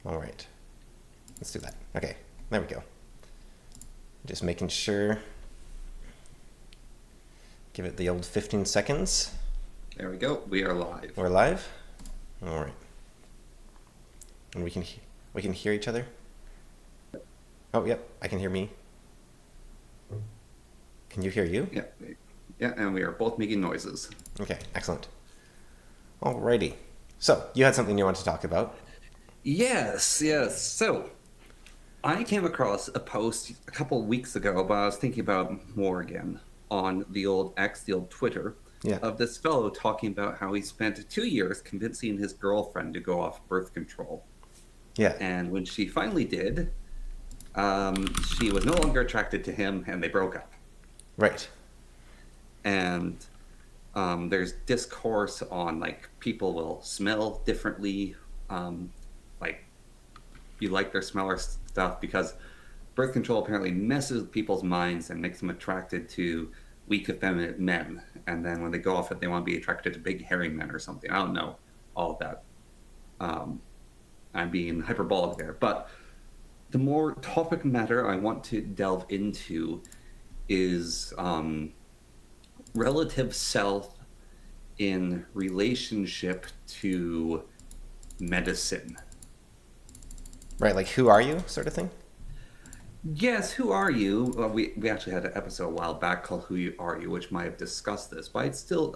All right. Let's do that. Okay, there we go. Just making sure. Give it the old 15 seconds. There we go. We are live. We're live? All right. And we can hear each other? Oh, yep, I can hear me. Can you hear you? Yeah, yeah, and we are both making noises. Okay, excellent. Alrighty. So, you had something you wanted to talk about. Yes. So, I came across a post a couple weeks ago, but I was thinking about more again on the old X, the old Twitter, Yeah. of this fellow talking about how he spent 2 years convincing his girlfriend to go off birth control. Yeah. And when she finally did, she was no longer attracted to him, and they broke up. Right. And there's discourse on like people will smell differently, like you like their smell or stuff, because birth control apparently messes with people's minds and makes them attracted to weak effeminate men, and then when they go off it they want to be attracted to big hairy men or something. I don't know all of that. I'm being hyperbolic there, but the more topic matter I want to delve into is relative self in relationship to medicine. Right, like who are you sort of thing? Yes, who are you? We actually had an episode a while back called "Who Are You," which might have discussed this, but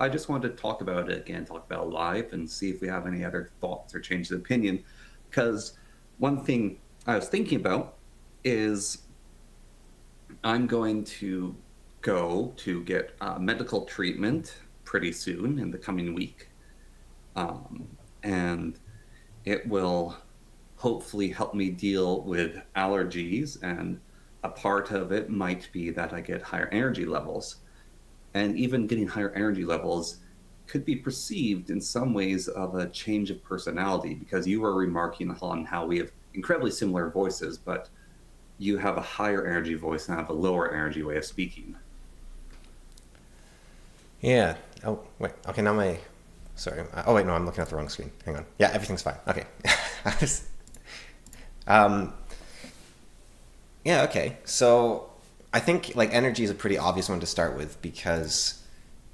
I just wanted to talk about it again, talk about it live, and see if we have any other thoughts or changes of opinion. Because one thing I was thinking about is I'm going to go to get medical treatment pretty soon in the coming week. And it will hopefully help me deal with allergies. And a part of it might be that I get higher energy levels. And even getting higher energy levels could be perceived in some ways of a change of personality, because you were remarking on how we have incredibly similar voices, but you have a higher energy voice and I have a lower energy way of speaking. Yeah. Oh, wait. Okay, now sorry. Oh, wait, no, I'm looking at the wrong screen. Hang on. Yeah, everything's fine. Okay. Yeah, okay. So I think like energy is a pretty obvious one to start with, because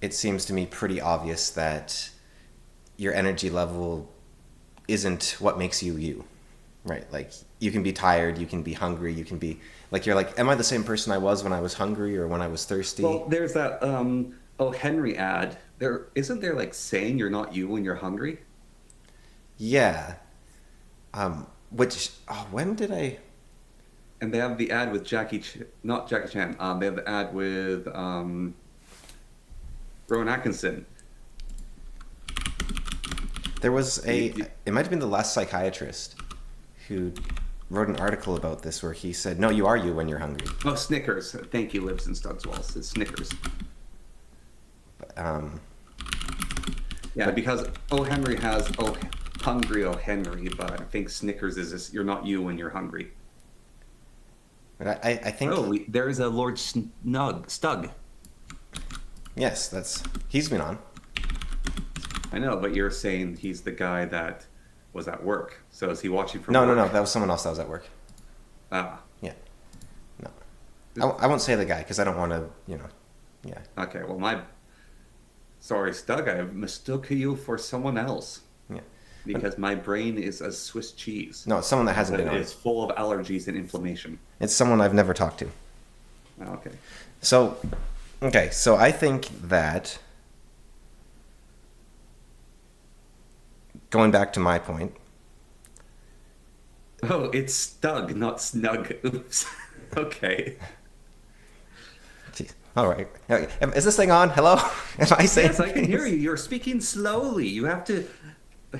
it seems to me pretty obvious that your energy level isn't what makes you you, right? Like you can be tired, you can be hungry, you can be like, you're like, am I the same person I was when I was hungry or when I was thirsty? Well, there's that Henry ad. Isn't there like saying you're not you when you're hungry? Yeah. When did I? And they have the ad with not Jackie Chan. They have the ad with Rowan Atkinson. There was it might have been The Last Psychiatrist who wrote an article about this where he said, no, you are you when you're hungry. Oh, Snickers. Thank you, lives in Studswell. It's Snickers. Yeah, because O. Henry has hungry O. Henry, but I think Snickers is this, you're not you when you're hungry. But I think... there is a Lord Stug. Yes, he's been on. I know, but you're saying he's the guy that was at work. So is he watching from No, work? no, that was someone else that was at work. Ah. Yeah. No. I won't say the guy because I don't want to, yeah. Okay, well, sorry, Stug, I mistook you for someone else. Yeah. Because my brain is a Swiss cheese. No, it's someone that hasn't been on. It's full of allergies and inflammation. It's someone I've never talked to. Okay. So I think that, going back to my point. Oh, it's Stug, not Snug. Oops. Okay. Jeez. All right. Is this thing on? Hello? Am I saying Yes, I can things? hear you. You're speaking slowly. You have to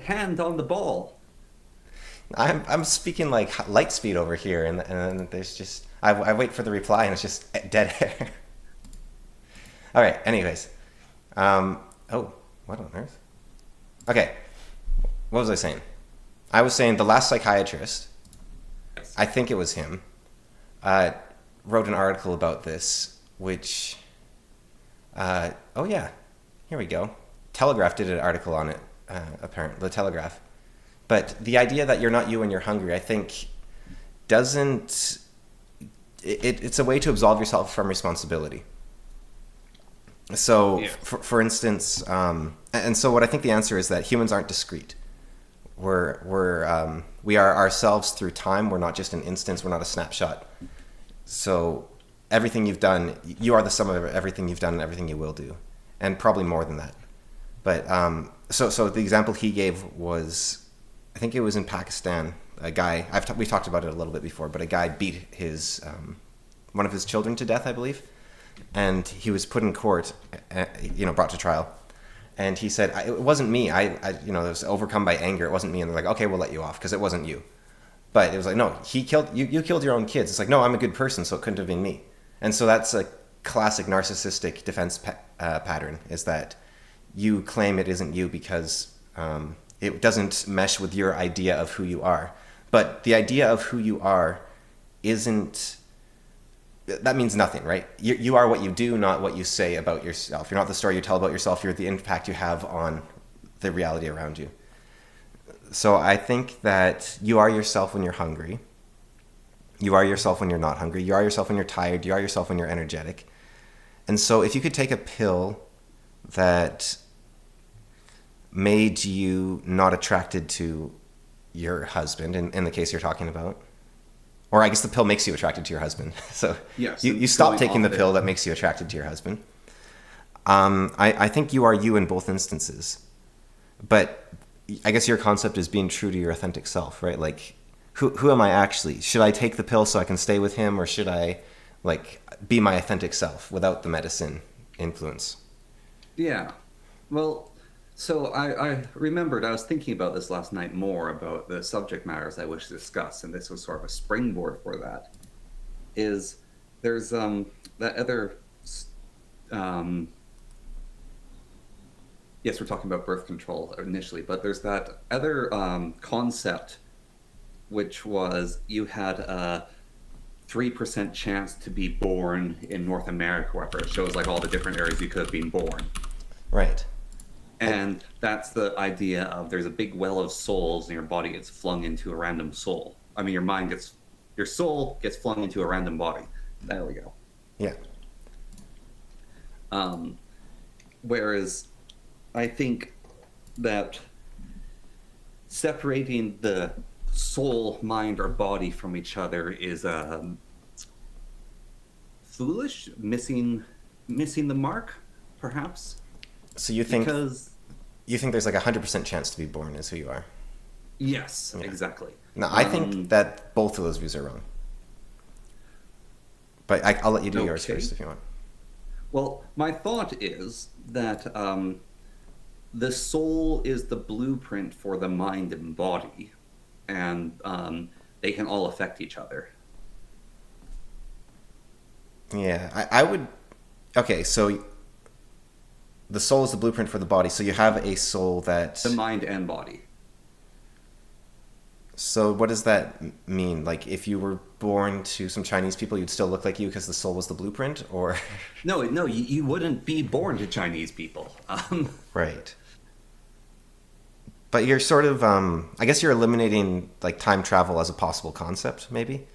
hand on the ball. I'm speaking like light speed over here, and then there's just I wait for the reply, and it's just dead air. All right. Anyways, oh, what on earth? Okay, what was I saying? I was saying The Last Psychiatrist. Yes. I think it was him. Wrote an article about this, which. Oh yeah, here we go. Telegraph did an article on it. Apparently, The Telegraph. But the idea that you're not you when you're hungry, I think, doesn't. It's a way to absolve yourself from responsibility. So, Yeah. for instance, and so what I think the answer is that humans aren't discrete. We are ourselves through time. We're not just an instance. We're not a snapshot. So everything you've done, you are the sum of everything you've done and everything you will do, and probably more than that. But so the example he gave was, I think it was in Pakistan. A guy, we talked about it a little bit before, but a guy beat his one of his children to death, I believe, and he was put in court, brought to trial. And he said, it wasn't me. I was overcome by anger. It wasn't me. And they're like, okay, we'll let you off because it wasn't you. But it was like, no, he killed you. You killed your own kids. It's like, no, I'm a good person, so it couldn't have been me. And so that's a classic narcissistic defense pattern, is that you claim it isn't you because it doesn't mesh with your idea of who you are. But the idea of who you are isn't. That means nothing, right? You are what you do, not what you say about yourself. You're not the story you tell about yourself. You're the impact you have on the reality around you. So I think that you are yourself when you're hungry. You are yourself when you're not hungry. You are yourself when you're tired. You are yourself when you're energetic. And so if you could take a pill that made you not attracted to your husband, in the case you're talking about, or I guess the pill makes you attracted to your husband. So Yes, you stop taking the pill that makes you attracted to your husband. I think you are you in both instances. But I guess your concept is being true to your authentic self, right? Like, who am I actually? Should I take the pill so I can stay with him, or should I, be my authentic self without the medicine influence? Yeah. Well, so I remembered I was thinking about this last night more about the subject matters I wish to discuss, and this was sort of a springboard for that. Is there's that other yes, we're talking about birth control initially, but there's that other concept, which was you had a 3% chance to be born in North America, wherever it shows all the different areas you could have been born. Right. And that's the idea of there's a big well of souls and your body gets flung into a random soul. I mean, your soul gets flung into a random body. There we go. Yeah. Whereas I think that separating the soul, mind, or body from each other is foolish, missing the mark, perhaps. So you think Because there's 100% chance to be born is who you are? yes, Yeah. exactly. No, I think that both of those views are wrong. But I'll let you do yours Okay. first if you want. Well, my thought is that the soul is the blueprint for the mind and body, and they can all affect each other. Yeah, I would. Okay, so the soul is the blueprint for the body. So you have a soul that. The mind and body. So what does that mean? Like, if you were born to some Chinese people, you'd still look like you because the soul was the blueprint, or? No, you wouldn't be born to Chinese people. Right. But you're sort of, I guess you're eliminating time travel as a possible concept, maybe.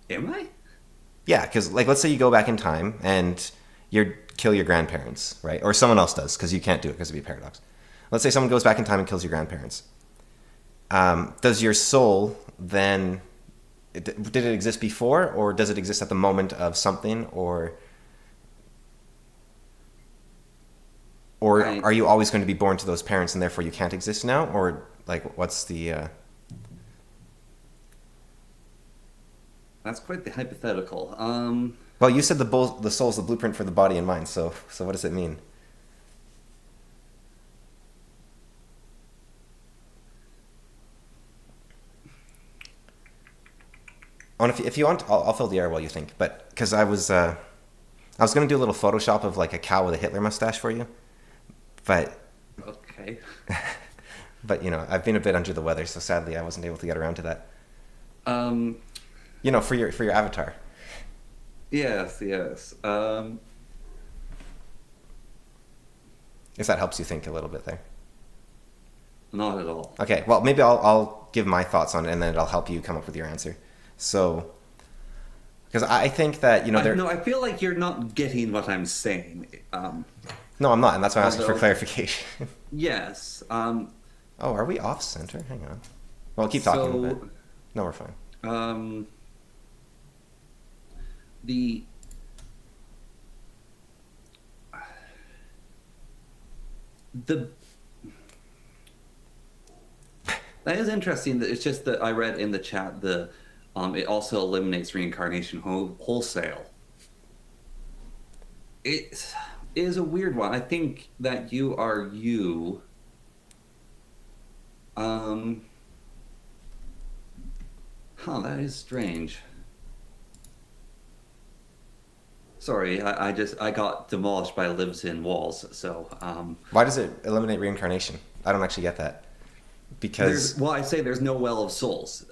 Am I? Yeah, because let's say you go back in time and you kill your grandparents, right? Or someone else does, because you can't do it because it'd be a paradox. Let's say someone goes back in time and kills your grandparents. Does your soul then, did it exist before, or does it exist at the moment of something, or are you always going to be born to those parents and therefore you can't exist now, or what's the? That's quite the hypothetical. Well, you said the soul's the blueprint for the body and mind. So what does it mean? If you want, I'll fill the air while you think. But because I was going to do a little Photoshop of a cow with a Hitler mustache for you, but Okay. but I've been a bit under the weather, so sadly I wasn't able to get around to that. For your avatar. Yes. If that helps you think a little bit there. Not at all. Okay, well, maybe I'll give my thoughts on it, and then it'll help you come up with your answer. So, because I think that, No, I feel like you're not getting what I'm saying. No, I'm not, and that's why I'm asking for Although, clarification. yes. Oh, are we off center? Hang on. Well, keep talking a bit. So, No, we're fine. the the that is interesting. That it's just that I read in the chat it also eliminates reincarnation wholesale. It is a weird one. I think that you are you. That is strange. Sorry, I got demolished by lives in walls. So Why does it eliminate reincarnation? I don't actually get that. Because I say there's no well of souls.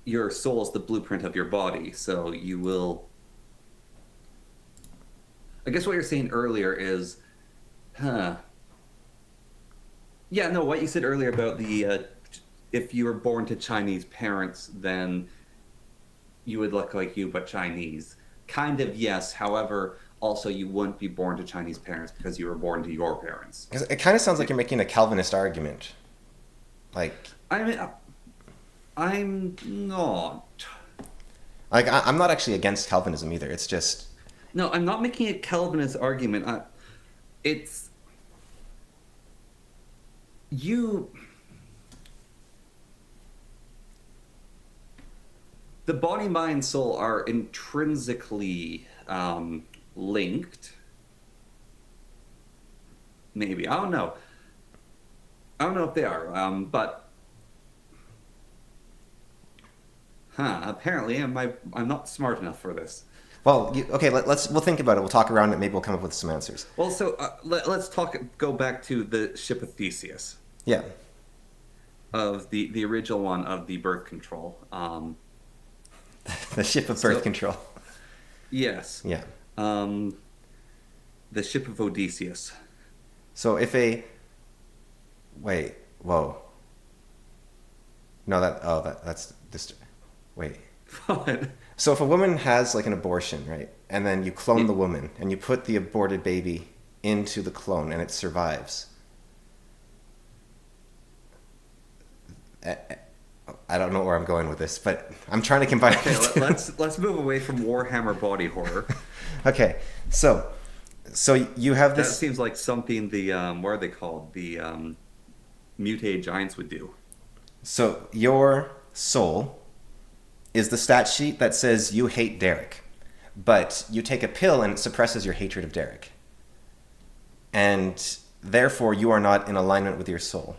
Your soul is the blueprint of your body, so you will. I guess what you're saying earlier is, Yeah, no, what you said earlier about the if you were born to Chinese parents, then you would look like you, but Chinese. Kind of, yes. However, also you wouldn't be born to Chinese parents because you were born to your parents. it kind of sounds like you're making a Calvinist argument. Like, I mean, I'm not. I'm not actually against Calvinism either. It's just No, I'm not making a Calvinist argument. It's you. The body, mind, soul are intrinsically linked. Maybe, I don't know. I don't know if they are, but apparently I'm not smart enough for this. well, okay. We'll think about it. We'll talk around it. Maybe we'll come up with some answers. Well, so let's go back to the ship of Theseus, Yeah. of the original one of the birth control. The ship of birth control. Yes. Yeah. The ship of Odysseus. So if wait, whoa. No, that's this. Wait. What? So if a woman has like an abortion, right, and then you clone the woman and you put the aborted baby into the clone and it survives. I don't know where I'm going with this, but I'm trying to combine. Okay, let's move away from Warhammer body horror. Okay, so you have That this. seems like something the what are they called? The mutated giants would do. So your soul is the stat sheet that says you hate Derek, but you take a pill and it suppresses your hatred of Derek, and therefore you are not in alignment with your soul.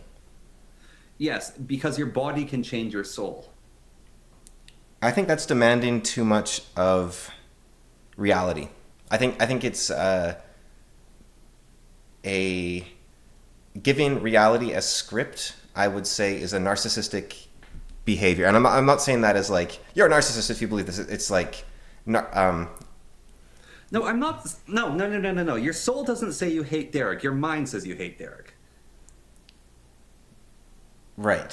Yes, because your body can change your soul. I think that's demanding too much of reality. I think it's a giving reality a script. I would say is a narcissistic behavior, and I'm not saying that as like you're a narcissist if you believe this. It's like, No, I'm not. No. Your soul doesn't say you hate Derek. Your mind says you hate Derek. right.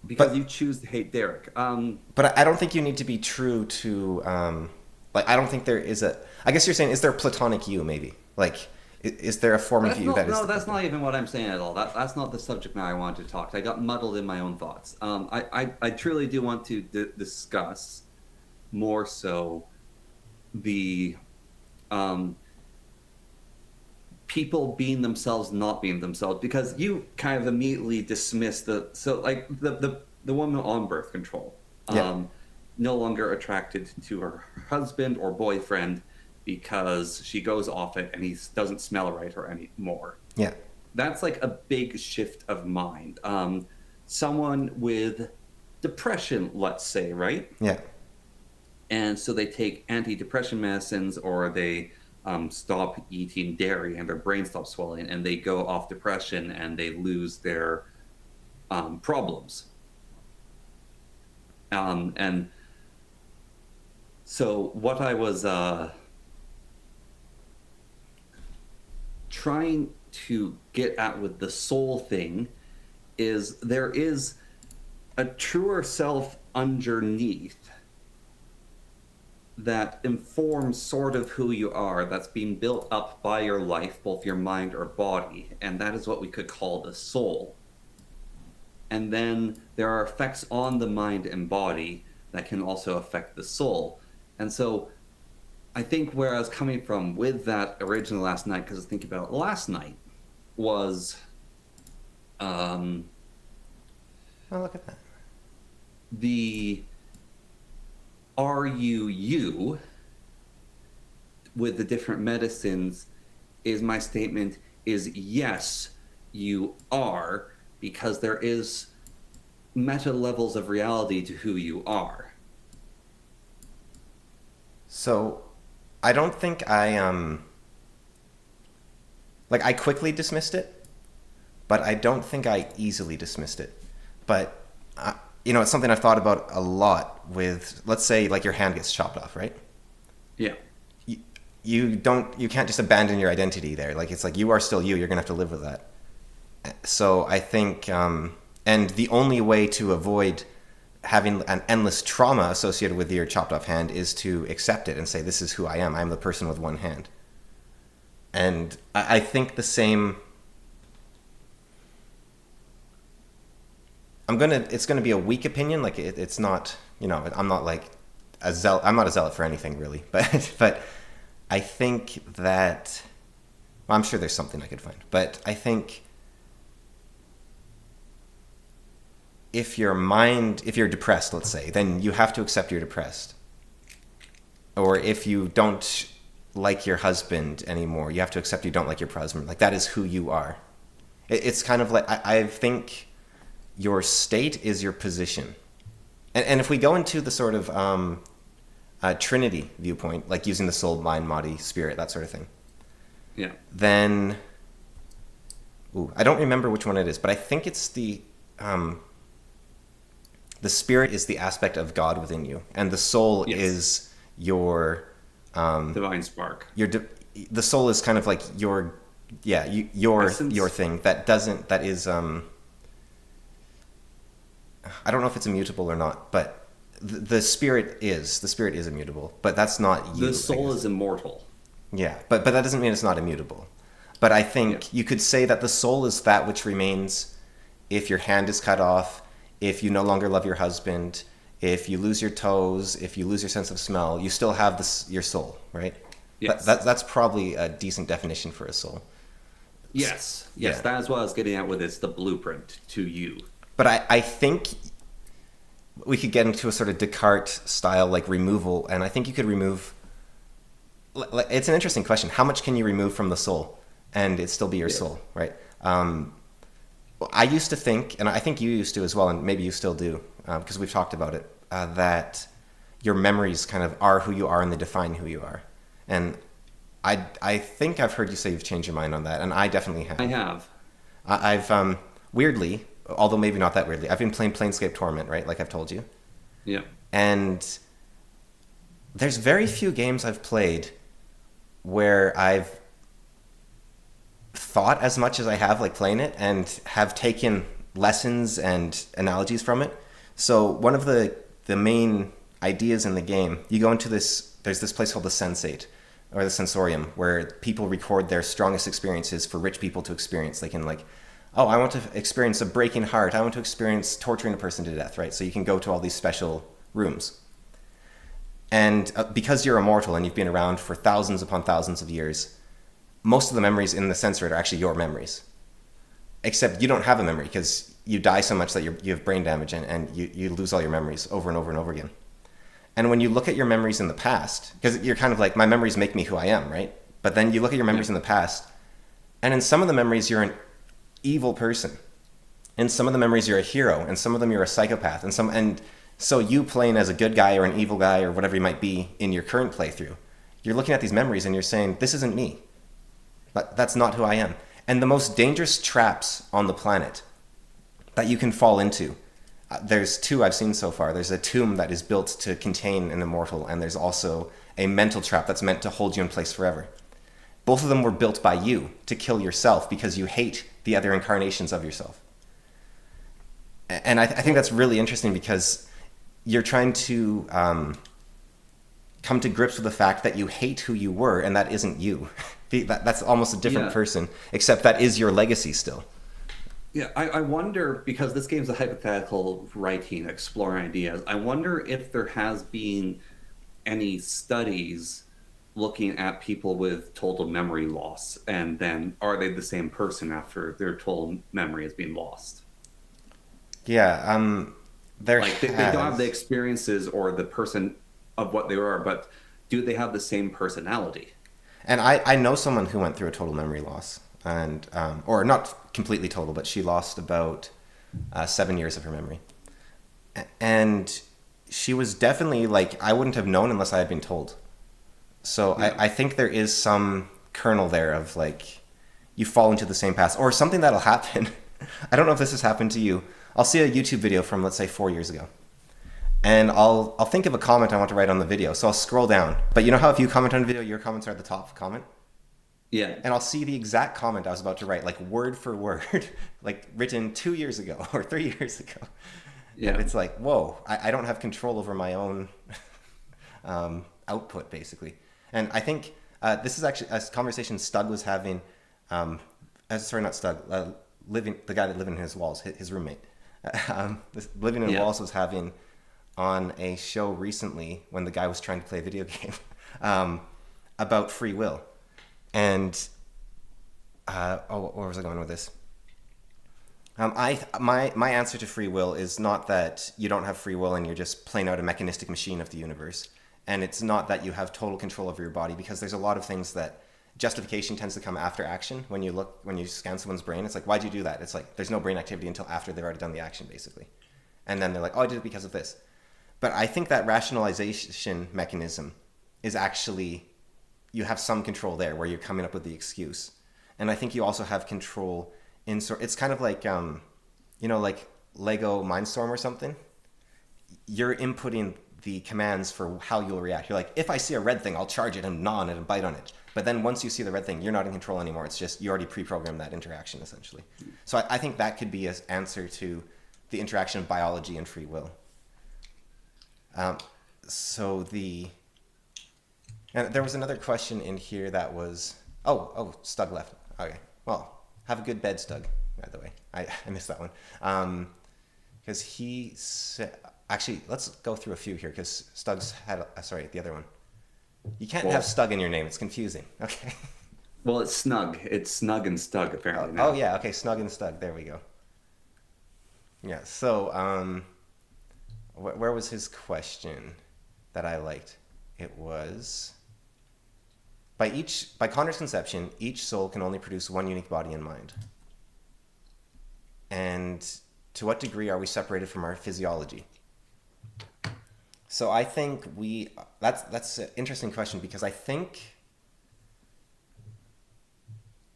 Because But- you choose to hate Derek. But I don't think you need to be true to like I don't think there is a. I guess you're saying is there a platonic you maybe like. Is there a form of you that is... No, that's not even what I'm saying at all. That's not the subject matter I wanted to talk. I got muddled in my own thoughts. I truly do want to discuss more so the people being themselves, not being themselves, because you kind of immediately dismiss the woman on birth control, Yeah. no longer attracted to her husband or boyfriend, because she goes off it and he doesn't smell right or anymore. Yeah. That's like a big shift of mind. Someone with depression, let's say, right? Yeah. And so they take antidepressant medicines, or they stop eating dairy and their brain stops swelling, and they go off depression and they lose their problems. And so what I was trying to get at with the soul thing is there is a truer self underneath that informs sort of who you are, that's being built up by your life, both your mind or body, and that is what we could call the soul. And then there are effects on the mind and body that can also affect the soul. And so I think where I was coming from with that original last night, because I was thinking about it last night, was Oh, look at that. the are you with the different medicines. Is my statement is yes, you are, because there is meta levels of reality to who you are. So, I don't think I like I quickly dismissed it, but I don't think I easily dismissed it. But it's something I've thought about a lot with, let's say, like your hand gets chopped off, right? Yeah. You can't just abandon your identity there. Like, it's like you are still you. You're gonna have to live with that. So I think, and the only way to avoid having an endless trauma associated with your chopped off hand is to accept it and say, this is who I am. I'm the person with one hand. And I think the same. It's gonna be a weak opinion. Like it's not, I'm not like I'm not a zealot for anything really, but I think that, well, I'm sure there's something I could find, but I think if you're depressed, let's say, then you have to accept you're depressed. Or if you don't like your husband anymore, you have to accept you don't like your husband. Like, that is who you are. It's kind of like, I think your state is your position. And if we go into the sort of Trinity viewpoint, like using the soul, mind, body, spirit, that sort of thing, Yeah. then, I don't remember which one it is, but I think it's the spirit is the aspect of God within you, and the soul is your divine spark. The soul is kind of like your Essence. your thing that is I don't know if it's immutable or not, but the spirit is immutable, but that's not you. The soul is immortal. Yeah, but that doesn't mean it's not immutable. But I think you could say that the soul is that which remains if your hand is cut off, if you no longer love your husband, if you lose your toes, if you lose your sense of smell, you still have your soul, right? Yes. That's probably a decent definition for a soul. Yes. Yeah. That is what I was getting at with it's the blueprint to you. But I think we could get into a sort of Descartes style, like, removal, and I think you could remove. It's an interesting question. How much can you remove from the soul, and it still be your soul, right? I used to think, and I think you used to as well, and maybe you still do, because we've talked about it, that your memories kind of are who you are and they define who you are. And I think I've heard you say you've changed your mind on that, and I definitely have. I have. I've weirdly, although maybe not that weirdly, I've been playing Planescape Torment, right? Like I've told you. Yeah. And there's very few games I've played where I've thought as much as I have, like, playing it, and have taken lessons and analogies from it. So one of the main ideas in the game, you go into there's this place called the Sensate, or the Sensorium, where people record their strongest experiences for rich people to experience. They can, like, I want to experience a breaking heart. I want to experience torturing a person to death, right? So you can go to all these special rooms. And because you're immortal and you've been around for thousands upon thousands of years, most of the memories in the Sensorate are actually your memories. Except you don't have a memory because you die so much that you have brain damage and you lose all your memories over and over and over again. And when you look at your memories in the past, because you're kind of like, my memories make me who I am, right? But then you look at your memories in the past, and in some of the memories you're an evil person. In some of the memories you're a hero, and some of them you're a psychopath, and so you playing as a good guy or an evil guy or whatever you might be in your current playthrough, you're looking at these memories and you're saying, this isn't me. That's not who I am. And the most dangerous traps on the planet that you can fall into, there's two I've seen so far. There's a tomb that is built to contain an immortal, and there's also a mental trap that's meant to hold you in place forever. both of them were built by you to kill yourself because you hate the other incarnations of yourself. And I think that's really interesting because you're trying to come to grips with the fact that you hate who you were, and that isn't you. That's almost a different person, except that is your legacy still. Yeah, I wonder, because this game's a hypothetical writing, exploring ideas, I wonder if there has been any studies looking at people with total memory loss, and then are they the same person after their total memory has been lost? Yeah, there Like, they don't have the experiences or the person of what they were, but do they have the same personality? And I know someone who went through a total memory loss, and or not completely total, but she lost about 7 years of her memory. And she was definitely like, I wouldn't have known unless I had been told. So I think there is some kernel there of like, you fall into the same path, or something that'll happen. I don't know if this has happened to you. I'll see a YouTube video from, let's say, 4 years ago. And I'll think of a comment I want to write on the video. So I'll scroll down. But you know how if you comment on a video, your comments are at the top comment? Yeah. And I'll see the exact comment I was about to write, like word for word, like written 2 years ago or 3 years ago. Yeah. And it's like, whoa, I don't have control over my own output, basically. And I think this is actually a conversation Stug was having, sorry, not Stug, the guy that lived in his walls, his roommate. Living in walls was having on a show recently when the guy was trying to play a video game about free will. And where was I going with this? My answer to free will is not that you don't have free will and you're just playing out a mechanistic machine of the universe. And it's not that you have total control over your body, because there's a lot of things that justification tends to come after action. When you scan someone's brain, it's like, why'd you do that? It's like, there's no brain activity until after they've already done the action, basically. And then they're like, oh, I did it because of this. But I think that rationalization mechanism is actually, you have some control there where you're coming up with the excuse. And I think you also have control in it's kind of like, like Lego Mindstorm or something. You're inputting the commands for how you'll react. You're like, if I see a red thing, I'll charge it and gnaw on it and bite on it. But then once you see the red thing, you're not in control anymore. It's just, you already pre-programmed that interaction, essentially. So I think that could be an answer to the interaction of biology and free will. And there was another question in here that was, Stug left. Okay, well, have a good bed, Stug, by the way. I missed that one. Because he said, actually, let's go through a few here, because Stug's had, the other one. You can't have Stug in your name, it's confusing. Okay. Well, it's Snug. It's Snug and Stug, apparently. Now. Oh, yeah, okay, Snug and Stug, there we go. Yeah, so, where was his question that I liked? It was, by Connor's conception, each soul can only produce one unique body and mind. And to what degree are we separated from our physiology? So I think that's an interesting question, because I think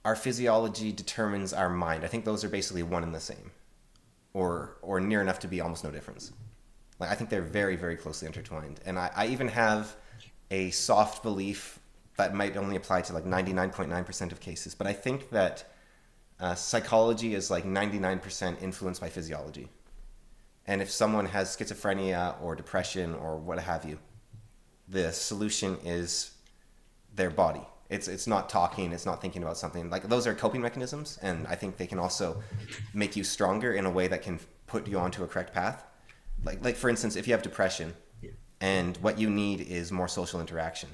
our physiology determines our mind. I think those are basically one and the same, or near enough to be almost no difference. Like, I think they're very, very closely intertwined. And I even have a soft belief that might only apply to like 99.9% of cases. But I think that psychology is like 99% influenced by physiology. And if someone has schizophrenia or depression or what have you, the solution is their body. It's not talking, it's not thinking about something. Like, those are coping mechanisms, and I think they can also make you stronger in a way that can put you onto a correct path. Like for instance, if you have depression and what you need is more social interaction,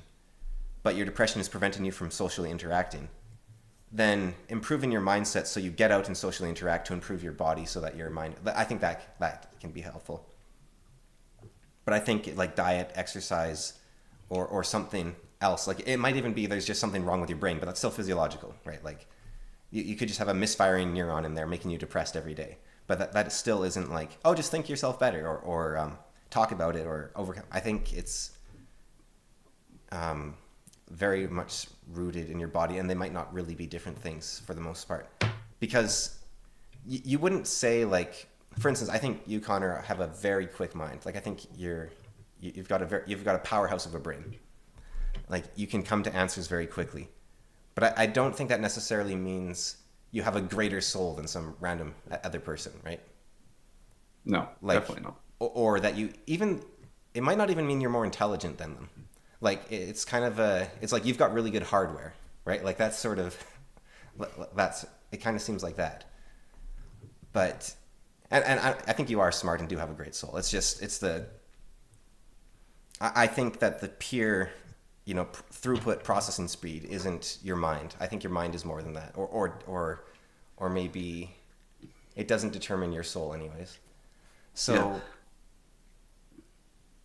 but your depression is preventing you from socially interacting, then improving your mindset so you get out and socially interact to improve your body so that your mind, I think that can be helpful. But I think like diet, exercise, or something else, like it might even be there's just something wrong with your brain, but that's still physiological, right? Like you could just have a misfiring neuron in there making you depressed every day. But that still isn't like, oh, just think yourself better or talk about it or overcome. I think it's very much rooted in your body, and they might not really be different things for the most part. Because you wouldn't say, like, for instance, I think you, Connor, have a very quick mind. Like, I think you've got a powerhouse of a brain. Like, you can come to answers very quickly. But I don't think that necessarily means you have a greater soul than some random other person, right? No, Like, definitely not. or that you even, it might not even mean you're more intelligent than them. Like, it's kind of it's like you've got really good hardware, right? Like, that's sort of, that's, it kind of seems like that. But, and I think you are smart and do have a great soul. It's just, it's the, I think that the pure, throughput processing speed isn't your mind. I think your mind is more than that, or maybe it doesn't determine your soul, anyways. Yeah. So,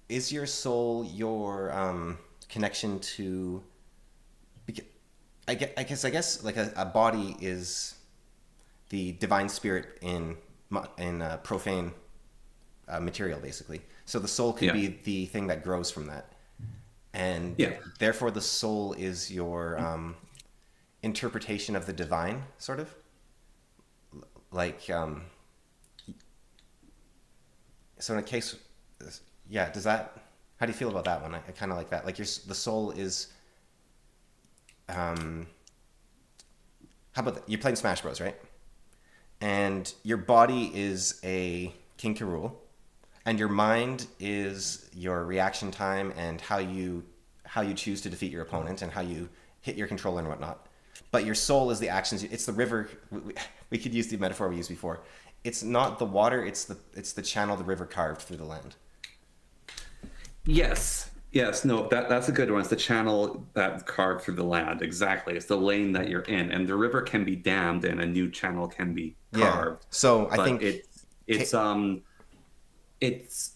is your soul your connection to? I guess like a body is the divine spirit in profane material, basically. So the soul could Yeah. be the thing that grows from that, and Yeah. therefore the soul is your interpretation of the divine, sort of like. So in a case, yeah, does that? How do you feel about that one? I kind of like that. Like the soul is. Um, how about you're playing Smash Bros, right? And your body is a King K. Rool, and your mind is your reaction time and how you choose to defeat your opponent and how you hit your controller and whatnot. But your soul is the actions. It's the river. We could use the metaphor we used before. It's not the water. It's the channel the river carved through the land. Yes. Yes. No, that's a good one. It's the channel that carved through the land. Exactly. It's the lane that you're in, and the river can be dammed, and a new channel can be Yeah. carved. So I But think. it's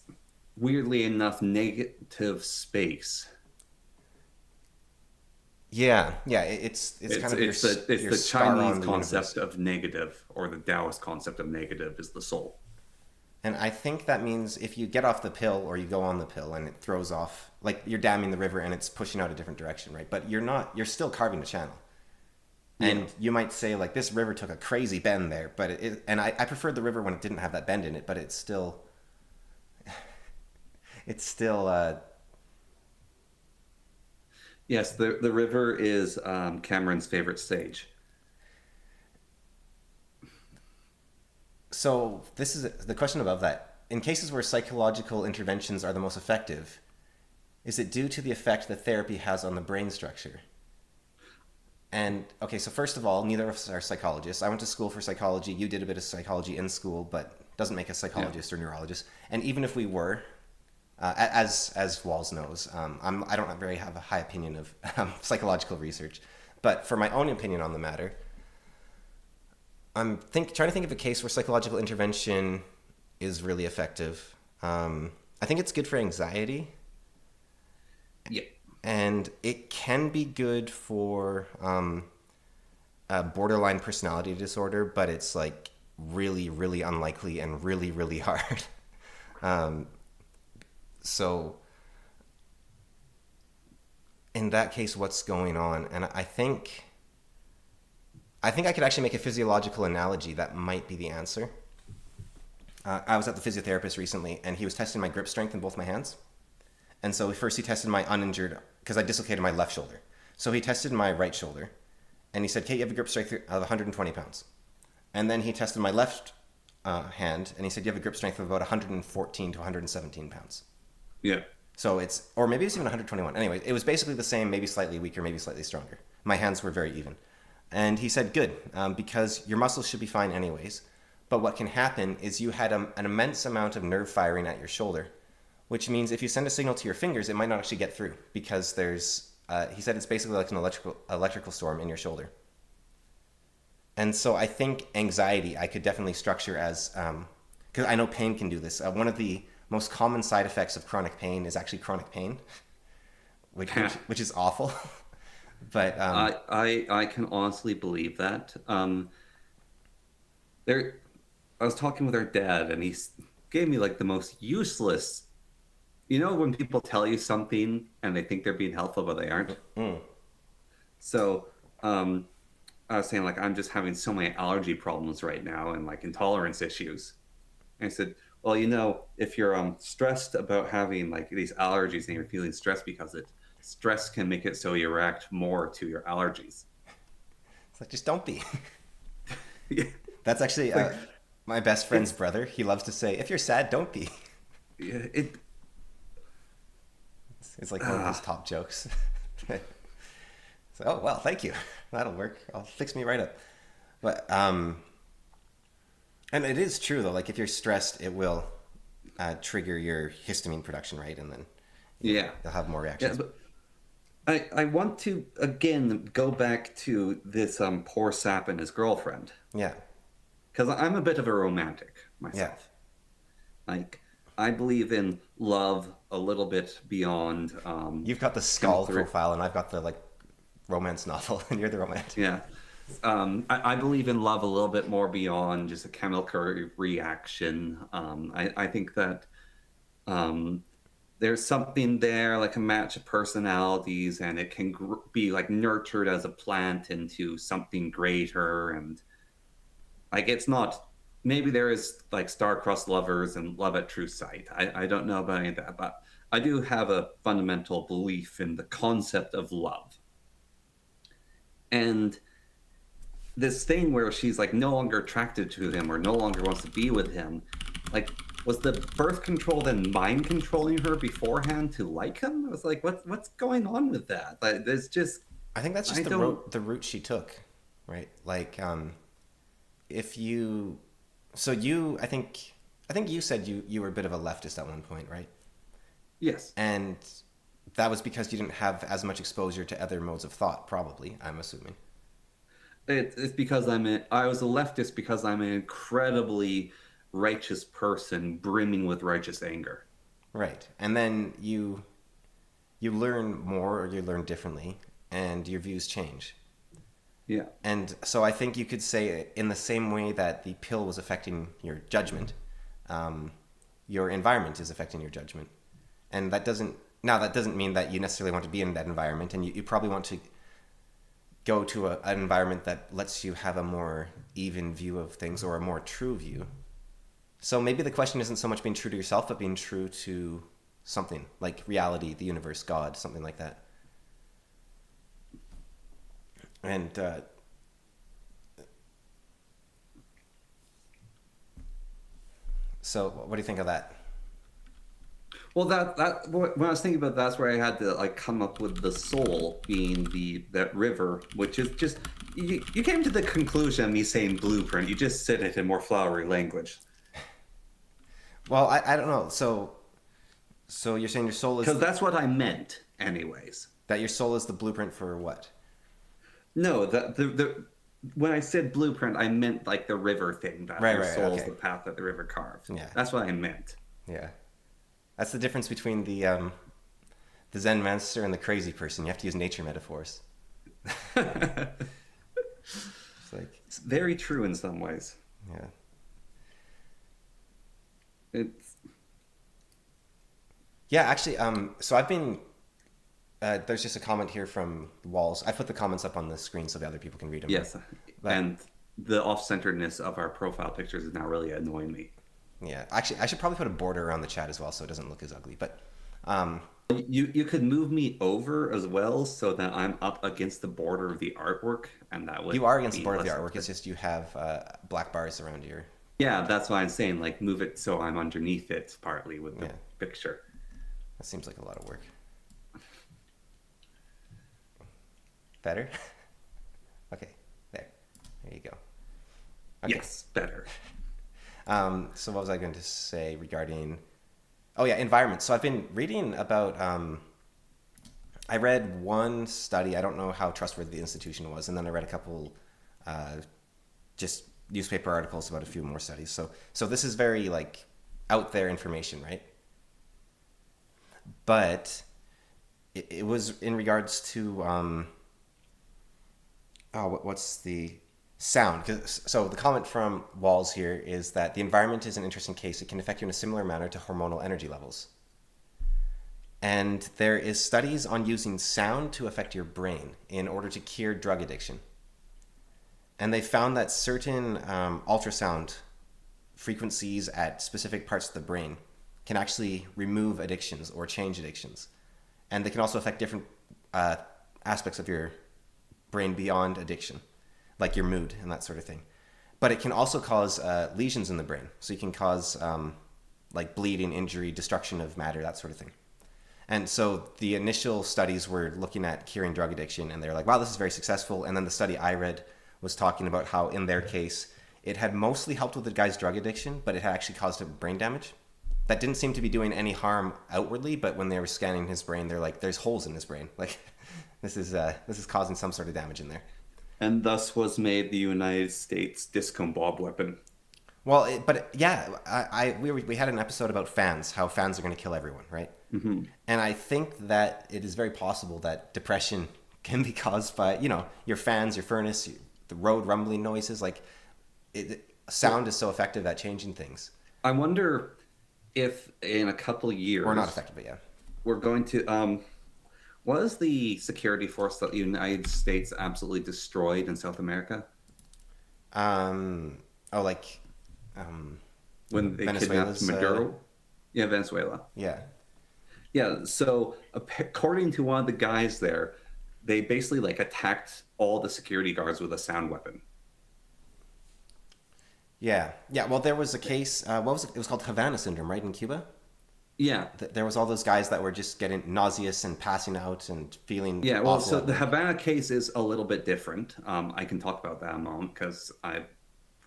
weirdly enough negative space. Yeah, yeah. It's kind of It's your the star Chinese on the concept universe. of negative, or the Taoist concept of negative is the soul. And I think that means if you get off the pill or you go on the pill and it throws off, like you're damming the river and it's pushing out a different direction, right? But you're not, you're still carving a channel. Yeah. And you might say, like, this river took a crazy bend there, but and I preferred the river when it didn't have that bend in it, but it's still, Yes, the river is Cameron's favorite stage. so this is the question above that. In cases where psychological interventions are the most effective, is it due to the effect that therapy has on the brain structure? And okay, so first of all, neither of us are psychologists. I went to school for psychology. You did a bit of psychology in school, but doesn't make us Yeah. psychologists or neurologists. And even if we were, as Walls knows, I don't really have a high opinion of psychological research. But for my own opinion on the matter, trying to think of a case where psychological intervention is really effective. I think it's good for anxiety, Yeah. and it can be good for a borderline personality disorder, but it's like really, really unlikely and really, really hard. um, so in that case, what's going on? And I think I could actually make a physiological analogy that might be the answer. I was at the physiotherapist recently, and he was testing my grip strength in both my hands. And so first he tested my uninjured, because I dislocated my left shoulder. So he tested my right shoulder, and he said, "Kate, you have a grip strength of 120 pounds." And then he tested my left hand, and he said, "You have a grip strength of about 114 to 117 pounds." Yeah. So or maybe it's even 121. Anyway, it was basically the same, maybe slightly weaker, maybe slightly stronger. My hands were very even. And he said, "Good, because your muscles should be fine anyways. But what can happen is you had an immense amount of nerve firing at your shoulder, which means if you send a signal to your fingers, it might not actually get through because he said it's basically like an electrical storm in your shoulder." And so I think anxiety I could definitely structure as, because I know pain can do this. One of the most common side effects of chronic pain is actually chronic pain, which is awful. But I can honestly believe that. There, I was talking with our dad, and gave me like the most useless. You know when people tell you something and they think they're being helpful, but they aren't. mm, So I was saying like I'm just having so many allergy problems right now and like intolerance issues. And I said, well, if you're stressed about having like these allergies and you're feeling stressed because stress can make it so you react more to your allergies. It's like, just don't be. Yeah. That's actually Like my best friend's it's brother. He loves to say, if you're sad, don't be. yeah, it It's like one of his ah top jokes. So, oh, well, thank you. That'll work. I'll fix me right up. But, and it is true, though. Like, if you're stressed, it will trigger your histamine production, right? And then yeah. you'll have more Yeah, reactions. but I want to again go back to this poor sap and his girlfriend, Yeah. because I'm a bit of a romantic Yeah. myself. Like I believe in love a little bit beyond You've got the skull chemical. profile, and I've got the, like, romance novel, and you're the romantic. Yeah. I believe in love a little bit more beyond just a chemical reaction. I think that um, there's something there, like a match of personalities, and it can be like nurtured as a plant into something greater. And like it's not, maybe there is like star-crossed lovers and love at true sight. I don't know about any of that, but I do have a fundamental belief in the concept of love. And this thing where she's like no longer attracted to him or no longer wants to be with him, like was the birth control then mind controlling her beforehand to like him? I was like, what's going on with that? Like, there's just I think that's I just don't. the route she took, right? Like, if you, so you, I think you said you were a bit of a leftist at one point, right? Yes, And that was because you didn't have as much exposure to other modes of thought, probably, I'm assuming. it's because I was a leftist because I'm an incredibly righteous person, brimming with righteous anger. Right. And then you learn more or you learn differently and your views change. Yeah, And so I think you could say in the same way that the pill was affecting your judgment, your environment is affecting your judgment. And that doesn't mean that you necessarily want to be in that environment, and you probably want to go to an environment that lets you have a more even view of things or a more true view. So maybe the question isn't so much being true to yourself, but being true to something like reality, the universe, God, something like that. And so, what do you think of that? well, that when I was thinking about that's where I had to like come up with the soul being the that river, which is just you came to the conclusion of me saying blueprint. You just said it in more flowery language. Well, I don't know. So you're saying your soul is Because that's what I meant, anyways. that your soul is the blueprint for what? No, the when I said blueprint, I meant like the river thing. That Right, your right, soul's okay. the path that the river carved. Yeah, That's what I meant. yeah. That's the difference between the Zen master and the crazy person. You have to use nature metaphors. It's like, It's very true in some ways. yeah. It's Yeah, actually, so I've been. There's just a comment here from Walls. I put the comments up on the screen so the other people can read them. yes, But and the off-centeredness of our profile pictures is now really annoying me. yeah, actually, I should probably put a border around the chat as well so it doesn't look as ugly. But um, You could move me over as well so that I'm up against the border of the artwork, and that would you are against the be border of the less artwork. It's just you have black bars around your. yeah, that's why I'm saying like move it so I'm underneath it partly with the Yeah. picture. That seems like a lot of work. Better? Okay, there. There you go. Okay. Yes, better. So what was I going to say regarding? Oh yeah, environment. So I've been reading about. I read one study. I don't know how trustworthy the institution was, and then I read a couple, just newspaper articles about a few more studies. So this is very like out there information, right? But it was in regards to what's the sound? So the comment from Walls here is that the environment is an interesting case. It can affect you in a similar manner to hormonal energy levels. And there is studies on using sound to affect your brain in order to cure drug addiction. And they found that certain ultrasound frequencies at specific parts of the brain can actually remove addictions or change addictions. And they can also affect different aspects of your brain beyond addiction. like your mood and that sort of thing. But it can also cause lesions in the brain. So you can cause like bleeding, injury, destruction of matter, that sort of thing. And so the initial studies were looking at curing drug addiction, and they're like, wow, this is very successful. And then the study I read was talking about how in their case, it had mostly helped with the guy's drug addiction, but it had actually caused him brain damage. That didn't seem to be doing any harm outwardly, but when they were scanning his brain, they're like, there's holes in his brain. Like, this is causing some sort of damage in there. And thus was made the United States disco bob weapon. Well, we had an episode about fans, how fans are going to kill everyone, right? Mm-hmm. And I think that it is very possible that depression can be caused by, your fans, your furnace, the road rumbling noises. Like, sound is so effective at changing things. I wonder if in a couple years... Or not effective, but yeah. We're going to... was the security force that the United States absolutely destroyed in South America? When they kidnapped Maduro? Yeah, Venezuela. Yeah. Yeah, so according to one of the guys there, they basically attacked all the security guards with a sound weapon. Yeah. Well, there was a case. What was it? It was called Havana syndrome, right, in Cuba. Yeah, there was all those guys that were just getting nauseous and passing out and feeling. Yeah, well, awful. So the Havana case is a little bit different. I can talk about that in a moment because I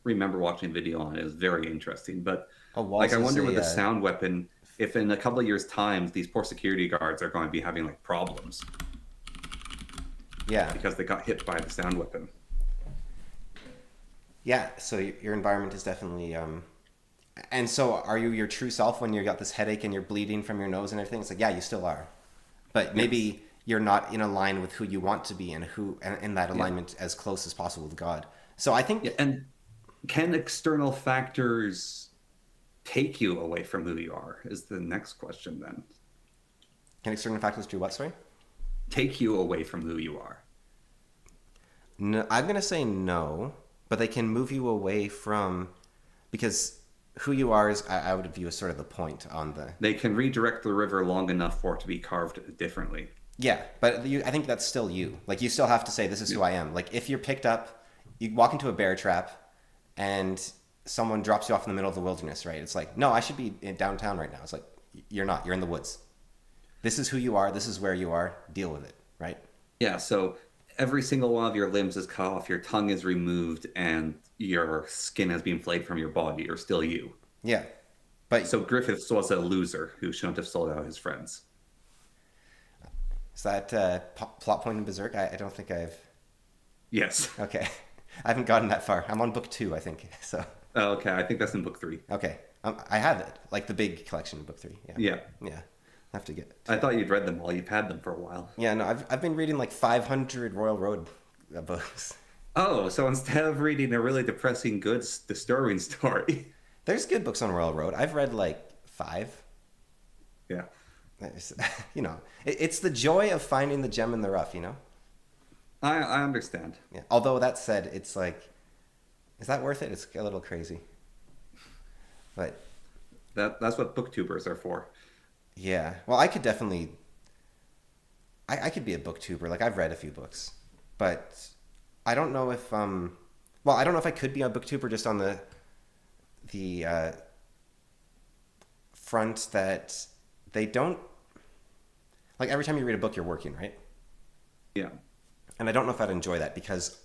remember watching a video on it. It was very interesting. But I wonder with the sound weapon, if in a couple of years' time, these poor security guards are going to be having problems. Yeah, because they got hit by the sound weapon. Yeah, so your environment is definitely... And so are you your true self when you got this headache and you're bleeding from your nose and everything? It's like, yeah, you still are. But maybe you're not in a line with who you want to be and in that alignment as close as possible with God. So I think... Yeah, and can external factors take you away from who you are is the next question then. Can external factors do what, sorry? Take you away from who you are. No, I'm going to say no, but they can move you away from... Because... who you are is, I would view as sort of the point on the... They can redirect the river long enough for it to be carved differently. Yeah, but I think that's still you. Like, you still have to say, this is who I am. Like, if you're picked up, you walk into a bear trap, and someone drops you off in the middle of the wilderness, right? It's like, no, I should be in downtown right now. It's like, you're not. You're in the woods. This is who you are. This is where you are. Deal with it, right? Yeah, so every single one of your limbs is cut off, your tongue is removed, and your skin has been flayed from your body. You're still you. Yeah. But so Griffiths was a loser who shouldn't have sold out his friends. Is that plot point in Berserk? I don't think I've... Yes. Okay. I haven't gotten that far. I'm on book 2, I think. So. Oh, okay. I think that's in book 3. Okay. I have it. Like the big collection in book 3. Yeah. I have to get it. I thought you'd read them all. You've had them for a while. Yeah, no, I've been reading 500 Royal Road books. Oh, so instead of reading a really depressing, good, disturbing story... There's good books on Royal Road. I've read 5. Yeah. It's the joy of finding the gem in the rough, I understand. Yeah. Although that said, it's is that worth it? It's a little crazy. But... That's what booktubers are for. Yeah. Well, I could definitely... I could be a booktuber. I've read a few books. But I don't know if... I don't know if I could be a booktuber just on the front that they don't... every time you read a book, you're working, right? Yeah. And I don't know if I'd enjoy that because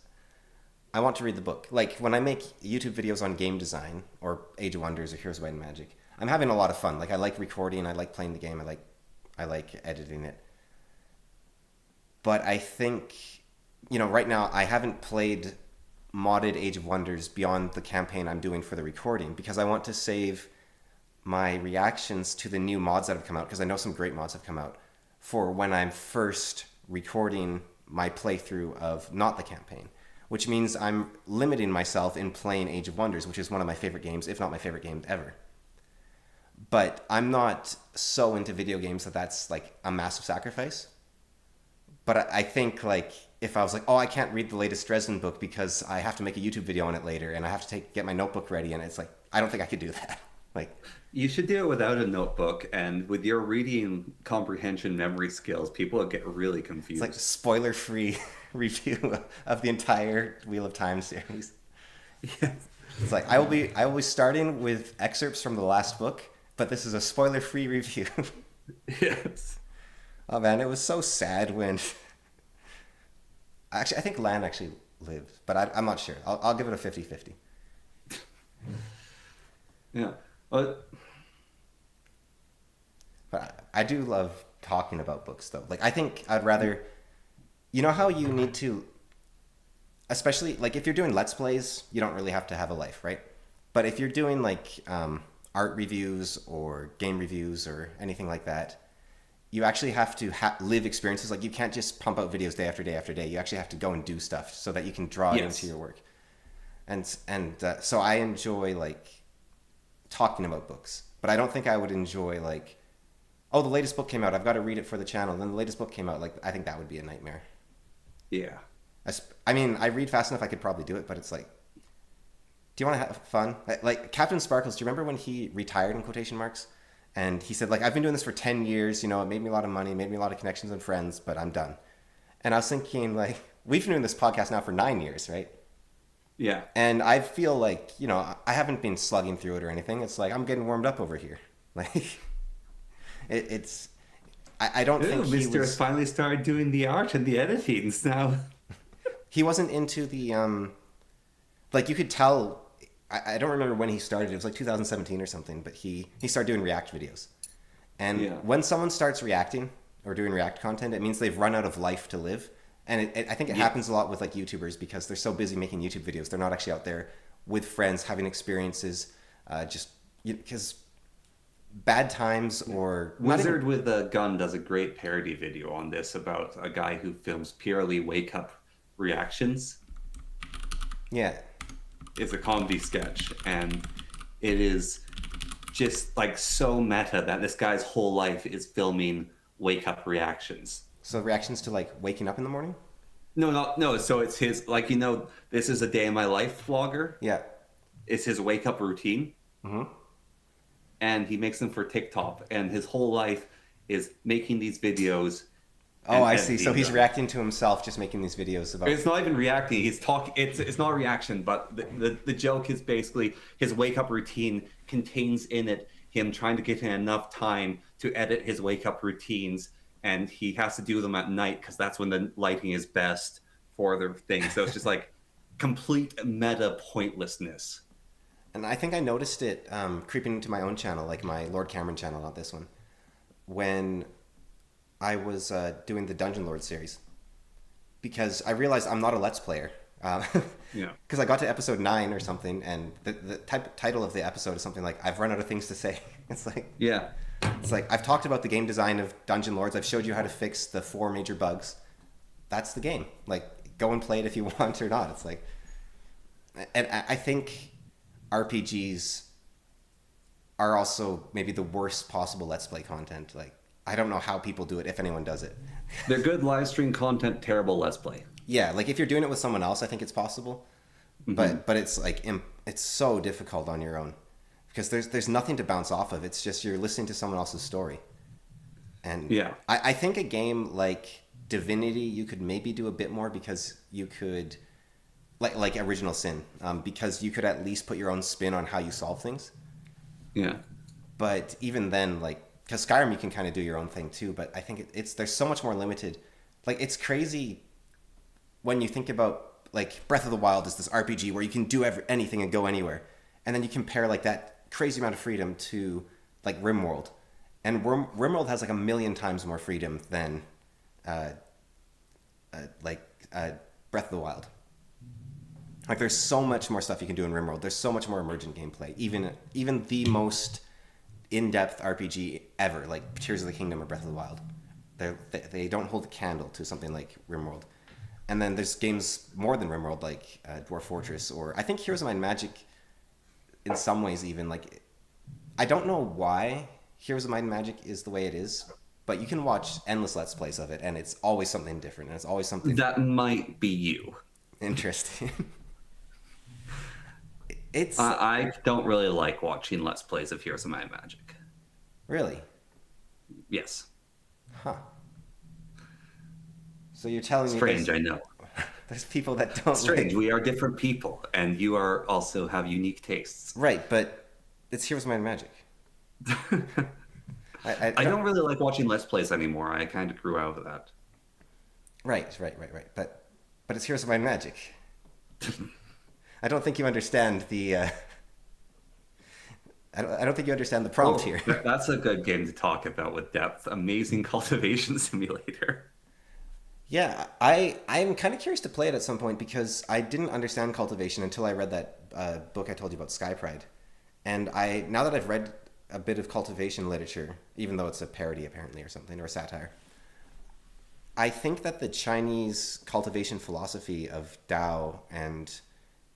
I want to read the book. When I make YouTube videos on game design or Age of Wonders or Heroes of Might and Magic, I'm having a lot of fun. I like recording, I like playing the game, I like editing it. But I think, right now I haven't played modded Age of Wonders beyond the campaign I'm doing for the recording because I want to save my reactions to the new mods that have come out, because I know some great mods have come out, for when I'm first recording my playthrough of not the campaign, which means I'm limiting myself in playing Age of Wonders, which is one of my favorite games, if not my favorite game ever. But I'm not so into video games that that's a massive sacrifice. But I think if I was I can't read the latest Dresden book because I have to make a YouTube video on it later and I have to get my notebook ready, and it's I don't think I could do that. Like You should do it without a notebook, and with your reading comprehension memory skills, people would get really it's like confused. spoiler free review of the entire Wheel of Time series. Yes. It's like I will be starting with excerpts from the last book, but this is a spoiler free review. Yes. Oh man, it was so sad when actually I think Lan actually lived, but I'm not sure. I'll give it a 50-50. Yeah. But But I do love talking about books though. Like I think I'd rather, you know how you need to, especially like if you're doing let's plays, you don't really have to have a life, right? But if you're doing like art reviews or game reviews or anything like that, you actually have to live experiences. Like you can't just pump out videos day after day after day. You actually have to go and do stuff so that you can draw it yes. into your work. And so I enjoy like talking about books, but I don't think I would enjoy like, oh, the latest book came out. I've got to read it for the channel. And then the latest book came out. Like I think that would be a nightmare. Yeah. I mean, I read fast enough. I could probably do it, but it's like, do you want to have fun? Like Captain Sparkles. Do you remember when he retired in quotation marks? And he said, like, I've been doing this for 10 years. You know, it made me a lot of money, made me a lot of connections and friends, but I'm done. And I was thinking, like, we've been doing this podcast now for 9 years, right? Yeah. And I feel like, you know, I haven't been slugging through it or anything. It's like I'm getting warmed up over here. Like, it's. I don't Ooh, think Mister has finally started doing the art and the editing now. he wasn't into the like you could tell. I don't remember when he started. It was like 2017 or something. But he started doing React videos. And Yeah. when someone starts reacting or doing React content, it means they've run out of life to live. And I think it Yeah. happens a lot with like YouTubers because they're so busy making YouTube videos. They're not actually out there with friends having experiences. Just because bad times or not Wizard even- with a Gun does a great parody video on this about a guy who films purely wake up reactions. yeah. It's a comedy sketch, and it is just like so meta that this guy's whole life is filming wake up reactions. So reactions to like waking up in the morning. No. So it's his, like, this is a day in my life vlogger. Yeah. It's his wake up routine, Mm-hmm. and he makes them for TikTok. And his whole life is making these videos. Oh, and I see. So editing he's them. reacting to himself, just making these videos about. It's not even reacting. He's talking. It's not a reaction, but the joke is basically his wake up routine contains in it him trying to get in enough time to edit his wake up routines, and he has to do them at night because that's when the lighting is best for the thing. So it's just like complete meta pointlessness. And I think I noticed it creeping into my own channel, like my Lord Cameron channel, not this one, when I was doing the Dungeon Lord series. Because I realized I'm not a Let's Player. Yeah. Because I got to episode 9 or something, and the title of the episode is something like, I've run out of things to say. Yeah. It's like, I've talked about the game design of Dungeon Lords. I've showed you how to fix the 4 major bugs. That's the game. Like, go and play it if you want or not. It's like... And I think RPGs are also maybe the worst possible Let's Play content. Like, I don't know how people do it, if anyone does it. They're good live stream content, terrible Let's Play. Yeah, like if you're doing it with someone else, I think it's possible. But it's like it's so difficult on your own because there's nothing to bounce off of. It's just you're listening to someone else's story. And Yeah. I think a game like Divinity, you could maybe do a bit more because you could like Original Sin, because you could at least put your own spin on how you solve things. Yeah. But even then, like, because Skyrim, you can kind of do your own thing too. But I think there's so much more limited. Like, it's crazy when you think about like Breath of the Wild is this RPG where you can do anything and go anywhere, and then you compare like that crazy amount of freedom to like RimWorld, and RimWorld has like 1,000,000 times more freedom than Breath of the Wild. Like, there's so much more stuff you can do in RimWorld. There's so much more emergent gameplay. Even the most in-depth RPG ever, like Tears of the Kingdom or Breath of the Wild, they don't hold a candle to something like RimWorld. And then there's games more than RimWorld, like Dwarf Fortress, or I think Heroes of Might and Magic. In some ways, even like, I don't know why Heroes of Might and Magic is the way it is, but you can watch endless Let's Plays of it, and it's always something different, and it's always something That might be you. interesting. It's I don't really like watching Let's Plays of Heroes of Might and Magic. really, Yes. huh? So you're telling me Strange, I know. there's people that don't Strange. like We are different people, and you are also have unique tastes. right, but it's Heroes of Might and Magic. I I don't don't really like watching Let's Plays anymore. I kind of grew out of that. right. But it's Heroes of Might and Magic. I don't think you understand the. I don't think you understand the prompt Oh, here. that's a good game to talk about with depth. Amazing cultivation simulator. Yeah, I'm kind of curious to play it at some point because I didn't understand cultivation until I read that book I told you about, Sky Pride, and I now that I've read a bit of cultivation literature, even though it's a parody apparently or something or a satire, I think that the Chinese cultivation philosophy of Tao and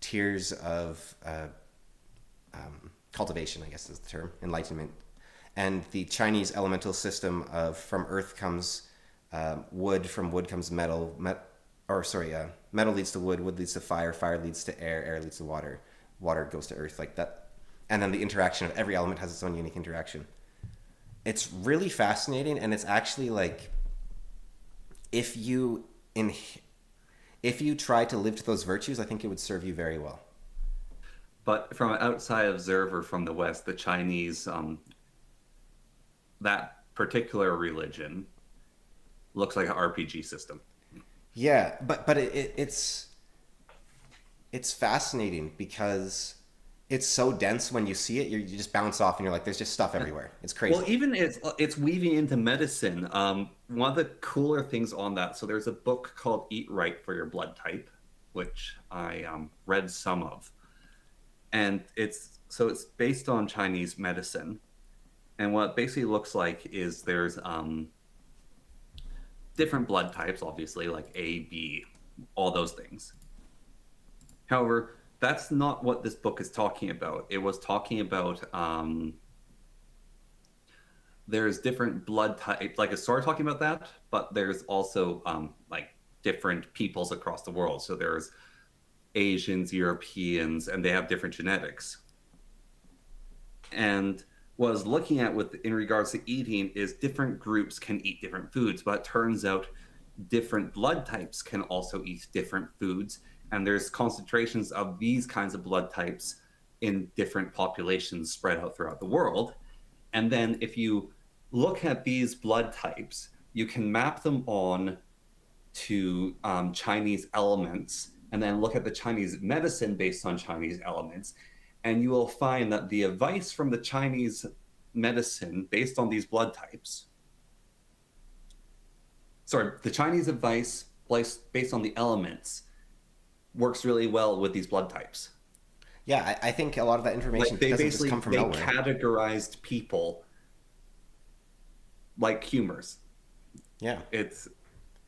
tiers of cultivation, I guess is the term, enlightenment, and the Chinese elemental system of from earth comes wood, from wood comes metal, metal leads to wood, wood leads to fire, fire leads to air, air leads to water, water goes to earth, like that. And then the interaction of every element has its own unique interaction. It's really fascinating, and it's actually like if you in if you try to live to those virtues, I think it would serve you very well. But from an outside observer from the West, the Chinese, that particular religion looks like an RPG system. Yeah, but it's fascinating because it's so dense when you see it. You just bounce off and you're like, there's just stuff everywhere. It's Well, crazy. even it's weaving into medicine. One of the cooler things on that. So there's a book called Eat Right for Your Blood Type, which I read some of, and it's based on Chinese medicine. And what it basically looks like is there's different blood types, obviously, like A, B, all those things. However, that's not what this book is talking about. It was talking about there's different blood types, like it's sort of talking about that, but there's also like different peoples across the world. So there's Asians, Europeans, and they have different genetics. And what I was looking at with in regards to eating is different groups can eat different foods, but it turns out different blood types can also eat different foods, and there's concentrations of these kinds of blood types in different populations spread out throughout the world. And then if you look at these blood types, you can map them on to Chinese elements, and then look at the Chinese medicine based on Chinese elements, and you will find that the advice from the Chinese medicine based on these blood types, sorry, the Chinese advice based on the elements works really well with these blood types. Yeah, I think a lot of that information Like they doesn't just basically come from they nowhere. categorized people like humors. Yeah, It's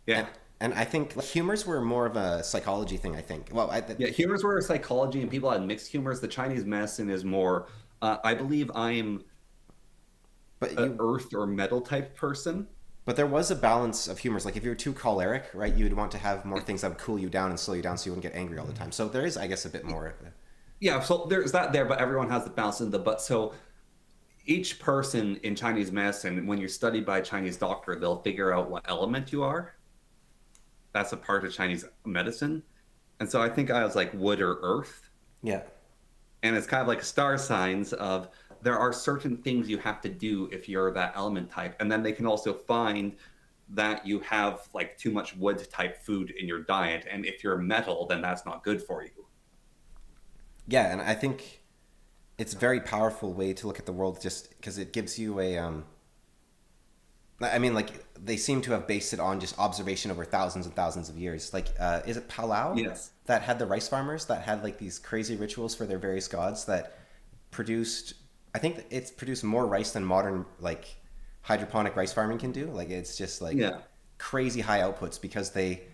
and yeah. and I think like, humors were more of a psychology thing. I think. Well, Yeah, humors were psychology, and people had mixed humors. The Chinese medicine is more. I believe I am but a you earth or metal type person. but there was a balance of humors. Like if you were too choleric, right, you would want to have more things that would cool you down and slow you down, so you wouldn't get angry all the time. So there is, I guess, a bit more. Yeah, so there's that there, but everyone has the balance in the but. So each person in Chinese medicine, when you're studied by a Chinese doctor, they'll figure out what element you are. That's a part of Chinese medicine. And so I think I was like wood or earth. Yeah, And it's kind of like star signs of there are certain things you have to do if you're that element type. And then they can also find that you have like too much wood type food in your diet. And if you're metal, then that's not good for you. yeah, and I think it's a very powerful way to look at the world, just because it gives you a. I mean, like they seem to have based it on just observation over thousands and thousands of years. Like, is it Palau Yes. that had the rice farmers that had like these crazy rituals for their various gods that produced? I think it's produced more rice than modern like hydroponic rice farming can do. Like, it's just like Yeah. crazy high outputs because they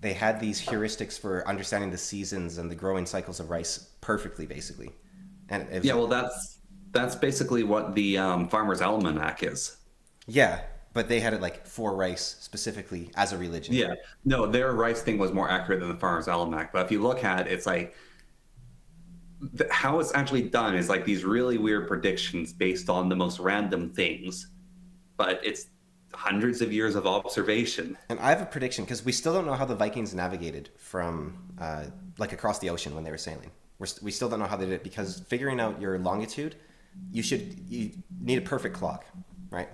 had these heuristics for understanding the seasons and the growing cycles of rice perfectly, basically. And it was Yeah, like, well, that's basically what the Farmer's Almanac is. yeah, but they had it like for rice specifically as a religion. Yeah, no, their rice thing was more accurate than the Farmer's Almanac. But if you look at it, it's like how it's actually done is like these really weird predictions based on the most random things, but it's hundreds of years of observation. And I have a prediction because we still don't know how the Vikings navigated from like across the ocean when they were sailing. We still don't know how they did it because figuring out your longitude, you need a perfect clock, right?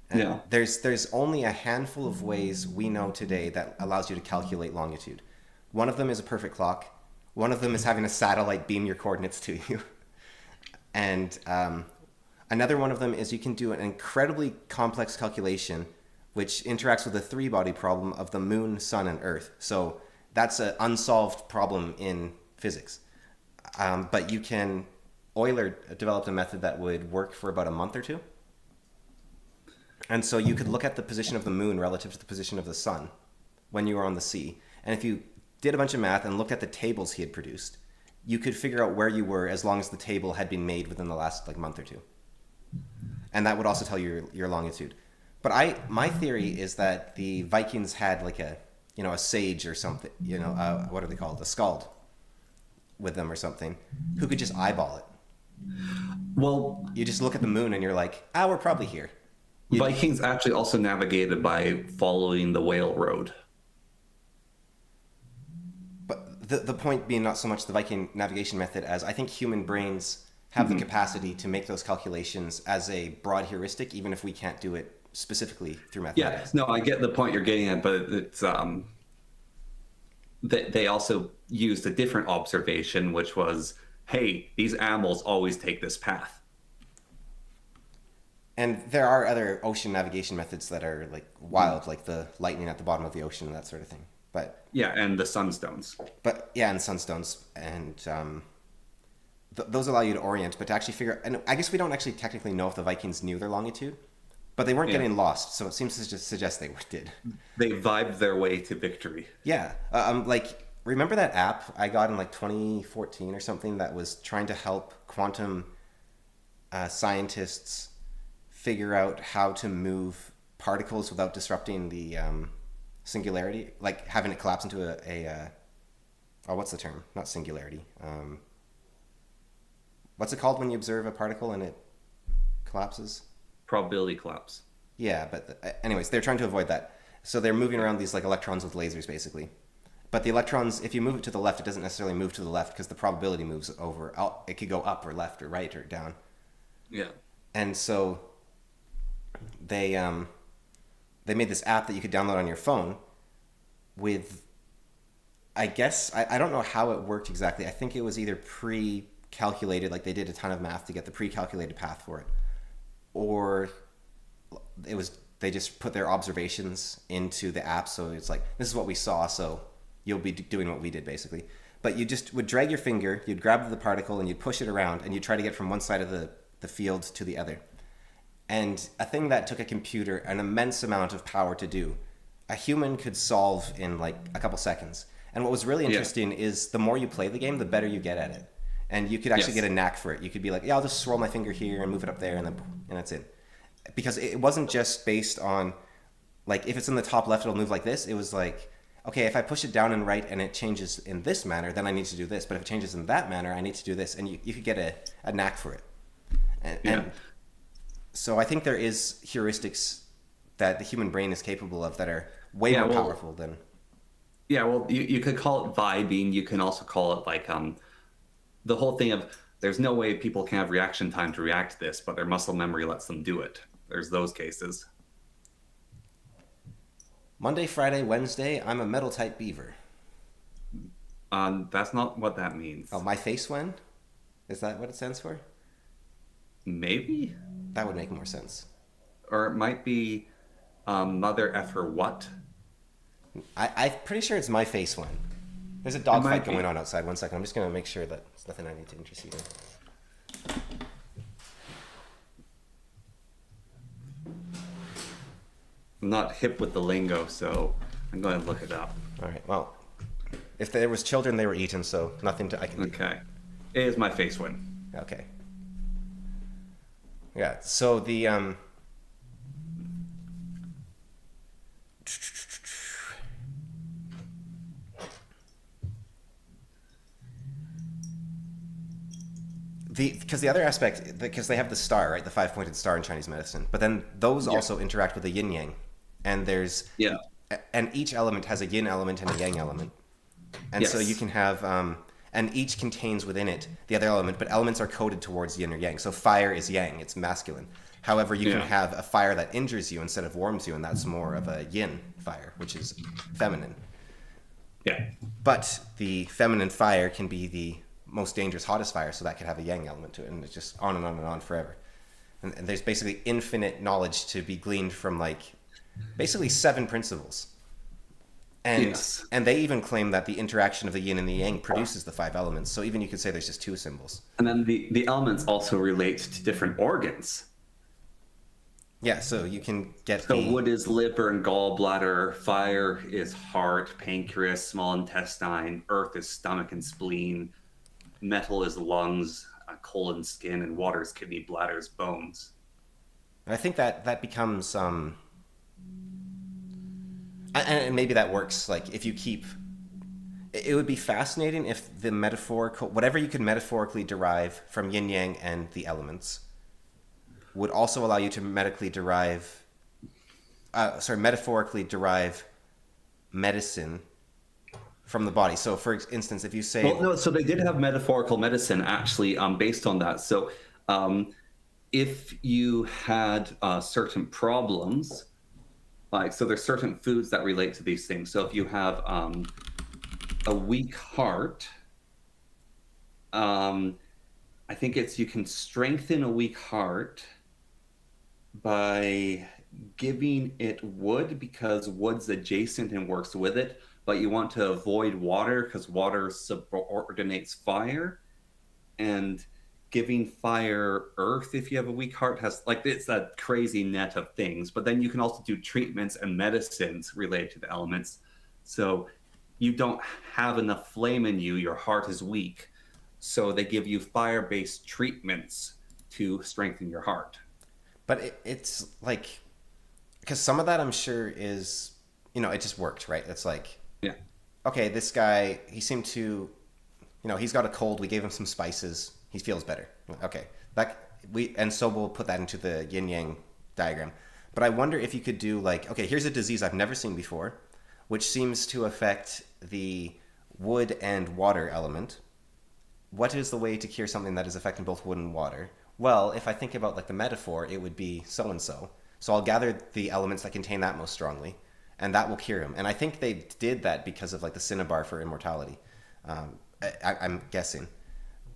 And Yeah. there's only a handful of ways we know today that allows you to calculate longitude. One of them is a perfect clock. One of them is having a satellite beam your coordinates to you, and another one of them is you can do an incredibly complex calculation which interacts with the three-body problem of the moon, sun, and earth. So that's an unsolved problem in physics. But you can, Euler developed a method that would work for about a month or two. And so you could look at the position of the moon relative to the position of the sun when you were on the sea. And if you did a bunch of math and looked at the tables he had produced, you could figure out where you were as long as the table had been made within the last like month or two. And that would also tell you your longitude. But my theory is that the Vikings had like a sage or something, what are they called, a skald with them or something, who could just eyeball it. Well, You just look at the moon and you're like, we're probably here. Vikings actually also navigated by following the whale road. But the point being not so much the Viking navigation method as I think human brains have the capacity to make those calculations as a broad heuristic, even if we can't do it specifically through mathematics. Yeah, no, I get the point you're getting at, but it's they also used a different observation, which was, hey, these animals always take this path. And there are other ocean navigation methods that are like wild, like the lightning at the bottom of the ocean and that sort of thing. But Yeah, and the sunstones. yeah, and sunstones, and those allow you to orient, but to actually figure. And I guess we don't actually technically know if the Vikings knew their longitude, but they weren't getting lost, so it seems to just suggest they did. They vibed their way to victory. Yeah, like remember that app I got in like 2014 or something that was trying to help quantum scientists figure out how to move particles without disrupting the singularity, like having it collapse into what's the term? Not singularity. What's it called when you observe a particle and it collapses? Probability collapse. Yeah, but anyways, they're trying to avoid that. So they're moving around these like electrons with lasers, basically. But the electrons, if you move it to the left, it doesn't necessarily move to the left because the probability moves over. It could go up or left or right or down. Yeah. And so they made this app that you could download on your phone with, I guess, I don't know how it worked exactly. I think it was either pre-calculated, like they did a ton of math to get the pre-calculated path for it, or they just put their observations into the app. So it's like, this is what we saw, so you'll be doing what we did, basically. But you just would drag your finger, you'd grab the particle, and you'd push it around, and you'd try to get from one side of the field to the other. And a thing that took a computer an immense amount of power to do, a human could solve in like a couple seconds. And what was really interesting is the more you play the game, the better you get at it. And you could actually get a knack for it. You could be like, I'll just swirl my finger here and move it up there, and that's it. Because it wasn't just based on, like, if it's in the top left, it'll move like this. It was like, okay, if I push it down and right and it changes in this manner, then I need to do this. But if it changes in that manner, I need to do this. And you could get a knack for it. And so I think there is heuristics that the human brain is capable of that are way more powerful than... Yeah, well, you could call it vibing. You can also call it like the whole thing of there's no way people can have reaction time to react to this, but their muscle memory lets them do it. There's those cases. Monday, Friday, Wednesday, I'm a metal type beaver. That's not what that means. Oh, my face when? Is that what it stands for? Maybe? That would make more sense. Or it might be mother effer what? I'm pretty sure it's my face when. There's a dogfight going on outside. 1 second. I'm just going to make sure that there's nothing I need to intercede in. I'm not hip with the lingo, so I'm going to look it up. All right. Well, if there was children, they were eaten, so nothing I can do. Okay. It is my face when. Okay. Yeah. So the because the other aspect, because they have the star, right, the five-pointed star in Chinese medicine, but then those Yeah. also interact with the yin yang, and Yeah. each element has a yin element and a yang element, and so you Yes. can have and each contains within it the other element, but elements are coded towards yin or yang. So fire is yang, it's masculine. However, you can Yeah. have a fire that injures you instead of warms you, and that's more of a yin fire, which is feminine. Yeah. But the feminine fire can be the most dangerous, hottest fire, so that could have a yang element to it, and it's just on and on and on forever. And there's basically infinite knowledge to be gleaned from like basically seven principles. And Yes. and they even claim that the interaction of the yin and the yang produces the five elements. So even you could say there's just two symbols. And then the elements also relate to different organs. Yeah, so you can get So the wood is liver and gallbladder, fire is heart, pancreas, small intestine, earth is stomach and spleen, metal is lungs, colon, skin, and water is kidney, bladders, bones. I think that becomes and maybe that works like if you keep it would be fascinating if the metaphorical whatever you could metaphorically derive from yin yang and the elements would also allow you to metaphorically derive medicine from the body. So for instance, if you say Well, no, so they did have metaphorical medicine actually based on that. So if you had certain problems, like, so there's certain foods that relate to these things. So if you have a weak heart, I think you can strengthen a weak heart by giving it wood because wood's adjacent and works with it, but you want to avoid water because water subordinates fire, and giving fire earth if you have a weak heart has like it's a crazy net of things. But then you can also do treatments and medicines related to the elements. So you don't have enough flame in you, your heart is weak, so they give you fire-based treatments to strengthen your heart. but it's like because some of that I'm sure is it just worked, right? It's like Yeah. okay, this guy, he seemed to he's got a cold, we gave him some spices, he feels better. Okay, and so we'll put that into the yin yang diagram. But I wonder if you could do like, okay, here's a disease I've never seen before, which seems to affect the wood and water element. What is the way to cure something that is affecting both wood and water? Well, if I think about like the metaphor, it would be so and so. So I'll gather the elements that contain that most strongly, and that will cure him. And I think they did that because of like the cinnabar for immortality. I'm guessing,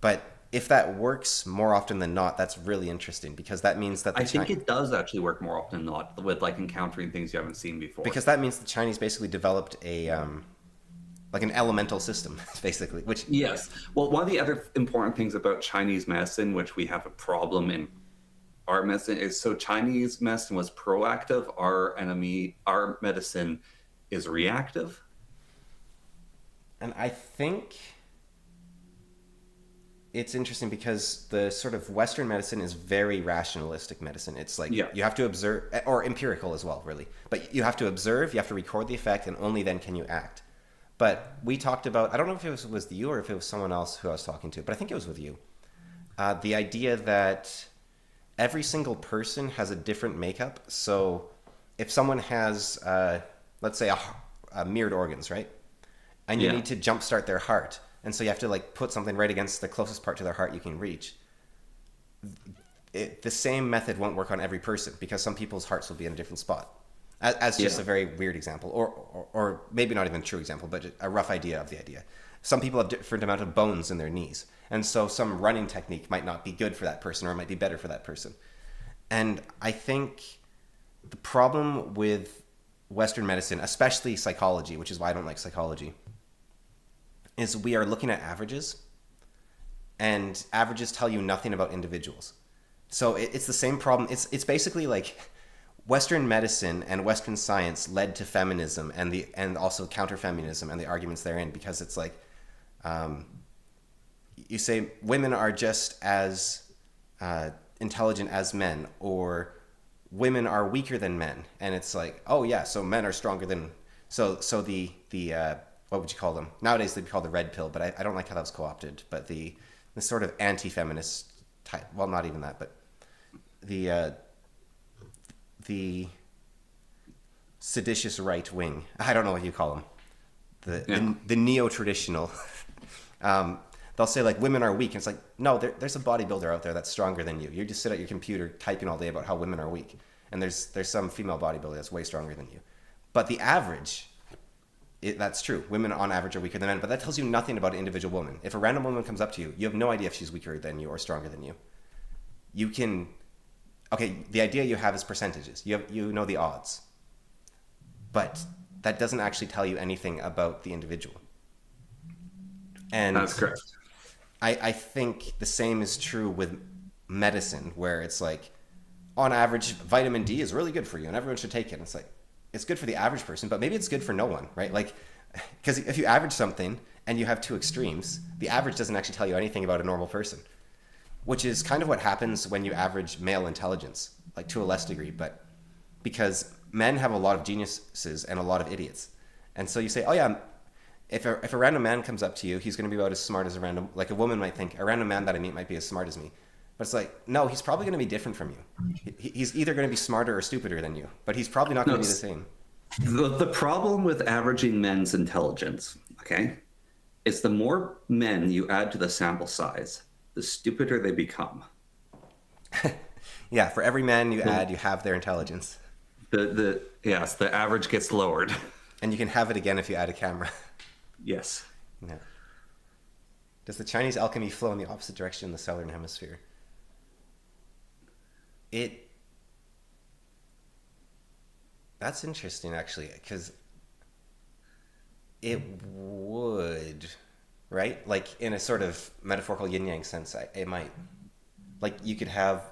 but if that works more often than not, that's really interesting because that means that I think it does actually work more often than not with like encountering things you haven't seen before. because that means the Chinese basically developed a like an elemental system, basically. Which Yes. Well, one of the other important things about Chinese medicine, which we have a problem in our medicine, is so Chinese medicine was proactive. Our medicine is reactive. and I think it's interesting because the sort of Western medicine is very rationalistic medicine. It's like Yeah. you have to observe, or empirical as well, really. But you have to observe, you have to record the effect, and only then can you act. But we talked about, I don't know if it was you or if it was someone else who I was talking to, but I think it was with you. The idea that every single person has a different makeup. So if someone has, let's say, a mirrored organs, right? And you Yeah. need to jumpstart their heart. And so you have to like put something right against the closest part to their heart you can reach. The same method won't work on every person because some people's hearts will be in a different spot. As just Yeah. a very weird example, or maybe not even a true example, but a rough idea of the idea. Some people have different amount of bones in their knees, and so some running technique might not be good for that person, or it might be better for that person. And I think the problem with Western medicine, especially psychology, which is why I don't like psychology, is we are looking at averages, and averages tell you nothing about individuals. So it's the same problem. It's basically like Western medicine and Western science led to feminism and also counter-feminism and the arguments therein, because it's like you say women are just as intelligent as men, or women are weaker than men, and it's like, oh yeah, so men are stronger than so the what would you call them? Nowadays they'd be called the red pill, but I don't like how that was co-opted. But the sort of anti-feminist type. Well, not even that, but the seditious right wing. I don't know what you call them. The neo-traditional. They'll say like women are weak. And it's like, no, there's a bodybuilder out there that's stronger than you. You just sit at your computer typing all day about how women are weak. And there's some female bodybuilder that's way stronger than you. But the average, that's true. Women on average are weaker than men. But that tells you nothing about an individual woman. If a random woman comes up to you, you have no idea if she's weaker than you or stronger than you. You can, okay, the idea you have is percentages. You know the odds. But that doesn't actually tell you anything about the individual. And That's correct. I think the same is true with medicine, where it's like, on average, vitamin D is really good for you, and everyone should take it. And it's like, it's good for the average person, but maybe it's good for no one, right? Like, because if you average something and you have two extremes, the average doesn't actually tell you anything about a normal person, which is kind of what happens when you average male intelligence, like to a less degree, but because men have a lot of geniuses and a lot of idiots. And so you say, oh yeah, if a random man comes up to you, he's going to be about as smart as like a woman might think, a random man that I meet might be as smart as me. But it's like, no, he's probably going to be different from you. He's either going to be smarter or stupider than you, but he's probably not going to be the same. The problem with averaging men's intelligence, okay, is the more men you add to the sample size, the stupider they become. Yeah, for every man you add, you have their intelligence. Yes, the average gets lowered. And you can have it again if you add a camera. Yes. Yeah. Does the Chinese alchemy flow in the opposite direction in the southern hemisphere? That's interesting, actually, because it would, right? Like, in a sort of metaphorical yin-yang sense, it might. Like, you could have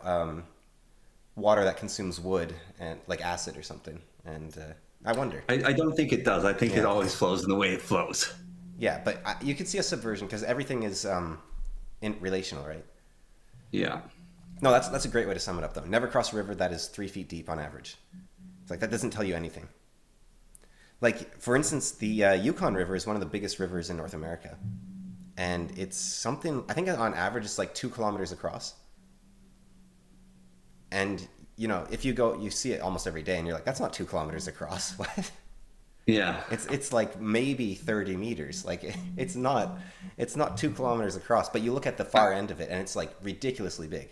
water that consumes wood, and like acid or something, and I wonder. I don't think it does. I think it always flows in the way it flows. Yeah, but you could see a subversion, because everything is relational, right? Yeah. No, that's a great way to sum it up, though. Never cross a river that is 3 feet deep on average. It's like, that doesn't tell you anything. Like, for instance, the Yukon River is one of the biggest rivers in North America. And it's something, I think on average, it's like 2 kilometers across. And, you know, if you go, you see it almost every day, and you're like, that's not 2 kilometers across. What? Yeah. It's like maybe 30 meters. Like, it's not 2 kilometers across, but you look at the far end of it, and it's like ridiculously big.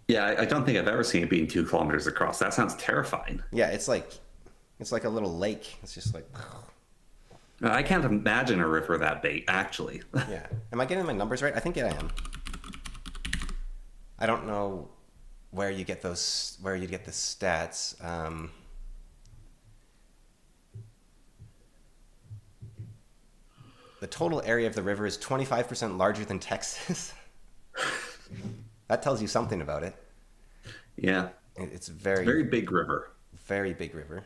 Yeah, I don't think I've ever seen it being 2 kilometers across. That sounds terrifying. Yeah, it's like a little lake. It's just like... I can't imagine a river that big, actually. Yeah. Am I getting my numbers right? I think I am. I don't know where you get the stats. The total area of the river is 25% larger than Texas. That tells you something about it. Yeah. It's very big river. Very big river.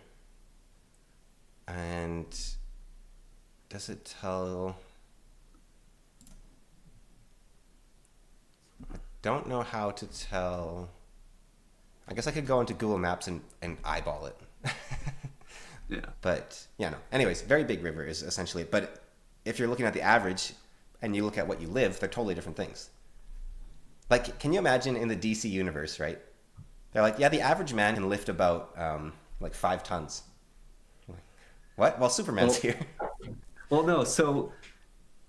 And does it tell... I don't know how to tell... I guess I could go into Google Maps and eyeball it. Yeah. But, yeah, no. Anyways, very big river is essentially it. But if you're looking at the average and you look at what you live, they're totally different things. Like, can you imagine in the DC universe, right? They're like, yeah, the average man can lift about, 5 tons. What? Well, Superman's here. Well, no, so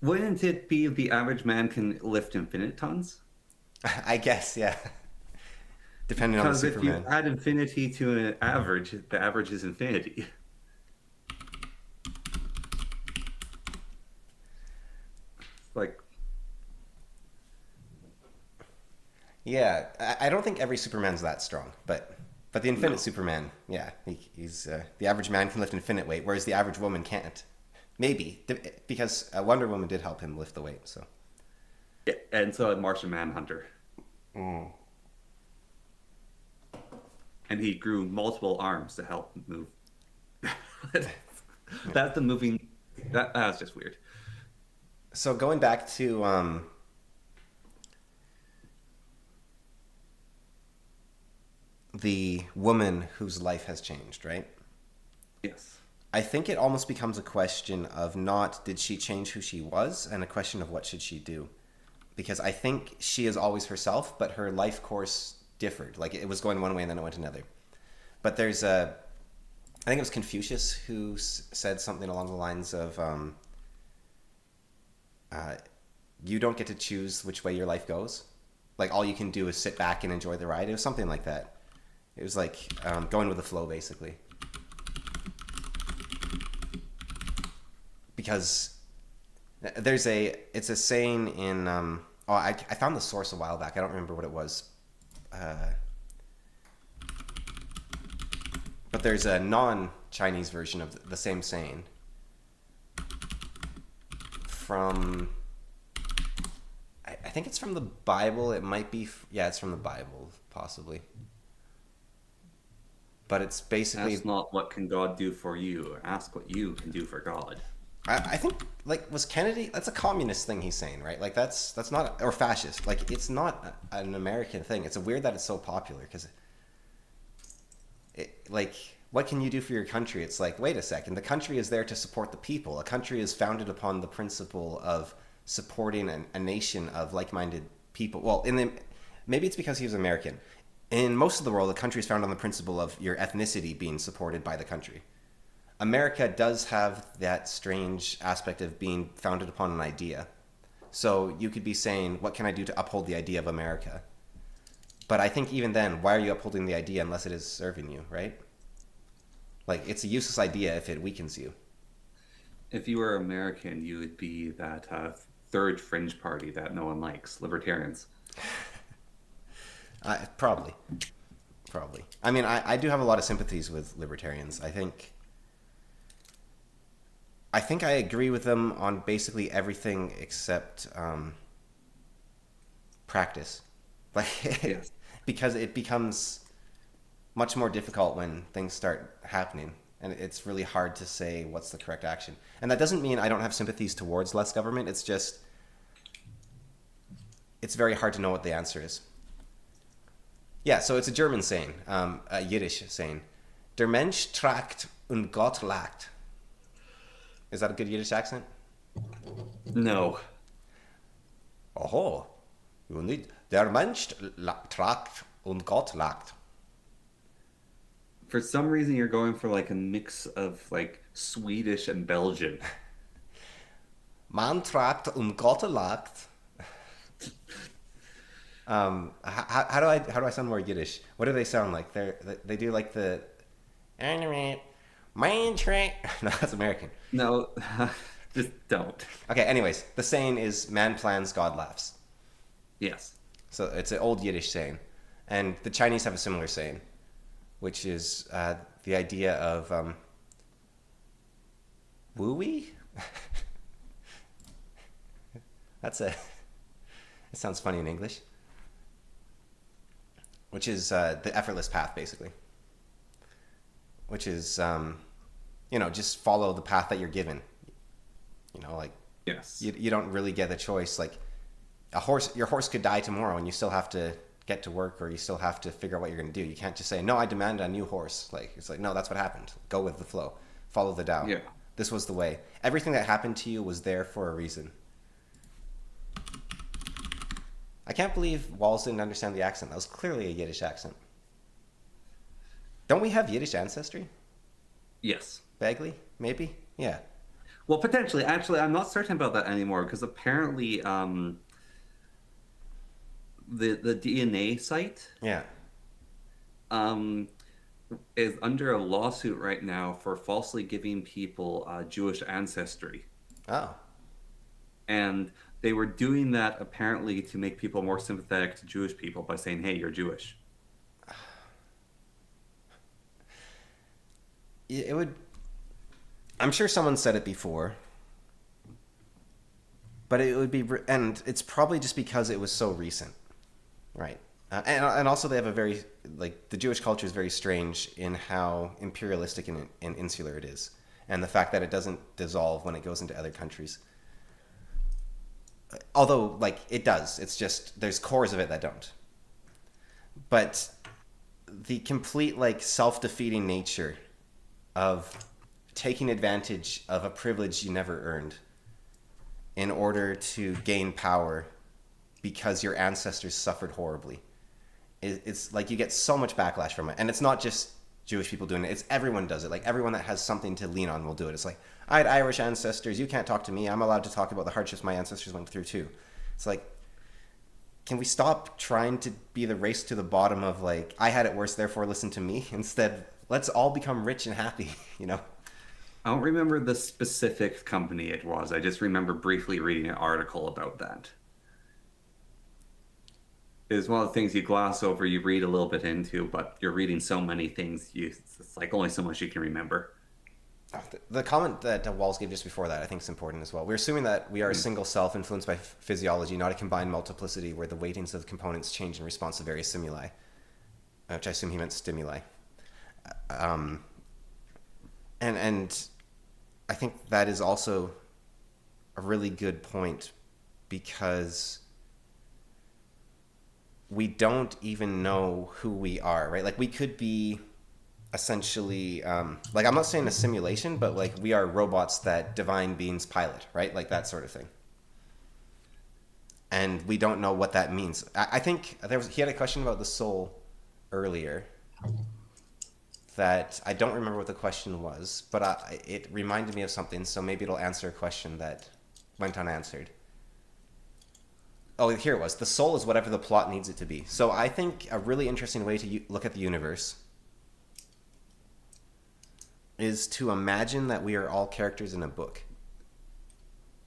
wouldn't it be the average man can lift infinite tons? I guess, yeah. Depending on the Superman. Because if you add infinity to an average, the average is infinity. Like... Yeah, I don't think every Superman's that strong, but the Infinite Superman, yeah, he's the average man can lift infinite weight, whereas the average woman can't. Maybe because Wonder Woman did help him lift the weight. So, yeah, and so Martian Manhunter, and he grew multiple arms to help move. That's the moving. That's just weird. So going back to the woman whose life has changed, right? Yes. I think it almost becomes a question of not did she change who she was, and a question of what should she do. because I think she is always herself, but her life course differed. Like it was going one way and then it went another. But there's a, I think it was Confucius who said something along the lines of, you don't get to choose which way your life goes. Like all you can do is sit back and enjoy the ride. It was something like that. It was like going with the flow, basically. Because it's a saying in, I found the source a while back. I don't remember what it was. But there's a non-Chinese version of the same saying from, I think it's from the Bible. It might be, yeah, it's from the Bible, possibly. But it's basically... Ask not what can God do for you. Ask what you can do for God. I think, like, was Kennedy... That's a communist thing he's saying, right? Like, that's not... Or fascist. Like, it's not an American thing. It's weird that it's so popular, because... Like, what can you do for your country? It's like, wait a second. The country is there to support the people. A country is founded upon the principle of supporting a nation of like-minded people. Well, maybe it's because he was American. In most of the world, the country is founded on the principle of your ethnicity being supported by the country. America does have that strange aspect of being founded upon an idea. So you could be saying, what can I do to uphold the idea of America? But I think even then, why are you upholding the idea unless it is serving you, right? Like, it's a useless idea if it weakens you. If you were American, you would be that third fringe party that no one likes, libertarians. Probably. I mean, I do have a lot of sympathies with libertarians. I think I agree with them on basically everything except practice. Like, Yes. because it becomes much more difficult when things start happening, and it's really hard to say what's the correct action. And that doesn't mean I don't have sympathies towards less government. It's just it's very hard to know what the answer is. Yeah, so it's a German saying, a Yiddish saying. Der Mensch tragt und Gott lacht. Is that a good Yiddish accent? No. Oh, you need der Mensch tragt und Gott lacht. For some reason, you're going for like a mix of like Swedish and Belgian. Man tragt und Gott lacht. How do I sound more Yiddish? What do they sound like? They do like the man track. No, that's American. No, just don't. Okay, anyways, the saying is man plans, God laughs. Yes. So it's an old Yiddish saying. And the Chinese have a similar saying, which is the idea of woo-wee? It sounds funny in English. Which is the effortless path, basically. Which is, just follow the path that you're given. Like, Yes. you don't really get a choice. Like, your horse could die tomorrow and you still have to get to work, or you still have to figure out what you're going to do. You can't just say, no, I demand a new horse. Like, it's like, no, that's what happened. Go with the flow. Follow the Tao. Yeah. This was the way. Everything that happened to you was there for a reason. I can't believe Walls didn't understand the accent. That was clearly a Yiddish accent. Don't we have Yiddish ancestry? Yes. Vaguely? Maybe? Yeah. Well, potentially. Actually, I'm not certain about that anymore because apparently the DNA site Yeah. is under a lawsuit right now for falsely giving people Jewish ancestry. Oh. And they were doing that apparently to make people more sympathetic to Jewish people by saying, hey, you're Jewish. It would... I'm sure someone said it before. But it would be... And it's probably just because it was so recent. Right. And also they have a very... Like, the Jewish culture is very strange in how imperialistic and insular it is. And the fact that it doesn't dissolve when it goes into other countries. Although, like, it does. It's just, there's cores of it that don't. But the complete, like, self-defeating nature of taking advantage of a privilege you never earned in order to gain power because your ancestors suffered horribly. It's like you get so much backlash from it, and it's not just Jewish people doing it. It's everyone does it. Like everyone that has something to lean on will do it. It's like, I had Irish ancestors. You can't talk to me. I'm allowed to talk about the hardships my ancestors went through too. It's like, can we stop trying to be the race to the bottom of like, I had it worse, therefore listen to me? Instead, let's all become rich and happy, you know? I don't remember the specific company it was. I just remember briefly reading an article about that. It's one of the things you gloss over, you read a little bit into, but you're reading so many things, it's like only so much you can remember. The comment that Walls gave just before that, I think is important as well. We're assuming that we are a single self influenced by physiology, not a combined multiplicity where the weightings of components change in response to various stimuli, which I assume he meant stimuli. And I think that is also a really good point because we don't even know who we are, right? Like we could be essentially like I'm not saying a simulation, but like we are robots that divine beings pilot, right? Like that sort of thing. And we don't know what that means. I think he had a question about the soul earlier that I don't remember what the question was, but it reminded me of something, so maybe it'll answer a question that went unanswered. Oh, here it was. The soul is whatever the plot needs it to be. So I think a really interesting way to look at the universe is to imagine that we are all characters in a book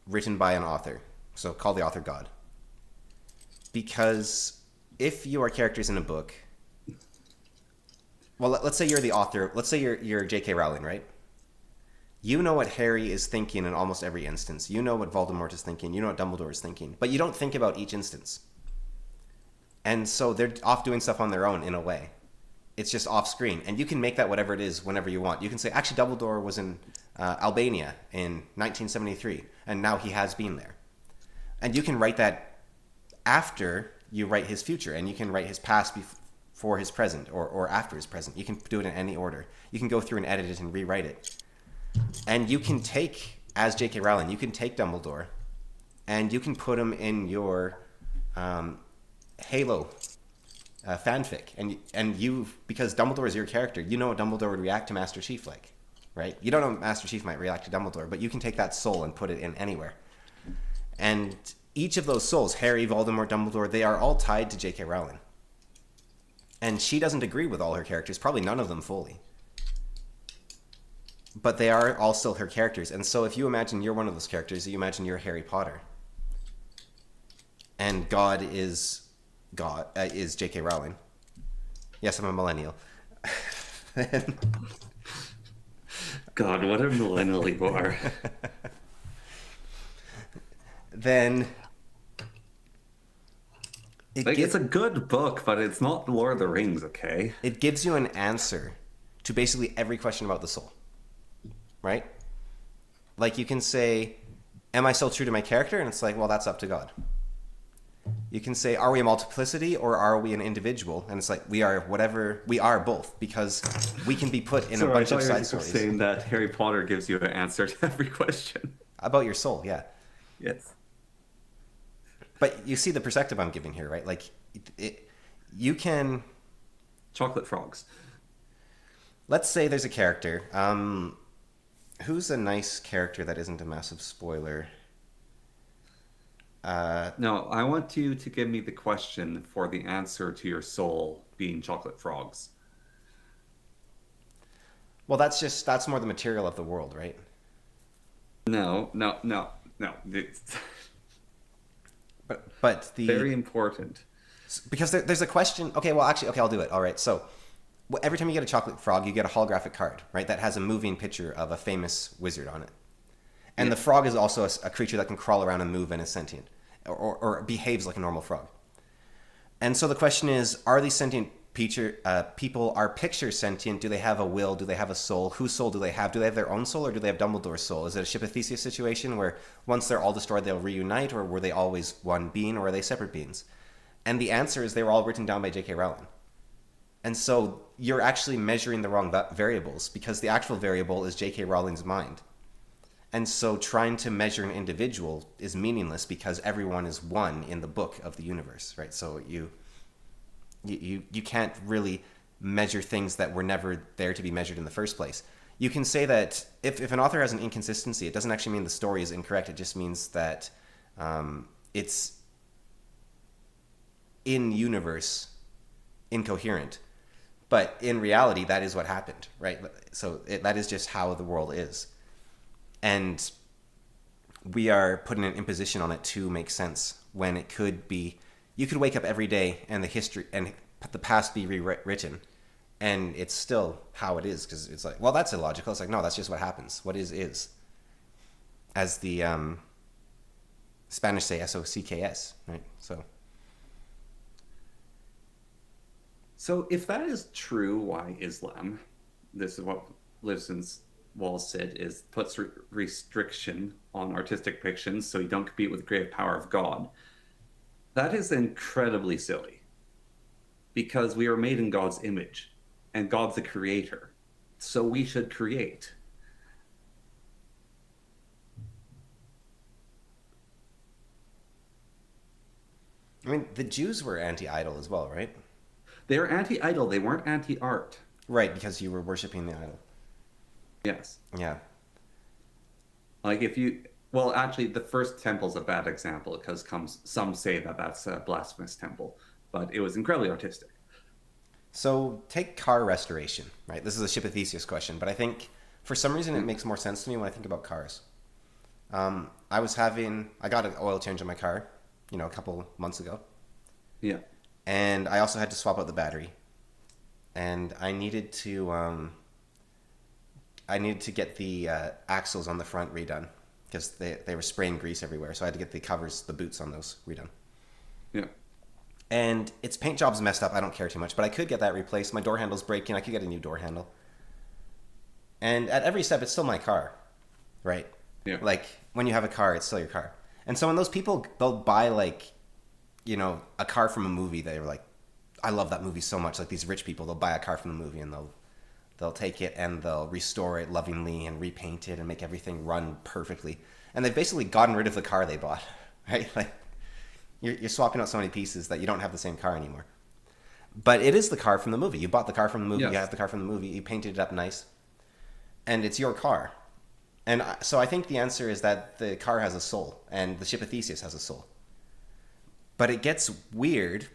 written by an author. So call the author God. Because if you are characters in a book, well, let's say you're the author. Let's say you're J.K. Rowling, right? You know what Harry is thinking in almost every instance. You know what Voldemort is thinking. You know what Dumbledore is thinking. But you don't think about each instance. And so they're off doing stuff on their own in a way. It's just off screen. And you can make that whatever it is whenever you want. You can say, actually, Dumbledore was in Albania in 1973, and now he has been there. And you can write that after you write his future, and you can write his past before his present or after his present. You can do it in any order. You can go through and edit it and rewrite it. And you can take, as J.K. Rowling, you can take Dumbledore and you can put him in your Halo fanfic. And you, because Dumbledore is your character, you know what Dumbledore would react to Master Chief like, right? You don't know what Master Chief might react to Dumbledore, but you can take that soul and put it in anywhere. And each of those souls, Harry, Voldemort, Dumbledore, they are all tied to J.K. Rowling. And she doesn't agree with all her characters, probably none of them fully. But they are all still her characters. And so if you imagine you're one of those characters, you imagine you're Harry Potter. And God is J.K. Rowling. Yes, I'm a millennial. God, what a millennial you are. Then it's a good book, but it's not Lord of the Rings, okay? It gives you an answer to basically every question about the soul. Right? Like you can say, am I still true to my character? And it's like, well, that's up to God. You can say, are we a multiplicity or are we an individual? And it's like, we are whatever, we are both because we can be put in a bunch of side stories. Saying that Harry Potter gives you an answer to every question. About your soul, yeah. Yes. But you see the perspective I'm giving here, right? Like, you can... Chocolate frogs. Let's say there's a character. Who's a nice character that isn't a massive spoiler? No, I want you to give me the question for the answer to your soul being chocolate frogs. Well, that's more the material of the world, right? No. But the... Very important. Because there's a question... Okay, well, actually, okay, I'll do it. All right, so... Every time you get a chocolate frog, you get a holographic card, right? That has a moving picture of a famous wizard on it. And the frog is also a creature that can crawl around and move and is sentient. Or behaves like a normal frog. And so the question is, are these sentient people, are pictures sentient? Do they have a will? Do they have a soul? Whose soul do they have? Do they have their own soul or do they have Dumbledore's soul? Is it a Ship of Theseus situation where once they're all destroyed, they'll reunite? Or were they always one being or are they separate beings? And the answer is they were all written down by J.K. Rowling. And so you're actually measuring the wrong variables because the actual variable is J.K. Rowling's mind. And so trying to measure an individual is meaningless because everyone is one in the book of the universe, right? So you can't really measure things that were never there to be measured in the first place. You can say that if an author has an inconsistency, it doesn't actually mean the story is incorrect. It just means that it's in universe incoherent. But in reality, that is what happened, right? So that is just how the world is. And we are putting an imposition on it to make sense when it could be, you could wake up every day and the history and the past be rewritten, and it's still how it is, because it's like, well, that's illogical. It's like, no, that's just what happens. What is, as the Spanish say, SOCKS, right? So if that is true, why Islam, this is what Livson's Wall said, is puts restriction on artistic fictions so you don't compete with the creative power of God. That is incredibly silly, because we are made in God's image, and God's the creator, so we should create. I mean, the Jews were anti-idol as well, right? They were anti-idol, they weren't anti-art. Right, because you were worshiping the idol. Yes. Yeah. Like if you, well, actually, the first temple's a bad example because some say that that's a blasphemous temple, but it was incredibly artistic. So take car restoration, right? This is a Ship of Theseus question, but I think for some reason it makes more sense to me when I think about cars. I got an oil change on my car, a couple months ago. Yeah. And I also had to swap out the battery. And I needed to get the axles on the front redone because they were spraying grease everywhere. So I had to get the covers, the boots on those redone. Yeah. And its paint job's messed up. I don't care too much, but I could get that replaced. My door handle's breaking. I could get a new door handle. And at every step, it's still my car, right? Yeah. Like when you have a car, it's still your car. And so when those people, they'll buy like, a car from a movie, they were like, I love that movie so much. Like these rich people, they'll buy a car from the movie and they'll take it and they'll restore it lovingly and repaint it and make everything run perfectly. And they've basically gotten rid of the car they bought, right? Like you're swapping out so many pieces that you don't have the same car anymore. But it is the car from the movie. You bought the car from the movie. Yes. You have the car from the movie. You painted it up nice. And it's your car. And so I think the answer is that the car has a soul and the Ship of Theseus has a soul. But it gets weird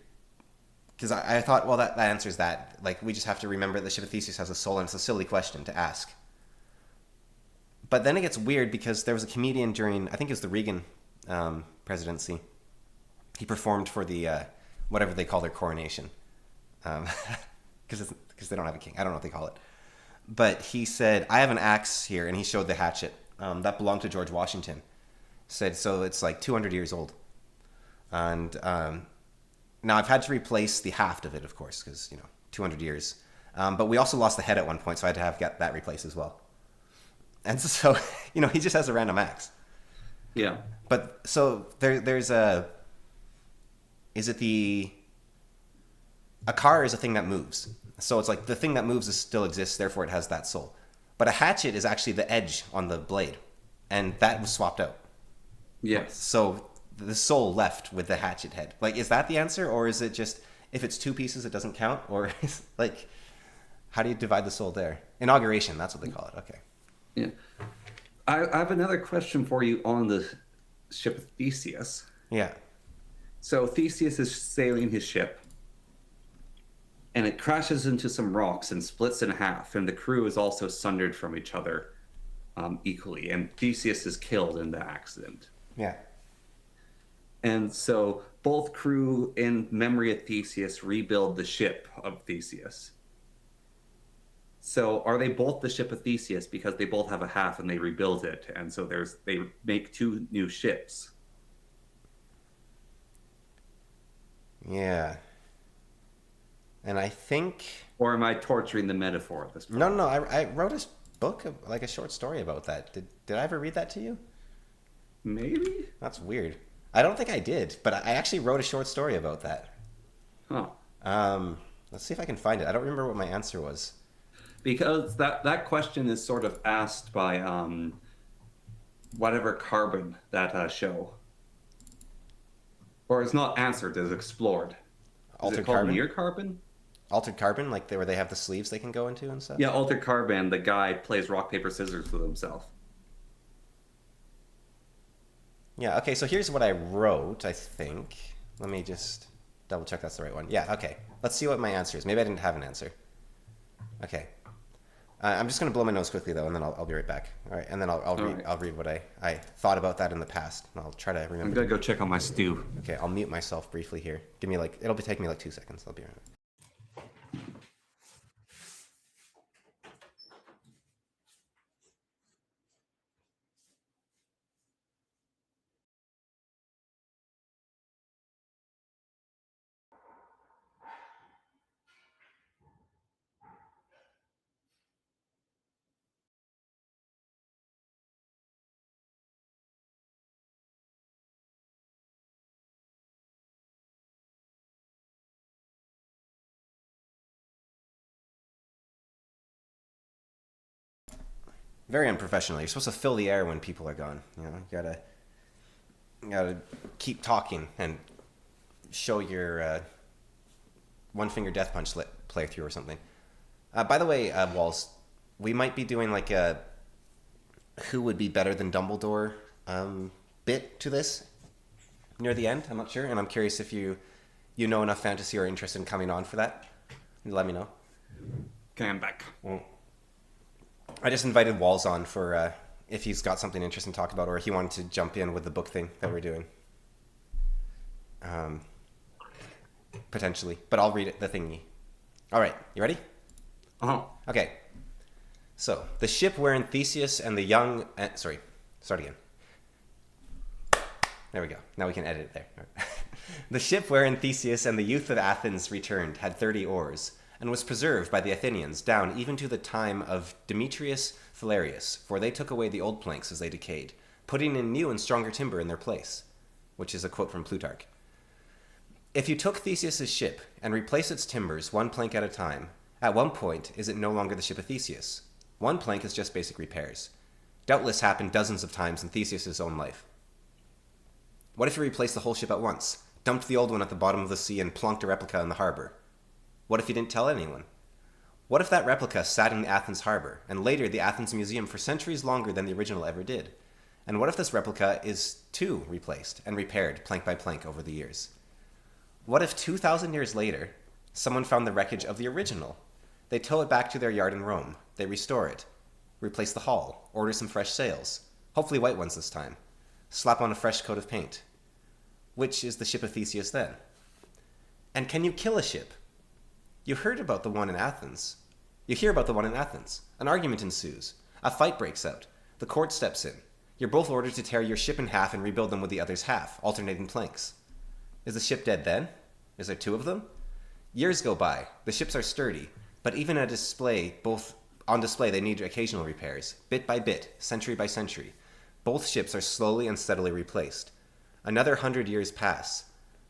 because I thought, well, that answers that. Like, we just have to remember the Ship of Theseus has a soul, and it's a silly question to ask. But then it gets weird because there was a comedian during, I think it was the Reagan presidency. He performed for the, whatever they call their coronation. Because they don't have a king. I don't know what they call it. But he said, I have an axe here, and he showed the hatchet. That belonged to George Washington. Said, so it's like 200 years old. And now I've had to replace the haft of it, of course, because, 200 years. But we also lost the head at one point, so I had to get that replaced as well. And so, he just has a random axe. Yeah. But so there's a car is a thing that moves. So it's like the thing that moves still exists, therefore it has that soul. But a hatchet is actually the edge on the blade, and that was swapped out. Yes. So the soul left with the hatchet head. Like, is that the answer, or is it just if it's two pieces it doesn't count, or is, like, how do you divide the soul there? Inauguration, that's what they call it. Okay. Yeah. I have another question for you on the Ship of Theseus. Yeah. So Theseus is sailing his ship, and it crashes into some rocks and splits in half, and the crew is also sundered from each other equally, and Theseus is killed in the accident. Yeah. And so both crew, in memory of Theseus, rebuild the ship of Theseus. So are they both the Ship of Theseus because they both have a half and they rebuild it, and so they make two new ships? Yeah. And I think... Or am I torturing the metaphor at this point? No, I wrote a book, like a short story about that. Did I ever read that to you? Maybe? That's weird. I don't think I did, but I actually wrote a short story about that. Huh. Let's see if I can find it. I don't remember what my answer was. Because that question is sort of asked by whatever carbon that show, or it's not answered, it's explored. Is it Altered called Carbon? near carbon? Altered Carbon, like where they have the sleeves they can go into and stuff? Yeah, altered carbon. The guy plays rock paper scissors with himself. Yeah, okay, so here's what I wrote, I think. Let me just double check that's the right one. Yeah, okay. Let's see what my answer is. Maybe I didn't have an answer. Okay. I'm just going to blow my nose quickly, though, and then I'll be right back. All right, and then I'll read what I thought about that in the past, and I'll try to remember. I'm gonna go check on my stew. Okay, I'll mute myself briefly here. Give me it'll be taking me like 2 seconds. I'll be right back. Very unprofessional. You're supposed to fill the air when people are gone. You know, you gotta keep talking and show your one finger death punch playthrough or something. By the way, Walls, we might be doing like a who would be better than Dumbledore bit to this near the end. I'm not sure, and I'm curious if you know enough fantasy or are interested in coming on for that. Let me know. Okay, I'm back. Well, I just invited Walls on for if he's got something interesting to talk about, or he wanted to jump in with the book thing that we're doing. Potentially, but I'll read it, the thingy. All right, you ready? Uh-huh. Okay. So, the ship wherein Theseus and the young... sorry, start again. There we go. Now we can edit it there. Right. The ship wherein Theseus and the youth of Athens returned had 30 oars, and was preserved by the Athenians down even to the time of Demetrius Philarius, for they took away the old planks as they decayed, putting in new and stronger timber in their place, which is a quote from Plutarch. If you took Theseus's ship and replaced its timbers one plank at a time, at one point is it no longer the ship of Theseus. One plank is just basic repairs. Doubtless happened dozens of times in Theseus's own life. What if you replaced the whole ship at once, dumped the old one at the bottom of the sea and plonked a replica in the harbor? What if you didn't tell anyone? What if that replica sat in the Athens harbor, and later the Athens Museum for centuries longer than the original ever did? And what if this replica is too replaced and repaired plank by plank over the years? What if 2,000 years later, someone found the wreckage of the original? They tow it back to their yard in Rome. They restore it. Replace the hull. Order some fresh sails. Hopefully white ones this time. Slap on a fresh coat of paint. Which is the ship of Theseus then? And can you kill a ship? You heard about the one in Athens. You hear about the one in Athens. An argument ensues. A fight breaks out. The court steps in. You're both ordered to tear your ship in half and rebuild them with the other's half, alternating planks. Is the ship dead then? Is there two of them? Years go by. The ships are sturdy, but even on display they need occasional repairs, bit by bit, century by century. Both ships are slowly and steadily replaced. Another 100 years pass.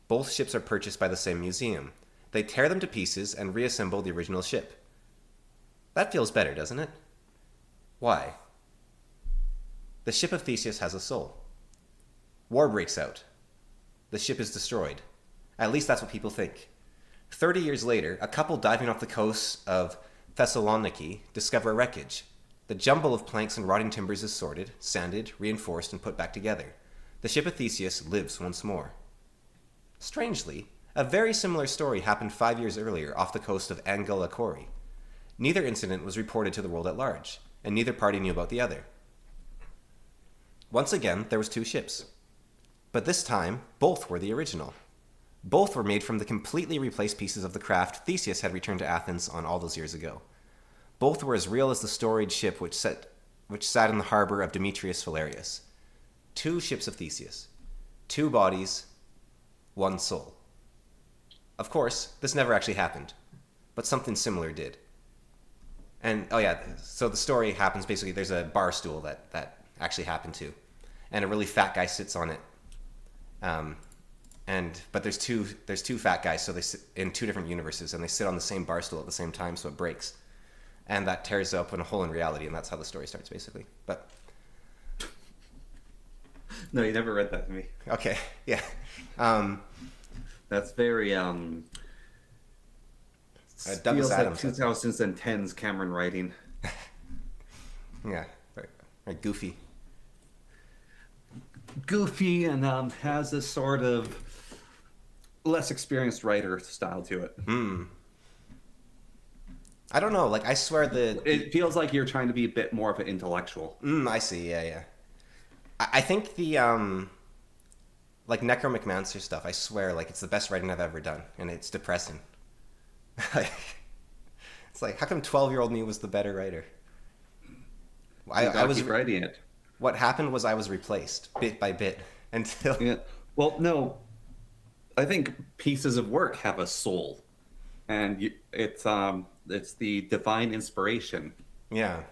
Both ships are purchased by the same museum. They tear them to pieces and reassemble the original ship. That feels better, doesn't it? Why? The ship of Theseus has a soul. War breaks out. The ship is destroyed. At least that's what people think. 30 years later, a couple diving off the coast of Thessaloniki discover a wreckage. The jumble of planks and rotting timbers is sorted, sanded, reinforced, and put back together. The ship of Theseus lives once more. Strangely, a very similar story happened 5 years earlier off the coast of Angulakori. Neither incident was reported to the world at large, and neither party knew about the other. Once again, there was two ships. But this time, both were the original. Both were made from the completely replaced pieces of the craft Theseus had returned to Athens on all those years ago. Both were as real as the storied ship which sat in the harbor of Demetrius Philarius. Two ships of Theseus. Two bodies, one soul. Of course, this never actually happened, but something similar did. And, so the story happens basically, there's a bar stool that actually happened to, and a really fat guy sits on it. But there's two fat guys, so they sit in two different universes, and they sit on the same bar stool at the same time, so it breaks, and that tears open a hole in reality, and that's how the story starts basically. But No, you never read that to me. Okay, yeah. Um, That's very Douglas feels like Adams. That's it. 2010's Cameron writing. Yeah, very, very goofy. Goofy and has this sort of less experienced writer style to it. I don't know. Like I swear It feels like you're trying to be a bit more of an intellectual. I see. Yeah, yeah. I think the like Necromancer stuff. I swear, like it's the best writing I've ever done, and it's depressing. Like, it's like how come 12-year-old me was the better writer? I was keep writing it. What happened was I was replaced bit by bit until Yeah. Well, no, I think pieces of work have a soul, and it's the divine inspiration. yeah.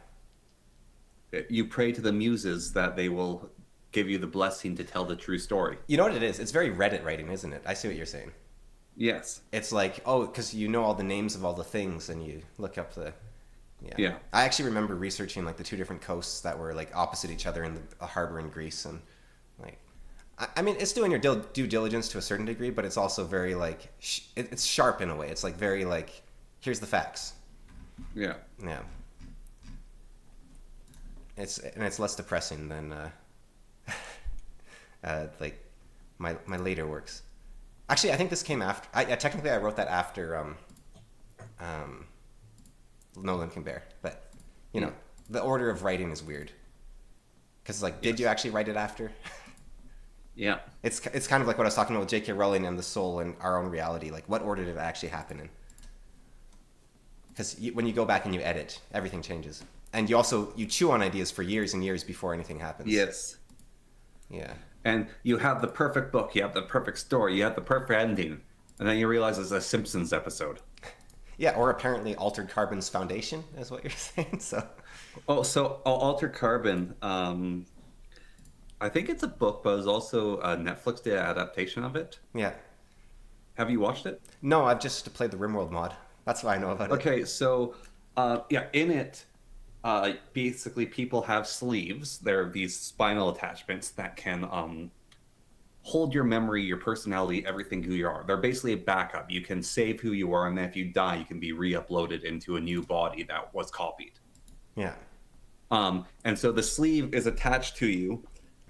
You pray to the muses that they will give you the blessing to tell the true story. You know what it is? It's very Reddit writing, isn't it? I see what you're saying. Yes. It's like, oh, because you know all the names of all the things, and you look up the. Yeah. Yeah. I actually remember researching like the two different coasts that were like opposite each other in a harbor in Greece, and like, I mean, it's doing your due diligence to a certain degree, but it's also very like, it's sharp in a way. It's like very like, here's the facts. Yeah. Yeah. It's less depressing than like my later works. Actually, I think this came after. Technically, I wrote that after No Limping Bear, but you know, the order of writing is weird. Because like, did you actually write it after? Yeah. It's kind of like what I was talking about with J.K. Rowling and the soul and our own reality. Like, what order did it actually happen in? Because when you go back and you edit, everything changes, and you chew on ideas for years and years before anything happens. Yes. Yeah. And you have the perfect book, you have the perfect story, you have the perfect ending, and then you realize it's a Simpsons episode. Yeah, or apparently Altered Carbon's foundation is what you're saying. So. Oh, so Altered Carbon. I think it's a book, but it's also a Netflix adaptation of it. Yeah. Have you watched it? No, I've just played the RimWorld mod. That's what I know about it. Okay, so yeah, in it, basically people have sleeves. They're these spinal attachments that can hold your memory, your personality, everything who you are. They're basically a backup. You can save who you are, and then if you die, you can be re-uploaded into a new body that was copied. Yeah. And so the sleeve is attached to you,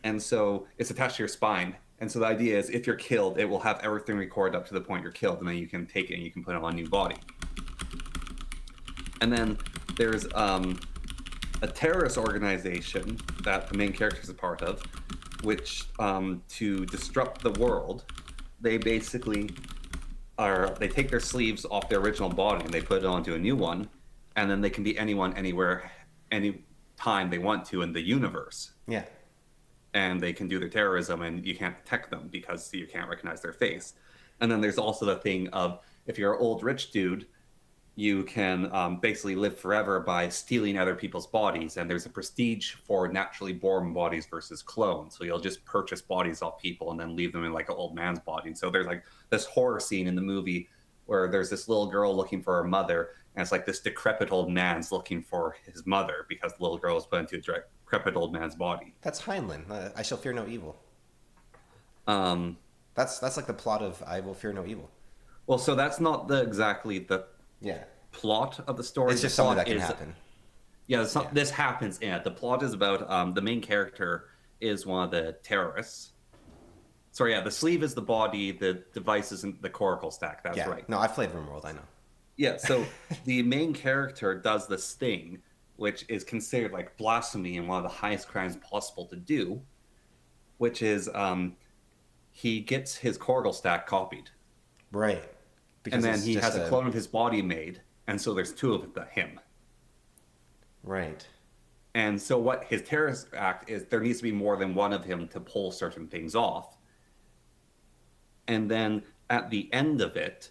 and so it's attached to your spine. And so the idea is if you're killed, it will have everything recorded up to the point you're killed, and then you can take it and you can put it on a new body. And then there's a terrorist organization that the main character is a part of, which to disrupt the world, they basically they take their sleeves off their original body and they put it onto a new one, and then they can be anyone, anywhere, any time they want to in the universe. Yeah. And they can do their terrorism, and you can't detect them because you can't recognize their face. And then there's also the thing of if you're an old rich dude, you can basically live forever by stealing other people's bodies. And there's a prestige for naturally born bodies versus clones. So you'll just purchase bodies off people and then leave them in like an old man's body. So there's like this horror scene in the movie where there's this little girl looking for her mother, and it's like this decrepit old man's looking for his mother because the little girl is put into a decrepit old man's body. That's Heinlein. I shall fear no evil. Um, That's like the plot of I will fear no evil. well, so that's not exactly the Yeah. plot of the story. It's just The something plot that can is- happen. Yeah, Yeah. this happens in it. The plot is about the main character is one of the terrorists. Sorry, yeah, the sleeve is the body, the device is in the coracle stack. That's Yeah. right. No, I've played RimWorld. I know. Yeah, so the main character does this thing, which is considered like blasphemy and one of the highest crimes possible to do, which is he gets his coracle stack copied. Right. And then it's he just has a clone of his body made, and so there's two of him. Right. And so what his terrorist act is, there needs to be more than one of him to pull certain things off. And then at the end of it,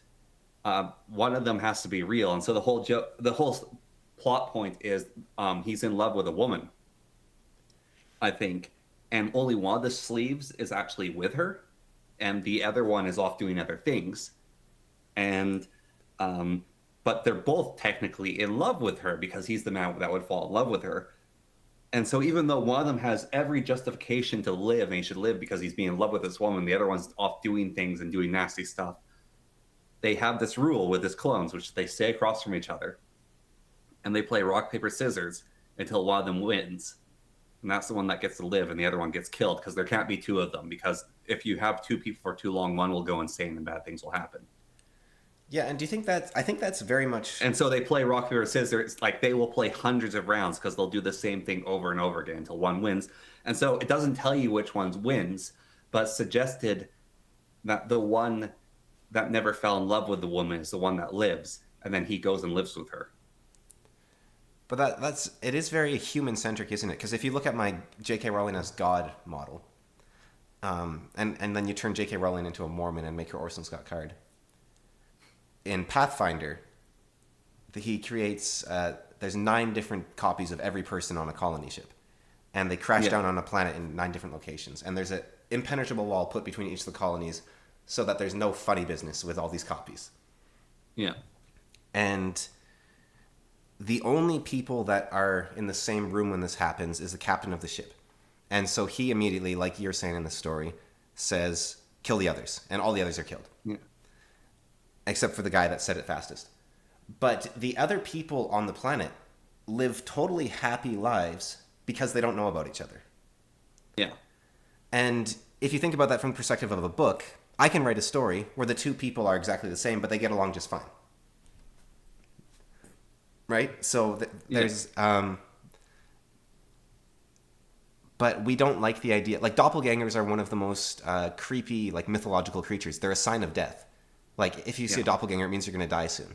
one of them has to be real. And so the whole plot point is he's in love with a woman, I think, and only one of the sleeves is actually with her, and the other one is off doing other things. And but they're both technically in love with her because he's the man that would fall in love with her. And so even though one of them has every justification to live, and he should live because he's being in love with this woman, the other one's off doing things and doing nasty stuff. They have this rule with his clones, which they stay across from each other, and they play rock, paper, scissors until one of them wins. And that's the one that gets to live, and the other one gets killed, because there can't be two of them, because if you have two people for too long, one will go insane and bad things will happen. Yeah, and do you think that? I think that's very much. And so they play rock, paper, scissors. Like, they will play hundreds of rounds because they'll do the same thing over and over again until one wins. And so it doesn't tell you which one wins, but suggested that the one that never fell in love with the woman is the one that lives, and then he goes and lives with her. But that's it is very human centric, isn't it? Because if you look at my J.K. Rowling as God model, and then you turn J.K. Rowling into a Mormon and make her Orson Scott Card. In Pathfinder, he creates there's 9 different copies of every person on a colony ship, and they crash down on a planet in 9 different locations. And there's an impenetrable wall put between each of the colonies, so that there's no funny business with all these copies. Yeah, and the only people that are in the same room when this happens is the captain of the ship. And so he immediately, like you're saying in the story, says, kill the others. And all the others are killed. Yeah. Except for the guy that said it fastest. But the other people on the planet live totally happy lives because they don't know about each other. Yeah. And if you think about that from the perspective of a book, I can write a story where the 2 people are exactly the same, but they get along just fine. Right? So there's... but we don't like the idea... Like, doppelgangers are one of the most creepy, like, mythological creatures. They're a sign of death. Like, if you see a doppelganger, it means you're going to die soon.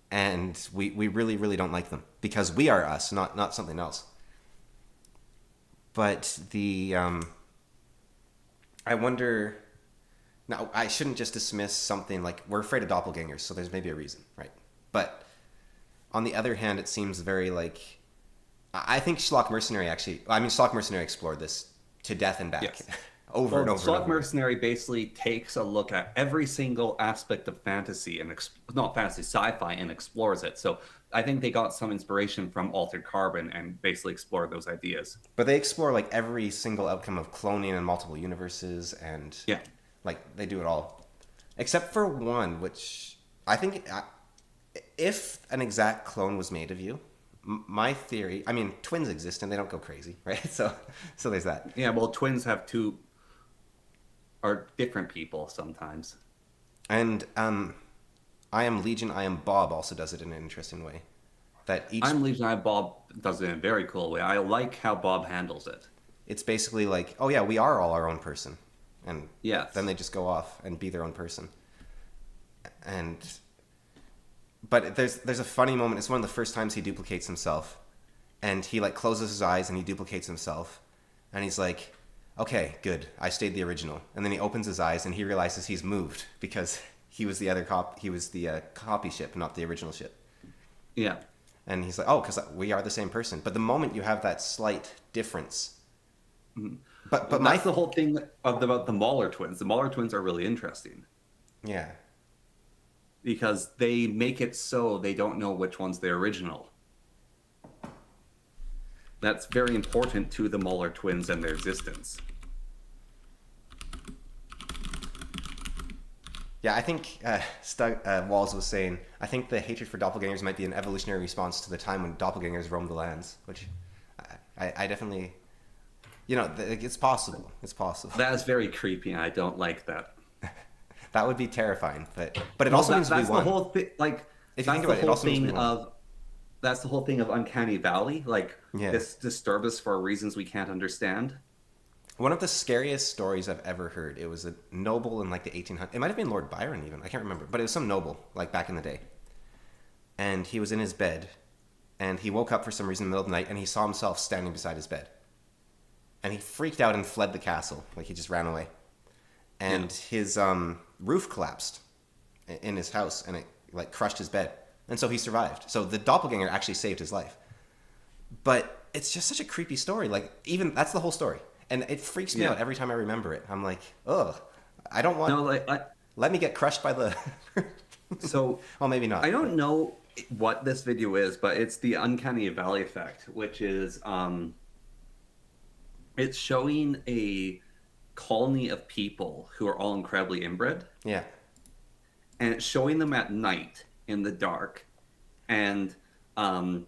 And we really, really don't like them. Because we are us, not something else. But the... I wonder... Now, I shouldn't just dismiss something like... We're afraid of doppelgangers, so there's maybe a reason, right? But... On the other hand, it seems very like... I think Schlock Mercenary actually... I mean, Schlock Mercenary explored this to death and back. Yes. over and over Schlock and over. Mercenary basically takes a look at every single aspect of fantasy, and not fantasy, sci-fi, and explores it. So I think they got some inspiration from Altered Carbon and basically explored those ideas. But they explore like every single outcome of cloning and multiple universes, and like they do it all. Except for one, which I think... If an exact clone was made of you, my theory... I mean, twins exist and they don't go crazy, right? So there's that. Yeah, well, twins are different people sometimes. And I Am Legion, I Am Bob also does it in an interesting way. That each... I'm Legion, I Am Bob does it in a very cool way. I like how Bob handles it. It's basically like, oh yeah, we are all our own person. And then they just go off and be their own person. But there's a funny moment. It's one of the first times he duplicates himself. And he like closes his eyes and he duplicates himself. And he's like, okay, good. I stayed the original. And then he opens his eyes and he realizes he's moved because he was the other he was the copy ship, not the original ship. Yeah. And he's like, oh, because we are the same person. But the moment you have that slight difference... Mm-hmm. But that's the whole thing about the Mahler twins. The Mahler twins are really interesting. Yeah. Because they make it so they don't know which one's the original. That's very important to the Mahler twins and their existence. Yeah, I think Walls was saying, I think the hatred for doppelgangers might be an evolutionary response to the time when doppelgangers roamed the lands, which I definitely... You know, it's possible. It's possible. That is very creepy, and I don't like that. That would be terrifying, but it also means we won. That's the whole thing. Like, if you think about it, it also means we won. That's the whole thing of Uncanny Valley. Like, this disturbs us for reasons we can't understand. One of the scariest stories I've ever heard. It was a noble in like the 1800s. It might have been Lord Byron even. I can't remember, but it was some noble like back in the day. And he was in his bed, and he woke up for some reason in the middle of the night, and he saw himself standing beside his bed. And he freaked out and fled the castle. Like, he just ran away. And his roof collapsed in his house, and it like crushed his bed. And so he survived. So the doppelganger actually saved his life. But it's just such a creepy story. Like, even that's the whole story. And it freaks me out every time I remember it. I'm like, ugh, I don't want... let me get crushed by the... So... Well, maybe not. I don't know what this video is, but it's the uncanny valley effect, which is it's showing a colony of people who are all incredibly inbred, Yeah. and it's showing them at night in the dark. And um,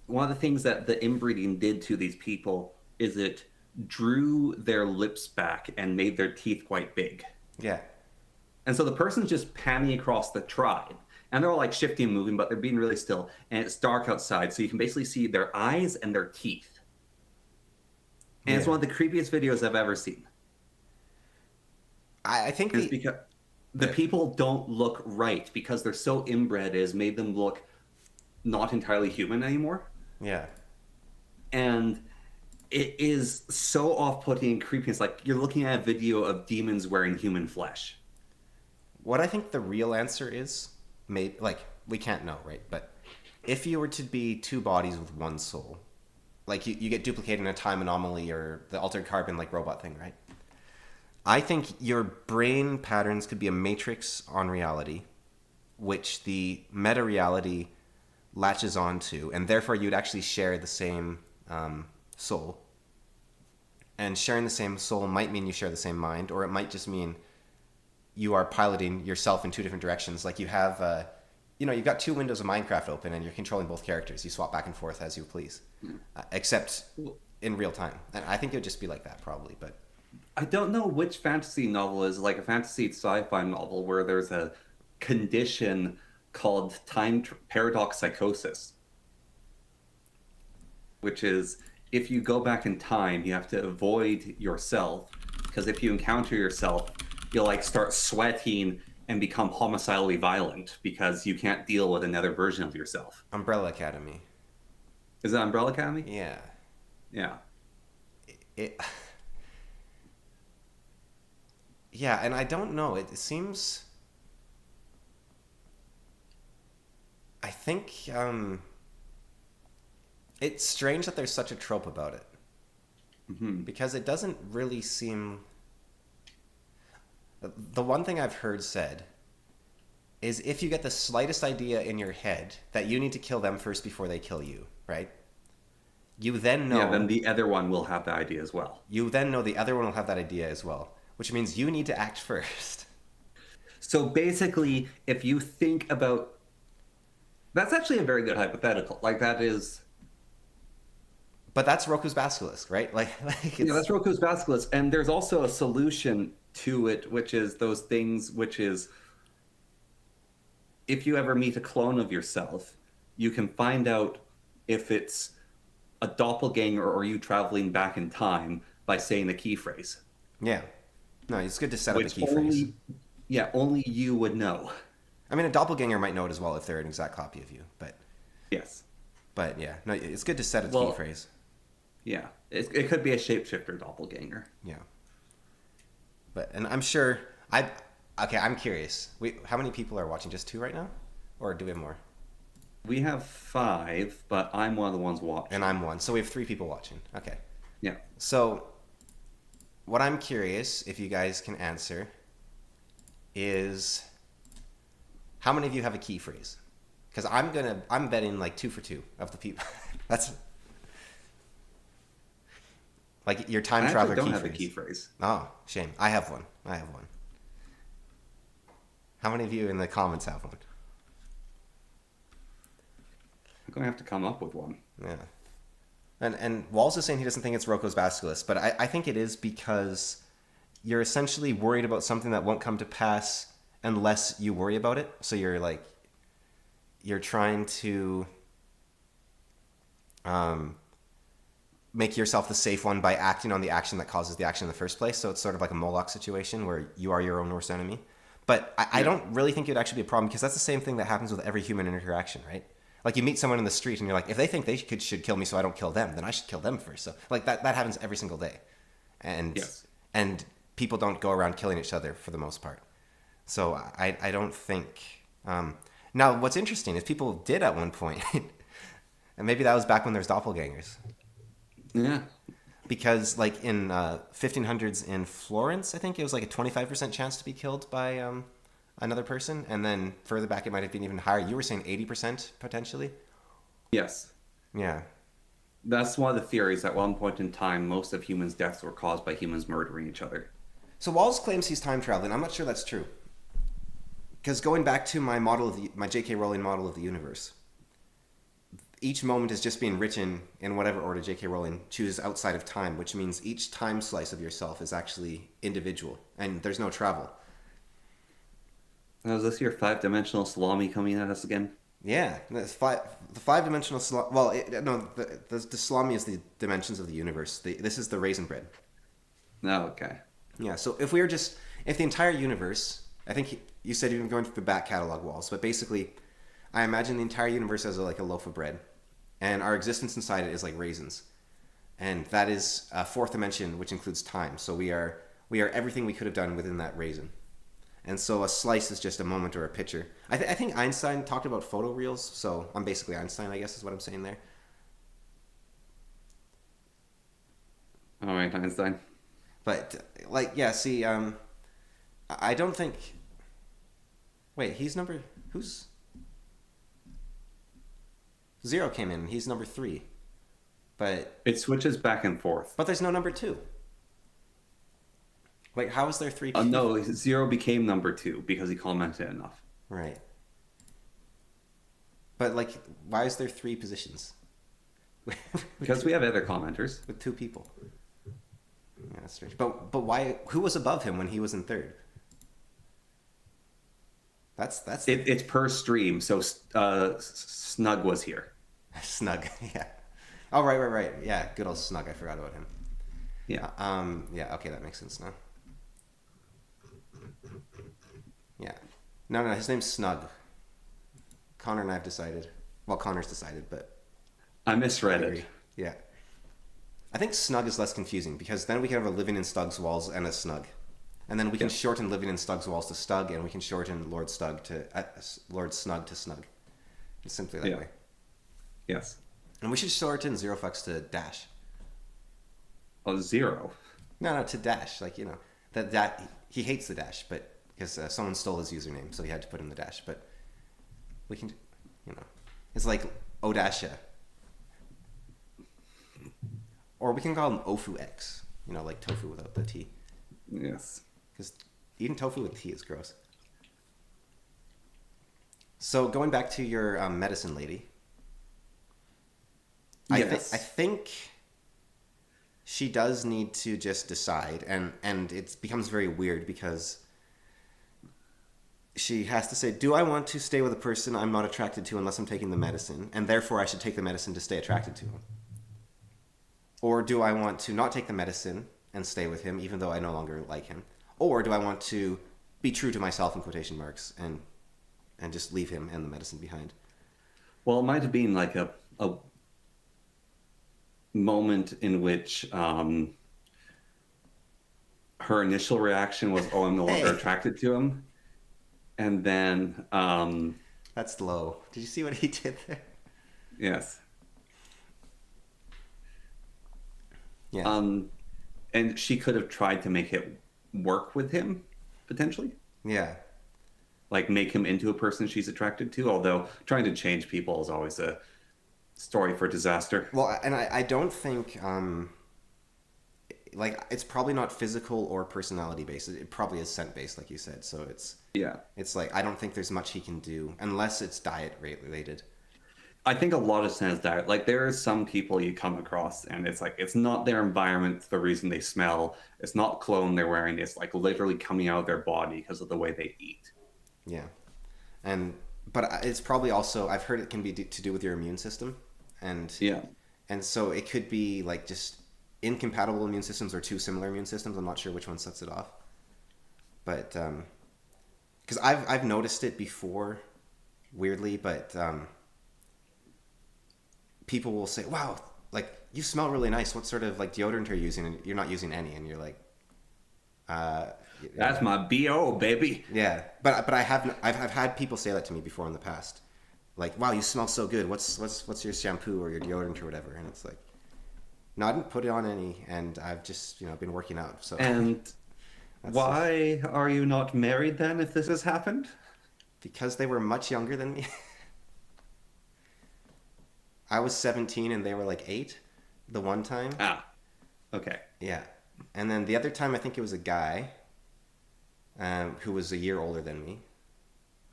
one of the things that the inbreeding did to these people is it drew their lips back and made their teeth quite big. Yeah. And so the person's just panning across the tribe. And they're all like shifting and moving, but they're being really still. And it's dark outside, so you can basically see their eyes and their teeth. And it's Yeah. one of the creepiest videos I've ever seen. I think It's because the people don't look right because they're so inbred, it has made them look not entirely human anymore. yeah. And it is so off-putting and creepy. It's like you're looking at a video of demons wearing human flesh. What I think the real answer is, maybe, like, we can't know, right? But if you were to be two bodies with one soul, like you get duplicated in a time anomaly or the altered carbon like robot thing, right? I think your brain patterns could be a matrix on reality, which the meta reality latches onto, and therefore you'd actually share the same soul. And sharing the same soul might mean you share the same mind, or it might just mean you are piloting yourself in two different directions. Like you have, you've got two windows of Minecraft open, and you're controlling both characters. You swap back and forth as you please, except in real time. And I think it would just be like that probably, but. I don't know which fantasy novel is like a fantasy sci-fi novel where there's a condition called paradox psychosis, which is if you go back in time, you have to avoid yourself, because if you encounter yourself, you'll like start sweating and become homicidally violent because you can't deal with another version of yourself. Umbrella Academy. Is that Umbrella Academy? Yeah. Yeah. It. Yeah, and I don't know. It seems. I think it's strange that there's such a trope about it, because it doesn't really seem. The one thing I've heard said is if you get the slightest idea in your head that you need to kill them first before they kill you, right? You then know. Yeah, then the other one will have the idea as well. You then know the other one will have that idea as well, which means you need to act first. So basically, if you think about... That's actually a very good hypothetical. Like, that is... But that's Roku's Basilisk, right? Like it's... Yeah, that's Roku's Basilisk. And there's also a solution to it, which is those things, which is... If you ever meet a clone of yourself, you can find out if it's a doppelganger or you traveling back in time by saying the key phrase. Yeah. No, it's good to set up a Which key phrase. Yeah, only you would know. I mean, a doppelganger might know it as well if they're an exact copy of you, but Yes. yeah, no, it's good to set a Well, key phrase. Yeah. It could be a shapeshifter doppelganger. Yeah. And I'm sure I'm curious. How many people are watching? Just two right now, or do we have more? We have 5, but I'm one of the ones watching. And I'm one, so we have 3 people watching. Okay. Yeah. So, what I'm curious if you guys can answer is how many of you have a key phrase? Because I'm betting like 2 for 2 of the people. That's like your time traveler I don't key have phrase. a key phrase. Oh, shame. I have one. How many of you in the comments have one? I'm going to have to come up with one. Yeah. And Walls is saying he doesn't think it's Roko's Basilisk, but I think it is because you're essentially worried about something that won't come to pass unless you worry about it. So you're trying to make yourself the safe one by acting on the action that causes the action in the first place. So it's sort of like a Moloch situation where you are your own worst enemy. But I don't really think it would actually be a problem because that's the same thing that happens with every human interaction, right? Like you meet someone in the street and you're like, if they think they should kill me so I don't kill them, then I should kill them first. So like that happens every single day. And people don't go around killing each other for the most part. So I don't think... now, what's interesting is people did at one point, and maybe that was back when there's doppelgangers. Yeah. Because like in 1500s in Florence, I think it was like a 25% chance to be killed by another person, and then further back it might have been even higher. You were saying 80% potentially? Yes. Yeah. That's one of the theories. At one point in time, most of humans' deaths were caused by humans murdering each other. So Walls claims he's time traveling. I'm not sure that's true. Because going back to my J.K. Rowling model of the universe, each moment is just being written in whatever order J.K. Rowling chooses outside of time, which means each time slice of yourself is actually individual, and there's no travel. Now, is this your 5-dimensional salami coming at us again? Yeah, the five-dimensional salami. Well, no, the salami is the dimensions of the universe. This is the raisin bread. No, okay. Yeah, so if the entire universe, I think you said you've been going through the back catalog walls, but basically, I imagine the entire universe as like a loaf of bread, and our existence inside it is like raisins, and that is a fourth dimension, which includes time. So we are everything we could have done within that raisin, and so a slice is just a moment or a picture. I think Einstein talked about photoreals, so I'm basically Einstein, I guess is what I'm saying there. All right, Einstein. But like, yeah, see, I don't think. Wait, who's Zero came in. He's number 3, but It switches back and forth. there's no number 2. Wait, how is there 3 people? No, Zero became number 2 because he commented enough. Right. But like, why is there 3 positions? Because we have other commenters. With 2 people. Yeah, that's strange. But why? Who was above him when he was in 3rd? That's It's per stream, so Snug was here. Snug. Yeah. Oh, right. Yeah, good old Snug. I forgot about him. Yeah. Yeah. Okay, that makes sense now. Yeah. No. His name's Snug. Connor and I have decided. Well, Connor's decided, but I misread agree. it. Yeah. I think Snug is less confusing because then we can have a living in Stug's walls and a Snug. And then we can shorten living in Stug's walls to Stug, and we can shorten Lord Snug to Snug. It's simply that way. Yes. And we should shorten Zero Fucks to Dash. Oh, Zero. No, to Dash. Like, that he hates the Dash, but because someone stole his username, so he had to put in the Dash. But we can, it's like Odasha. Or we can call him Ofu X. Like tofu without the T. Yes. Because eating tofu with tea is gross. So going back to your medicine lady, Yes. I think she does need to just decide, and it becomes very weird because she has to say, do I want to stay with a person I'm not attracted to unless I'm taking the medicine, and therefore I should take the medicine to stay attracted to him? Or do I want to not take the medicine and stay with him even though I no longer like him? Or do I want to be true to myself in quotation marks and just leave him and the medicine behind? Well, it might have been like a moment in which her initial reaction was, "Oh, I'm no longer attracted to him," and then That's low. Did you see what he did there? yes, Yeah. and she could have tried to make it work with him potentially. Yeah. Like make him into a person she's attracted to, although trying to change people is always a story for disaster. Well, and I don't think it's probably not physical or personality based. It probably is scent based, like you said. So it's like I don't think there's much he can do unless it's diet related. I think a lot of sense diet. Like there are some people you come across and it's like it's not their environment the reason they smell. It's not cologne they're wearing. It's like literally coming out of their body because of the way they eat. Yeah, but it's probably also I've heard it can be to do with your immune system, and so it could be like just incompatible immune systems or 2 similar immune systems. I'm not sure which one sets it off, but because I've noticed it before, weirdly, but people will say, "Wow, like you smell really nice. What sort of like deodorant are you using?" And you're not using any, and you're like, "That's my BO, baby." Yeah, but I've had people say that to me before in the past, like, "Wow, you smell so good. What's your shampoo or your deodorant or whatever?" And it's like, no, I didn't put it on any, and I've just been working out. So and That's Why are you not married then if this has happened? because they were much younger than me. I was 17 and they were like 8 the one time. Ah, okay. Yeah. And then the other time, I think it was a guy who was a year older than me.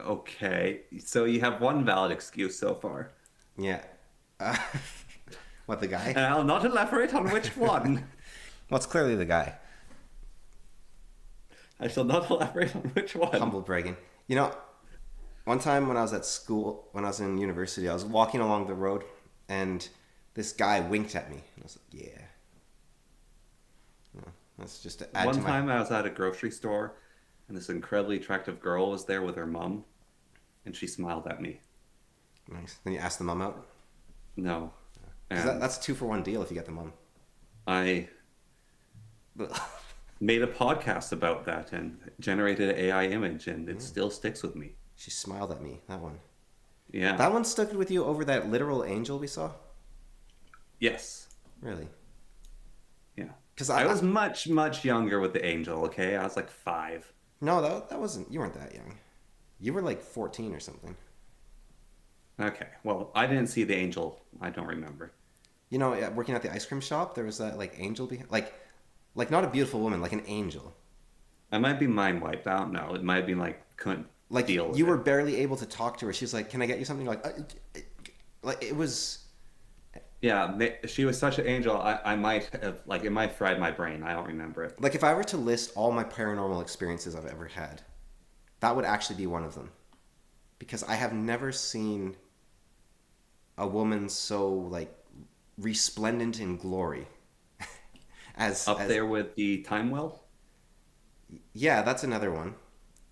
Okay. So you have one valid excuse so far. Yeah. Uh, what, the And guy? I'll not elaborate on which one. Well, it's clearly the guy. I shall not elaborate on which one. Humble bragging. You know, one time when I was at school, when I was in university, I was walking along the road and this guy winked at me. And I was like, yeah. That's just to add One to my... time I was at a grocery store and this incredibly attractive girl was there with her mom and she smiled at me. Nice. Then you ask the mom out? No. 'Cause And that's a 2-for-1 deal if you get the mom. I made a podcast about that and generated an AI image and it still sticks with me. She smiled at me, that one. Yeah. That one stuck with you over that literal angel we saw? Yes. Really? Yeah. 'Cause I was much, much younger with the angel, okay? I was like 5. No, that wasn't... You weren't that young. You were like 14 or something. Okay. Well, I didn't see the angel. I don't remember. You know, working at the ice cream shop, there was that like angel behind... Like not a beautiful woman, like an angel. I might be mind wiped. I don't know. It might have been like couldn't Like deal with you were it. barely able to talk to her. She was like, "Can I get you something?" You're like it was... Yeah, she was such an angel. I might have like it might have fried my brain. I don't remember it. Like if I were to list all my paranormal experiences I've ever had, that would actually be one of them. Because I have never seen a woman so like resplendent in glory as Up there with the time well. Yeah, that's another one.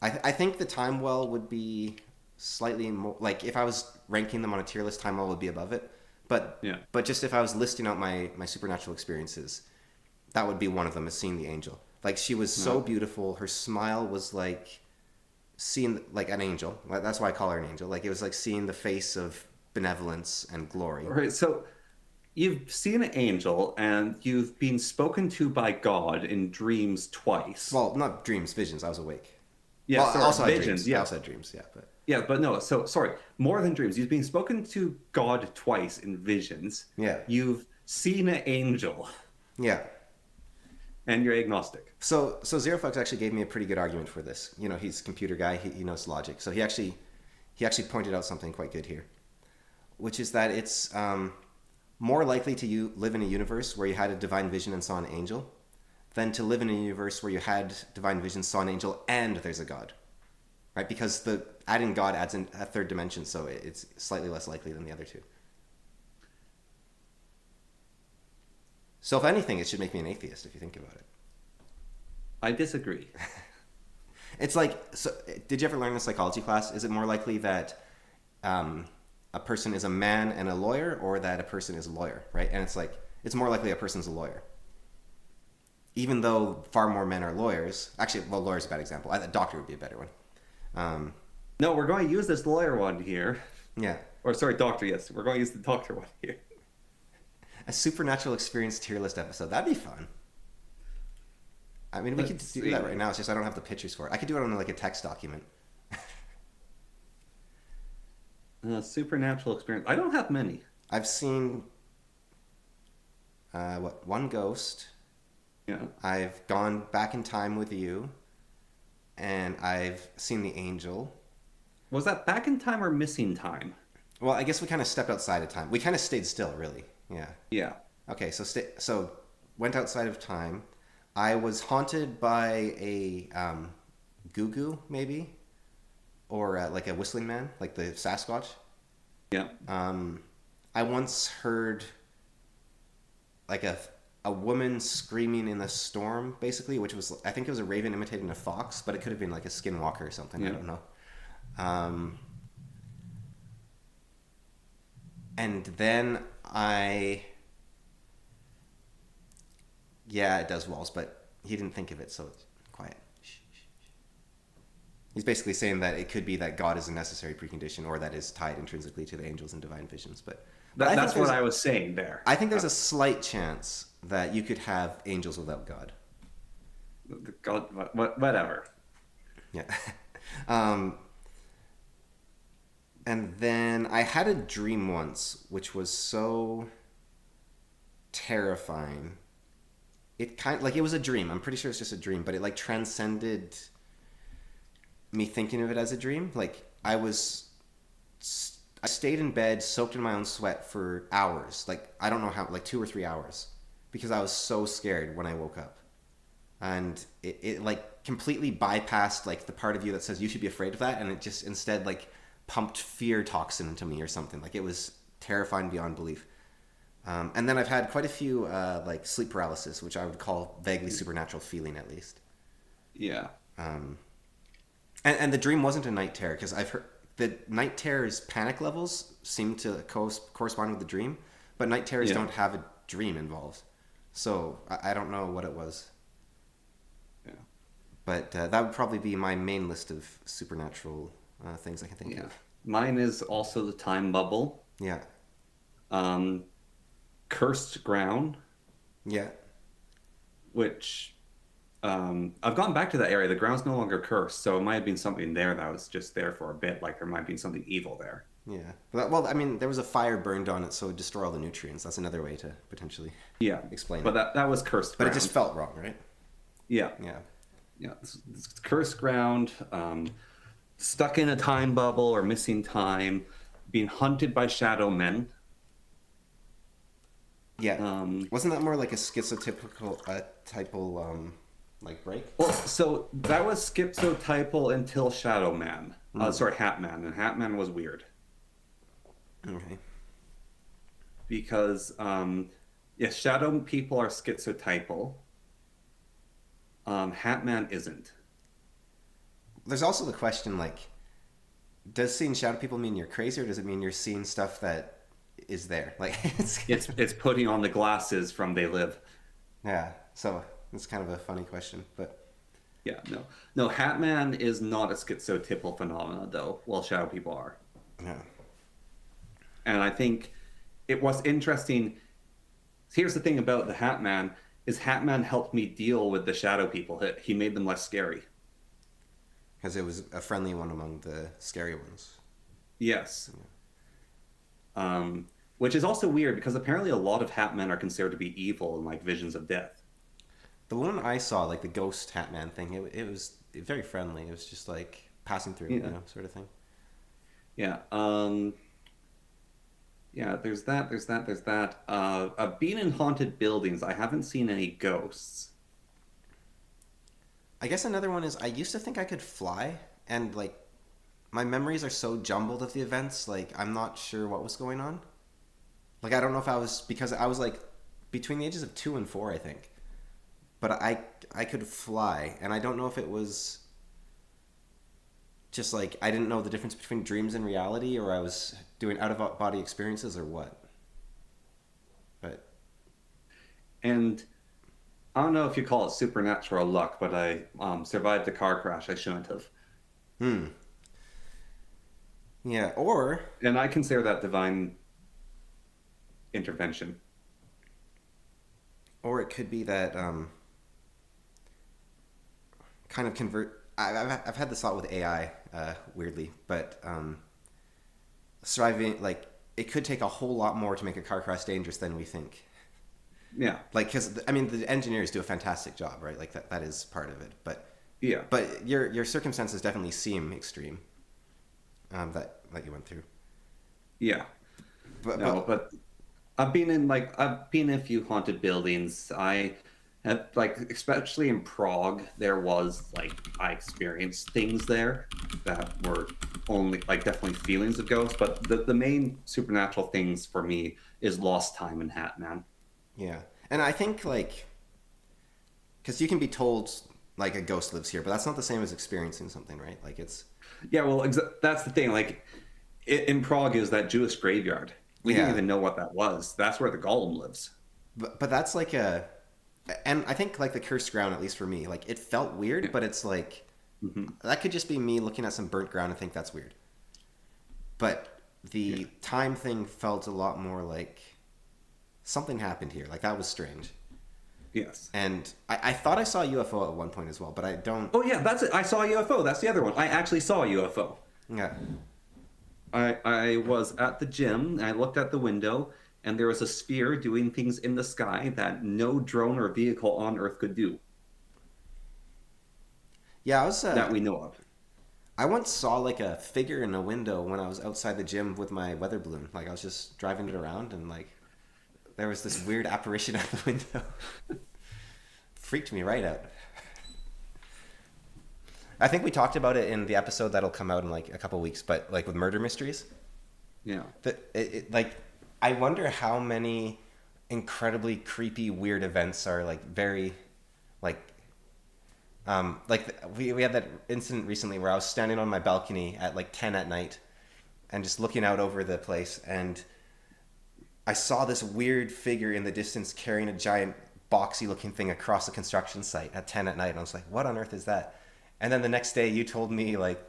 I think the time well would be slightly more like if I was ranking them on a tier list, time well would be above it. But Yeah. but just if I was listing out my supernatural experiences, that would be one of them, is seeing the angel. Like she was so beautiful. Her smile was like seeing like an angel. That's why I call her an angel. Like it was like seeing the face of benevolence and glory. All right. So you've seen an angel and you've been spoken to by God in dreams twice. Well, not dreams, visions. I was awake. Yeah. Well, sorry, I also had visions. dreams. I Yeah. also had dreams. Yeah, but Yeah, but no, so sorry, more than dreams. You've been spoken to God twice in visions. Yeah. You've seen an angel, yeah. and you're agnostic. So Zero Fox actually gave me a pretty good argument for this. You know, he's a computer guy. He knows logic. So he actually pointed out something quite good here, which is that it's more likely to live in a universe where you had a divine vision and saw an angel than to live in a universe where you had divine vision, saw an angel, and there's a God. Right? Because the adding God adds in a third dimension, so it's slightly less likely than the other two. So if anything, it should make me an atheist if you think about it. I disagree. It's like, so did you ever learn in a psychology class, is it more likely that a person is a man and a lawyer, or that a person is a lawyer, right? And it's like, it's more likely a person's a lawyer. Even though far more men are lawyers. Actually, well, lawyer's a bad example. A doctor would be a better one. No, we're going to use this lawyer one here. Yeah. Or sorry, doctor, yes. We're going to use the doctor one here. A supernatural experience tier list episode. That'd be fun. I mean, we could do that right now. It's just I don't have the pictures for it. I could do it on like a text document. Supernatural experience. I don't have many. I've seen one ghost. Yeah. I've gone back in time with you, and I've seen the angel. Was that back in time or missing time? Well, I guess we kind of stepped outside of time. We kind of stayed still, really. Yeah. Yeah. Okay, so went outside of time. I was haunted by a goo maybe, or like a whistling man, like the Sasquatch. Yeah. I once heard like a woman screaming in the storm, basically, which was, I think it was a raven imitating a fox, but it could have been like a skinwalker or something. Yeah. I don't know. And then yeah, it does walls, but he didn't think of it, so it's quiet. Shh, shh, shh. He's basically saying that it could be that God is a necessary precondition, or that is tied intrinsically to the angels and divine visions. But That's what I was saying there. I think there's a slight chance that you could have angels without God. God, whatever. Yeah. um, and then I had a dream once, which was so terrifying. It kind of, like, it was a dream. I'm pretty sure it's just a dream, but it like transcended me thinking of it as a dream. Like I stayed in bed, soaked in my own sweat for hours. Like I don't know how, like 2 or 3 hours, because I was so scared when I woke up, and it like completely bypassed like the part of you that says you should be afraid of that, and it just instead like pumped fear toxin into me or something. Like it was terrifying beyond belief. And then I've had quite a few like sleep paralysis, which I would call vaguely supernatural feeling at least. Yeah. Um, and the dream wasn't a night terror, because I've heard the night terror's panic levels seem to correspond with the dream, but night terrors Yeah. don't have a dream involved. So I don't know what it was, Yeah. but that would probably be my main list of supernatural things I can think Yeah. of. Mine is also the time bubble. Yeah, Um, Cursed ground, yeah, which I've gone back to that area. The ground's no longer cursed, so it might have been something there that was just there for a bit. Like there might be something evil there. yeah. Well, I mean, there was a fire burned on it, so it would destroy all the nutrients. That's another way to potentially Yeah, explain but it. that was cursed But it ground. just felt wrong, right? Yeah, Yeah. yeah. It's cursed ground. Stuck in a time bubble or missing time. Being hunted by shadow men. Yeah. Um, Wasn't that more like a schizotypical typal like break? well, so that was schizotypal until Shadow Man. Sorry, Hat Man, and Hat Man was weird Okay. because yes, shadow people are schizotypal. Hat Man isn't. There's also the question, like, does seeing shadow people mean you're crazy, or does it mean you're seeing stuff that is there? Like, It's putting on the glasses from They Live. yeah. So it's kind of a funny question, but Yeah, no. Hat Man is not a schizotypal phenomena though. Well, shadow people are, yeah. and I think it was interesting. Here's the thing about the Hat Man is Hat Man helped me deal with the shadow people. He made them less scary. Because it was a friendly one among the scary ones. Yes. Which is also weird because apparently a lot of Hat Men are considered to be evil and like visions of death. The one I saw, like the ghost Hatman thing, it was very friendly. It was just like passing through, Yeah. sort of thing. Yeah. Yeah, there's that, there's that. I've been in haunted buildings. I haven't seen any ghosts. I guess another one is I used to think I could fly, and like my memories are so jumbled of the events, like I'm not sure what was going on. Like I don't know if I was, because I was like between the ages of 2 and 4, I think. But I could fly, and I don't know if it was just like I didn't know the difference between dreams and reality, or I was doing out of body experiences, or what. But And I don't know if you call it supernatural luck, but I survived a car crash I shouldn't have. hmm, yeah, And I consider that divine intervention. or it could be that kind of convert. I've had this thought with AI, weirdly, but striving like it could take a whole lot more to make a car crash dangerous than we think. Yeah. Like, because I mean, the engineers do a fantastic job, right? Like that is part of it, Yeah. but your circumstances definitely seem extreme. That you went through, Yeah. but No, but I've been in a few haunted buildings. I have like especially in Prague, there was like I experienced things there that were only like definitely feelings of ghosts, but the main supernatural things for me is Lost Time and Hat Man. yeah, and I think like because you can be told like a ghost lives here, but that's not the same as experiencing something, right? Like it's Yeah, well, that's the thing. Like in Prague is that Jewish graveyard. We didn't yeah, even know what that was. That's where the golem lives. but that's like a, and I think like the cursed ground, at least for me, like it felt weird, Yeah. but it's like Hmm. that could just be me looking at some burnt ground and think that's weird. But Yeah. the time thing felt a lot more like something happened here. Like that was strange. Yes. And I thought I saw a UFO at one point as well, but I don't. Oh yeah, that's it. I saw a UFO. That's the other one. I actually saw a UFO. Yeah. I was at the gym, and I looked out the window, and there was a sphere doing things in the sky that no drone or vehicle on Earth could do Yeah, I was. that we know of. I once saw like a figure in a window when I was outside the gym with my weather balloon. Like I was just driving it around, and like there was this weird apparition out the window. Freaked me right out. I think we talked about it in the episode that'll come out in like a couple weeks, but like with murder mysteries. Yeah. Like I wonder how many incredibly creepy weird events are like very like we had that incident recently where I was standing on my balcony at like 10 at night and just looking out over the place, and I saw this weird figure in the distance carrying a giant boxy looking thing across a construction site at 10 at night, and I was like, what on earth is that? And then the next day you told me like,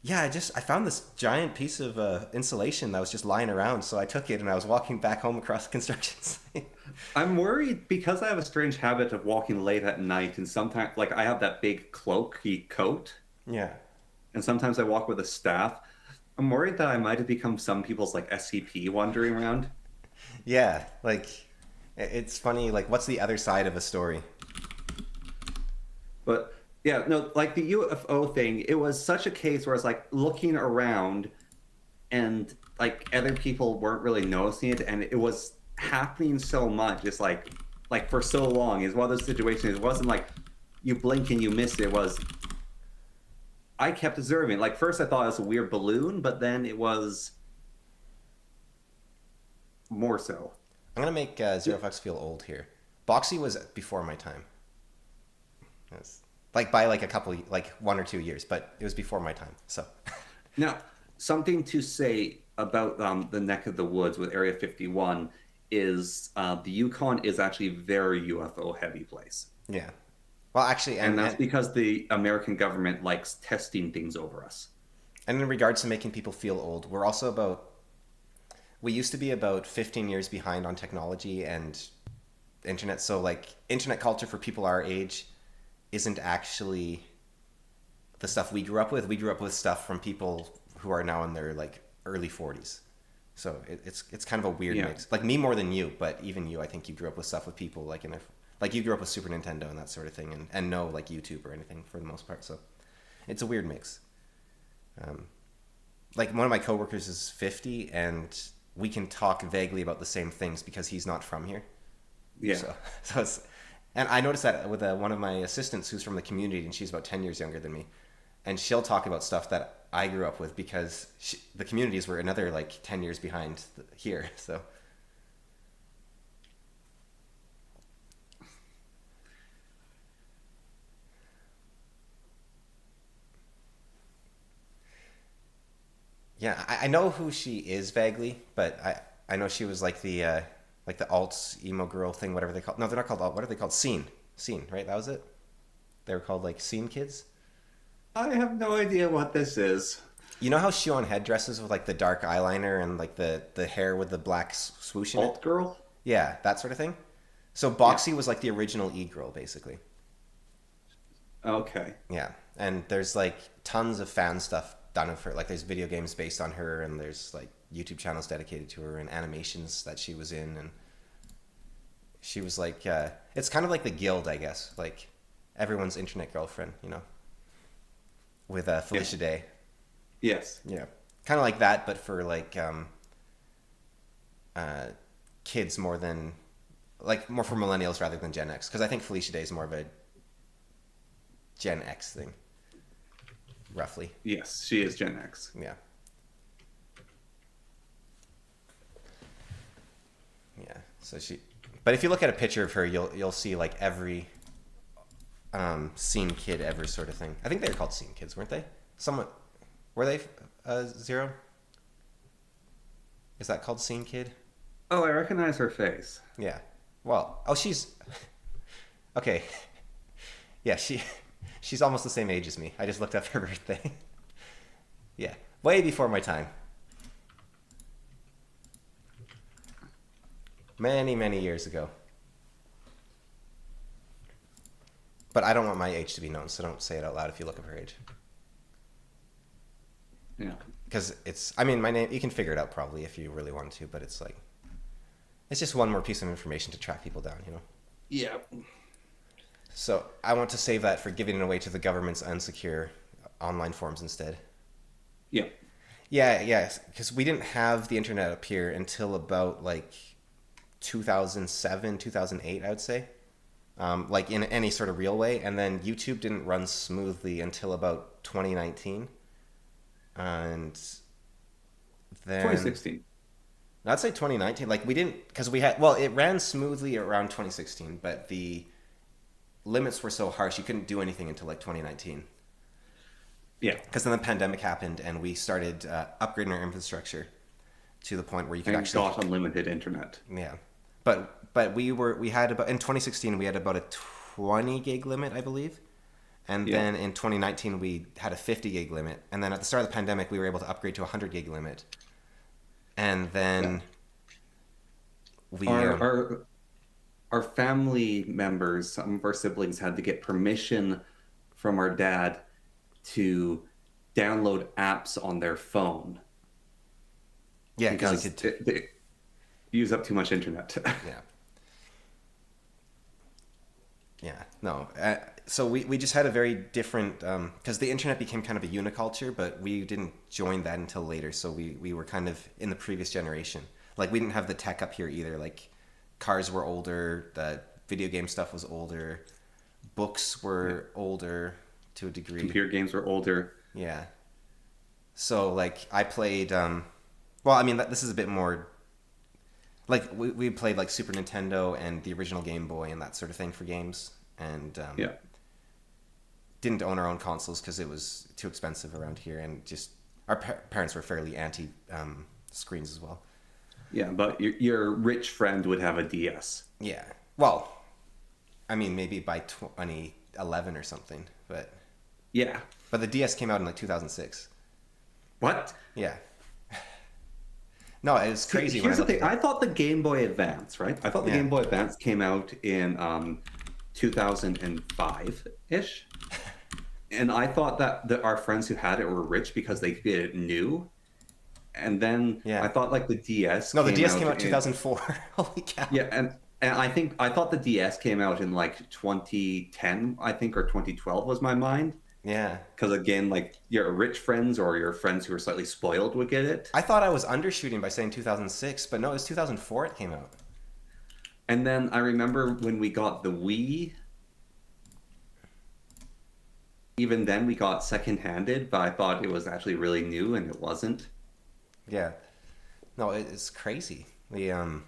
yeah, I found this giant piece of insulation that was just lying around, so I took it and I was walking back home across the construction site. I'm worried because I have a strange habit of walking late at night, and sometimes, like, I have that big cloaky coat, Yeah. and sometimes I walk with a staff. I'm worried that I might have become some people's, like, SCP wandering around. Yeah, like it's funny, like what's the other side of a story? But, yeah, no, like, the UFO thing, it was such a case where I was, like, looking around, and, like, other people weren't really noticing it, and it was happening so much. It's like for so long. It's one of those situations. It wasn't like you blink and you miss it. It was I kept observing. Like first I thought it was a weird balloon, but then it was more so. I'm gonna make Zero Fox feel old here. Boxy was before my time. It was, like by like a couple, like 1 or 2 years, but it was before my time. So Now, something to say about the neck of the woods with Area 51 is the Yukon is actually a very UFO heavy place. yeah. Well, actually, And that's because the American government likes testing things over us. and in regards to making people feel old, we're also about. We used to be about 15 years behind on technology and internet. So like internet culture for people our age isn't actually the stuff we grew up with. We grew up with stuff from people who are now in their like early 40s. So it's kind of a weird Yeah. mix. Like me more than you, but even you, I think you grew up with stuff with people like in their like you grew up with Super Nintendo and that sort of thing, and no like YouTube or anything for the most part. So it's a weird mix. Like one of my coworkers is 50, and we can talk vaguely about the same things because he's not from here. Yeah. So it's, and I noticed that with one of my assistants who's from the community, and she's about 10 years younger than me, and she'll talk about stuff that I grew up with because the communities were another like 10 years behind here. So yeah, I know who she is vaguely, but I know she was like the alt emo girl thing, whatever they call. No, they're not called alt. What are they called? Scene, right? That was it. They were called like scene kids. I have no idea what this is. You know how Shion head dresses with like the dark eyeliner and like the hair with the black swoosh in it? Alt girl? Yeah, that sort of thing. So Boxy was like the original e-girl, basically. Okay. Yeah, and there's like tons of fan stuff done of her. Like there's video games based on her, and there's like YouTube channels dedicated to her, and animations that she was in, and she was like, it's kind of like the Guild, I guess, like everyone's internet girlfriend, you know, with Felicia Day. Yes. Yeah, kind of like that, but for like kids more than like more for millennials rather than Gen X, because I think Felicia Day is more of a Gen X thing, roughly. Yes, she is Gen X. Yeah. Yeah. So she, but if you look at a picture of her, you'll see like every scene kid ever sort of thing. I think they were called scene kids, weren't they? Somewhat. Were they Zero? Is that called scene kid? Oh, I recognize her face. Yeah. Well, oh, she's okay. Yeah, she's almost the same age as me. I just looked up her birthday. Yeah, way before my time. Many, many years ago. But I don't want my age to be known, so don't say it out loud if you look up her age. Yeah. Because I mean, my name, you can figure it out probably if you really want to, but it's like, it's just one more piece of information to track people down, you know? Yeah. So I want to save that for giving it away to the government's unsecure online forums instead. Yeah. Yeah, because we didn't have the internet up here until about like 2007, 2008, I would say. Like in any sort of real way. And then YouTube didn't run smoothly until about 2019. And then 2016. I'd say 2019. Like we didn't, because we had, well, it ran smoothly around 2016, but the limits were so harsh you couldn't do anything until like 2019. Yeah. Because then the pandemic happened and we started upgrading our infrastructure to the point where you could And actually got unlimited internet. Yeah, but we had about, in 2016 we had about a 20 gig limit, I believe, and Yeah. then in 2019 we had a 50 gig limit, and then at the start of the pandemic we were able to upgrade to a 100 gig limit, and then we Our family members, some of our siblings, had to get permission from our dad to download apps on their phone yeah, because they use up too much internet. yeah. Yeah, no. So we just had a very different, because the internet became kind of a uniculture, but we didn't join that until later. So we were kind of in the previous generation. Like we didn't have the tech up here either. Like cars were older, the video game stuff was older, books were older to a degree. Computer games were older. Yeah. So like I played, well, I mean this is a bit more. Like we played like Super Nintendo and the original Game Boy and that sort of thing for games, and Yeah. didn't own our own consoles because it was too expensive around here, and just our parents were fairly anti screens as well. Yeah, but your rich friend would have a DS. Yeah, well, I mean maybe by 2011 or something, but Yeah. the DS came out in like 2006. What? Yeah. No, it was crazy. Here's the thing. I thought the Game Boy Advance, right? I thought the Yeah. Game Boy Advance came out in 2005-ish. And I thought that our friends who had it were rich because they could get it new. And then Yeah. I thought like the DS No, the DS out came out in 2004. Holy cow. Yeah, and I thought the DS came out in like 2010, I think, or 2012 was my mind. Yeah. Because again, like your rich friends or your friends who are slightly spoiled would get it. I thought I was undershooting by saying 2006, but no, it was 2004 it came out. And then I remember when we got the Wii, even then we got second-handed, but I thought it was actually really new and it wasn't. Yeah. No, it's crazy. And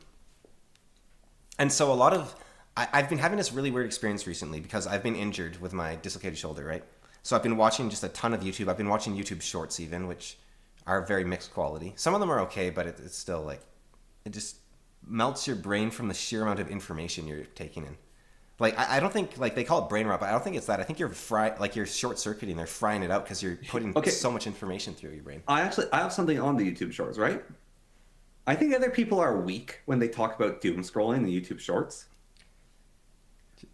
so a lot of, I've been having this really weird experience recently because I've been injured with my dislocated shoulder, right? So I've been watching just a ton of YouTube. I've been watching YouTube Shorts even, which are very mixed quality. Some of them are okay, but it's still like, it just melts your brain from the sheer amount of information you're taking in. Like, I don't think, like, they call it brain rot, but I don't think it's that. I think you're you're short-circuiting. They're frying it out because you're putting so much information through your brain. I have something on the YouTube Shorts, right? I think other people are weak when they talk about doom scrolling in the YouTube Shorts.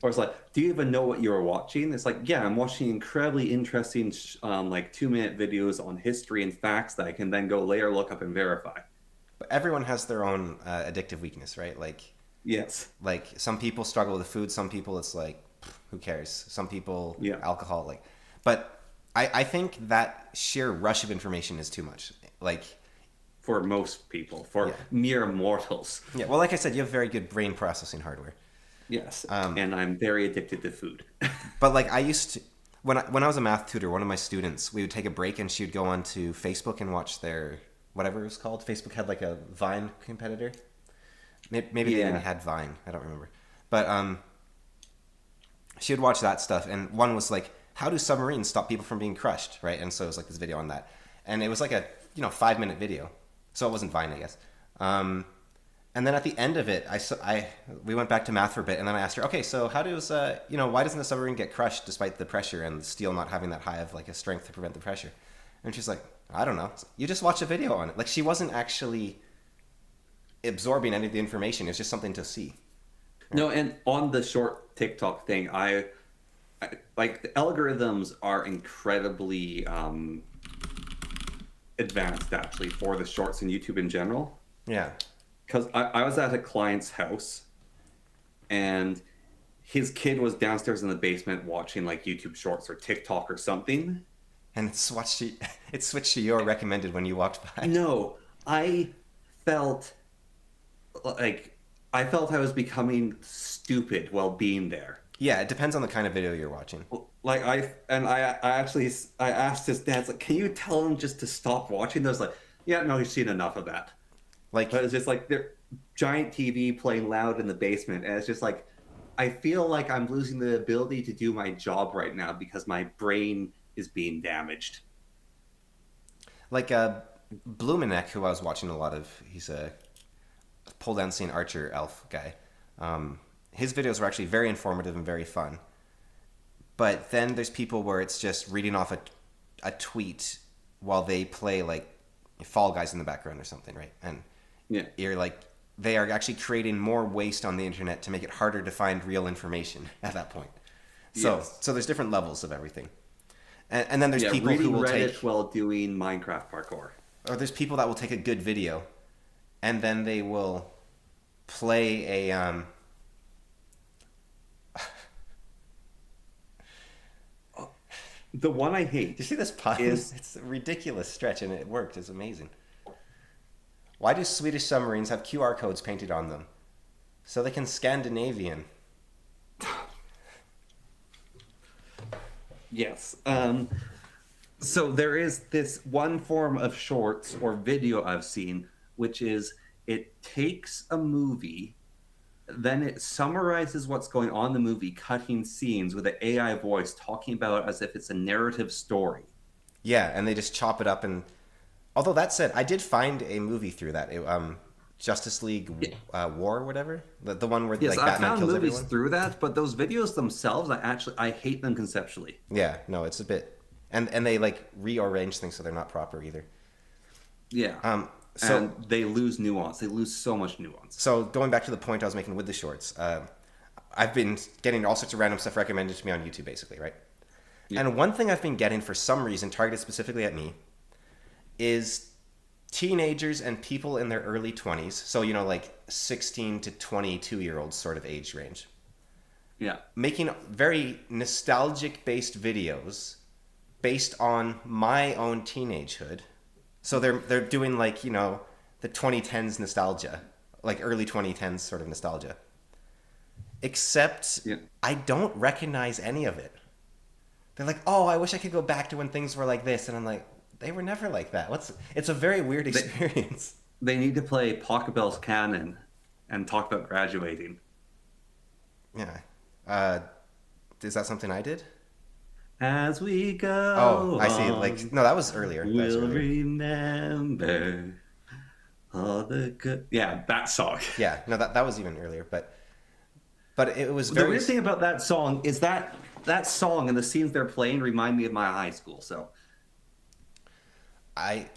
Or it's like, do you even know what you're watching? It's like, yeah, I'm watching incredibly interesting, like 2-minute videos on history and facts that I can then go later look up and verify. But everyone has their own addictive weakness, right? Like, yes, like some people struggle with food. Some people it's like, who cares? Some people, alcohol. Like, but I think that sheer rush of information is too much. Like, for most people, for mere mortals. Yeah. Well, like I said, you have very good brain processing hardware. Yes, and I'm very addicted to food. But like I used to, when I was a math tutor, one of my students, we would take a break and she would go onto Facebook and watch their, whatever it was called. Facebook had like a Vine competitor. Maybe they even had Vine. I don't remember. But she would watch that stuff. And one was like, how do submarines stop people from being crushed? Right. And so it was like this video on that. And it was like a, 5-minute video. So it wasn't Vine, I guess. And then at the end of it, we went back to math for a bit, and then I asked her, okay, so how does, why doesn't the submarine get crushed despite the pressure and the steel not having that high of like a strength to prevent the pressure? And she's like, I don't know. You just watch a video on it. Like she wasn't actually absorbing any of the information. It was just something to see. No, and on the short TikTok thing, like the algorithms are incredibly advanced actually for the shorts and YouTube in general. Yeah. Because I was at a client's house and his kid was downstairs in the basement watching like YouTube shorts or TikTok or something. And it switched to your recommended when you walked by. No, I felt like I felt I was becoming stupid while being there. Yeah, it depends on the kind of video you're watching. Like I asked his dad, like, can you tell him just to stop watching those? Like, yeah, no, he's seen enough of that. Like, But it's just like they're giant TV playing loud in the basement, and it's just like I feel like I'm losing the ability to do my job right now because my brain is being damaged. Blumenek, who I was watching a lot of, he's a pull down scene archer elf guy. His videos were actually very informative and very fun. But then there's people where it's just reading off a tweet while they play like Fall Guys in the background or something, right? And Yeah. you're like, they are actually creating more waste on the internet to make it harder to find real information at that point. So, Yes. so there's different levels of everything. And then there's Yeah, people reading who will Reddit take, while doing Minecraft parkour. or there's people that will take a good video, and then they will play a The one I hate. Do you see this pun? Is- It's a ridiculous stretch, and it worked. It's amazing. Why do Swedish submarines have QR codes painted on them? So they can Scandinavian. Yes. So there is this one form of shorts or video I've seen, which is it takes a movie, then it summarizes what's going on in the movie, cutting scenes with an AI voice talking about it as if it's a narrative story. Yeah, and they just chop it up. And although that said, I did find a movie through that. Justice League War or whatever, the one where Yes, like I Batman found kills movies everyone. through that, but those videos themselves, I hate them conceptually. Yeah, no, it's a bit, and they like rearrange things so they're not proper either. Yeah. So And they lose nuance. They lose so much nuance. So going back to the point I was making with the shorts, I've been getting all sorts of random stuff recommended to me on YouTube, basically, right? Yeah. And one thing I've been getting for some reason, targeted specifically at me, is teenagers and people in their early 20s. So, like 16 to 22-year-olds sort of age range. Yeah. Making very nostalgic-based videos based on my own teenagehood. So they're doing like, the 2010s nostalgia, like early 2010s sort of nostalgia. Except Yeah. I don't recognize any of it. They're like, "Oh, I wish I could go back to when things were like this." And I'm like, "They were never like that." It's a very weird experience. They need to play Pocketbell's Canon and talk about graduating. Yeah. Is that something I did? As we go. Oh, I see. on, Like, no, that was earlier. That was We'll earlier. remember all the good. Yeah, that song. Yeah, no, that was even earlier, but it was The very. weird thing about that song is that song and the scenes they're playing remind me of my high school. So Can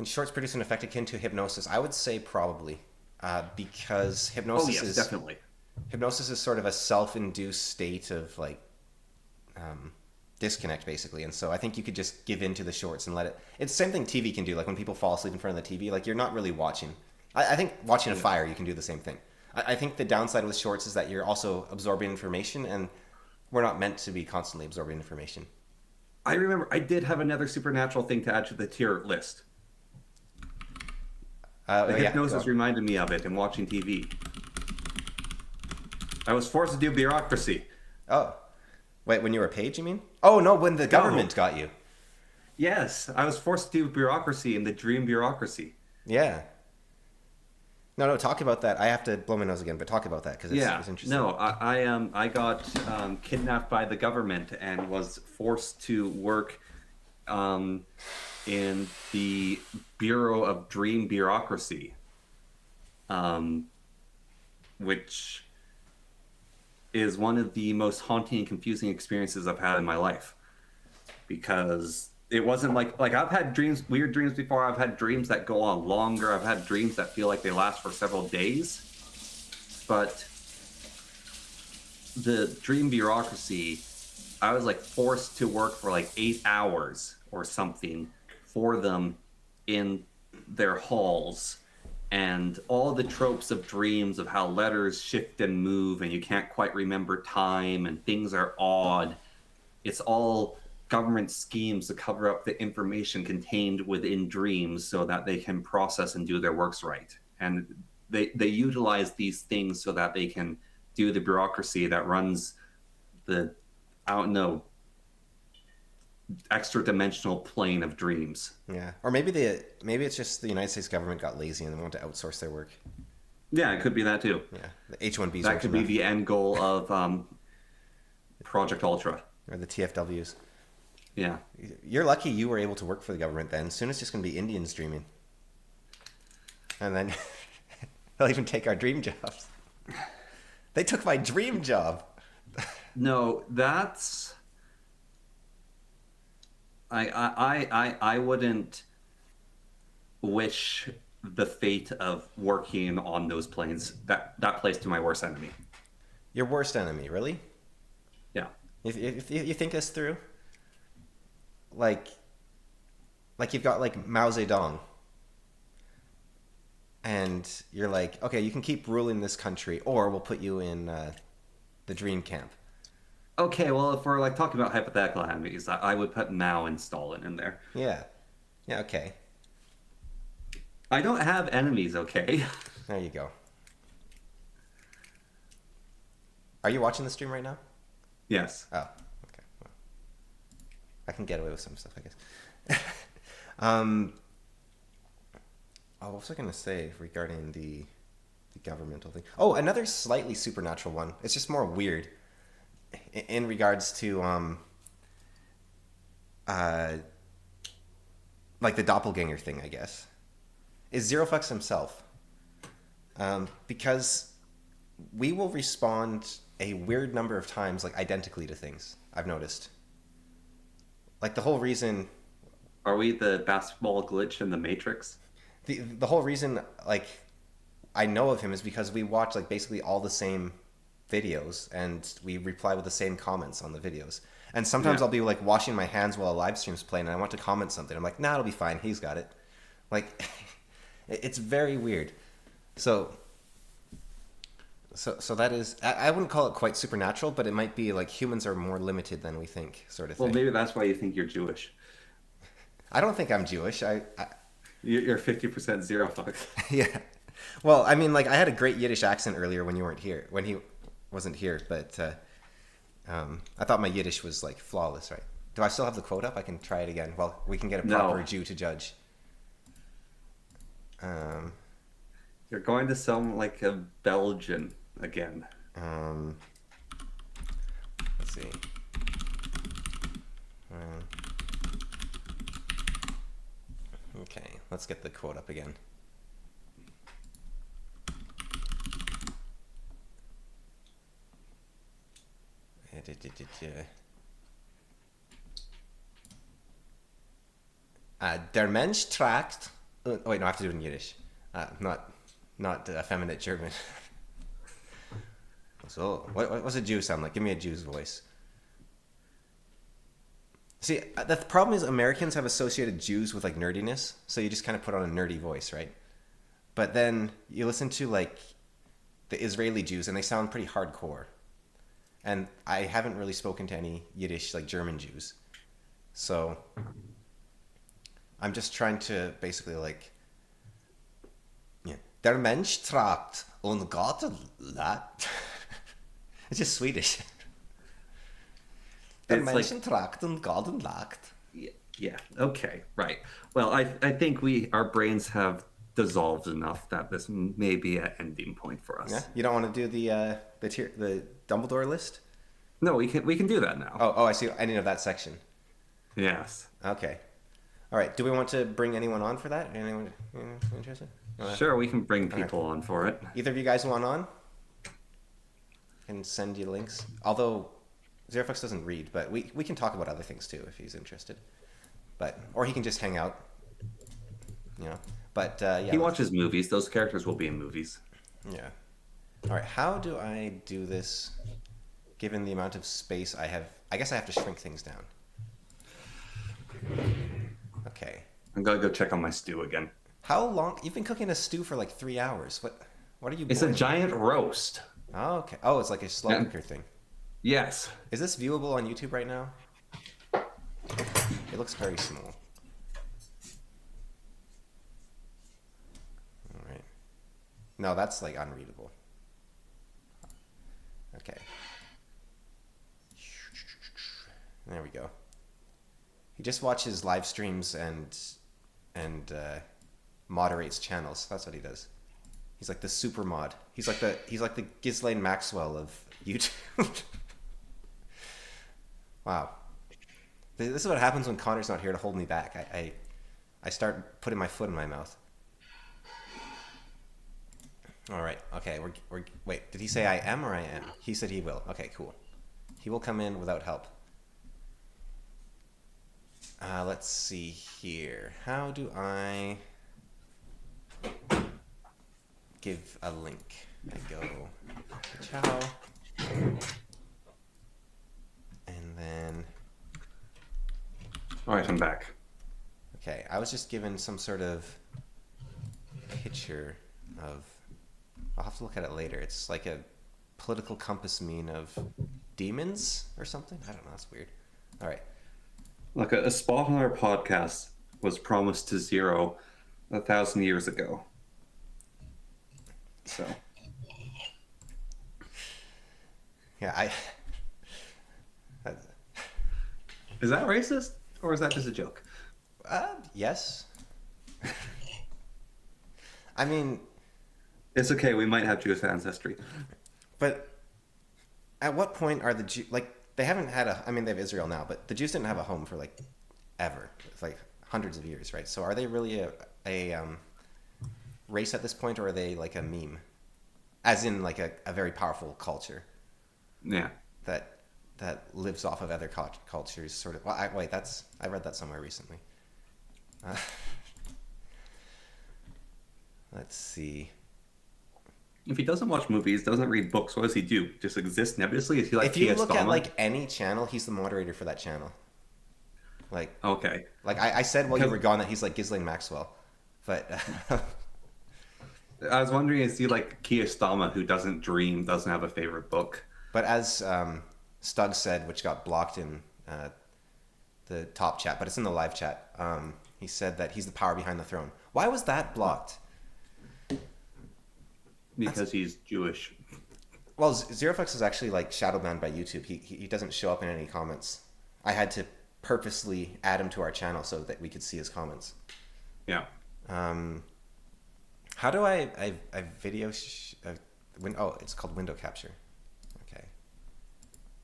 shorts produce an effect akin to hypnosis? I would say probably, because hypnosis definitely. hypnosis is sort of a self-induced state of like disconnect, basically, and so I think you could just give in to the shorts and let it. It's the same thing TV can do. Like when people fall asleep in front of the TV, like you're not really watching. I think watching a fire, you can do the same thing. I think the downside with shorts is that you're also absorbing information, and we're not meant to be constantly absorbing information. I remember I did have another supernatural thing to add to the tier list. The hypnosis reminded me of it in watching TV. I was forced to do bureaucracy. Oh, wait, when you were a page, you mean? Oh no, when the government got you. Yes, I was forced to do bureaucracy in the dream bureaucracy. Yeah. No, talk about that. I have to blow my nose again, but talk about that because it's interesting. No, I got kidnapped by the government and was forced to work in the Bureau of Dream Bureaucracy, which is one of the most haunting and confusing experiences I've had in my life, because it wasn't like I've had weird dreams before. I've had dreams that go on longer. I've had dreams that feel like they last for several days. But the dream bureaucracy, I was like forced to work for like 8 hours or something for them in their halls. And all the tropes of dreams of how letters shift and move and you can't quite remember time and things are odd. It's all government schemes to cover up the information contained within dreams so that they can process and do their works right. And they utilize these things so that they can do the bureaucracy that runs the, I don't know, extra dimensional plane of dreams. Yeah, or maybe it's just the United States government got lazy and they want to outsource their work. Yeah, it could be that too. Yeah, the H-1Bs. That could be the end goal of Project Ultra. Or the TFWs. Yeah. You're lucky you were able to work for the government then. Soon it's just going to be Indians dreaming. And then they'll even take our dream jobs. They took my dream job. No, that's... I wouldn't wish the fate of working on those planes, that place, to my worst enemy. Your worst enemy, really? Yeah. If you think this through, like you've got like Mao Zedong, and you're like, okay, you can keep ruling this country, or we'll put you in the dream camp. Okay, well, if we're like talking about hypothetical enemies, I would put Mao and Stalin in there. Yeah. Yeah, okay. I don't have enemies, okay? There you go. Are you watching the stream right now? Yes. Oh, okay. Well, I can get away with some stuff, I guess. What was I going to say regarding the governmental thing? Oh, another slightly supernatural one. It's just more weird in regards to like the doppelganger thing, I guess. Is Zero Fucks himself. Because we will respond a weird number of times, like, identically to things, I've noticed. Like, the whole reason... Are we the basketball glitch in the Matrix? The whole reason, like, I know of him is because we watch, like, basically all the same videos, and we reply with the same comments on the videos. And sometimes I'll be, like, washing my hands while a live stream's playing, and I want to comment something. I'm like, nah, it'll be fine. He's got it. Like, it's very weird. So that is, I wouldn't call it quite supernatural, but it might be like humans are more limited than we think, sort of thing. Well, maybe that's why you think you're Jewish. I don't think I'm Jewish. You're 50% Zero Fucks. Yeah. Well, I mean, like, I had a great Yiddish accent earlier when you weren't here, when he wasn't here, but I thought my Yiddish was, like, flawless, right? Do I still have the quote up? I can try it again. Well, we can get a proper Jew to judge. You're going to sound like a Belgian again. Let's see. Okay, let's get the quote up again. Der Mensch tragt... Oh, wait, no, I have to do it in Yiddish. Not effeminate German. So, what's a Jew sound like? Give me a Jew's voice. See, the problem is Americans have associated Jews with, like, nerdiness, so you just kind of put on a nerdy voice, right? But then you listen to, like, the Israeli Jews, and they sound pretty hardcore. And I haven't really spoken to any Yiddish, like, German Jews. So I'm just trying to basically, like... Der Mensch tragt und Gott lacht. It's just Swedish. Der Mensch tragt und Gott lacht. Yeah. Okay. Right. Well, I think our brains have dissolved enough that this may be an ending point for us. Yeah. You don't want to do the Dumbledore list? No, we can do that now. Oh, I see. Ending of that section. Yes. Okay. All right. Do we want to bring anyone on for that? Anyone interested? Sure, we can bring people on for it. Either of you guys want on? I can send you links. Although Zerofux doesn't read, but we can talk about other things too if he's interested. Or he can just hang out. You know. But yeah. He watches movies. Those characters will be in movies. Yeah. All right. How do I do this given the amount of space I have. I guess I have to shrink things down. Okay. I'm gonna go check on my stew again. How long? You've been cooking a stew for like 3 hours. What are you It's a boiling? giant roast. Oh, okay. Oh, it's like a slow Yeah. cooker thing. Yes. Is this viewable on YouTube right now? It looks very small. All right. No, that's like unreadable. Okay. There we go. He just watches live streams and moderates channels. That's what he does. He's like the super mod. He's like the Ghislaine Maxwell of YouTube. Wow. This is what happens when Connor's not here to hold me back. I start putting my foot in my mouth. All right. Okay. Wait. Did he say I am or I am? He said he will. Okay. Cool. He will come in without help. Let's see here. How do I give a link? I go ciao, and then. All right, I'm back. Okay, I was just given some sort of picture of. I'll have to look at it later. It's like a political compass mean of demons or something. I don't know. That's weird. All right. Look, a spot on our podcast was promised to Zero 1,000 years ago. So. Yeah, Is that racist? Or is that just a joke? yes. I mean, It's okay, we might have Jewish ancestry. but at what point are the Jews, like, they haven't had a, I mean, they have Israel now, but the Jews didn't have a home for, like, ever. It's like hundreds of years, right? So are they really a race at this point, or are they, like, a meme? As in, like, a very powerful culture Yeah. that lives off of other cultures, sort of. Well, I read that somewhere recently. Let's see. If he doesn't watch movies, doesn't read books, what does he do? Just exist nebulously? Is he like If you T.S. look at Dahmer? like any channel, he's the moderator for that channel. Like, Okay. like I said while you Because- were gone that he's like Ghislaine Maxwell, but I was wondering, is he like Kiyostama, who doesn't dream, doesn't have a favorite book? but as Stug said, which got blocked in the top chat, but it's in the live chat. He said that he's the power behind the throne. Why was that blocked? Because he's Jewish. Well, Zeroflex is actually like shadow banned by YouTube. He doesn't show up in any comments. I had to purposely add him to our channel so that we could see his comments. Yeah. How do I video? It's called window capture. Okay,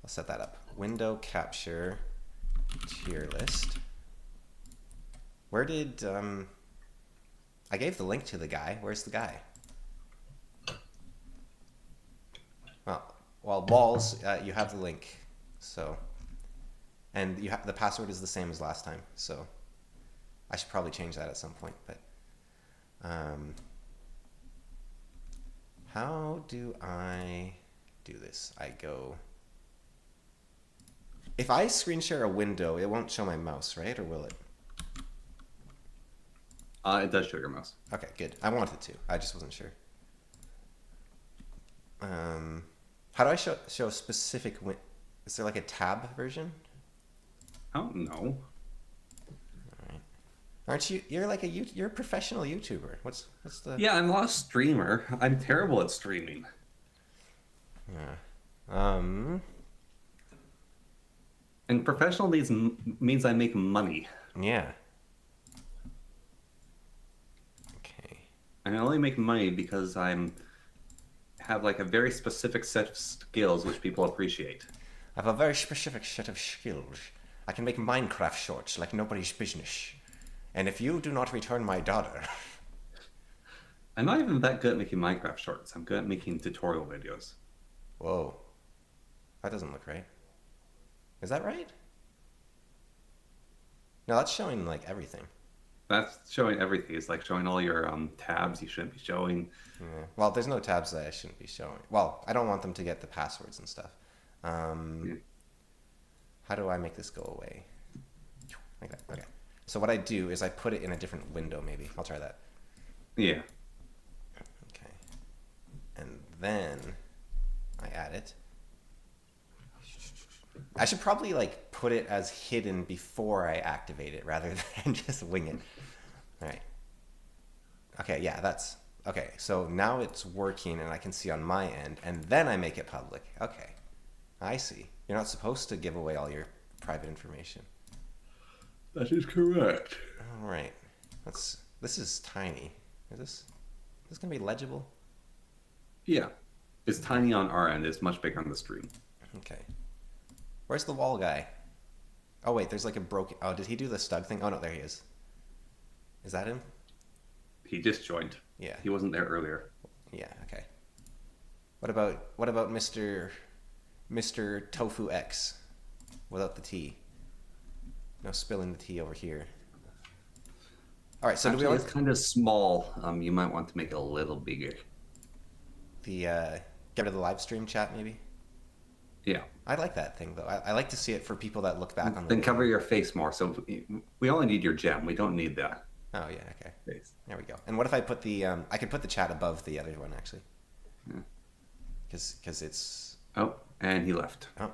I'll set that up. Window capture tier list. Where did I gave the link to the guy? Where's the guy? Well, walls. You have the link, so, and you have the password is the same as last time. So, I should probably change that at some point. But, how do I do this? I go. If I screen share a window, it won't show my mouse, right? Or will it? It does show your mouse. Okay, good. I wanted to. I just wasn't sure. How do I show a specific is there like a tab version? I don't know. All right. Aren't you? You're like you're a professional YouTuber. What's the? Yeah, I'm not a streamer. I'm terrible at streaming. Yeah. And professional means I make money. Yeah. Okay. And I only make money because have like a very specific set of skills which people appreciate. I have a very specific set of skills. I can make Minecraft shorts like nobody's business. And if you do not return my daughter... I'm not even that good at making Minecraft shorts. I'm good at making tutorial videos. Whoa. That doesn't look right. Is that right? No, that's showing like everything. That's showing everything. It's like showing all your tabs you shouldn't be showing. Yeah. Well, there's no tabs that I shouldn't be showing. Well, I don't want them to get the passwords and stuff. Yeah. How do I make this go away? Like that. Okay. So what I do is I put it in a different window. Maybe I'll try that. Yeah. Okay. And then I add it. I should probably like put it as hidden before I activate it rather than just wing it. All right. Okay, yeah, that's okay. So now it's working and I can see on my end, and then I make it public. Okay. I see. You're not supposed to give away all your private information. That is correct. All right. This is tiny. Is this going to be legible? Yeah. It's tiny on our end. It's much bigger on the stream. Okay. Where's the wall guy? Oh wait, there's like a broken. Oh, did he do the stug thing? Oh no, there he is. Is that him? He just joined. Yeah. He wasn't there earlier. Yeah. Okay. What about Mr. Tofu X without the T? No spilling the tea over here. All right. So Actually, do we want it's kind of small. You might want to make it a little bigger. the get rid of the live stream chat maybe? Yeah. I like that thing though. I like to see it for people that look back on the Then video. cover your face more. So we only need your gem. We don't need that Oh yeah. Okay. face. There we go. And what if I put the I could put the chat above the other one actually, Yeah. because it's Oh, and he left. oh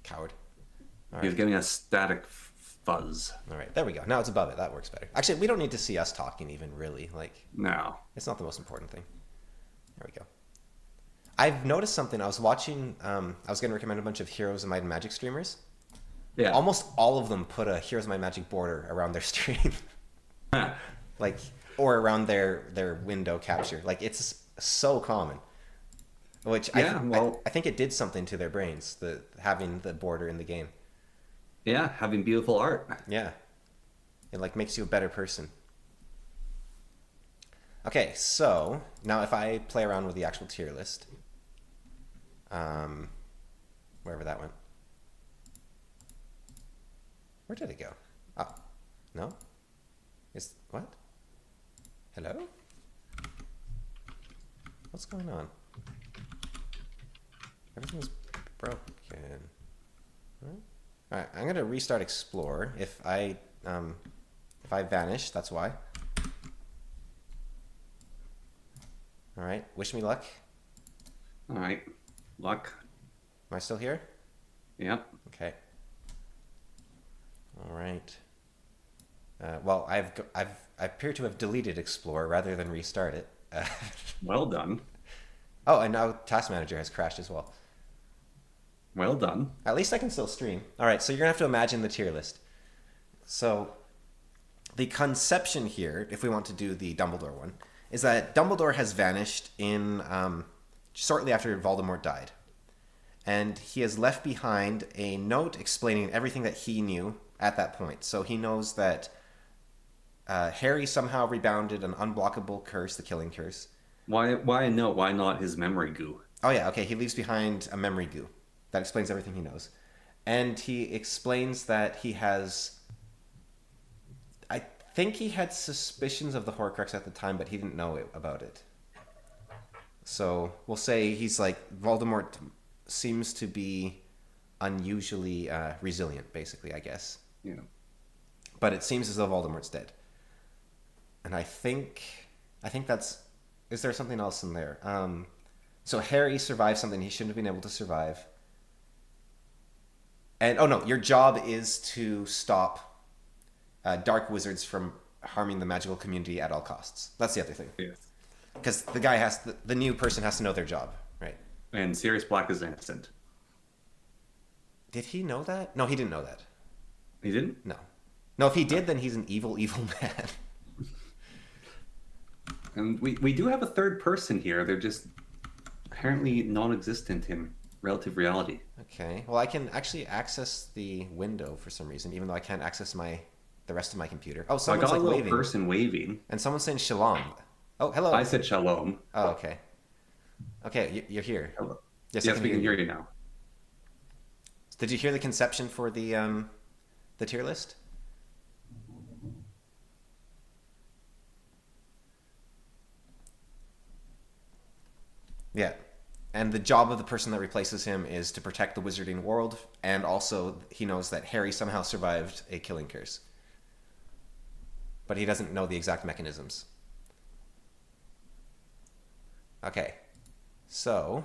coward. All He was right. giving a static fuzz. All right. There we go. Now it's above it. That works better. Actually, we don't need to see us talking even really. Like No. it's not the most important thing. There we go. I've noticed something. I was watching. I was going to recommend a bunch of Heroes of Might and Magic streamers. Yeah. Almost all of them put a Heroes of Might and Magic border around their stream, like or around their window capture. Like it's so common. Which Yeah, well- I think it did something to their brains, the having the border in the game. Yeah, having beautiful art. Yeah, it like makes you a better person. Okay, so now if I play around with the actual tier list, wherever that went, where did it go? Oh, no, is what? Hello? What's going on? Everything's broken. All right, I'm gonna restart Explore. If I vanish, that's why. All right, wish me luck. All right. Luck. Am I still here? Yep. Okay. All right. Well, I appear to have deleted Explore rather than restart it. Well done. Oh, and now Task Manager has crashed as well. Well done. At least I can still stream. All right, so you're gonna have to imagine the tier list. So, the conception here, if we want to do the Dumbledore one, is that Dumbledore has vanished in shortly after Voldemort died, and he has left behind a note explaining everything that he knew at that point. So he knows that Harry somehow rebounded an unblockable curse, the Killing Curse. Why no? Why not his memory goo? Oh yeah, okay. He leaves behind a memory goo that explains everything he knows, and he explains that he has. I think he had suspicions of the Horcrux at the time, but he didn't know about it. So we'll say he's like Voldemort seems to be unusually resilient, basically, I guess. Yeah. But it seems as though Voldemort's dead, and I think that's. Is there something else in there? So Harry survived something he shouldn't have been able to survive. And oh no, your job is to stop dark wizards from harming the magical community at all costs. That's the other thing. Yes. Because the new person has to know their job, right? And Sirius Black is innocent. Did he know that? No, he didn't know that. He didn't? No. No, if he did, then he's an evil, evil man. And we do have a third person here. They're just apparently non-existent in relative reality. Okay. Well, I can actually access the window for some reason, even though I can't access the rest of my computer. Oh, So I someone's got a like little waving. person waving. And someone's saying shalom. Oh, hello. I said shalom. Oh, okay. Okay, you're here. Hello. Yes, Yes, we can hear you now. Did you hear the conception for the tier list? Yeah. And the job of the person that replaces him is to protect the wizarding world, and also he knows that Harry somehow survived a killing curse. But he doesn't know the exact mechanisms. Okay. So...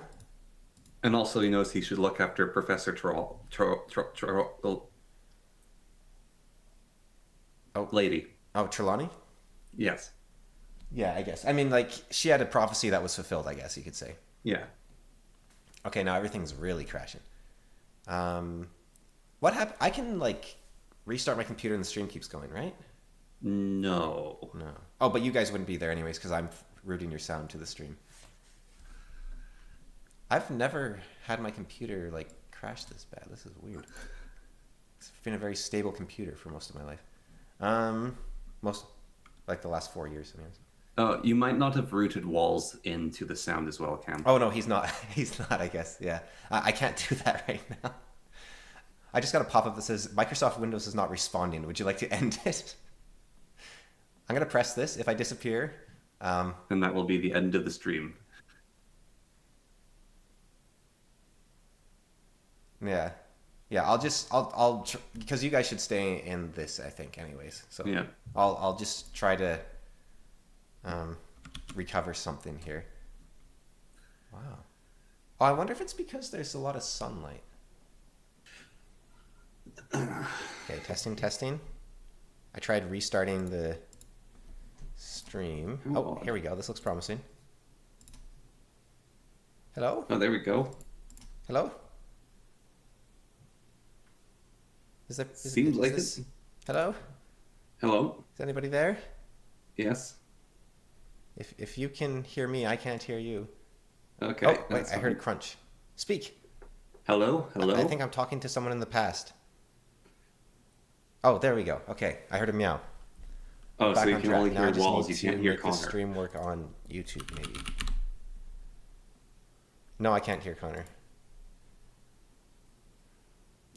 And also he knows he should look after Professor Lady. Oh, Trelawney? Yes. Yeah, I guess. I mean, like, she had a prophecy that was fulfilled, I guess you could say. Yeah. Okay, now everything's really crashing. What happened? I can, like, restart my computer and the stream keeps going, right? No. No. Oh, but you guys wouldn't be there anyways because I'm routing your sound to the stream. I've never had my computer, like, crash this bad. This is weird. It's been a very stable computer for most of my life. Most, like, the last 4 years, anyways. You might not have routed walls into the sound as well, Cam. Oh, no, he's not. He's not, I guess. Yeah. I can't do that right now. I just got a pop-up that says, Microsoft Windows is not responding. Would you like to end it? I'm going to press this. If I disappear... and that will be the end of the stream. Yeah. Yeah, I'll because you guys should stay in this, I think, anyways. So yeah. I'll just try to recover something here. Wow. Oh, I wonder if it's because there's a lot of sunlight. Okay, testing. I tried restarting the stream. Oh, here we go. This looks promising. Hello? Oh, there we go. Hello? Seems like this... it. Hello? Hello? Is anybody there? Yes. If you can hear me, I can't hear you. Okay. Oh, wait, I heard a crunch. Speak. Hello? Hello? I think I'm talking to someone in the past. Oh, there we go. Okay, I heard a meow. Oh, Back so you on can track. only Now I hear just walls, need you can't hear make the Connor. stream work on YouTube, maybe. No, I can't hear Connor.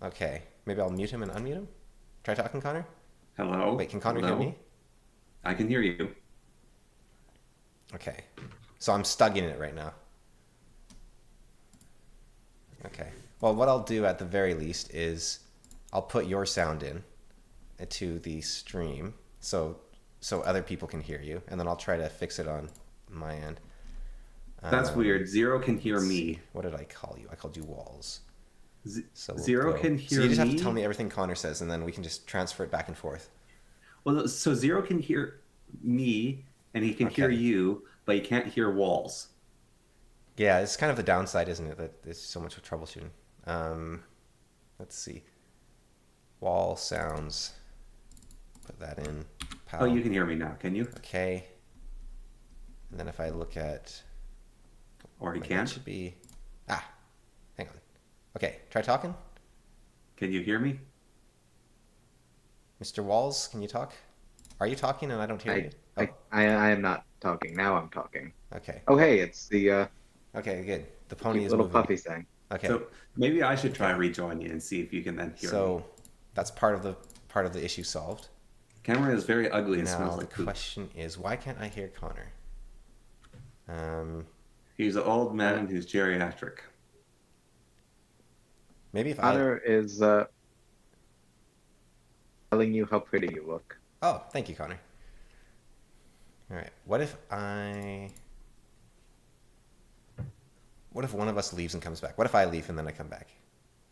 Okay, maybe I'll mute him and unmute him? Try talking, Connor? Hello? Wait, can Connor Hello? hear me? I can hear you. Okay, so I'm stugging it right now. Okay, well, what I'll do at the very least is I'll put your sound in to the stream so other people can hear you, and then I'll try to fix it on my end. That's weird. Zero can hear me. What did I call you? I called you Walls. So Zero can hear me. So you just have to tell me everything Connor says, and then we can just transfer it back and forth. Well, so Zero can hear me, and he can hear you, but he can't hear Walls. Yeah, it's kind of the downside, isn't it? That there's so much with troubleshooting. Let's see. Wall sounds. Put that in. Oh, you can hear me now, can you? Okay. And then if I look at... Or he can't? It should be... hang on. Okay, try talking. Can you hear me? Mr. Walls, can you talk? Are you talking and I don't hear you? Oh. I am not talking. Now I'm talking. Okay. Oh, hey, it's the okay, good. The pony is little moving. puppy thing. Okay. So maybe I should try rejoin you and see if you can then hear me. So that's part of the issue solved. Camera is very ugly and Now smells like the poop. question is, why can't I hear Connor? He's an old man who's geriatric. Maybe if Connor is telling you how pretty you look. Oh, thank you, Connor. All right. What if one of us leaves and comes back? What if I leave and then I come back?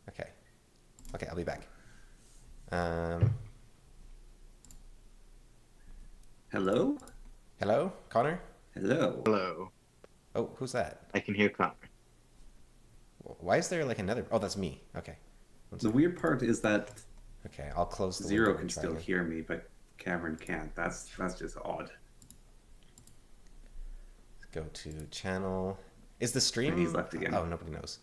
Okay. Okay, I'll be back. Hello? Hello, Connor? Hello? Hello. Oh, who's that? I can hear Connor. Why is there like another... Oh, that's me. Okay. The weird part is that Okay, I'll close the Zero window can and try still again. hear me, but Cameron can't. That's just odd. Let's go to channel... Is the stream... And he's left again. Oh, nobody knows.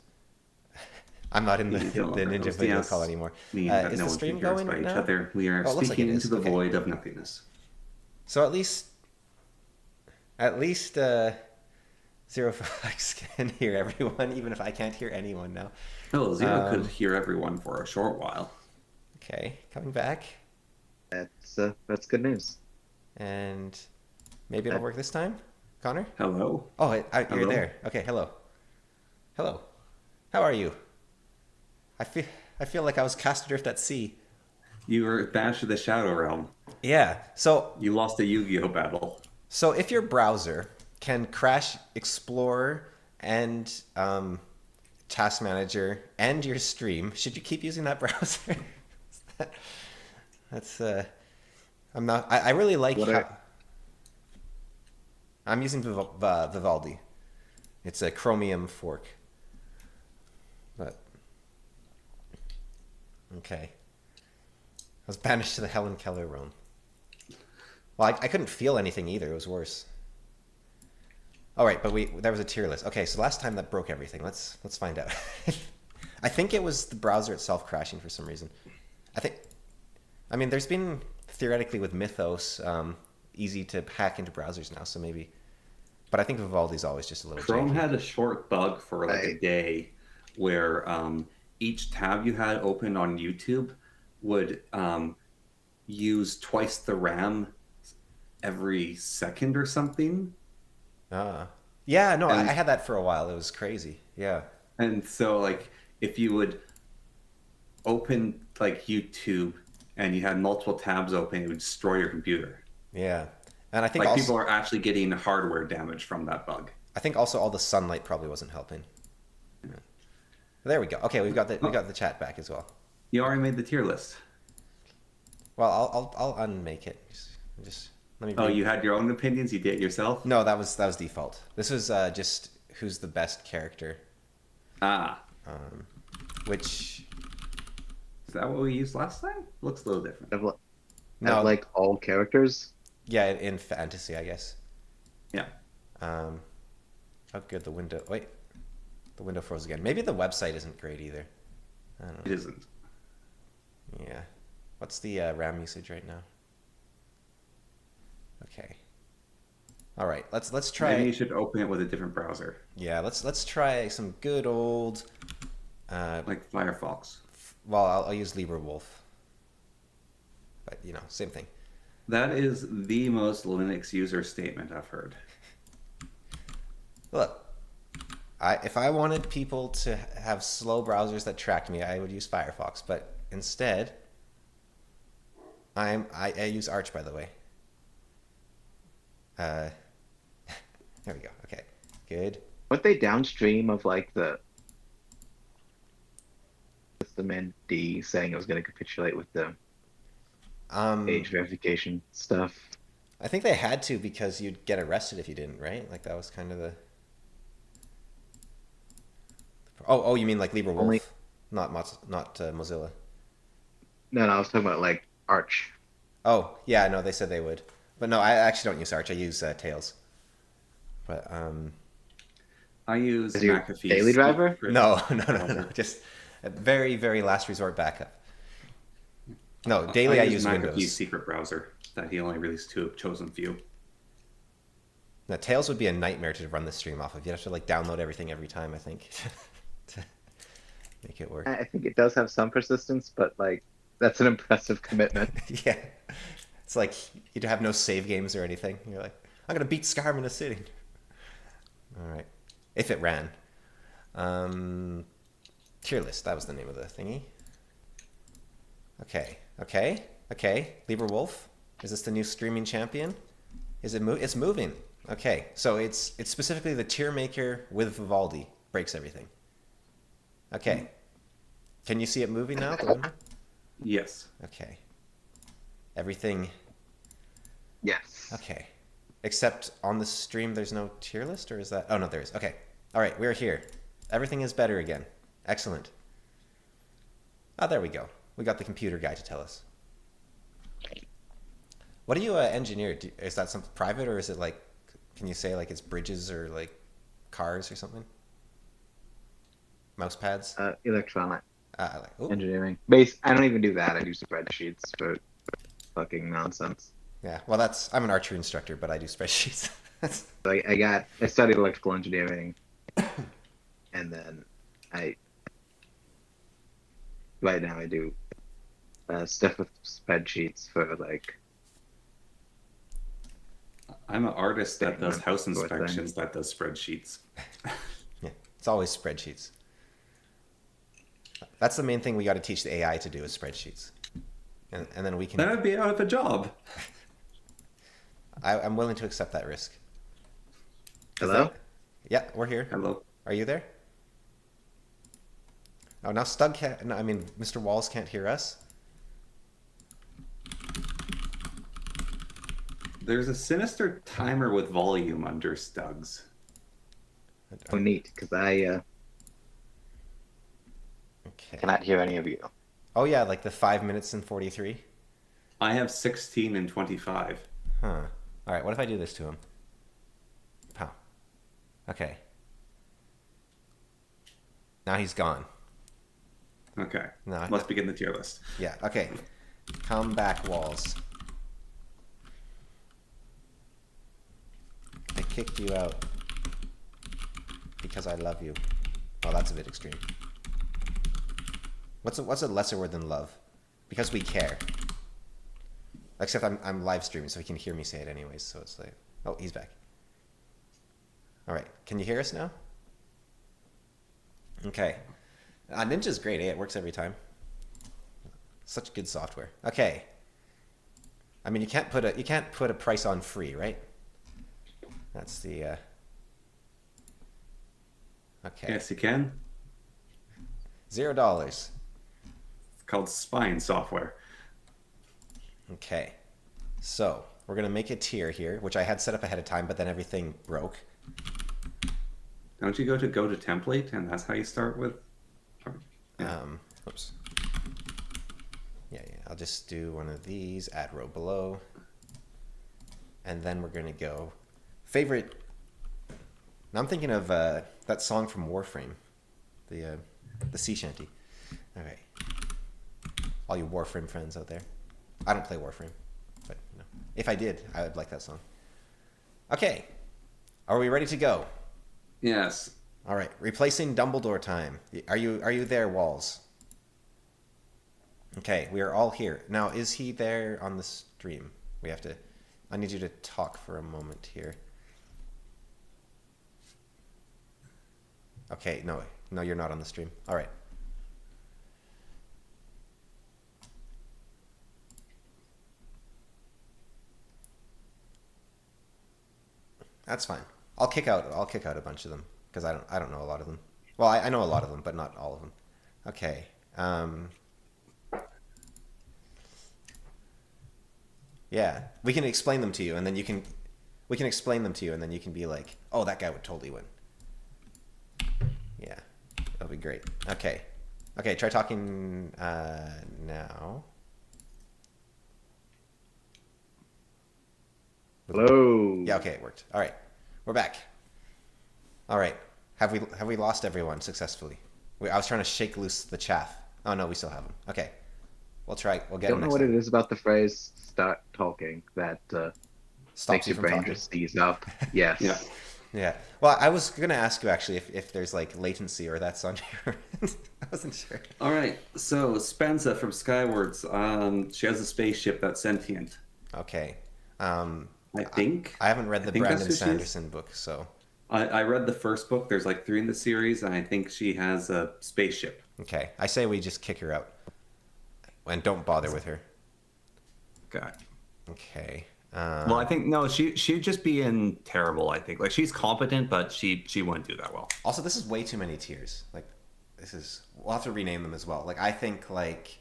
I'm not in the Ninja video call anymore. Is the stream going right now? Other. We are Oh, it looks like it speaking is. into the Okay. void of nothingness. So at least Zero Fox can hear everyone, even if I can't hear anyone now. Oh, Zero could hear everyone for a short while. Okay, coming back, That's good news. and maybe it'll work this time. Connor? Hello? Oh, you're Hello? there. Okay, hello. Hello. How are you? I feel I feel like I was cast adrift at sea. You were banished to the Shadow Realm. Yeah. You lost a Yu-Gi-Oh battle. So if your browser can crash Explorer and Task Manager and your stream, should you keep using that browser? That's I'm not. I really like What how are I'm using Vivaldi. It's a Chromium fork. But okay, I was banished to the Helen Keller realm. Well, I couldn't feel anything either. It was worse. All right, but there was a tier list. Okay, so last time that broke everything. Let's find out. I think it was the browser itself crashing for some reason. I mean, there's been theoretically with Mythos easy to hack into browsers now, so maybe. But I think Vivaldi's always just a little Chrome janky. had a short bug for like a day where each tab you had open on YouTube would use twice the RAM every second or something. Yeah, no, I And had that for a while. It was crazy. Yeah. and so like if you would open like YouTube and you had multiple tabs open, it would destroy your computer. Yeah. And I think Like also people are actually getting hardware damage from that bug. I think also all the sunlight probably wasn't helping. There we go. Okay, we got the chat back as well. You already made the tier list. Well, I'll unmake it. Just let me. Oh, you had your own opinions? You did it yourself? No, that was default. This was just who's the best character, Ah. which Is that what we used last time? Looks a little different. no, like all characters? yeah, in fantasy, I guess. Yeah. Oh, good. The window froze again. Maybe the website isn't great either. I don't It know. isn't. Yeah. What's the RAM usage right now? Okay. All right. Let's try. Maybe you should open it with a different browser, Yeah. Let's try some good old. like Firefox. Well, I'll use LibreWolf. But same thing. That is the most Linux user statement I've heard. Look, if I wanted people to have slow browsers that tracked me, I would use Firefox. But instead, I use Arch, by the way. There we go. Okay, good. Weren't they downstream of like the man D saying it was going to capitulate with the age verification stuff? I think they had to because you'd get arrested if you didn't, right? Like that was kind of the. Oh, you mean like LibreWolf, Only- not Mozilla. No, I was talking about like Arch. Oh, yeah, no, they said they would, but no, I actually don't use Arch. I use Tails. But I use Is your McAfee's daily driver? no, just a very, very last resort backup. No, daily I use McAfee's Windows. secret browser that he only released to a chosen few. Now, Tails would be a nightmare to run the stream off of. You'd have to like download everything every time, I think, to make it work. I think it does have some persistence, but like that's an impressive commitment. Yeah, it's like you'd have no save games or anything. You're like, I'm gonna beat Skyrim in a sitting. All right, if it ran. Tier list. That was the name of the thingy. Okay. LibreWolf. Is this the new streaming champion? Is it It's moving. Okay, so it's specifically the tier maker with Vivaldi breaks everything. Okay. Can you see it moving now? The window? Yes. Okay. Everything. Yes. Okay. Except on the stream, there's no tier list, or is that? Oh no, there is. Okay. All right, we're here. Everything is better again. Excellent. Oh, there we go. We got the computer guy to tell us. What do you engineer? Is that something private, or is it like? Can you say like it's bridges or like cars or something? Mouse pads? Electronic Ooh. engineering. I don't even do that. I do spreadsheets for fucking nonsense. Yeah. Well, I'm an archery instructor, but I do spreadsheets. Like I studied electrical engineering, and then right now I do stuff with spreadsheets for like. I'm an artist that does house Sort of thing. inspections that does spreadsheets. Yeah. It's always spreadsheets. That's the main thing we got to teach the AI to do is spreadsheets. And then we can... Then I'd be out of a job. I'm willing to accept that risk. Hello? Yeah, we're here. Hello. Are you there? Oh, now Stug can't... No, I mean, Mr. Walls can't hear us. There's a sinister timer with volume under Stug's. Oh, neat, because I Okay. cannot hear any of you. Oh, yeah, like the 5 minutes and 43? I have 16 and 25. Huh. All right, what if I do this to him? Pow. Okay. Now he's gone. Okay. No, Let's begin the tier list. Yeah, okay. Come back, Walls. I kicked you out because I love you. Oh, that's a bit extreme. What's a lesser word than love? Because we care. Except I'm live streaming, so he can hear me say it anyways. So it's like, oh, he's back. All right, can you hear us now? Okay. Ninja's great. Eh? It works every time. Such good software. Okay. I mean, you can't put a price on free, right? That's the. Okay. Yes, you can. $0. It's called spine software. Okay. So we're gonna make a tier here, which I had set up ahead of time, but then everything broke. Don't you go to template, and that's how you start with? Yeah. Oops. Yeah. I'll just do one of these. Add row below, and then we're gonna go favorite. Now I'm thinking of that song from Warframe, the sea shanty. Okay. All you Warframe friends out there. I don't play Warframe, but you know, if I did, I would like that song. Okay. Are we ready to go? Yes. All right. Replacing Dumbledore time. Are you there, Walls? Okay, we are all here. Now, is he there on the stream? I need you to talk for a moment here. Okay, no, you're not on the stream. All right. That's fine. I'll kick out a bunch of them because I don't know a lot of them. Well, I know a lot of them, but not all of them. Okay. Yeah, we can explain them to you, and then we can explain them to you, and then you can be like, oh, that guy would totally win. Yeah, that'll be great. Okay, try talking now. Hello. Yeah, okay, it worked. All right, we're back. All right, have we lost everyone successfully? I was trying to shake loose the chaff. Oh no, we still have them. Okay, we'll try. We'll get. I don't know what it is about the phrase "start talking" that Stops makes you your from brain talking. just seize up. Yes. Yeah. Yeah. Well, I was gonna ask you actually if there's like latency or that's on your end. I wasn't sure. All right. So Spensa from Skywards. She has a spaceship that's sentient. Okay. I think. I haven't read the think that's Brandon who she is. Sanderson book, so I read the first book. There's like 3 in the series, and I think she has a spaceship. okay. I say we just kick her out and don't bother with her. Okay. Okay. Well, I think no. She'd just be in terrible. I think like she's competent, but she wouldn't do that well. Also, this is way too many tiers. Like, we'll have to rename them as well. Like, I think like,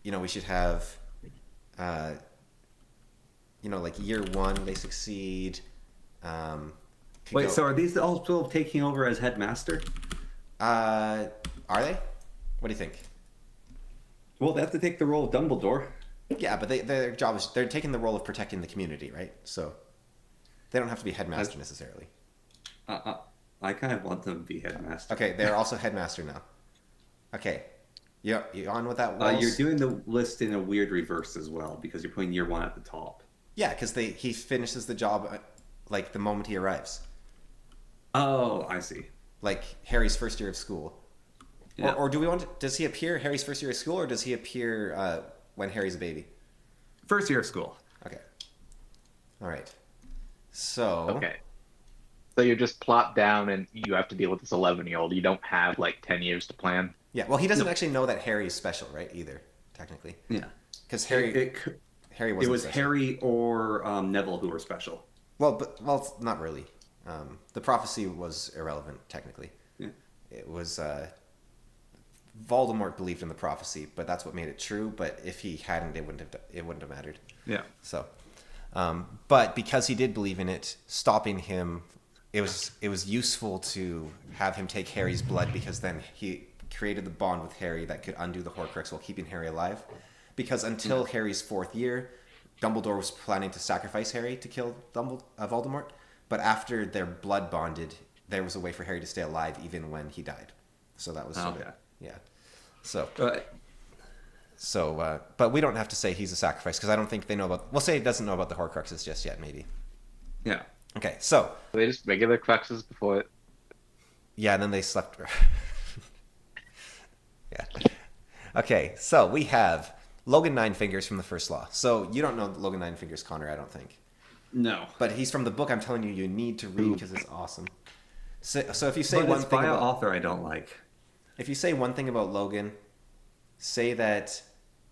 we should have, like year 1 they succeed. Wait, so are these all still taking over as headmaster? Are they? What do you think? Well, they have to take the role of Dumbledore. Yeah, but their job is they're taking the role of protecting the community, right? So they don't have to be headmaster necessarily. I kind of want them to be headmaster. Okay, they're also headmaster now. Okay, you on with that? Walls? You're doing the list in a weird reverse as well because you're putting year 1 at the top. Yeah, because he finishes the job like the moment he arrives. Oh, I see. Like Harry's first year of school. Yeah. Or does he appear Harry's first year of school, or does he appear when Harry's a baby? First year of school. Okay. All right. So. Okay. So you're just plopped down and you have to deal with this 11-year-old. You don't have like 10 years to plan. Yeah, well, he doesn't No. actually know that Harry is special, right? Either technically, Yeah. because It, Harry it, c- Harry it wasn't was special. Harry or Neville who were special. Well, not really. The prophecy was irrelevant technically. Yeah. It was Voldemort believed in the prophecy, but that's what made it true. But if he hadn't, it wouldn't have mattered. Yeah. So, but because he did believe in it, stopping him, it was useful to have him take Harry's blood, because then he created the bond with Harry that could undo the Horcrux while keeping Harry alive. Because until Harry's 4th year, Dumbledore was planning to sacrifice Harry to kill Voldemort. But after their blood bonded, there was a way for Harry to stay alive even when he died. So that was sort of, Okay. yeah. So. But But we don't have to say he's a sacrifice, because I don't think they know about. We'll say he doesn't know about the Horcruxes just yet, maybe. yeah. Okay, so Were they just regular Cruxes before it? yeah, and then they slept. Yeah. Okay, so we have Logan Ninefingers from the First Law. So you don't know Logan Ninefingers, Connor, I don't think. No. But he's from the book. I'm telling you, you need to read because it's awesome. So if you say But one it's thing by an about author I don't like. if you say one thing about Logan, say that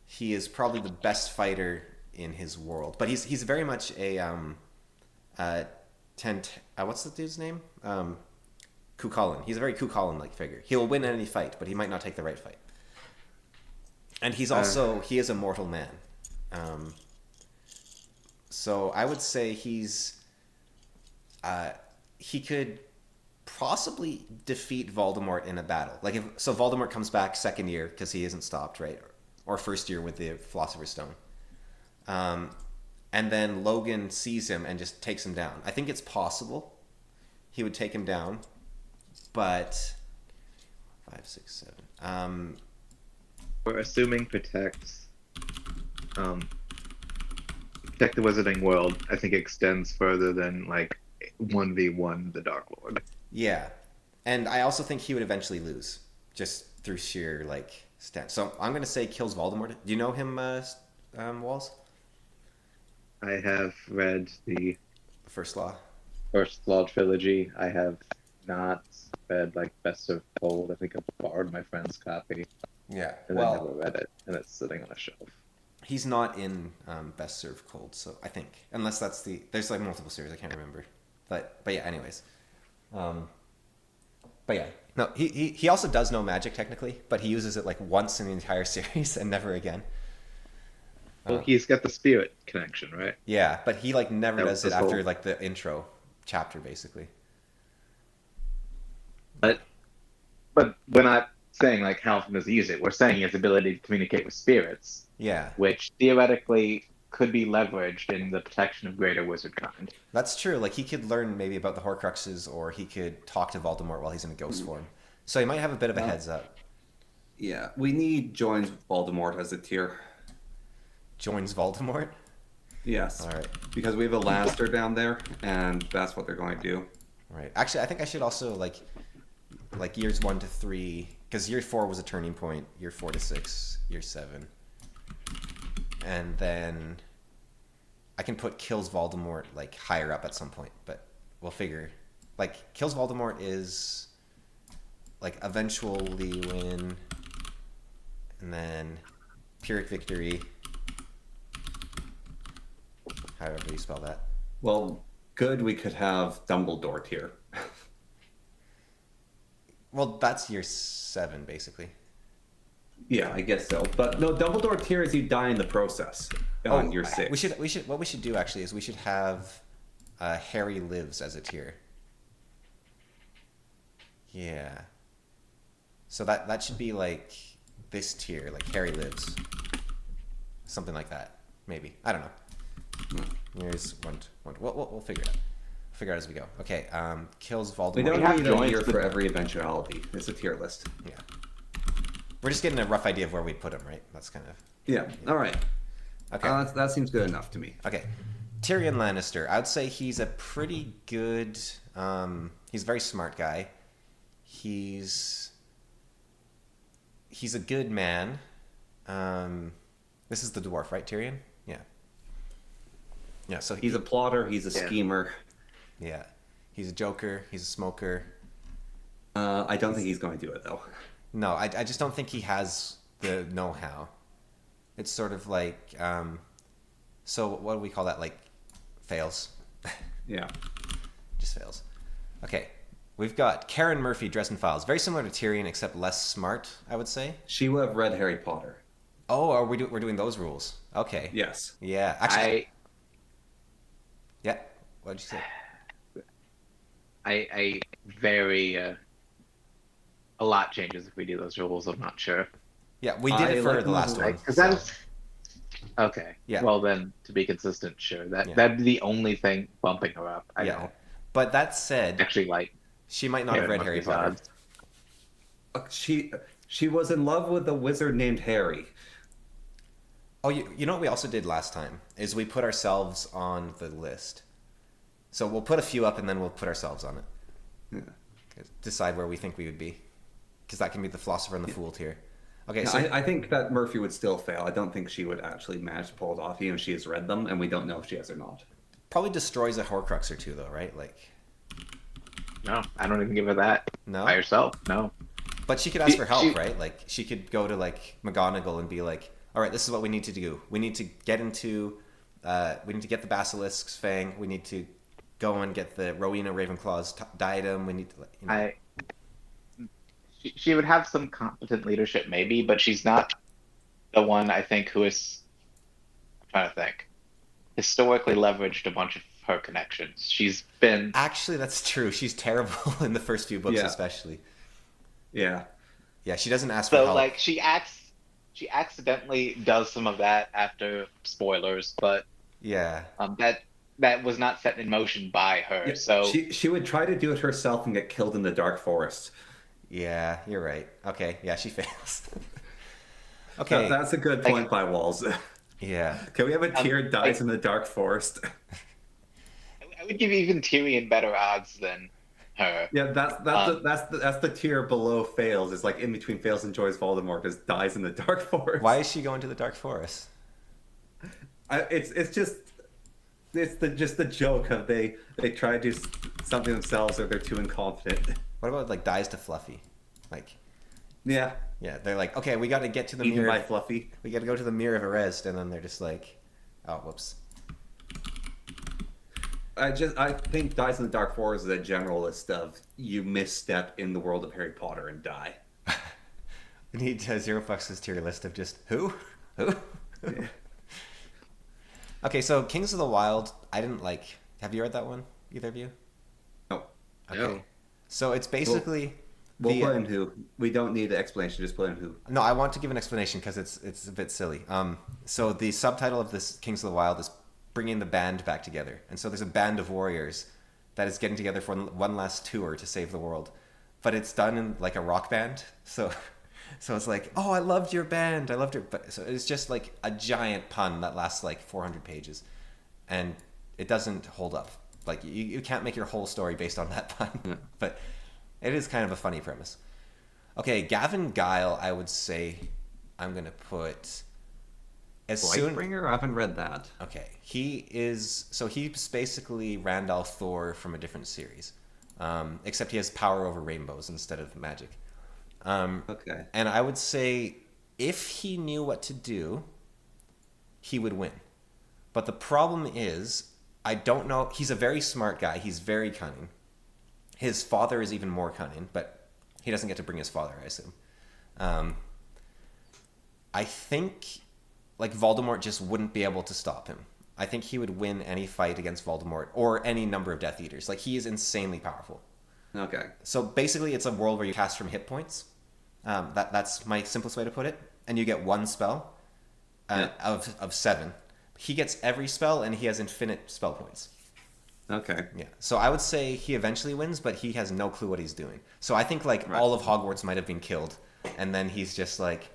he is probably the best fighter in his world. But he's very much a what's the dude's name? Cuchulainn. He's a very Cuchulainn-like figure. He'll win any fight, but he might not take the right fight. And he's also he is a mortal man. So I would say he could possibly defeat Voldemort in a battle. Like if Voldemort comes back 2nd year because he isn't stopped, right? Or 1st year with the Philosopher's Stone. And then Logan sees him and just takes him down. I think it's possible he would take him down, but 5, 6, 7. We're assuming protect the Wizarding World. I think extends further than like 1v1 the Dark Lord. Yeah, and I also think he would eventually lose, just through sheer like stats. So I'm gonna say kills Voldemort. Do you know him, Walls? I have read the The First Law. First Law trilogy. I have not read like Best of Cold. I think I borrowed my friend's copy Yeah. and I never read it, and it's sitting on a shelf. He's not in Best Served Cold, so I think unless there's like multiple series, I can't remember, but yeah. Anyways, but yeah, no, he also does know magic technically, but he uses it like once in the entire series and never again. Well, he's got the spirit connection, right? Yeah, but he like never That does was it his after whole- like the intro chapter, basically. But we're not saying like how often does he use it. We're saying his ability to communicate with spirits, Yeah, which theoretically could be leveraged in the protection of greater wizard kind. that's true. Like he could learn maybe about the Horcruxes, or he could talk to Voldemort while he's in a ghost form. So he might have a bit of a heads up. Yeah. We need joins Voldemort as a tier. Joins Voldemort. Yes. All right. Because we have a Lannister down there, and that's what they're going to do. Right. Actually, I think I should also like years 1 to 3, because year 4 was a turning point. Year 4 to 6, year 7, and then I can put kills Voldemort like higher up at some point. But we'll figure. Like kills Voldemort is like eventually win, and then Pyrrhic victory. However you spell that. Well, good. We could have Dumbledore tier. Well, that's year 7, basically. Yeah, I guess so. But no, Dumbledore tier is you die in the process on year 6. What we should do actually is we should have Harry Lives as a tier. Yeah. So that should be like this tier, like Harry Lives. Something like that, maybe. I don't know. Here's one. We'll figure it out. Figure out as we go. Okay. Kills Voldemort. We don't have need a joins tier the- for every eventuality. It's a tier list. Yeah. We're just getting a rough idea of where we'd put him, right? That's kind of Yeah. All right. okay. That seems good enough to me. Okay. Tyrion Lannister. I'd say he's a pretty good. He's a very smart guy. He's a good man. This is the dwarf, right, Tyrion? Yeah. Yeah. So He's a plotter. He's a Yeah. schemer. yeah. He's a joker. He's a smoker. I don't think he's going to do it though. No, I just don't think he has the know-how. It's sort of like, so what do we call that? Like, fails. Yeah. Just fails. Okay, we've got Karen Murphy, Dresden Files. Very similar to Tyrion, except less smart, I would say. She would have read Harry Potter. Oh, we're doing those rules. Okay. Yes. Yeah, actually. Yeah. What did you say? I very a lot changes if we do those rules. I'm not sure. Yeah, we did it for the last one. Because that's okay. Yeah. Well, then to be consistent, sure. Yeah. That'd be the only thing bumping her up. I don't But that said, actually like. she might not have read Harry Potter. She was in love with a wizard named Harry. Oh, you know what we also did last time is we put ourselves on the list. So we'll put a few up and then we'll put ourselves on it. Yeah. Decide where we think we would be, because that can be the philosopher and the fool tier. Okay, Yeah, so I think that Murphy would still fail. I don't think she would actually manage to pull it off, even if she has read them, and we don't know if she has or not. probably destroys a Horcrux or two, though, right? Like, No, I don't even give her that. No? By herself. No. but she could ask for help, She- right? Like, she could go to like McGonagall and be like, "All right, this is what we need to do. We need to get into, we need to get the Basilisk's Fang. We need to go and get the Rowena Ravenclaw's diadem. We need to, you know." She would have some competent leadership, maybe, but she's not the one I think who is. I'm trying to think. Historically leveraged a bunch of her connections. She's been. Actually, that's true. She's terrible in the first few books, Yeah. especially. Yeah. Yeah, she doesn't ask for So help. like she accidentally does some of that after spoilers, but Yeah. that was not set in motion by her. Yeah, So she would try to do it herself and get killed in the dark forest. Yeah, you're right. Okay, yeah, she fails. Okay. That's a good point by Walls. Yeah. Can we have a tier dies in the dark forest? I would give even Tyrion better odds than her. Yeah, that's the tier below fails. It's like in between fails and joys Voldemort is dies in the dark forest. Why is she going to the Dark Forest? It's just the joke of they try to do something themselves or they're too incompetent. What about like dies to Fluffy? Like, Yeah. yeah, they're like, okay, we got to get to the Eaten mirror. by Fluffy. We got to go to the mirror of Erezd, and then they're just like, oh, whoops. I think dies in the dark forest is a general list of you misstep in the world of Harry Potter and die. We need Zero Fucks' tier list of just who? Who? Yeah. Okay, so Kings of the Wild, I didn't like. Have you read that one? Either of you? No. Okay. No. So it's basically. We'll put in who. We don't need the explanation, just put in who. No, I want to give an explanation because it's a bit silly. So the subtitle of this Kings of the Wild is bringing the band back together, and so there's a band of warriors that is getting together for one last tour to save the world, but it's done in like a rock band. So it's like, oh, I loved your band, I loved your, but so it's just like a giant pun that lasts like 400 pages, and it doesn't hold up. Like you can't make your whole story based on that pun, Yeah. but it is kind of a funny premise. Okay, Gavin Guile, I would say I'm gonna put as soon. Lightbringer? I haven't read that. Okay, he's basically Randolph Thor from a different series, except he has power over rainbows instead of magic. Okay. And I would say if he knew what to do, he would win. But the problem is, I don't know. He's a very smart guy. He's very cunning. His father is even more cunning, but he doesn't get to bring his father, I assume. I think, like, Voldemort just wouldn't be able to stop him. I think he would win any fight against Voldemort or any number of Death Eaters. Like, he is insanely powerful. Okay. So basically, it's a world where you cast from hit points. That's my simplest way to put it. And you get one spell of 7. He gets every spell, and he has infinite spell points. Okay. Yeah. So I would say he eventually wins, but he has no clue what he's doing. So I think like all of Hogwarts might have been killed, and then he's just like,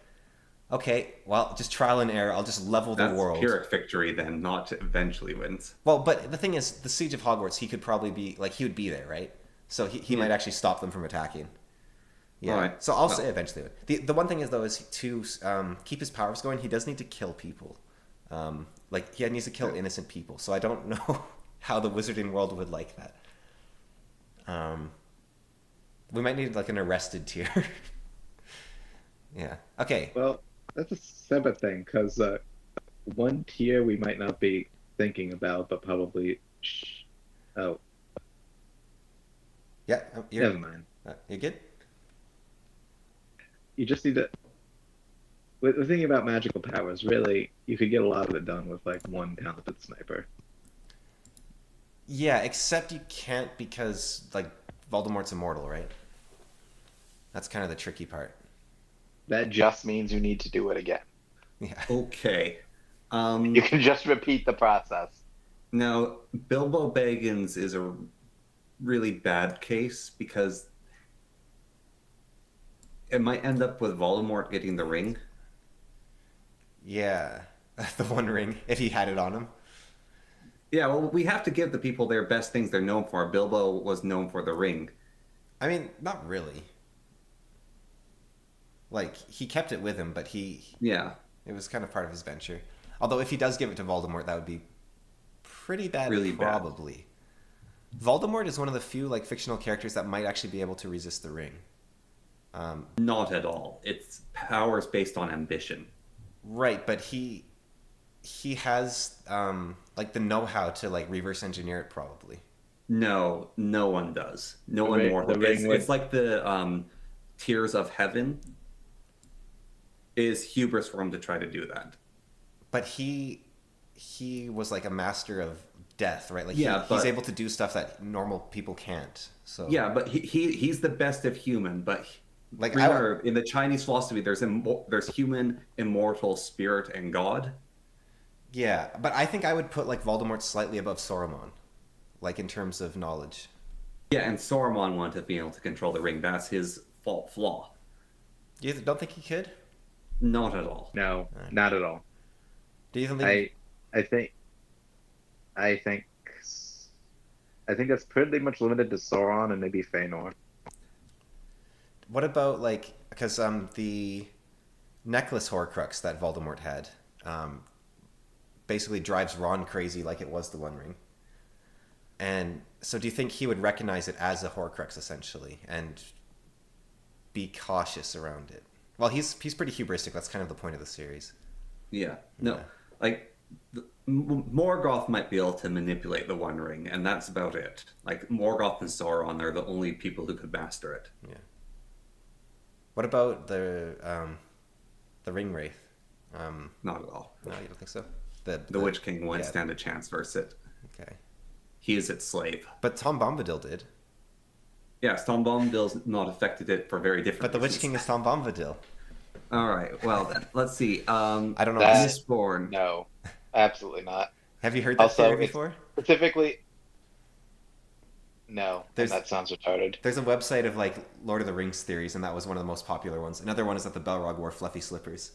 okay, well, just trial and error. I'll just level the That's world. Pyrrhic victory then, not eventually wins. Well, but the thing is, the Siege of Hogwarts, he could probably be like he would be there, right? So he might actually stop them from attacking. Yeah. Alright. So I'll say eventually. The one thing is though is to keep his powers going, he does need to kill people. Like he needs to kill innocent people. So I don't know how the wizarding world would like that. Um, we might need like an arrested tier. Yeah. Okay. Well, that's a separate thing, because one tier we might not be thinking about, but probably. Oh, Yeah. never mind. You're good. You just need to. With thinking about magical powers, really, you could get a lot of it done with like one talented sniper. Yeah, except you can't because like Voldemort's immortal, right? That's kind of the tricky part. That just means you need to do it again. Yeah. Okay. You can just repeat the process. Now, Bilbo Baggins is a really bad case because it might end up with Voldemort getting the ring. Yeah. The One Ring, if he had it on him. Yeah, well, we have to give the people their best things they're known for. Bilbo was known for the ring. I mean, not really. Like he kept it with him, but Yeah, it was kind of part of his venture. Although if he does give it to Voldemort, that would be pretty bad, really bad. probably. Voldemort is one of the few like fictional characters that might actually be able to resist the ring. Not at all. It's powers based on ambition. Right, but he has like the know-how to like reverse engineer it probably. No, no one does. No The one ring- mortal. the ring It's, would- it's like the Tears of Heaven is hubris for him to try to do that. But he was like a master of death, right? Like Yeah, he's but- able to do stuff that normal people can't. So Yeah, but he's the best of human. But Like, remember, in the Chinese philosophy, there's human, immortal, spirit, and God. yeah, but I think I would put like Voldemort slightly above Saruman, like in terms of knowledge. Yeah, and Saruman wanted to be able to control the ring. That's his flaw. You don't think he could? Not at all. No, not at all. Do you think? I think I think I think that's pretty much limited to Sauron and maybe Feanor. What about like because the necklace Horcrux that Voldemort had basically drives Ron crazy like it was the One Ring. And so do you think he would recognize it as a Horcrux essentially and be cautious around it? Well, he's pretty hubristic. That's kind of the point of the series. Yeah. No. Yeah. Like Morgoth might be able to manipulate the One Ring, and that's about it. Like Morgoth and Sauron are the only people who could master it. Yeah. What about the Ring Wraith? Not at all. No, you don't think so? The Witch King won't yeah. stand a chance versus it. Okay. He is its slave. But Tom Bombadil did. Yes, Tom Bombadil's not affected it for very different But the Witch reasons. King is Tom Bombadil. All right. Well, then, let's see. I don't know. That- Mistborn. No, absolutely not. Have you heard that Also, theory it's- before? Specifically, no. There's- That sounds retarded. There's a website of like Lord of the Rings theories, and that was one of the most popular ones. Another one is that the Balrog wore fluffy slippers,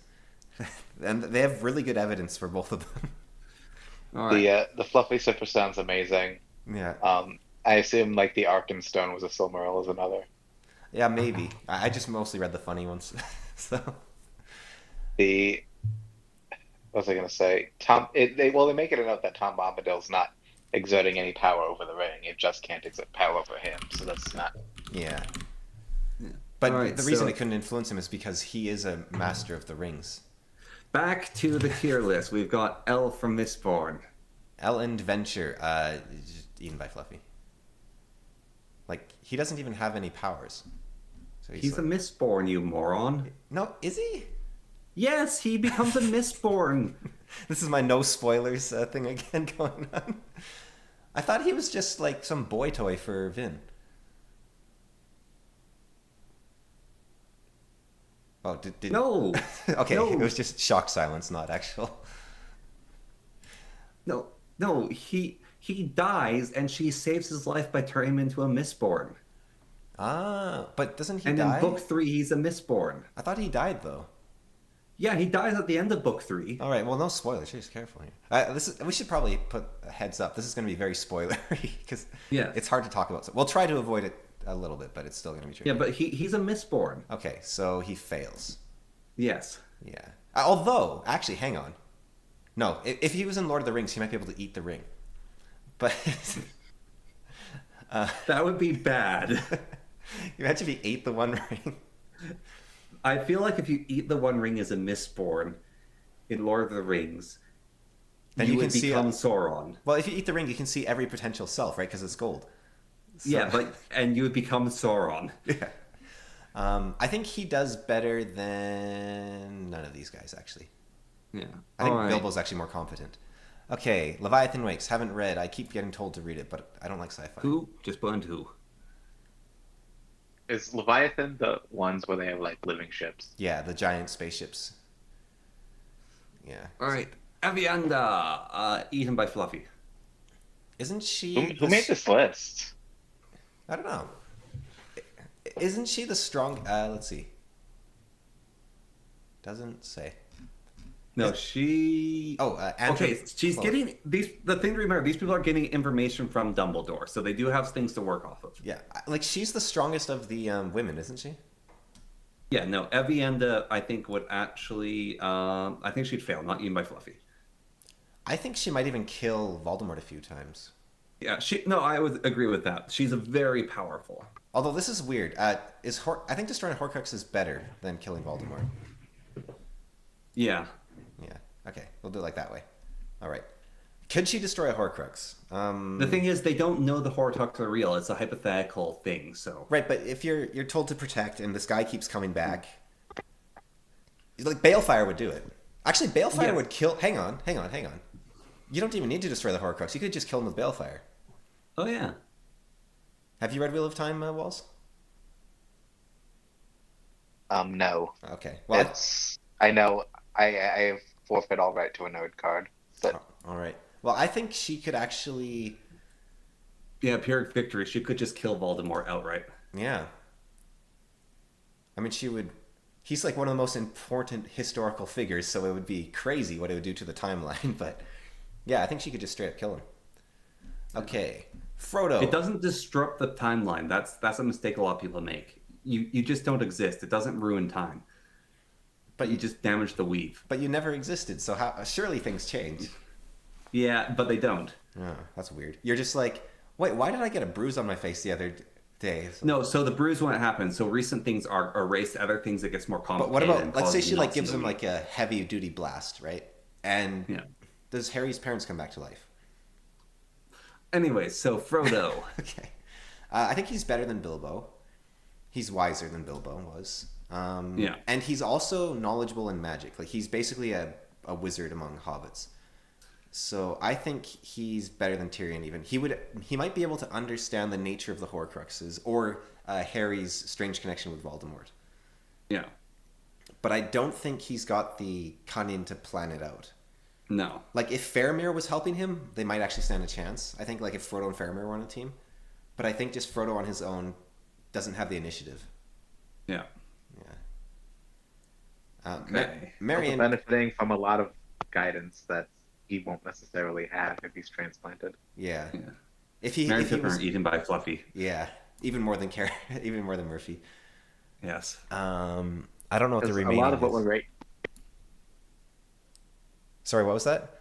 and they have really good evidence for both of them. All right. The fluffy slipper sounds amazing. Yeah, I assume like the Arkenstone was a Silmaril as another. yeah, maybe. I just mostly read the funny ones, so The what was I gonna say? They make it a note that Tom Bombadil's not exerting any power over the ring. It just can't exert power over him. So that's not. yeah. But All right, the reason so- it couldn't influence him is because he is a master of the rings. Back to the tier list. We've got L from Mistborn. Elend Venture, just eaten by Fluffy. Like he doesn't even have any powers. So He's a like, Mistborn, you moron. no, is he? Yes, he becomes a Mistborn. This is my no spoilers thing again going on. I thought he was just like some boy toy for Vin. Oh, did No. okay, No. it was just shock silence, not actual. No. He dies, and she saves his life by turning him into a Mistborn. Ah, but doesn't he And die? in book 3, he's a Mistborn. I thought he died though. Yeah, he dies at the end of book 3. All right, well, no spoilers. Jeez, careful here. We should probably put a heads up. This is going to be very spoilery because Yeah. it's hard to talk about. So we'll try to avoid it a little bit, but it's still going to be tricky. Yeah, but he's a Mistborn. Okay, so he fails. Yes. Yeah. Although, actually, hang on. No, if he was in Lord of the Rings, he might be able to eat the ring. But That would be bad. Imagine if he ate the One Ring. I feel like if you eat the One Ring as a Mistborn in Lord of the Rings, Then you you would can see become Sauron. Well, if you eat the ring, you can see every potential self, right? Because it's gold. So- Yeah, and you would become Sauron. yeah. I think he does better than none of these guys, actually. Yeah. I think Alright. Bilbo's actually more competent. Okay, Leviathan Wakes. Haven't read. I keep getting told to read it, but I don't like sci-fi. Who? Just burned who? Is Leviathan the ones where they have like living ships? Yeah, the giant spaceships. Yeah. Alright. Avienda, eaten by Fluffy. Isn't she... Who made this list? I don't know. Isn't she the strong... let's see. Doesn't say. No, she... Oh, Andrew... Okay, she's Chloe. getting... The thing to remember, these people are getting information from Dumbledore, so they do have things to work off of. Yeah, like she's the strongest of the women, isn't she? Yeah, no, Avienda, I think, would actually... I think she'd fail, not eaten by Fluffy. I think she might even kill Voldemort a few times. Yeah, no, I would agree with that. She's a very powerful. Although this is weird. I think destroying a Horcrux is better than killing Voldemort. Yeah. Yeah. Okay, we'll do it like that way. All right. Could she destroy a Horcrux? The thing is, they don't know the Horcrux are real. It's a hypothetical thing, so... Right, but if you're told to protect and this guy keeps coming back, like Balefire would do it. Actually, Balefire Yeah. would kill. Hang on. You don't even need to destroy the Horcrux. You could just kill him with Balefire. Oh, yeah. Have you read Wheel of Time, Walls? No. Okay. Well, I know. I forfeit all right to a nerd card. But all right. Well, I think she could actually. Yeah, Pyrrhic Victory. She could just kill Voldemort outright. Yeah. I mean, she would. He's like one of the most important historical figures, so it would be crazy what it would do to the timeline. But yeah, I think she could just straight up kill him. Okay, Frodo. It doesn't disrupt the timeline. That's a mistake a lot of people make. You just don't exist. It doesn't ruin time. But you just damage the weave. But you never existed, so how? Surely things change. Yeah, but they don't. Oh, that's weird. You're just like, wait, why did I get a bruise on my face the other day? No, so the bruise won't happen. So recent things are erased. Other things that gets more But complicated. what about? and Let's say causes she like knots in gives the him weave. like a heavy duty blast, right? And Yeah. does Harry's parents come back to life? Anyway, so Frodo. Okay. I think he's better than Bilbo. He's wiser than Bilbo was. Yeah. And he's also knowledgeable in magic. Like, he's basically a wizard among hobbits. So I think he's better than Tyrion even. He might be able to understand the nature of the Horcruxes or Harry's strange connection with Voldemort. Yeah. But I don't think he's got the cunning to plan it out. No. Like, if Faramir was helping him, they might actually stand a chance. I think, like, if Frodo and Faramir were on a team. But I think just Frodo on his own doesn't have the initiative. Yeah. Yeah. Okay. also Marion... benefiting from a lot of guidance that he won't necessarily have if he's transplanted. Yeah. Yeah. If he Merry was... eaten by Fluffy. Yeah. Even more than even more than Murphy. Yes. I don't know what the Because a remaining lot of what is. we're rating. Sorry, what was that?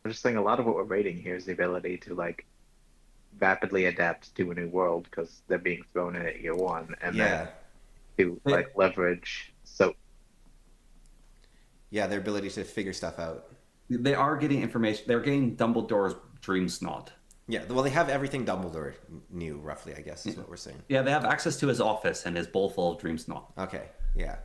I'm just saying a lot of what we're rating here is the ability to like rapidly adapt to a new world because they're being thrown in at year one, and Yeah. then to like leverage. So Yeah, their ability to figure stuff out. They are getting information. They're getting Dumbledore's dream snot. Yeah, well, they have everything Dumbledore knew, roughly, I guess, is what we're saying. Yeah, they have access to his office and his bowl full of dream snot. Okay, yeah.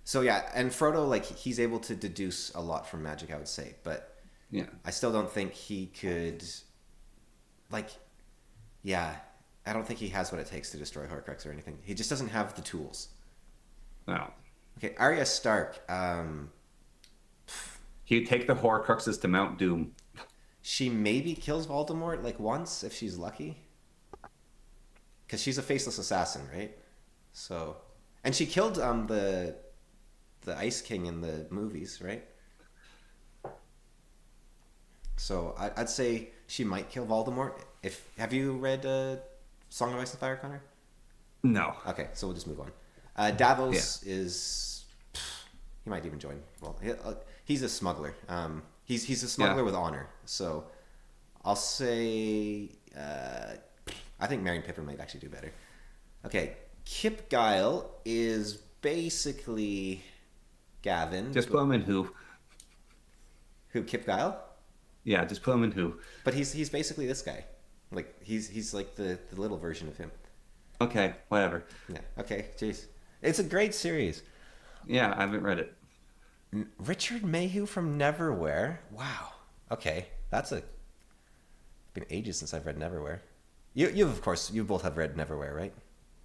So, yeah, and Frodo, like, he's able to deduce a lot from magic, I would say. But Yeah. I still don't think he could, like, yeah, I don't think he has what it takes to destroy Horcrux or anything. He just doesn't have the tools. No. Okay, Arya Stark, He'd take the Horcruxes to Mount Doom. she maybe kills Voldemort, like, once, if she's lucky. Because she's a faceless assassin, right? So, and she killed the Ice King in the movies, right? So I'd say she might kill Voldemort. Have you read Song of Ice and Fire, Connor? No. Okay, so we'll just move on. Davos is he might even join. Well, he's a smuggler. He's a smuggler with honor. So I'll say I think Merry and Pippin might actually do better. Okay, Kip Guile is basically Gavin. Just put him in Who. Who, Kip Guile? Yeah, just put him in Who. But he's basically this guy. Like he's like the little version of him. Okay, whatever. Yeah. Okay. Jeez, it's a great series. Yeah, I haven't read it. Richard Mayhew from Neverwhere. Wow. Okay, that's a been ages since I've read Neverwhere. You of course you both have read Neverwhere, right?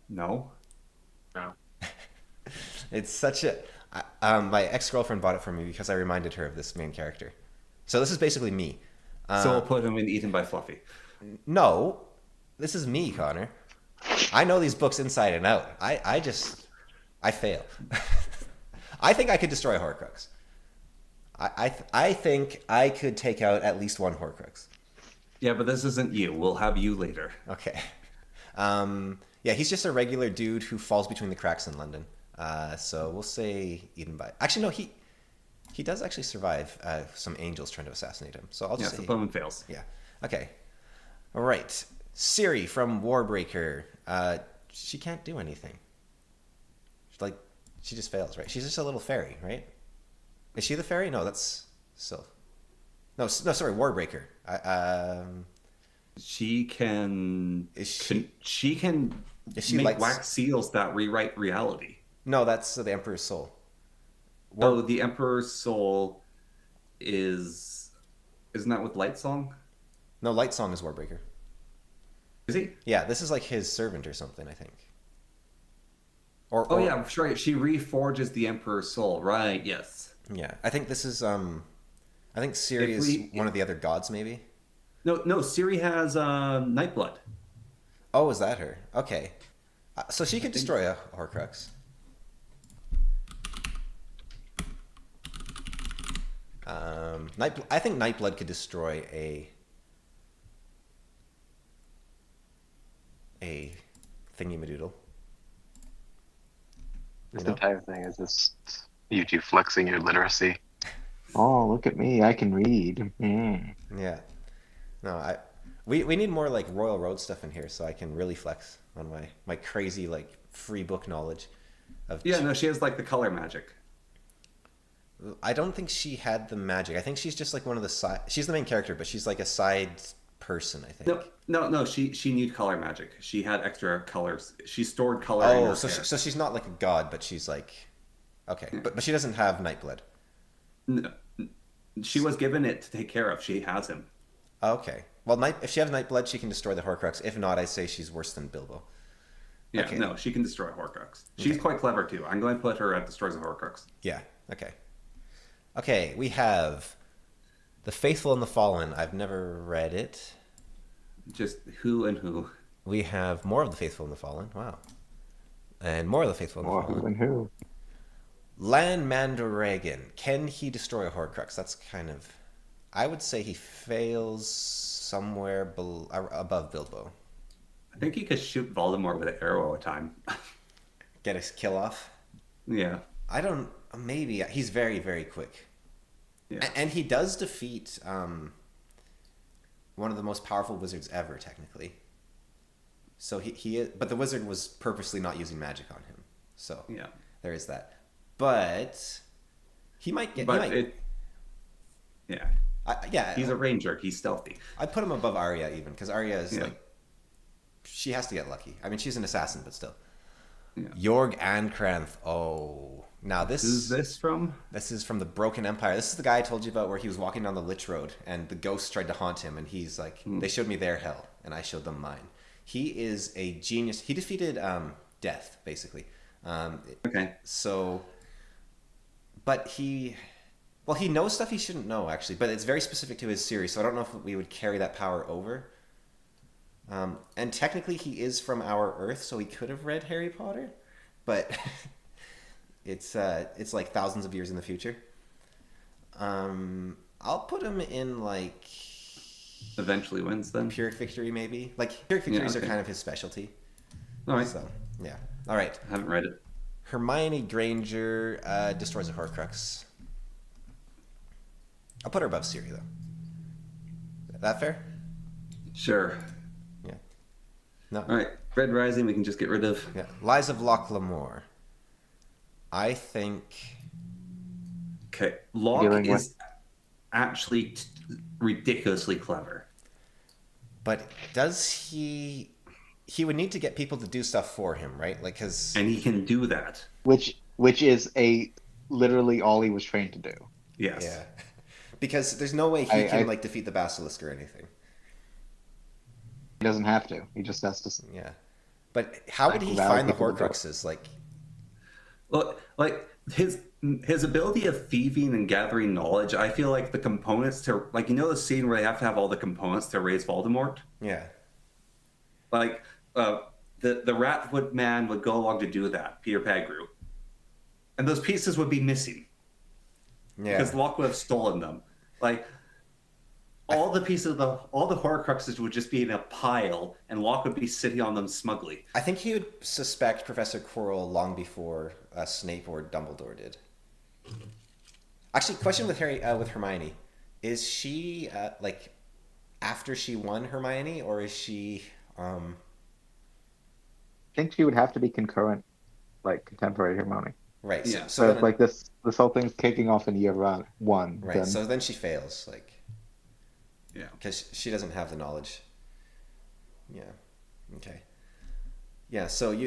No. No. It's such a my ex-girlfriend bought it for me because I reminded her of this main character. So this is basically me. So we'll put him in Eaten by Fluffy. No, this is me, Connor. I know these books inside and out. I fail. I think I could destroy a Horcrux. I think I could take out at least one Horcrux. Yeah, but this isn't you. We'll have you later. Okay. Yeah, he's just a regular dude who falls between the cracks in London. So we'll say Eden by. Actually, no, he does actually survive some angels trying to assassinate him. So I'll just Yeah, say so Bowman fails. yeah. Okay. All right. Ciri from Warbreaker. She can't do anything. She just fails, right? She's just a little fairy, right? Is she the fairy? No, that's Sylph. No, sorry, Warbreaker. She can. Is she- She can Is she make lights- wax seals that rewrite reality. No, that's the Emperor's Soul. Oh, the Emperor's Soul is. Isn't that with Light Song? No, Light Song is Warbreaker. Is he? Yeah, this is like his servant or something, I think. Oh yeah, that's right. She reforges the Emperor's Soul. Right. Yes. Yeah, I think this is I think Ciri If is we- one of the other gods, maybe. No. Ciri has Nightblood. Oh, is that her? Okay, so she could destroy a Horcrux. I think Nightblood could destroy a thingy-madoodle. This No. entire thing is just you two flexing your literacy. Oh, look at me! I can read. Mm. Yeah. No, we need more like Royal Road stuff in here so I can really flex on my crazy like free book knowledge of Yeah. No, she has like the color magic. I don't think she had the magic. I think she's just like one of the side. She's the main character, but she's like a side person. I think. No. She knew color magic. She had extra colors. She stored color. in Oh, her so hair. so she's not like a god, but she's like, okay, but she doesn't have Nightblood. No, she was given it to take care of. She has him. Okay, well, if she has Nightblood, she can destroy the Horcrux. If not, I say she's worse than Bilbo. Yeah, Okay. no, she can destroy Horcrux. She's Okay. quite clever too. I'm going to put her at destroys a Horcrux. Yeah. Okay. Okay, we have The Faithful and the Fallen. I've never read it. Just who and who. We have more of The Faithful and the Fallen. Wow. And more of The Faithful and the More who Fallen. and who? Lan Mandoragan. Can he destroy a Horcrux? That's kind of... I would say he fails somewhere above Bilbo. I think he could shoot Voldemort with an arrow at a time. Get a kill off? Yeah. I don't... Maybe. He's very, very quick. Yeah. And he does defeat one of the most powerful wizards ever, technically. So he is... But the wizard was purposely not using magic on him. So Yeah. there is that. But he might get... But he might, it. Yeah. yeah. He's a ranger. He's stealthy. I'd put him above Arya even, because Arya is Yeah. like... She has to get lucky. I mean, she's an assassin, but still. Yeah. Jorg Ankranth. Oh. Now this... Who's this from? This is from the Broken Empire. This is the guy I told you about where he was walking down the Lich Road and the ghosts tried to haunt him and he's like, they showed me their hell and I showed them mine. He is a genius. He defeated death, basically. Okay. So, but he knows stuff he shouldn't know, actually, but it's very specific to his series, so I don't know if we would carry that power over. And technically he is from our Earth, so he could have read Harry Potter, but... It's like thousands of years in the future. I'll put him in like Eventually wins then. Pyrrhic Victory, maybe. Like Pyrrhic Victories okay. are kind of his specialty. All right. So yeah. All right. I haven't read it. Hermione Granger destroys a Horcrux. I'll put her above Ciri though. That fair? Sure. Yeah. No. All right, Red Rising we can just get rid of. Yeah. Lies of Locke Lamore. I think. Okay, Locke Dealing with is actually ridiculously clever. But does he? He would need to get people to do stuff for him, right? Like, cause And he can do that. which is a literally all he was trained to do. Yes. yeah, because there's no way he I can like defeat the basilisk or anything. He doesn't have to. He just has to Yeah, but how would like, he rally find the people to do it. Horcruxes? Like, Look, like his ability of thieving and gathering knowledge, I feel like the components to like the scene where they have to have all the components to raise Voldemort. yeah, Like the Ratwood man would go along to do that, Peter Pettigrew, and those pieces would be missing yeah. because Locke would have stolen them. Like all the pieces of all the Horcruxes would just be in a pile, and Locke would be sitting on them smugly. I think he would suspect Professor Quirrell long before Snape or Dumbledore did. Actually, question with with Hermione: is she like after she won Hermione, or is she? I think she would have to be concurrent, like contemporary Hermione. Right. Yeah. So So then, if like this whole thing's kicking off in year one, right. then So then she fails, like, Yeah. because she doesn't have the knowledge. Yeah. Okay. Yeah. So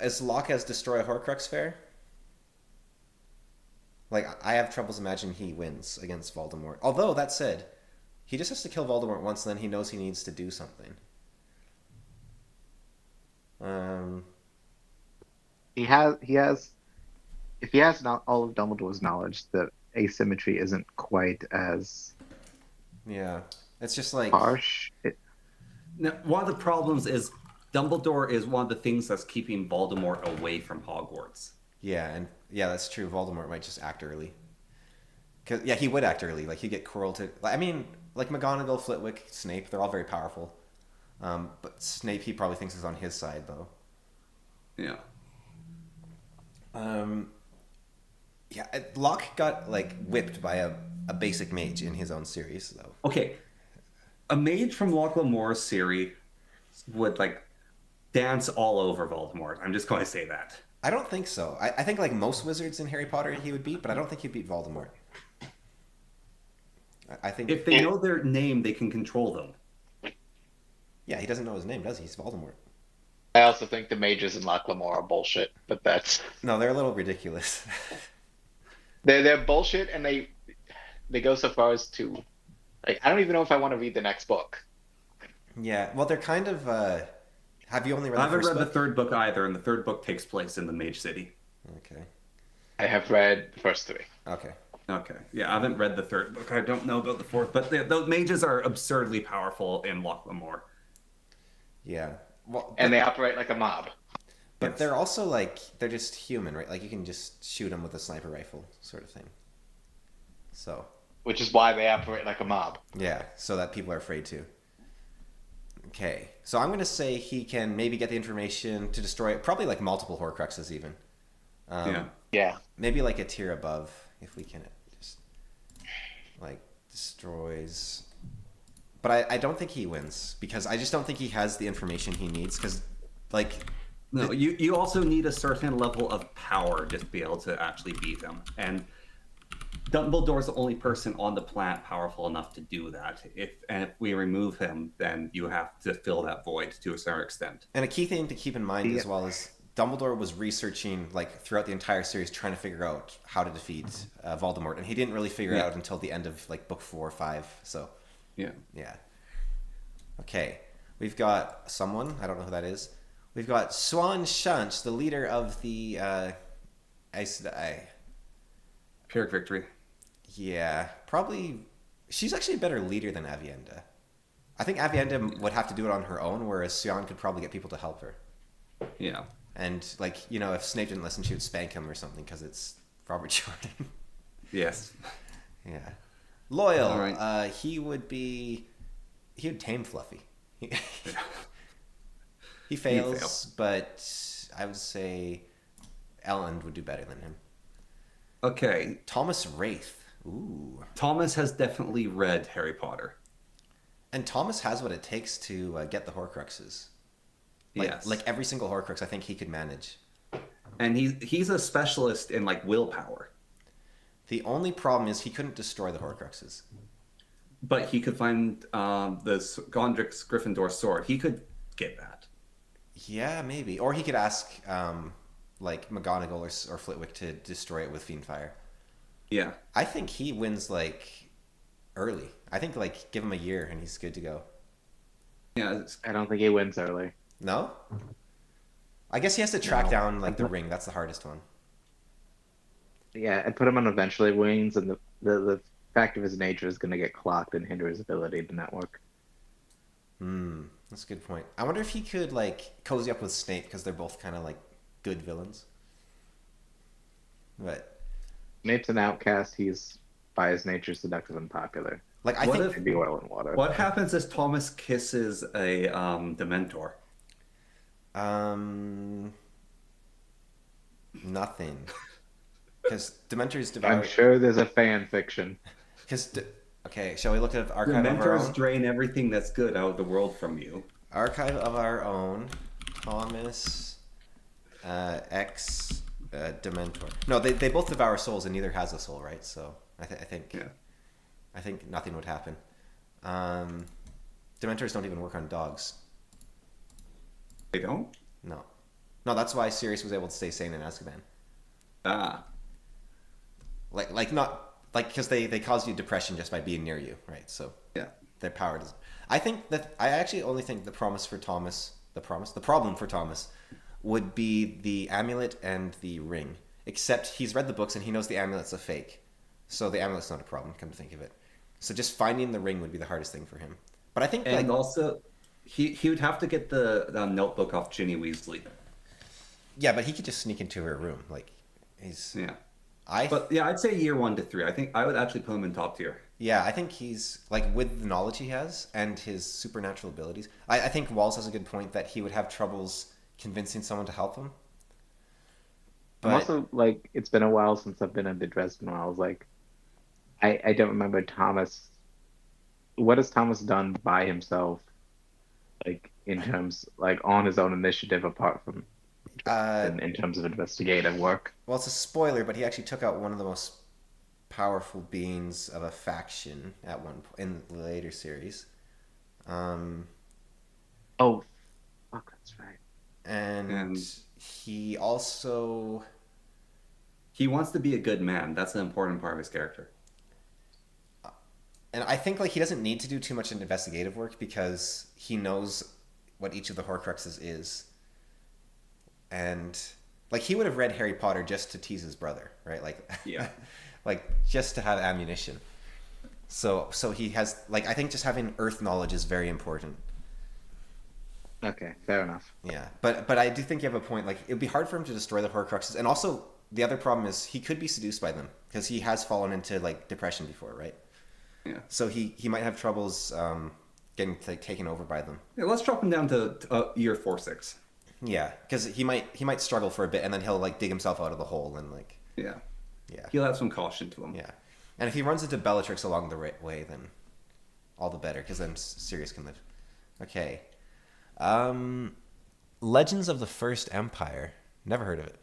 as Locke as destroy a Horcrux fair? Like, I have troubles imagining he wins against Voldemort. Although that said, he just has to kill Voldemort once, and then he knows he needs to do something. he has if he has not all of Dumbledore's knowledge, the asymmetry isn't quite as Yeah. It's just like harsh. Now, one of the problems is Dumbledore is one of the things that's keeping Voldemort away from Hogwarts. yeah, and yeah, that's true. Voldemort might just act early. 'Cause, yeah, he would act early. Like, he'd get Quirrell to. I mean, like McGonagall, Flitwick, Snape, they're all very powerful. But Snape, he probably thinks is on his side, though. Yeah. Yeah, Locke got like whipped by a basic mage in his own series, though. Okay. A mage from Locke Lamore's series would like dance all over Voldemort. I'm just going to say that. I don't think so. I think like most wizards in Harry Potter he would beat, but I don't think he'd beat Voldemort. I think If they know their name, they can control them. yeah, he doesn't know his name, does he? He's Voldemort. I also think the mages in Loch Lamore are bullshit, but that's No, they're a little ridiculous. they're bullshit, and they go so far as to like I don't even know if I want to read the next book. Yeah, well, they're kind of. Have you only read I the haven't first read the book? third book either, and the third book takes place in the Mage City. Okay. I have read the first three. Okay. Okay. Yeah, I haven't read the third book. I don't know about the fourth, but those mages are absurdly powerful in Loch Lamore. Yeah. Well, And they operate like a mob. but Yes. they're also like they're just human, right? Like you can just shoot them with a sniper rifle, sort of thing. So Which is why they operate like a mob. yeah, so that people are afraid to. Okay, so I'm gonna say he can maybe get the information to destroy probably like multiple Horcruxes even. Yeah. Yeah. Maybe like a tier above if we can just like destroys. But I don't think he wins because I just don't think he has the information he needs because like No, you also need a certain level of power just to be able to actually beat him. And Dumbledore's the only person on the planet powerful enough to do that. If we remove him, then you have to fill that void to a certain extent. and a key thing to keep in mind Yeah. as well is Dumbledore was researching like throughout the entire series trying to figure out how to defeat Voldemort and he didn't really figure it Yeah. out until the end of like book 4 or 5. So Yeah. yeah. Okay, we've got someone I don't know who that is. We've got Swan Shunch, the leader of the Aes Sedai. Pyrrhic victory. Yeah, probably. She's actually a better leader than Avienda. I think Avienda would have to do it on her own, whereas Sion could probably get people to help her. Yeah. And like if Snape didn't listen, she would spank him or something because it's Robert Jordan. Yes. Yeah, loyal. All right. He would tame Fluffy. He fails, but I would say Ellen would do better than him. Okay. Thomas Wraith. Ooh. Thomas has definitely read Harry Potter. And Thomas has what it takes to get the Horcruxes. Yes. Like every single Horcrux, I think he could manage. And he's a specialist in like willpower. The only problem is he couldn't destroy the Horcruxes. But he could find the Gondrix Gryffindor sword. He could get that. Yeah, maybe. Or he could ask like McGonagall or Flitwick to destroy it with Fiendfire. Yeah. I think he wins like early. I think like give him a year and he's good to go. Yeah. I don't think he wins early. No? I guess he has to track No. down like the ring. That's the hardest one. Yeah, and put him on eventually wings, and the fact of his nature is going to get clocked and hinder his ability to network. That's a good point. I wonder if he could like cozy up with Snape because they're both kind of like good villains. But Snape's an outcast. He's by his nature seductive and popular. like I What think if- It'd be oil and water. What happens if Thomas kisses a Dementor? Nothing. Because Dementors I'm devour. sure there's a fan fiction. Okay, shall we look at Archive of Our Dementors Own? drain everything that's good out of the world from you. Archive of Our Own. Thomas X Dementor. No, they both devour souls, and neither has a soul, right? So I think Yeah. I think nothing would happen. Dementors don't even work on dogs. They don't? No, that's why Sirius was able to stay sane in Azkaban. Ah. Like not like because they cause you depression just by being near you, right? So Yeah. their power doesn't. I actually only think the problem for Thomas would be the amulet and the ring. Except he's read the books and he knows the amulet's a fake, so the amulet's not a problem. Come to think of it, so just finding the ring would be the hardest thing for him. But I think And like also, he would have to get the notebook off Ginny Weasley. yeah, but he could just sneak into her room. Like he's Yeah. I But yeah, I'd say year 1 to 3. I think I would actually put him in top tier. Yeah, I think he's like with the knowledge he has and his supernatural abilities. I think Walls has a good point that he would have troubles convincing someone to help him. I'm also like, it's been a while since I've been in the Dresden Files. Like, I don't remember Thomas. What has Thomas done by himself? Like in terms, like on his own initiative, apart from in terms of investigative work. well, it's a spoiler, but he actually took out one of the most powerful beings of a faction at one point in the later series. Oh, fuck, that's right. And he also He wants to be a good man. That's an important part of his character. and I think like he doesn't need to do too much investigative work because he knows what each of the Horcruxes is. And like he would have read Harry Potter just to tease his brother, right? Like Yeah. like just to have ammunition. So he has like I think just having earth knowledge is very important. Okay, fair enough. Yeah. But I do think you have a point. Like it would be hard for him to destroy the Horcruxes, and also the other problem is he could be seduced by them because he has fallen into like depression before, right? Yeah. So he might have troubles getting like taken over by them. Yeah, let's drop him down to year 4-6. Yeah, because he might struggle for a bit, and then he'll like dig himself out of the hole and like Yeah. yeah. He'll have some caution to him. Yeah, and if he runs into Bellatrix along the right way, then all the better, because then Sirius can live. Okay. Legends of the First Empire. Never heard of it.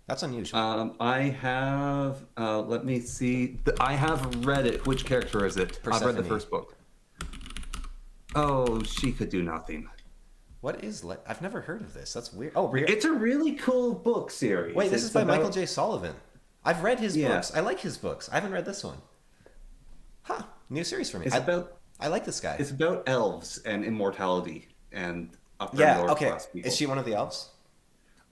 That's unusual. I have. Let me see. I have read it. Which character is it? I've read the Persephone. first book. Oh, she could do nothing. What is I've never heard of this. That's weird. Oh, It's a really cool book series. wait, this It's is by about- Michael J. Sullivan. I've read his Yeah. books. I like his books. I haven't read this one. Huh. New series for me. I like this guy. It's about elves and immortality and upper and Yeah, lower okay. class people. Is she one of the elves?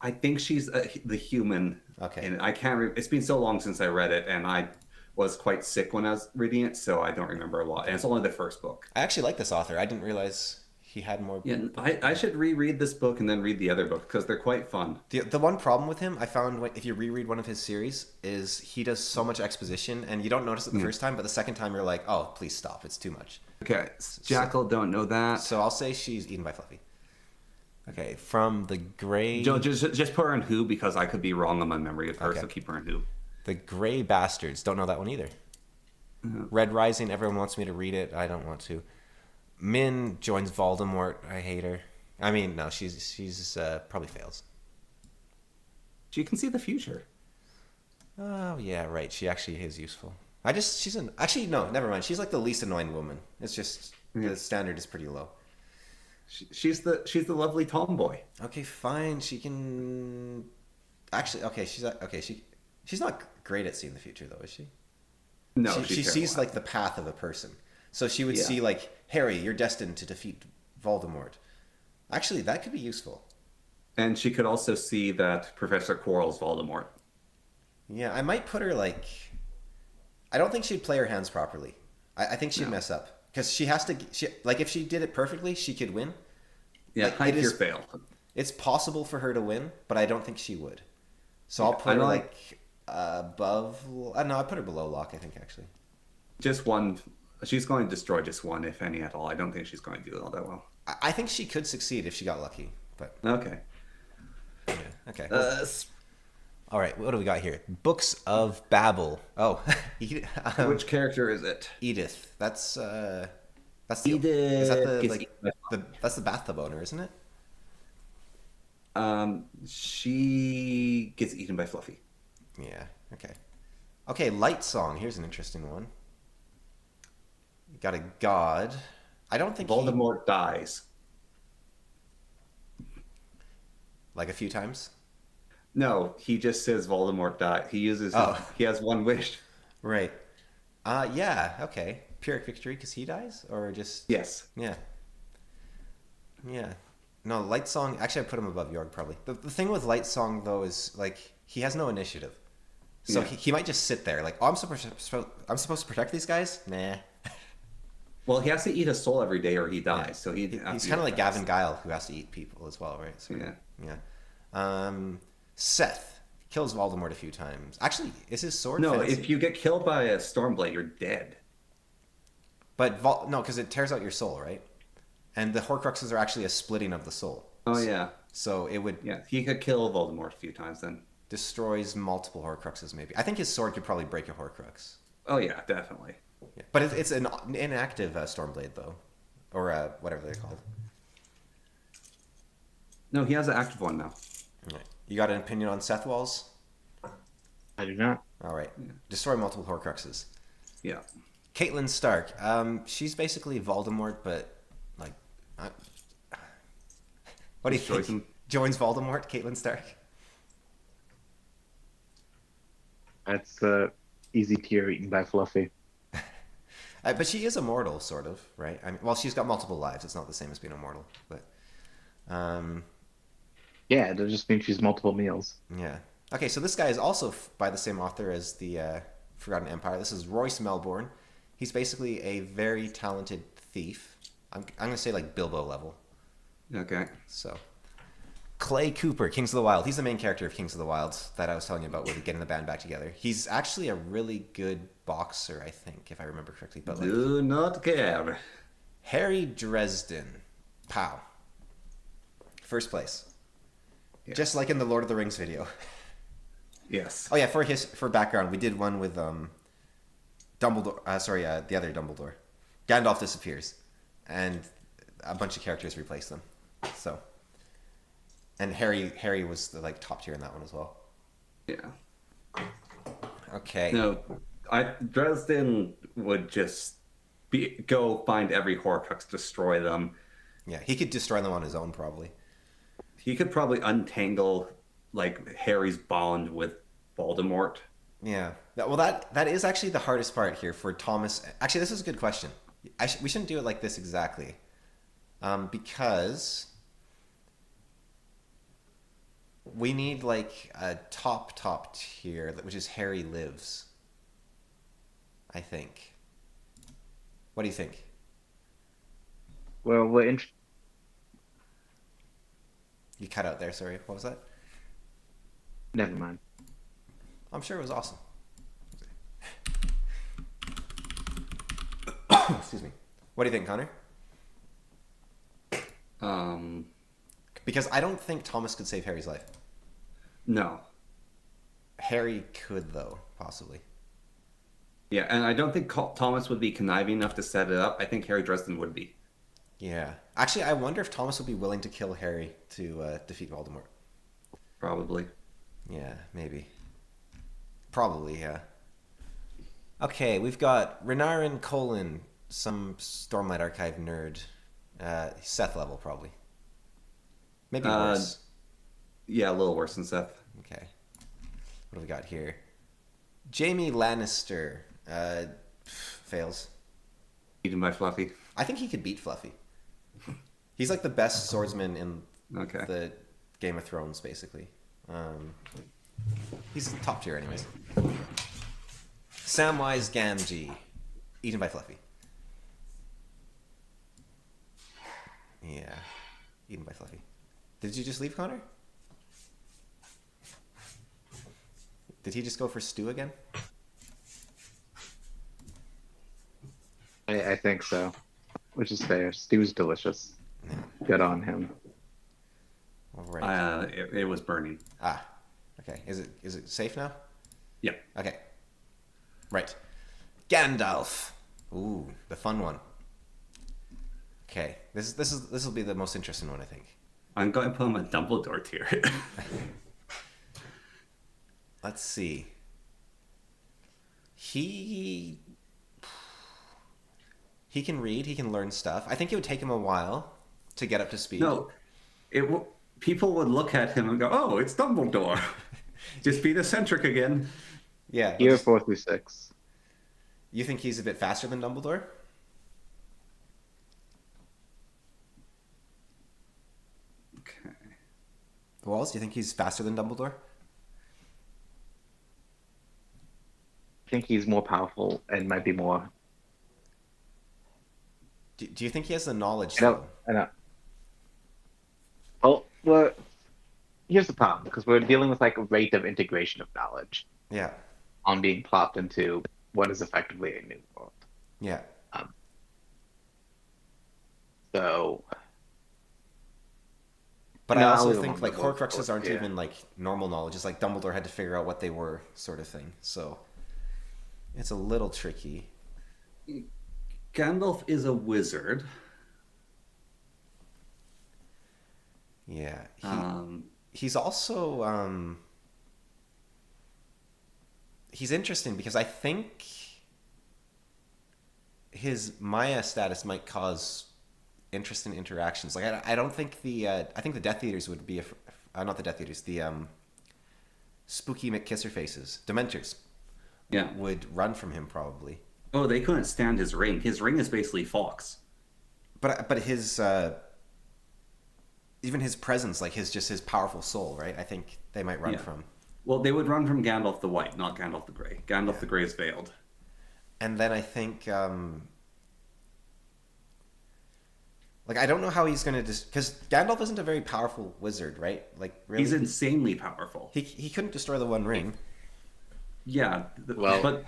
I think she's the human. Okay. And I can't. It's been so long since I read it, and I was quite sick when I was reading it, so I don't remember a lot. And it's only the first book. I actually like this author. I didn't realize he had more. Yeah, I should reread this book and then read the other book because they're quite fun. The one problem with him, I found if you reread one of his series, is he does so much exposition, and you don't notice it the first time, but the second time you're like, oh, please stop. It's too much. Okay, Jackal, don't know that. So I'll say she's eaten by Fluffy. Okay, from the Gray... Just put her in Who because I could be wrong on my memory of her, Okay. so keep her in Who. The Gray Bastards. Don't know that one either. Red Rising, everyone wants me to read it. I don't want to. Min joins Voldemort. I hate her. I mean, no, she's probably fails. She can see the future. Oh yeah, right. She actually is useful. She's an actually no, never mind. She's like the least annoying woman. It's just Yeah. the standard is pretty low. She's the lovely tomboy. Okay, fine. She can actually. Okay, she's not great at seeing the future though, is she? No, She she's sees terrible. like the path of a person. So she would Yeah. see like Harry, you're destined to defeat Voldemort. Actually, that could be useful. And she could also see that Professor Quirrell's Voldemort. Yeah, I might put her like. I don't think she'd play her hands properly. I think she'd No. mess up because she has to. Like if she did it perfectly, she could win. Yeah, Like, high it tier is- fail. It's possible for her to win, but I don't think she would. So I'll Yeah, put I her don't- like above. No, I put her below Locke. I think actually. Just one. She's going to destroy just one, if any at all. I don't think she's going to do all that well. I think she could succeed if she got lucky. But Okay. yeah, okay. Uh, All right, what do we got here? Books of Babel. Oh, which character is it? Edith. That's the. Edith Is that the gets like eaten by that's the bathtub owner, isn't it? She gets eaten by Fluffy. Yeah. Okay. Okay, Light Song. Here's an interesting one. You got a god. I don't think Voldemort dies. like a few times. No, he just says Voldemort died. He uses. Oh. He has one wish. Right. Yeah. Okay. Pyrrhic victory because he dies, or just Yes. yeah. Yeah. No, Light Song. Actually, I put him above York probably. The thing with Light Song though is like he has no initiative, so Yeah. he might just sit there like, oh, I'm supposed to protect these guys. Nah. Well, he has to eat a soul every day, or he dies. Yeah. So he. He's kind of like Gavin Guile who has to eat people as well, right? So, Yeah. Yeah. Seth kills Voldemort a few times. Actually, is his sword? No, fancy? if you get killed by a Stormblade, you're dead. But no, because it tears out your soul, right? And the Horcruxes are actually a splitting of the soul. Oh yeah, So it would yeah. He could kill Voldemort a few times then. destroys multiple Horcruxes. Maybe I think his sword could probably break a Horcrux. Oh yeah, definitely. Yeah. But it's an inactive Stormblade though, or whatever they're called. No, he has an active one now. All right. You got an opinion on Seth Walls? I do not. All right. Destroy multiple Horcruxes. Yeah. Caitlin Stark. She's basically Voldemort, but like, what do you Destroys think? him. Joins Voldemort, Caitlin Stark. That's easy tier eaten by Fluffy. But she is immortal, sort of, right? I mean, well, she's got multiple lives. It's not the same as being immortal, but Yeah, it just means she's multiple meals. yeah. Okay, so this guy is also by the same author as the Forgotten Empire. This is Royce Melbourne. He's basically a very talented thief. I'm gonna say like Bilbo level. Okay. So, Clay Cooper, Kings of the Wild. He's the main character of Kings of the Wild that I was telling you about with getting the band back together. He's actually a really good boxer, I think, if I remember correctly. But like Do not care. Harry Dresden, pow, first place, Yeah. just like in the Lord of the Rings video. Yes. Oh yeah, for background, we did one with Dumbledore. The other Dumbledore. Gandalf disappears, and a bunch of characters replace them. So, and Harry was the like top tier in that one as well. Yeah. Okay. No, Dresden would just go find every Horcrux, destroy them. Yeah, he could destroy them on his own probably. He could probably untangle like Harry's bond with Voldemort. Yeah. Well, that is actually the hardest part here for Thomas. Actually, this is a good question. We shouldn't do it like this exactly, because we need like a top tier, which is Harry Lives. I think. What do you think? Well, You cut out there. Sorry. What was that? never mind. I'm sure it was awesome. Excuse me. What do you think, Connor? Because I don't think Thomas could save Harry's life. No. Harry could, though, possibly. Yeah, and I don't think Thomas would be conniving enough to set it up. I think Harry Dresden would be. Yeah. Actually, I wonder if Thomas would be willing to kill Harry to defeat Voldemort. Probably. Yeah, maybe. Probably, yeah. Okay, we've got Renarin Colon, some Stormlight Archive nerd. Seth level, probably. Maybe Uh, worse. yeah, a little worse than Seth. Okay. What do we got here? Jaime Lannister. Fails. Eaten by Fluffy. I think he could beat Fluffy. He's like the best swordsman in Okay. the Game of Thrones, basically. He's top tier, anyways. Samwise Gamgee. Eaten by Fluffy. Yeah. Eaten by Fluffy. Did you just leave, Connor? Did he just go for stew again? I think so, which is fair. Stew's delicious. Yeah. Good on him. All right. It was burning. Ah. Okay. Is it safe now? Yeah. Okay. Right. Gandalf. Ooh, the fun one. Okay. This will be the most interesting one, I think. I'm going to put him a Dumbledore tier. Let's see. He can read, he can learn stuff. I think it would take him a while to get up to speed. No, people would look at him and go, "Oh, it's Dumbledore." Just be eccentric again. Yeah. Year 4 through 6. You think he's a bit faster than Dumbledore? Okay. Walls, do you think he's faster than Dumbledore? I think he's more powerful and might be more. Do you think he has the knowledge? I know. Well, here's the problem, because we're dealing with like a rate of integration of knowledge Yeah. on being plopped into what is effectively a new world. Yeah. So, But No, I I'll also leave him think on like the board, Horcruxes aren't yeah. even like normal knowledge. It's like Dumbledore had to figure out what they were, sort of thing. So it's a little tricky. Gandalf is a wizard. Yeah. He's also he's interesting because I think his Maya status might cause interesting interactions. Like I don't think I think the Death Eaters would be not the Death Eaters, the spooky McKisserfaces, Dementors, Yeah. would run from him probably. Oh, they couldn't stand his ring. His ring is basically Fox. But his even his presence, like his powerful soul, right? I think they might run Yeah. from. Well, they would run from Gandalf the White, not Gandalf the Grey. Gandalf the Grey is veiled. And then I think like I don't know how he's gonna because Gandalf isn't a very powerful wizard, right? Like really, He's insanely powerful. he couldn't destroy the One Ring. Yeah, well, but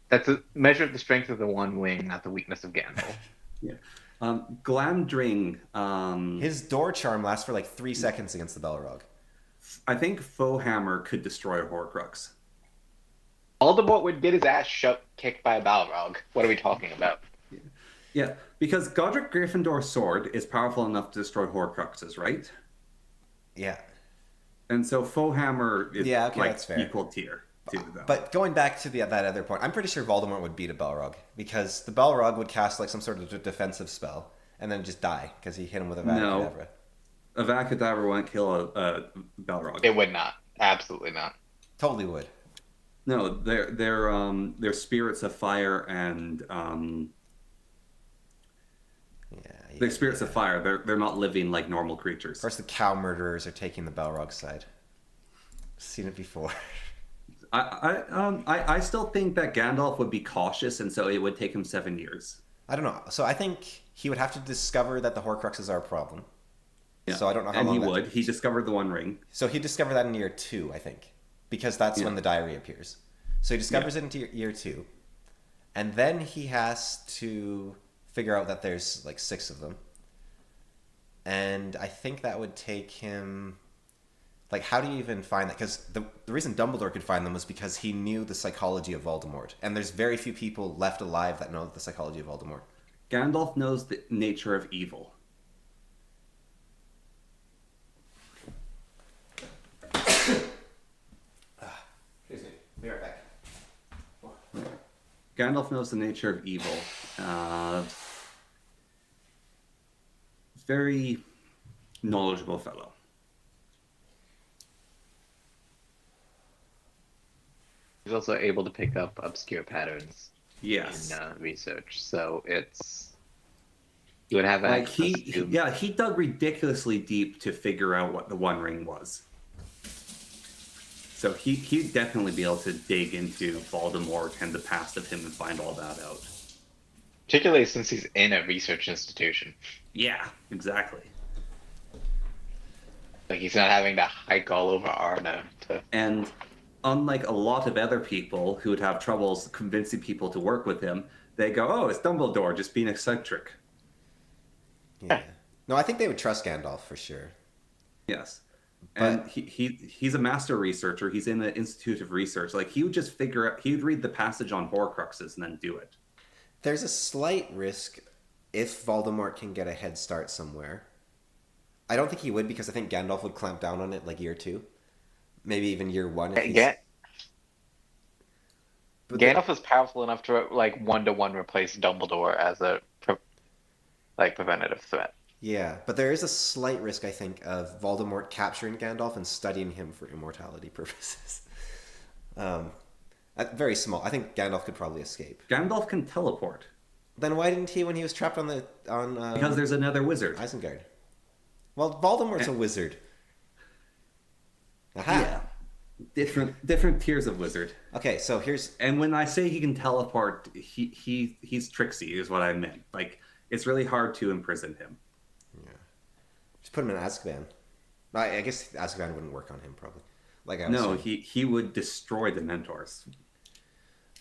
that's a measure of the strength of the One Wing, not the weakness of Gandalf. yeah, Glamdring. His door charm lasts for like 3 seconds against the Balrog. I think Foehammer could destroy a Horcrux. Voldemort would get his ass kicked by a Balrog. What are we talking about? Yeah, because Godric Gryffindor's sword is powerful enough to destroy Horcruxes, right? Yeah. And so Foehammer is Yeah, okay, like that's fair. equal tier to them. But going back to that other point, I'm pretty sure Voldemort would beat a Balrog because the Balrog would cast like some sort of defensive spell and then just die because he hit him with a Avada A Avada won't kill a Balrog. It would not. Absolutely not. Totally would. No, they're spirits of fire and they're spirits of fire. They're not living like normal creatures. Of course, the cow murderers are taking the Balrog side. Seen it before. I still think that Gandalf would be cautious, and so it would take him 7 years. I don't know. So I think he would have to discover that the Horcruxes are a problem. Yeah. So I don't know how and long he that would. takes. He discovered the One Ring. So he discovered that in year 2, I think, because that's when the diary appears. So he discovers it into year 2, and then he has to figure out that there's like 6 of them. And I think that would take him. Like, how do you even find that? Because the reason Dumbledore could find them was because he knew the psychology of Voldemort. And there's very few people left alive that know the psychology of Voldemort. Gandalf knows the nature of evil. Excuse me. Be right back. Gandalf knows the nature of evil. Uh, Very knowledgeable fellow. He's also able to pick up obscure patterns in Yes. research, so you would have Like access to. yeah, he dug ridiculously deep to figure out what the One Ring was. So he'd definitely be able to dig into Voldemort and the past of him and find all that out. Particularly since he's in a research institution. Yeah, exactly. Like he's not having to hike all over Arna to. And unlike a lot of other people who would have troubles convincing people to work with him, they go, "Oh, it's Dumbledore, just being eccentric." Yeah. No, I think they would trust Gandalf for sure. Yes. But And he's a master researcher. He's in the Institute of Research. Like he would just figure out, he would read the passage on Horcruxes and then do it. there's a slight risk if Voldemort can get a head start somewhere. I don't think he would because I think Gandalf would clamp down on it like year 2. Maybe even year 1 if he's... But Gandalf is powerful enough to like 1-to-1 replace Dumbledore as a preventative threat. Yeah, but there is a slight risk, I think, of Voldemort capturing Gandalf and studying him for immortality purposes. Very small. I think Gandalf could probably escape. Gandalf can teleport Then why didn't he when he was trapped on because there's another wizard. Isengard? Well, Voldemort's a wizard. Aha. Yeah. Different tiers of wizard. Okay, so here's... And when I say he can teleport, he's tricksy is what I meant. Like it's really hard to imprison him. Yeah. Just put him in Azkaban. I guess Azkaban wouldn't work on him, probably. Like I was No, saying. he would destroy the Mentors.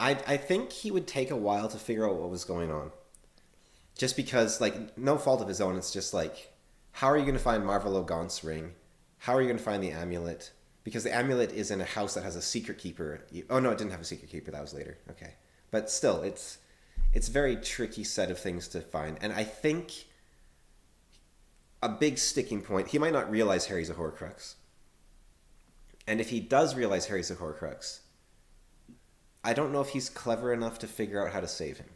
I think he would take a while to figure out what was going on. Just because, like, no fault of his own. It's just like, how are you going to find Marvolo Gaunt's ring? How are you going to find the amulet? Because the amulet is in a house that has a secret keeper. Oh, no, it didn't have a secret keeper. That was later. Okay. But still, it's a very tricky set of things to find. And I think a big sticking point, he might not realize Harry's a Horcrux. And if he does realize Harry's a Horcrux, I don't know if he's clever enough to figure out how to save him.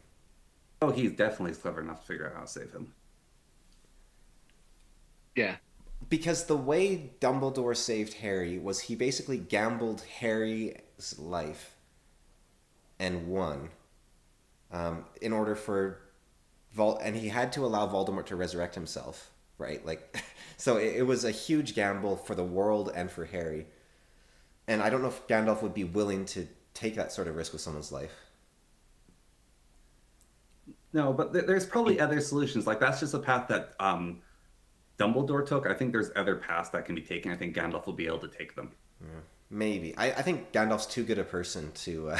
Oh, he's definitely clever enough to figure out how to save him. Yeah. Because the way Dumbledore saved Harry was he basically gambled Harry's life and won in order for and he had to allow Voldemort to resurrect himself, right? Like, so it was a huge gamble for the world and for Harry. And I don't know if Gandalf would be willing to take that sort of risk with someone's life. No, but there's probably other solutions. Like that's just a path that Dumbledore took. I think there's other paths that can be taken. I think Gandalf will be able to take them. Yeah, maybe. I think Gandalf's too good a person to...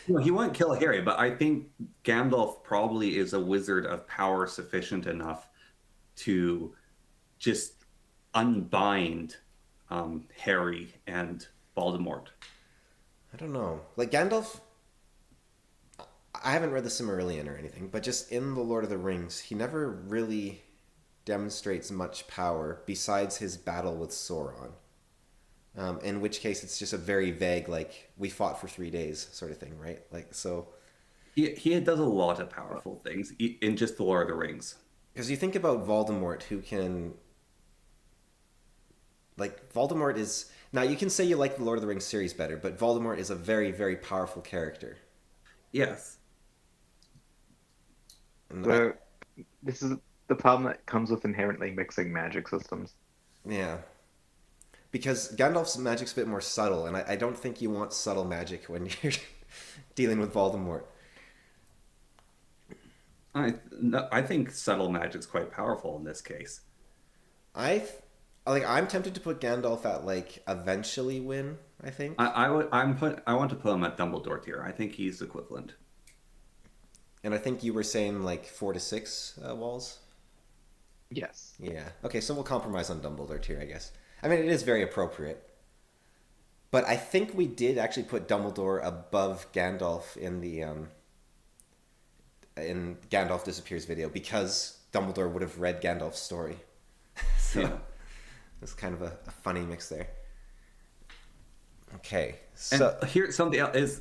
No, he won't kill Harry, but I think Gandalf probably is a wizard of power sufficient enough to just unbind Harry and Voldemort. I don't know. Like, Gandalf... I haven't read the Silmarillion or anything, but just in The Lord of the Rings, he never really demonstrates much power besides his battle with Sauron. In which case, it's just a very vague, like, we fought for 3 days sort of thing, right? Like, so... He does a lot of powerful things in just The Lord of the Rings. Because you think about Voldemort, who can... Like, Voldemort is... Now, you can say you like the Lord of the Rings series better, but Voldemort is a very, very powerful character. Yes. So, this is the problem that comes with inherently mixing magic systems. Yeah. Because Gandalf's magic's a bit more subtle, and I don't think you want subtle magic when you're dealing with Voldemort. I think subtle magic's quite powerful in this case. I'm tempted to put Gandalf at, like, eventually win, I think. I want to put him at Dumbledore tier. I think he's equivalent. And I think you were saying, like, 4 to 6 walls? Yes. Yeah. Okay, so we'll compromise on Dumbledore tier, I guess. I mean, it is very appropriate. But I think we did actually put Dumbledore above Gandalf in the in Gandalf Disappears video because Dumbledore would have read Gandalf's story. So Yeah. it's kind of a funny mix there. Okay, so And here something else is,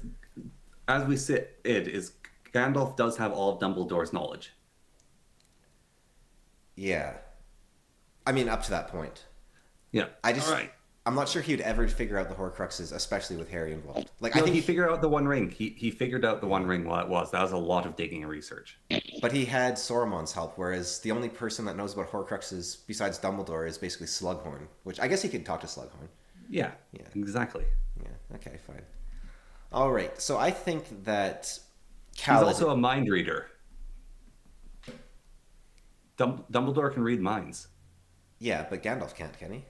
as we sit, it is Gandalf does have all of Dumbledore's knowledge. yeah, I mean up to that point. Yeah. All right. I'm not sure he'd ever figure out the Horcruxes, especially with Harry involved. Like I think he figured out the One Ring. He figured out the One Ring what it was. That was a lot of digging and research. but he had Sauron's help, whereas the only person that knows about Horcruxes besides Dumbledore is basically Slughorn, which I guess he could talk to Slughorn. Yeah. Yeah. Exactly. Yeah. Okay. Fine. All right. So I think that He's Kaladin. also a mind reader. Dumbledore can read minds. Yeah, but Gandalf can't, can he?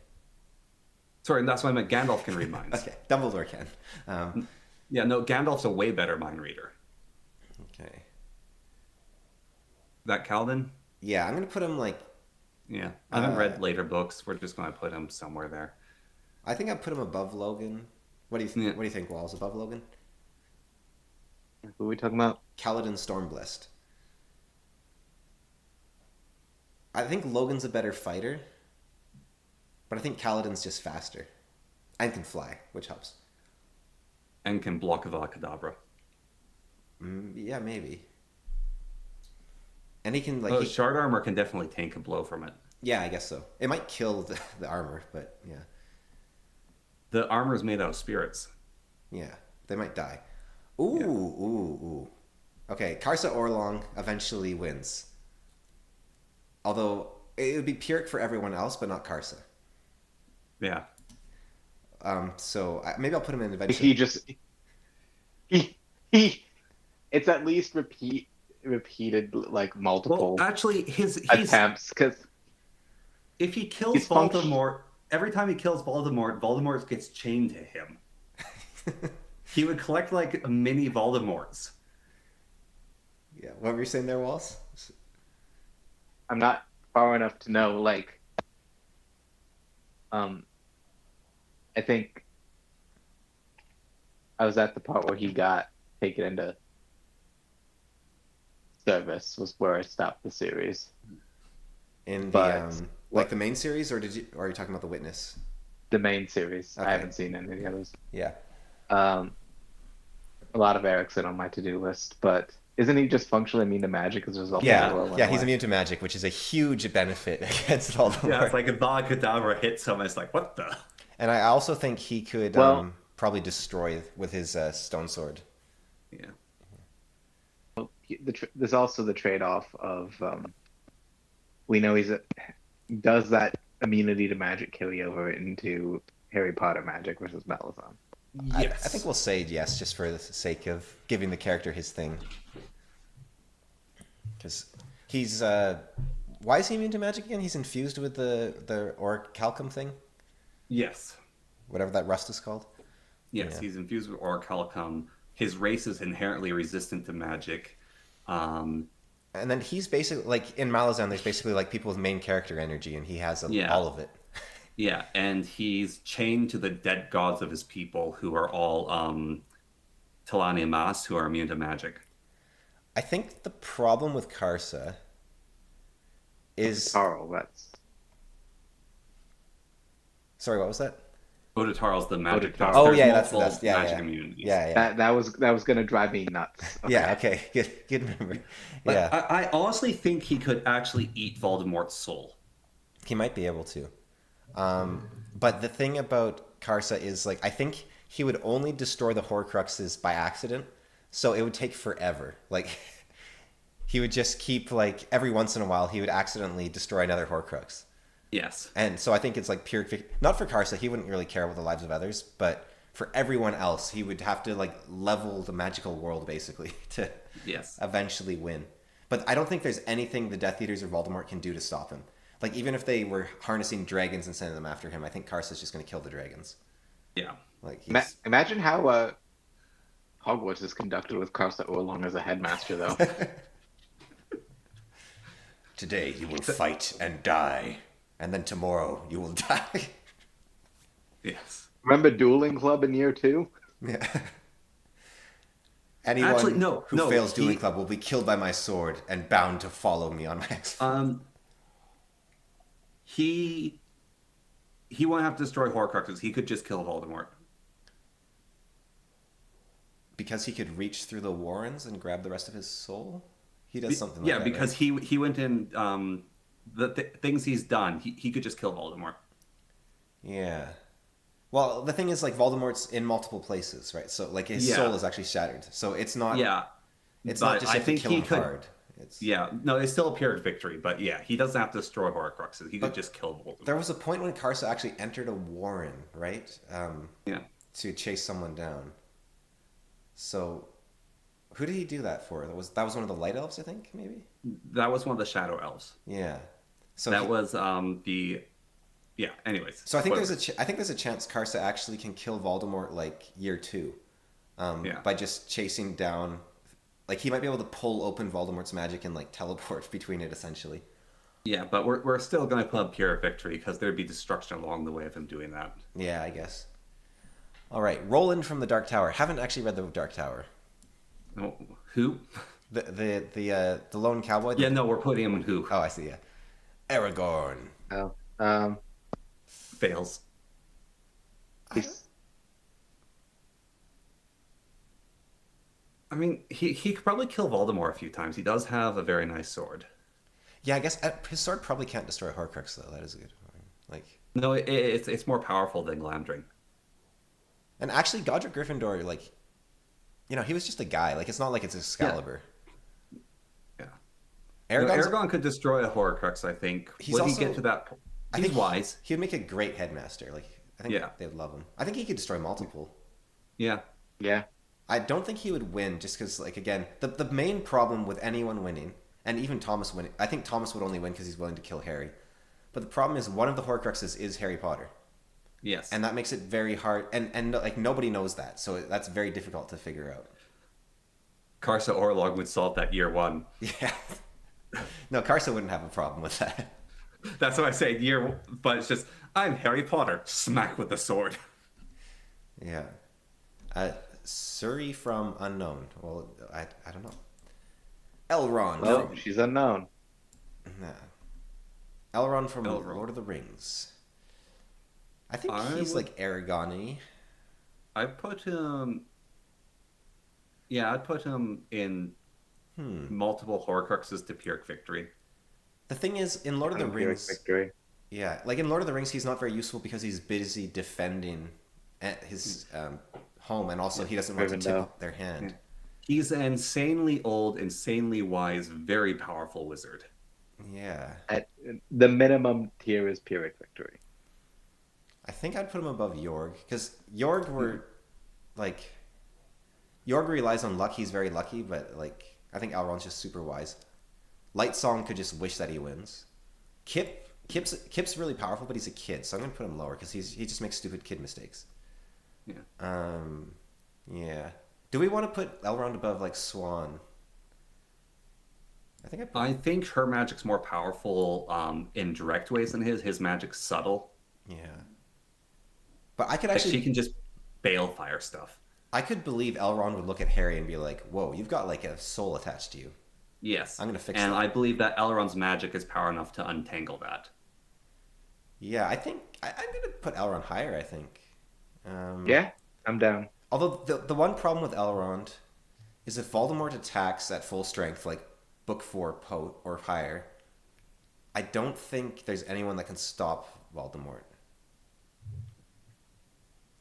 Sorry, that's why I meant Gandalf can read minds. Okay. Dumbledore can. Yeah, no, Gandalf's a way better mind reader. Okay. That Kaladin? Yeah, I'm gonna put him like. Yeah. I haven't read later books. We're just going to put him somewhere there. I think I'd put him above Logan. What do you think? Yeah. What do you think, Walls? Above Logan? Who are we talking about? Kaladin Stormblessed. I think Logan's a better fighter, but I think Kaladin's just faster and can fly, which helps. And can block Avada Kedavra. Yeah, maybe. And he can like. Oh, shard armor can definitely tank a blow from it. Yeah, I guess so. It might kill the armor, but yeah, The armor is made out of spirits. yeah, they might die. Ooh, ooh. Okay, Karsa Orlong eventually wins. Although it would be Pyrrhic for everyone else, but not Karsa. Yeah. So maybe I'll put him in eventually. He it's at least repeated like multiple Well, actually, he's attempts because if he kills he's Voldemort, every time he kills Voldemort, Voldemort gets chained to him. He would collect like mini Voldemorts. Yeah, what were you saying there, Walls? I'm not far enough to know like I think I was at the part where he got taken into service was where I stopped the series. In the But like the main series, or or are you talking about the Witness? The main series. Okay. I haven't seen any of the others. Yeah. A lot of Erickson on my to-do list, but isn't he just functionally immune to magic as a result of the Yeah, world yeah, he's anyway? immune to magic, which is a huge benefit against Voldemort. Yeah, it's like Avada Kedavra hits him. It's like, what the? And I also think he could Well- probably destroy with his stone sword. Yeah. There's also the trade-off of we know does that immunity to magic carry over into Harry Potter magic versus Malazan? Yes. I think we'll say yes, just for the sake of giving the character his thing. Because he's why is he immune to magic again? He's infused with the orichalcum thing, Yes. whatever that rust is called. Yes, Yeah. he's infused with orichalcum. His race is inherently resistant to magic. And then he's basically like in Malazan. There's basically like people with main character energy, and he has Yeah. all of it. Yeah, and he's chained to the dead gods of his people, who are all Talani Mas, who are immune to magic. I think the problem with Karsa is Carl, that's sorry, what was that? Odotarl's the magic Odotar. dust. Oh There's yeah, that's multiple yeah, magic yeah. immunities. Yeah. that was gonna drive me nuts. Okay. Yeah, okay, good memory. But Yeah, I honestly think he could actually eat Voldemort's soul. he might be able to. But the thing about Karsa is like I think he would only destroy the Horcruxes by accident, so it would take forever. Like he would just keep like every once in a while he would accidentally destroy another Horcrux. Yes. And so I think it's like pure not for Karsa, he wouldn't really care about the lives of others, but for everyone else, he would have to like level the magical world basically to Yes. eventually win. But I don't think there's anything the Death Eaters or Voldemort can do to stop him. Like even if they were harnessing dragons and sending them after him, I think Karsa's just going to kill the dragons. Yeah. Like he's... Imagine how Hogwarts is conducted with Karsa Orlong as a headmaster, though. Today you will fight and die, and then tomorrow you will die. Yes. Remember Dueling Club in year 2? Yeah. Anyone Actually, no, who no. fails Dueling Club will be killed by my sword and bound to follow me on my exploit. He he won't have to destroy Horcruxes. He could just kill Voldemort. Because he could reach through the Warrens and grab the rest of his soul? He does something like Yeah, that, because right? he went in the things he's done. He could just kill Voldemort. Yeah. Well, the thing is, like, Voldemort's in multiple places, right? So, like, his soul Yeah, is actually shattered. So yeah. it's not But just I you have to think kill he him could. hard. It's Yeah, no, it's still a Pyrrhic victory, but yeah, he doesn't have to destroy Horcruxes. He could but just kill Voldemort. there was a point when Karsa actually entered a Warren, right? Yeah, To chase someone down. So, who did he do that for? That was one of the Light Elves, I think, maybe. that was one of the Shadow Elves. Yeah. So That was the yeah. Anyways, So I think spoilers. I think there's a chance Karsa actually can kill Voldemort like year two, Yeah, by just chasing down. Like he might be able to pull open Voldemort's magic and like teleport between it essentially. yeah, but we're still gonna put up Pyrrhic victory because there'd be destruction along the way of him doing that. Yeah, I guess. All right, Roland from the Dark Tower. Haven't actually read the Dark Tower. Oh, who? The lone cowboy. Yeah, no, we're putting him in who Oh, I see. Yeah, Aragorn. Oh, fails. he's I mean, he could probably kill Voldemort a few times. He does have a very nice sword. Yeah, I guess his sword probably can't destroy Horcrux though. That is a good point. Like, No, it's more powerful than Glamdring. and actually, Godric Gryffindor, like, he was just a guy. Like, it's not like it's Yeah, Excalibur. yeah. No, Aragon's Aragon could destroy a Horcrux. I think. He's Would he also get to that? I He's think wise. he would make a great headmaster. Like I think Yeah, they'd love him. I think he could destroy multiple. yeah. yeah. I don't think he would win just because, like, again, the main problem with anyone winning, and even Thomas winning, I think Thomas would only win because he's willing to kill Harry. But the problem is one of the Horcruxes is Harry Potter, Yes. and that makes it very hard. And like nobody knows that, so that's very difficult to figure out. Karsa Orlog would solve that year one. Yeah. No, Carson wouldn't have a problem with that. That's what I say, year. But it's just I'm Harry Potter. Smack with the sword. Yeah. Suri from Unknown. Well, I don't know. Elrond. Well, from, she's unknown. nah. Elrond from Elrond. Lord of the Rings. I think I he's would- like Aragorn-y. I put him. Yeah, I'd put him in multiple Horcruxes to Pyrrhic victory. The thing is, in Lord of the Pyrrhic Rings, victory. yeah, like in Lord of the Rings, he's not very useful because he's busy defending his home, and also he doesn't want to tip Rivendell. up their hand. He's an insanely old, insanely wise, very powerful wizard. Yeah. At the minimum tier is Pyrrhic victory. I think I'd put him above Jorg because Jorg Jorg relies on luck. He's very lucky, but like I think Elrond's just super wise. Light Song could just wish that he wins. Kip's really powerful, but he's a kid, so I'm gonna put him lower because he just makes stupid kid mistakes. Yeah. Yeah. Do we want to put Elrond above like Swan? I think I think her magic's more powerful in direct ways than his. His magic's subtle. yeah. But I could Like she actually can just balefire stuff. I could believe Elrond would look at Harry and be like, "Whoa, you've got like a soul attached to you." Yes. I'm gonna fix and that. I believe that Elrond's magic is power enough to untangle that. Yeah, I think I'm gonna put Elrond higher. I think. Yeah, I'm down. Although the one problem with Elrond is if Voldemort attacks at full strength, like Book 4 or higher, I don't think there's anyone that can stop Voldemort.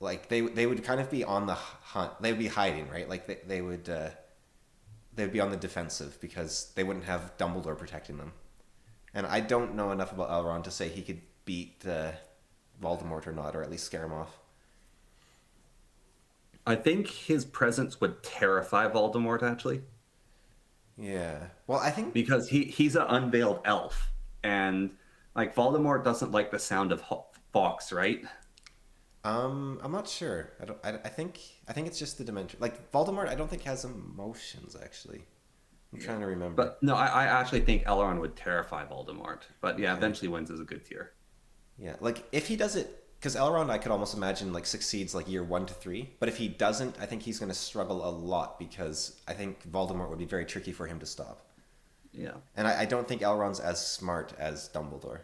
Like they would kind of be on the hunt. They would be hiding, right? Like they'd be on the defensive because they wouldn't have Dumbledore protecting them. And I don't know enough about Elrond to say he could beat Voldemort or not, or at least scare him off. I think his presence would terrify Voldemort actually, Yeah. Well, I think because he's an unveiled elf, and like Voldemort doesn't like the sound of fox, right? I'm not sure. I don't. I think it's just the dimension. Like Voldemort, I don't think has emotions actually. I'm trying to remember. But no, I actually think Elrond would terrify Voldemort. But yeah, Okay. eventually wins is a good tier. Yeah, like if he does it because Elrond, I could almost imagine like succeeds like year 1 to 3, but if he doesn't, I think he's going to struggle a lot because I think Voldemort would be very tricky for him to stop. Yeah. And I don't think Elrond's as smart as Dumbledore.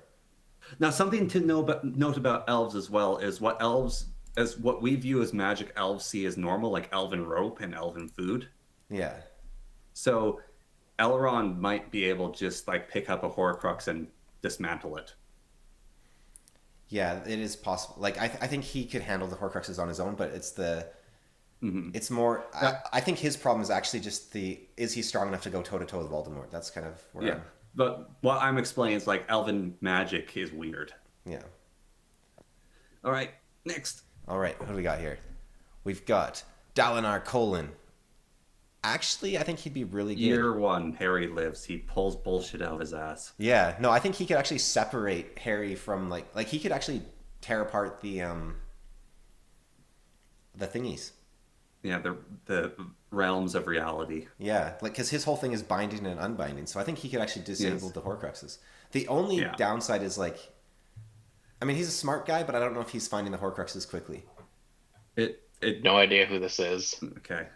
Now, something to note about elves as well is what we view as magic, elves see as normal, like elven rope and elven food. Yeah. So Elrond might be able to just like pick up a Horcrux and dismantle it. Yeah, it is possible. Like I think he could handle the Horcruxes on his own, but it's more. I think his problem is actually just is he strong enough to go toe to toe with Voldemort? That's kind of where. Yeah, but what I'm explaining is like elven magic is weird. Yeah. All right, next. All right, what do we got here? We've got Dalinar Colin. Actually, I think he'd be really good. Year 1, Harry lives. He pulls bullshit out of his ass. Yeah, no, I think he could actually separate Harry from like he could actually tear apart the thingies. Yeah, the realms of reality. Yeah, like because his whole thing is binding and unbinding, so I think he could actually disable the Horcruxes. The only downside is like, I mean, he's a smart guy, but I don't know if he's finding the Horcruxes quickly. No idea who this is. Okay.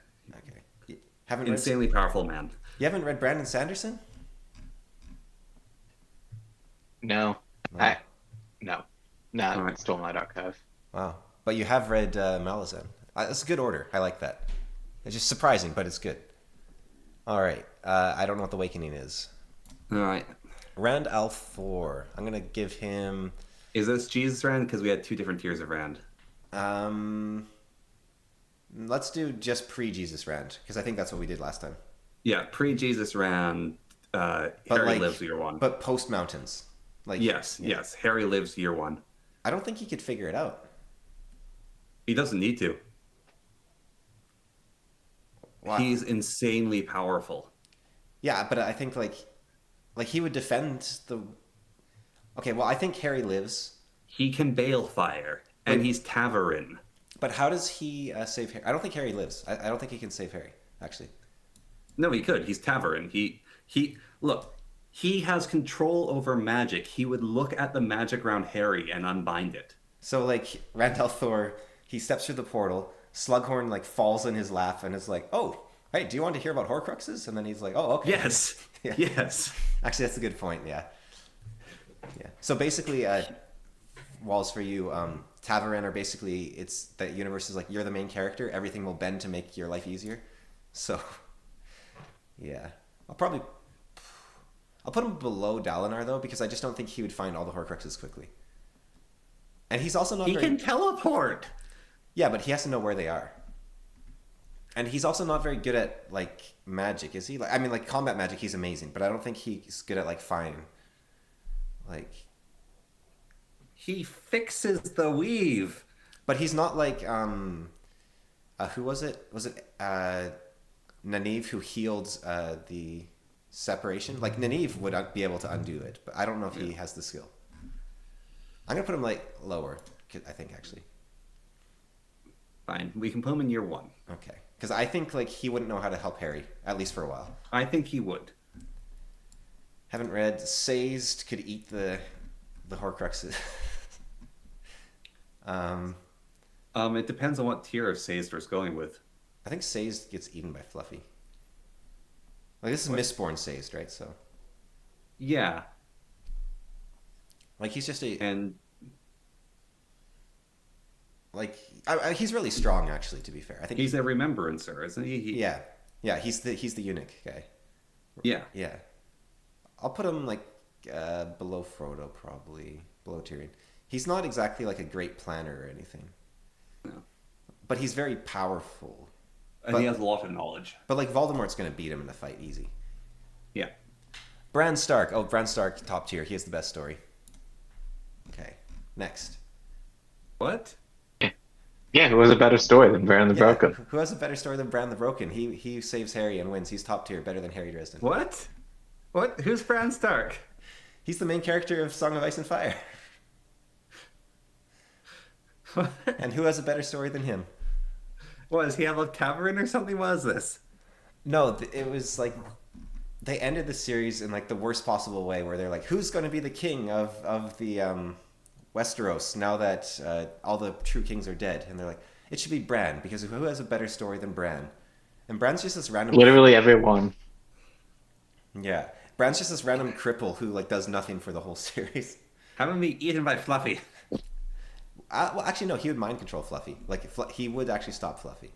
Haven't Insanely powerful man. You haven't read Brandon Sanderson? No. No. No. Not Alright. Stormlight Archive. Wow, but you have read Malazan. That's a good order. I like that. It's just surprising, but it's good. All right. I don't know what the Awakening is. All right. Rand al'Thor. I'm gonna give him. Is this Jesus Rand? Because we had 2 different tiers of Rand. Let's do just pre-Jesus Rand, because I think that's what we did last time. Yeah, pre-Jesus Rand. Harry lives year 1. But post Mountains. Like Yes. Harry lives year 1. I don't think he could figure it out. He doesn't need to. Wow. He's insanely powerful. Yeah, but I think like he would defend the. Okay, well, I think Harry lives. He can Balefire, and he's Taverin. But how does he save Harry? I don't think Harry lives. I don't think he can save Harry, actually. No, he could. He's Taverin. Look, he has control over magic. He would look at the magic around Harry and unbind it. So, like, Rand al'Thor, he steps through the portal, Slughorn, like, falls in his lap and is like, oh, hey, do you want to hear about Horcruxes? And then he's like, oh, okay. Yes. Yeah. Yes. Actually, that's a good point, yeah. Yeah. So, basically, Walls, for you, Taverin are basically, it's that universe is like, you're the main character, everything will bend to make your life easier. So, yeah. I'll put him below Dalinar, though, because I just don't think he would find all the Horcruxes quickly. And he's also not He can teleport. Yeah, but he has to know where they are. And he's also not very good at, like, magic, is he? Like, I mean, like, combat magic, he's amazing, but I don't think he's good at, like, finding, like... He fixes the weave. But he's not like, who was it? Was it, Nynaeve who healed, the separation? Like, Nynaeve would be able to undo it, but I don't know if he has the skill. I'm gonna put him, like, lower, I think, actually. Fine. We can put him in year 1. Okay. Because I think, like, he wouldn't know how to help Harry, at least for a while. I think he would. Haven't read. Sazed could eat the Horcruxes. It depends on what tier of Sazed's going with. I think Sazed gets eaten by Fluffy. Like, this is Mistborn Sazed, right? So, Yeah. like, he's just And like, he's really strong, actually, to be fair. I think he's a remembrancer, isn't he? yeah, he's the eunuch guy. Yeah. Yeah. I'll put him, like, below Frodo, probably. Below Tyrion. He's not exactly, like, a great planner or anything. No. But he's very powerful. And he has a lot of knowledge. But, like, Voldemort's going to beat him in a fight easy. Yeah. Bran Stark. Oh, Bran Stark, top tier. He has the best story. Okay. Next. What? Yeah, who has a better story than Bran the Broken? Who has a better story than Bran the Broken? He saves Harry and wins. He's top tier, better than Harry Dresden. What? What? Who's Bran Stark? He's the main character of Song of Ice and Fire. And who has a better story than him? What, does he have a tavern or something? What is this? No, it was like they ended the series in like the worst possible way, where they're like, "Who's going to be the king of the Westeros, now that all the true kings are dead, and they're like, it should be Bran because who has a better story than Bran? And Bran's just this random. Literally everyone. Yeah, Bran's just this random cripple who like does nothing for the whole series. Having me eaten by Fluffy. Well, actually, no. He would mind control Fluffy. Like he would actually stop Fluffy.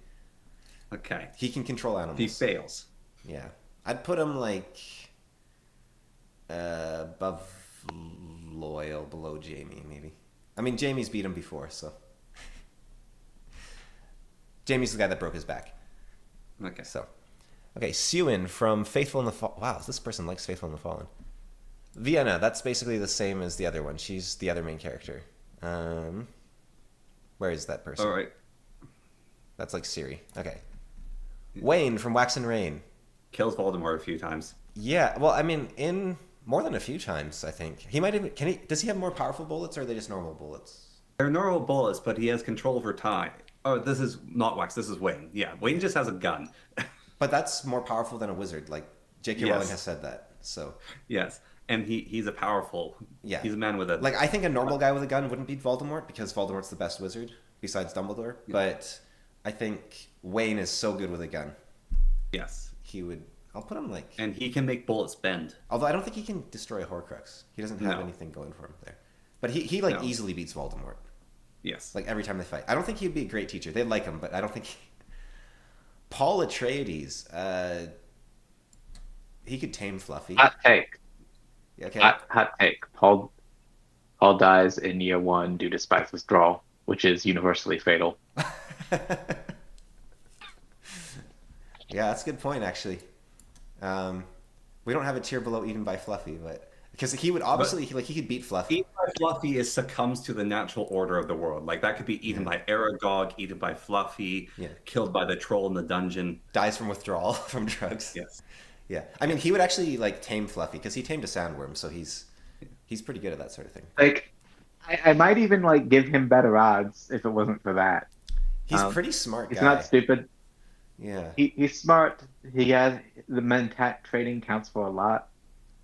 Okay. He can control animals. He fails. Yeah, I'd put him like above Loyal, below Jamie, maybe. I mean, Jamie's beat him before, so Jamie's the guy that broke his back. Okay. So, okay, Sewin from Faithful in the Fall. Wow, this person likes Faithful in the Fallen. Vienna, that's basically the same as the other one. She's the other main character. Where is that person? All right. That's like Siri. Okay. Wayne from Wax and Rain. Kills Voldemort a few times. Yeah, well, I mean, in more than a few times, I think. He might even... Does he have more powerful bullets, or are they just normal bullets? They're normal bullets, but he has control over time. Oh, this is not Wax. This is Wayne. Yeah, Wayne just has a gun. But that's more powerful than a wizard. Like, J.K. Rowling Yes. has said that, so... Yes, and he's a powerful... Yeah. He's a man with a... Like, I think a normal guy with a gun wouldn't beat Voldemort, because Voldemort's the best wizard, besides Dumbledore. Yeah. But I think Wayne is so good with a gun. Yes. He would... I'll put him, like... And he can make bullets bend. Although I don't think he can destroy a Horcrux. He doesn't have No. anything going for him there. But he like, No. easily beats Voldemort. Yes. Like, every time they fight. I don't think he'd be a great teacher. They'd like him, but I don't think... Paul Atreides. He could tame Fluffy. Hot take. Okay. Hot take. Paul dies in year 1 due to spice withdrawal, which is universally fatal. Yeah, that's a good point, actually. We don't have a tier below Eaten by Fluffy, but... Because he would obviously... he could beat Fluffy. Eaten by Fluffy is succumbs to the natural order of the world. Like, that could be eaten by Aragog, eaten by Fluffy, Yeah. killed by the troll in the dungeon. Dies from withdrawal from drugs. Yes. Yeah. I mean, he would actually, like, tame Fluffy, because he tamed a sandworm, so he's pretty good at that sort of thing. Like, I might even like give him better odds if it wasn't for that. He's a pretty smart guy. He's not stupid. Yeah. He's smart. He has the mentat trading counts for a lot.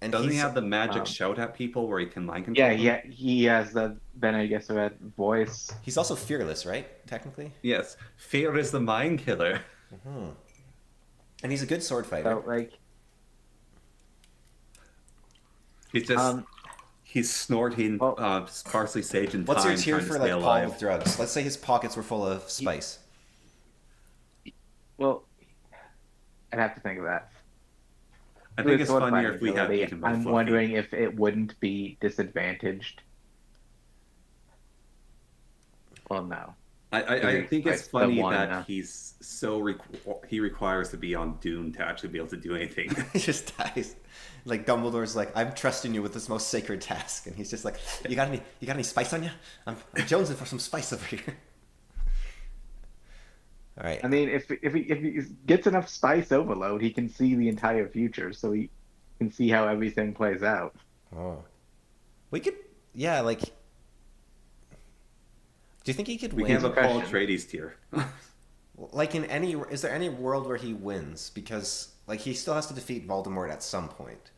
And Doesn't he he's- have the magic shout at people where he can mind control them? Yeah, he has the Bene Gesserit voice. He's also fearless, right? Technically. Yes. Fear is the mind killer. And he's a good sword fighter. So like, He's just... he's snorting parsley, sage, and What's thyme your tier trying to for stay like Paul alive. with drugs? Let's say his pockets were full of spice. well, I'd have to think of that. I think it's Sword funnier fighting if we have ability, eaten by I'm Fluffy. wondering if it wouldn't be disadvantaged. Well, no. I think it's Like, the funny one, that he's so he requires to be on Dune to actually be able to do anything. He just dies. Like Dumbledore's like, I'm trusting you with this most sacred task, and he's just like, you got any spice on you? I'm jonesing for some spice over here. All right. I mean, if he gets enough spice overload, he can see the entire future, so he can see how everything plays out. Oh, we could, yeah. Like, do you think he could We win? can have a Paul question. Atreides tier. Like is there any world where he wins? Because like he still has to defeat Voldemort at some point,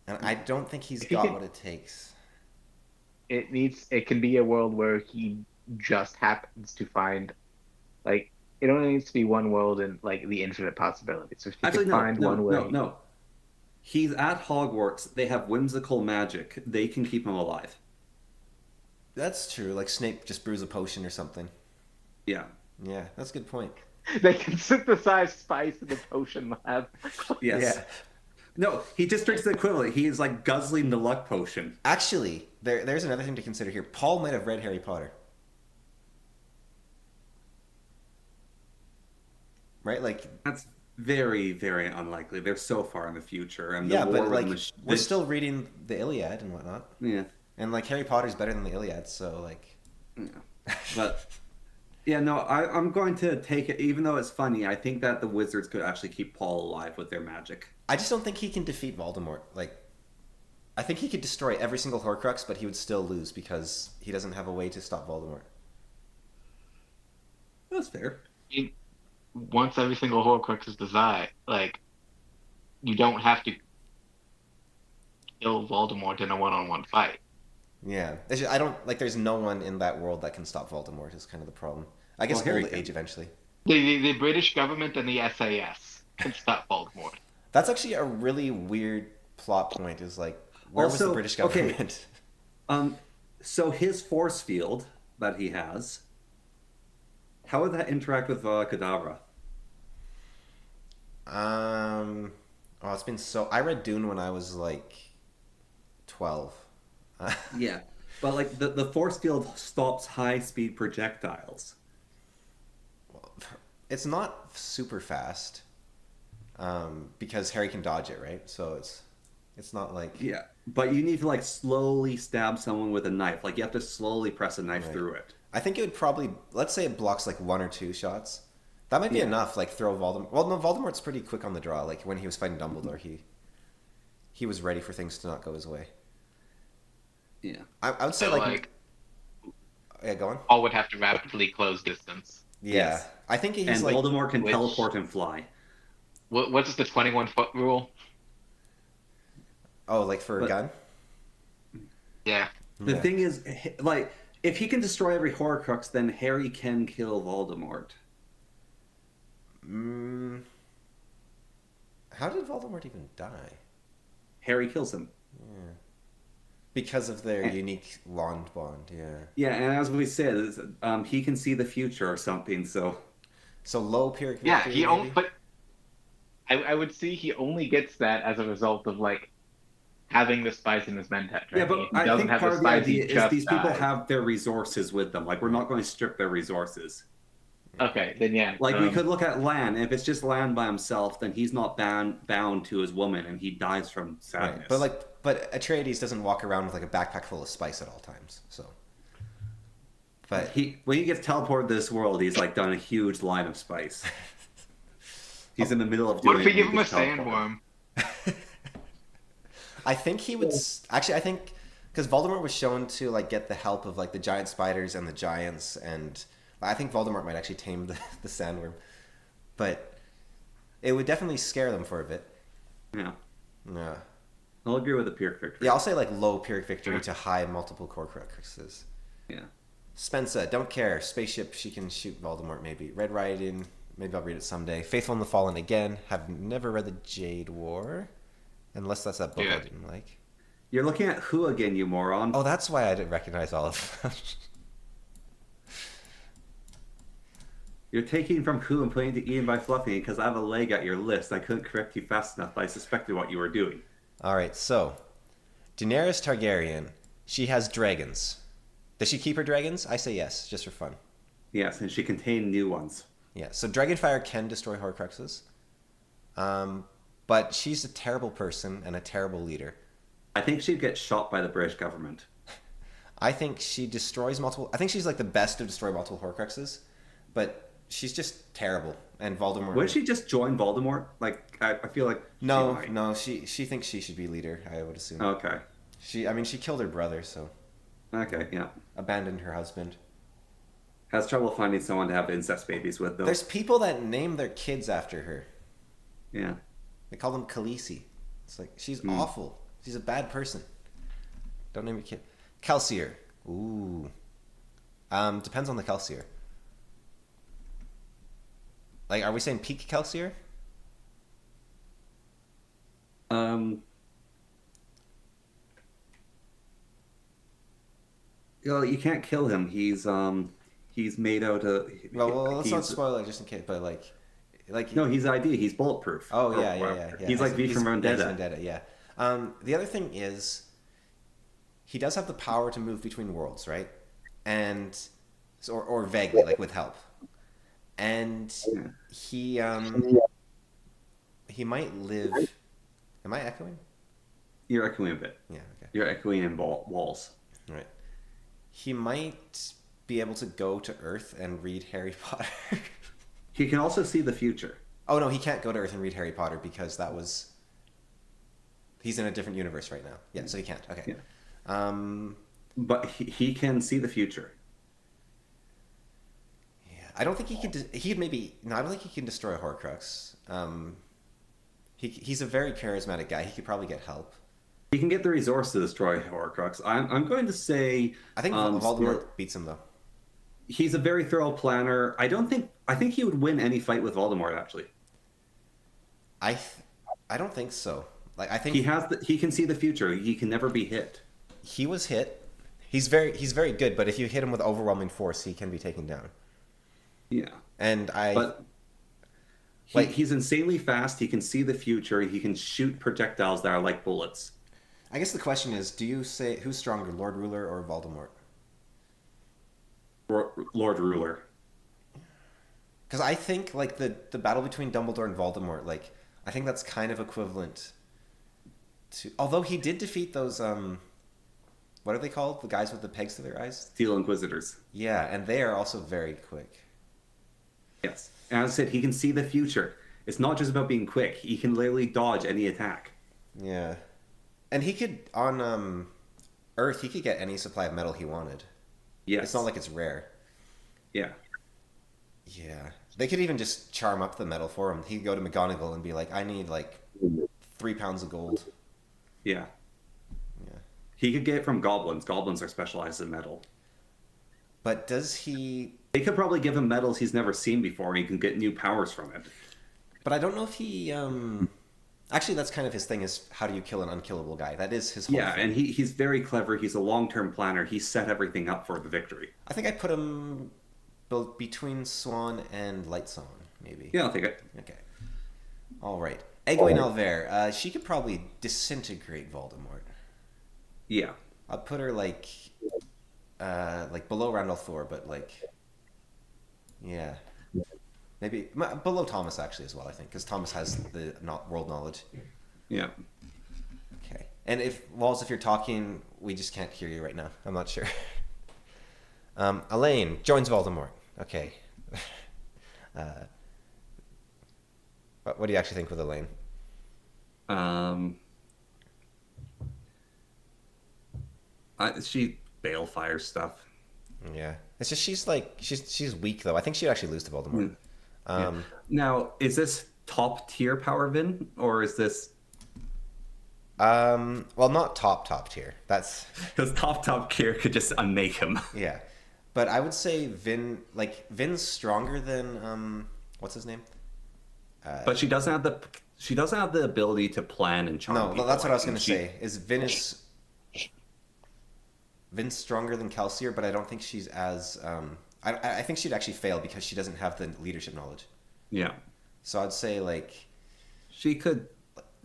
and I don't think he's If he got can- what it takes. It can be a world where he just happens to find, like, it only needs to be one world and like the infinite possibilities. So if he Actually, can find one way, no. He's at Hogwarts. They have whimsical magic. They can keep him alive. That's true. Like Snape just brews a potion or something. Yeah. Yeah, that's a good point. they can synthesize spice in the potion lab. Yes. Yeah. No, he just drinks the equivalent. He is like guzzling the luck potion. Actually, there's another thing to consider here. Paul might have read Harry Potter. Right? Like, That's very, very unlikely. They're so far in the future, and the yeah, war but with like, the we're still reading the Iliad and whatnot. yeah. And like, Harry Potter's better than the Iliad, so like. Yeah. But yeah, no, I'm going to take it. Even though it's funny, I think that the wizards could actually keep Paul alive with their magic. I just don't think he can defeat Voldemort. Like, I think he could destroy every single Horcrux, but he would still lose because he doesn't have a way to stop Voldemort. That's fair. Once every single Horcrux is designed, like, you don't have to kill Voldemort in a one-on-one fight. Yeah, I don't like. There's no one in that world that can stop Voldemort. Is kind of the problem. I Well, guess Harry old age can. eventually. The British government and the SAS can stop Voldemort. That's actually a really weird plot point. Is like, where was the Also, British okay, government? um, so his force field that he has, how would that interact with Kadavra? um, oh, it's been so. I read Dune when I was like 12. Yeah, but like the force field stops high speed projectiles. It's not super fast, because Harry can dodge it, right? So it's not like Yeah, but you need to like slowly stab someone with a knife. Like you have to slowly press a knife right. through it. I think it would probably, let's say it blocks like one or two shots. That might be Yeah, enough. Like throw Voldemort. Well, no, Voldemort's pretty quick on the draw. Like when he was fighting Dumbledore, he was ready for things to not go his way. yeah. I would say So like, like yeah, go on. all would have to rapidly close distance. Yeah, Yes. I think he's And like, Voldemort can Which teleport and fly. what's the 21-foot rule? oh, like for a But gun. Yeah. the Yeah. thing is, like, if he can destroy every Horcrux, then Harry can kill Voldemort. Mm, how did Voldemort even die? Harry kills him. Yeah. Because of their And, unique wand bond. Yeah. yeah, and as we said, he can see the future or something. So So low Pyrrhic Yeah, victory, he only maybe. but I would see he only gets that as a result of like having the spice in his mentat yeah, training. but If he I doesn't think have the part of the spice, he idea is just these people dies. have their resources with them. Like, we're not going to strip their resources. Okay, then yeah. Like, we could look at Lan. If it's just Lan by himself, then he's not bound to his woman, and he dies from Right. sadness. But Atreides doesn't walk around with like a backpack full of spice at all times. So. But When he gets teleported to this world, he's like done a huge line of spice. He's in the middle of What doing if we it. give And him he a gets teleported. sandworm? I think he would actually. I think because Voldemort was shown to like get the help of like the giant spiders and the giants, and I think Voldemort might actually tame the sandworm, but it would definitely scare them for a bit. Yeah, Yeah, I'll agree with the Pyrrhic victory. yeah. I'll say like low Pyrrhic victory to high multiple Horcruxes. Yeah. Spencer, don't care. Spaceship, she can shoot Voldemort. Maybe Red Riding. Maybe I'll read it someday. Faithful and the Fallen again. Have never read the Jade War, unless that's that book I Yeah. didn't like. You're looking at who again, you moron? Oh, that's why I didn't recognize all of them. You're taking from who and putting it to Ian by fluffing because I have a leg at your list. I couldn't correct you fast enough, but I suspected what you were doing. All right, so Daenerys Targaryen, she has dragons. Does she keep her dragons? I say yes, just for fun. Yes, and she contained new ones. Yeah, so Dragonfire can destroy Horcruxes, but she's a terrible person and a terrible leader. I think she'd get shot by the British government. I think she destroys multiple. I think she's like the best to destroy multiple Horcruxes, but she's just terrible. And Voldemort. Would she just join Voldemort? Like, I feel like she No, might. no. She thinks she should be leader. I would assume. Okay. I mean, she killed her brother, so Okay, yeah. abandoned her husband. Has trouble finding someone to have incest babies with, though. There's people that name their kids after her. Yeah. They call them Khaleesi. It's like she's Hmm. awful. She's a bad person. Don't name your kid. Kelsier. Ooh. Depends on the Kelsier. Like, are we saying peak Kelsier? Um. You can't kill him. He's made out of. Well, let's not he's- spoil it just in case. But like. No, he's ID. He's bulletproof. Oh Or yeah, yeah, whatever. yeah. He's like V from Yeah, he's Vendetta. Vendetta. Yeah. The other thing is, he does have the power to move between worlds, right? And or vaguely, like with help. And Yeah. he might live. Am I echoing? You're echoing a bit. Yeah. Okay. You're echoing in walls. Right. He might be able to go to Earth and read Harry Potter. He can also see the future. Oh no, he can't go to Earth and read Harry Potter because that was. He's in a different universe right now. Yeah, so he can't. Okay. Yeah. Um, But he can see the future. yeah, I don't think he could. He'd maybe. No, I don't think he can destroy a Horcrux. He's a very charismatic guy. He could probably get help. He can get the resource to destroy Horcrux. I'm going to say I think Voldemort beats him though. he's a very thorough planner. I think he would win any fight with Voldemort. Actually, I th- I don't think so. Like I think he can see the future. He can never be hit. he was hit. He's very good, but if you hit him with overwhelming force, he can be taken down. Yeah, And but he's insanely fast. He can see the future. He can shoot projectiles that are like bullets. I guess the question is, do you say who's stronger, Lord Ruler or Voldemort? Lord Ruler. Because I think like the battle between Dumbledore and Voldemort, like I think that's kind of equivalent to. Although he did defeat those what are they called? The guys with the pegs to their eyes. Steel Inquisitors. Yeah, and they are also very quick. Yes, and as I said, he can see the future. It's not just about being quick. He can literally dodge any attack. Yeah, and he could on Earth. He could get any supply of metal he wanted. Yes, It's not like it's rare. yeah. Yeah, they could even just charm up the metal for him. He could go to McGonagall and be like, "I need like 3 pounds of gold." Yeah. Yeah, He could get it from goblins. Goblins are specialized in metal. but does he? They could probably give him metals he's never seen before, and he can get new powers from it. But I don't know if he. Actually, that's kind of his thing. Is how do you kill an unkillable guy? That is his whole Yeah, thing. and he's very clever. He's a long-term planner. He set everything up for the victory. I think I put him both between Swan and Lightsong, maybe. Yeah, I'll take it. Okay. All right. Egwene Alver. She could probably disintegrate Voldemort. Yeah. I'd put her like below Randall Thor, but like, yeah, maybe below Thomas actually as well. I think because Thomas has the not world knowledge. Yeah. Okay. And if Walls, if you're talking, we just can't hear you right now. I'm not sure. Elaine joins Voldemort. Okay. What do you actually think with Elaine? She balefire stuff. Yeah, it's just she's weak though. I think she'd actually lose to Voldemort. Yeah. Now, is this top tier power Vin, or is this Well, not top tier. That's because top tier could just unmake him? yeah, but I would say Vin's stronger than what's his name? But she doesn't have the ability to plan and charm. No, people. that's what I was gonna She- say. Vin's stronger than Kelsier, but I don't think she's as. I think she'd actually fail because she doesn't have the leadership knowledge. Yeah, So I'd say like she could.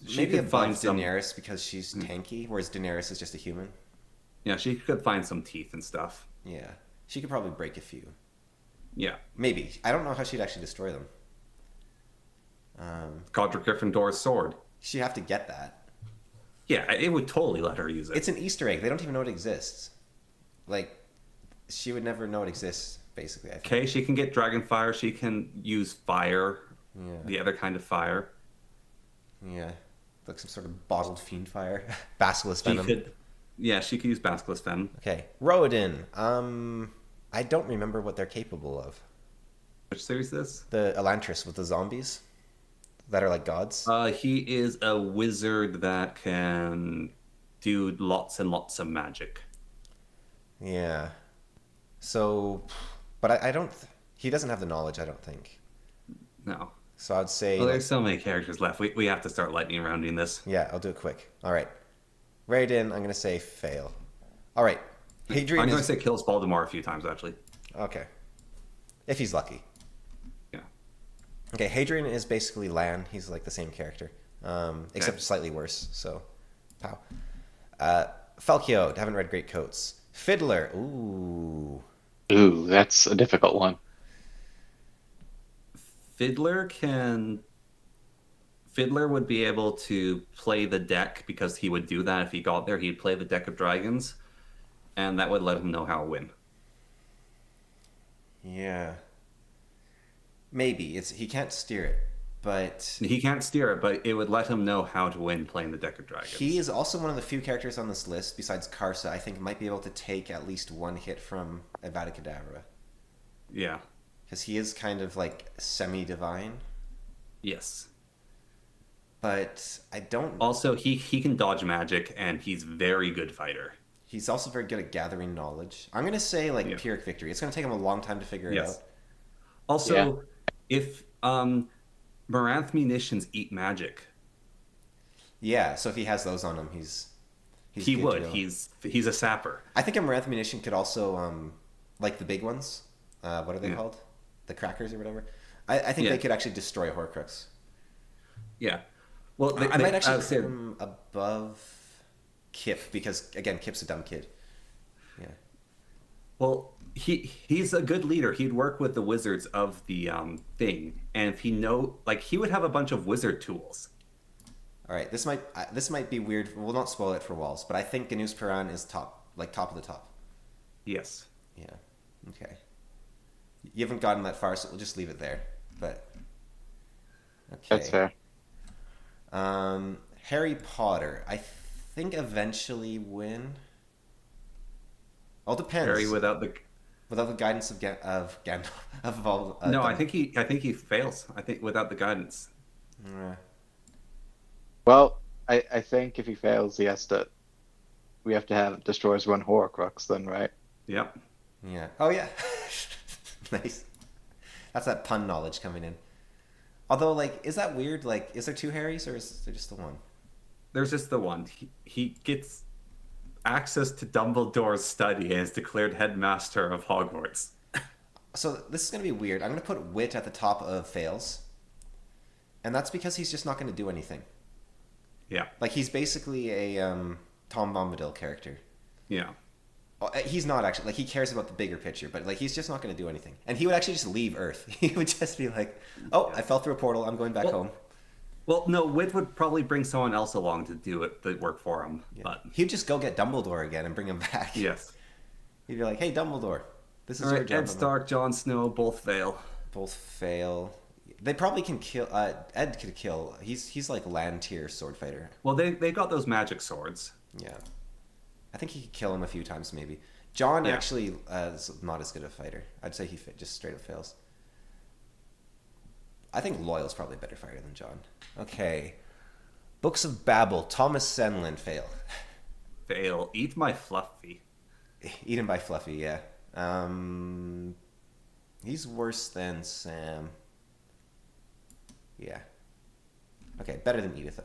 She maybe could above find some. Daenerys because she's tanky, whereas Daenerys is just a human. Yeah, she could find some teeth and stuff. Yeah, she could probably break a few. Yeah, Maybe I don't know how she'd actually destroy them. Godric Gryffindor's sword. She'd have to get that. Yeah, it would totally let her use it. It's an Easter egg. They don't even know it exists. Like, she would never know it exists. Basically, I think. Okay, she can get dragon fire. She can use fire, Yeah. the other kind of fire. Yeah. Like some sort of bottled fiend fire, basilisk She venom. could. Yeah, she could use basilisk venom. Okay, Rohirrim. I don't remember what they're capable of. Which series is this? The Elantris with the zombies that are like gods. He is a wizard that can do lots and lots of magic. Yeah. So, but I don't. He doesn't have the knowledge. I don't think. No. So I'd say. Well, there's so many characters left. We have to start lightning rounding this. Yeah, I'll do it quick. All right. Raiden, I'm gonna say fail. All right. Hadrian I'm going to is say kills Voldemort a few times, actually. okay. If he's lucky. Yeah. Okay, Hadrian is basically Lan. He's like the same character, except slightly worse. So, pow. Falkio, haven't read Great Coats. Fiddler, ooh. Ooh, that's a difficult one. Fiddler would be able to play the deck because he would do that if he got there. He'd play the deck of dragons, and that would let him know how to win. Yeah. Maybe he can't steer it, but He can't steer it, but it would let him know how to win playing the deck of dragons. he is also one of the few characters on this list, besides Karsa, I think might be able to take at least one hit from Avada Kedavra. Yeah. Because he is kind of like semi-divine. Yes. but I don't. Also, he can dodge magic, and he's very good fighter. He's also very good at gathering knowledge. I'm gonna say like Yeah. Pyrrhic victory. It's gonna take him a long time to figure it out. Yes. Yeah. Also, if Maranth munitions eat magic, Yeah, so if he has those on him, he's he good to would. go. He's a sapper. I think a Maranth munition could also like the big ones. What are they Yeah. called? The crackers or whatever. I think Yeah. they could actually destroy a Horcrux. Yeah. Well, I might actually would put say him above Kip because again, Kip's a dumb kid. Yeah. well, he's a good leader. He'd work with the wizards of the thing, and if he would have a bunch of wizard tools. All right. This might be weird. We'll not spoil it for Walls, but I think Ganus Piran is top of the top. Yes. Yeah. Okay. You haven't gotten that far, so we'll just leave it there. But okay. That's fair. Harry Potter. I think eventually win. All depends. Harry without the Without the guidance of Gandalf of all. no, I think he fails. I think without the guidance. Well, I think if he fails, we have to have destroys one Horcrux then, right? Yep. Yeah. Oh yeah. Nice. That's that pun knowledge coming in. Although, like, is that weird? Like, is there two Harrys or is there just the one? There's just the one. He gets access to Dumbledore's study and is declared headmaster of Hogwarts. So this is gonna be weird. I'm gonna put Wit at the top of fails, and that's because he's just not gonna do anything. Yeah. Like he's basically a Tom Bombadil character. Yeah. He's not actually, like, he cares about the bigger picture, but like he's just not going to do anything. And he would actually just leave Earth. He would just be like, "Oh, I fell through a portal. I'm going back home." Well, no, Wit would probably bring someone else along to do it, the work for him. Yeah. But He'd just go get Dumbledore again and bring him back. yes. He'd be like, "Hey, Dumbledore, this is All your right, job." Ed Stark, Jon Snow both fail. Both fail. They probably can kill. Ed could kill. He's like land tier sword fighter. Well, they got those magic swords. Yeah, I think he could kill him a few times maybe. John Yeah. actually is not as good a fighter. I'd say he just straight up fails. I think Loyal's probably a better fighter than John. Okay. Books of Babel. Thomas Senlin fail. Fail. Eat my fluffy. Eaten by Fluffy, yeah. He's worse than Sam. Yeah. Okay, better than Edith.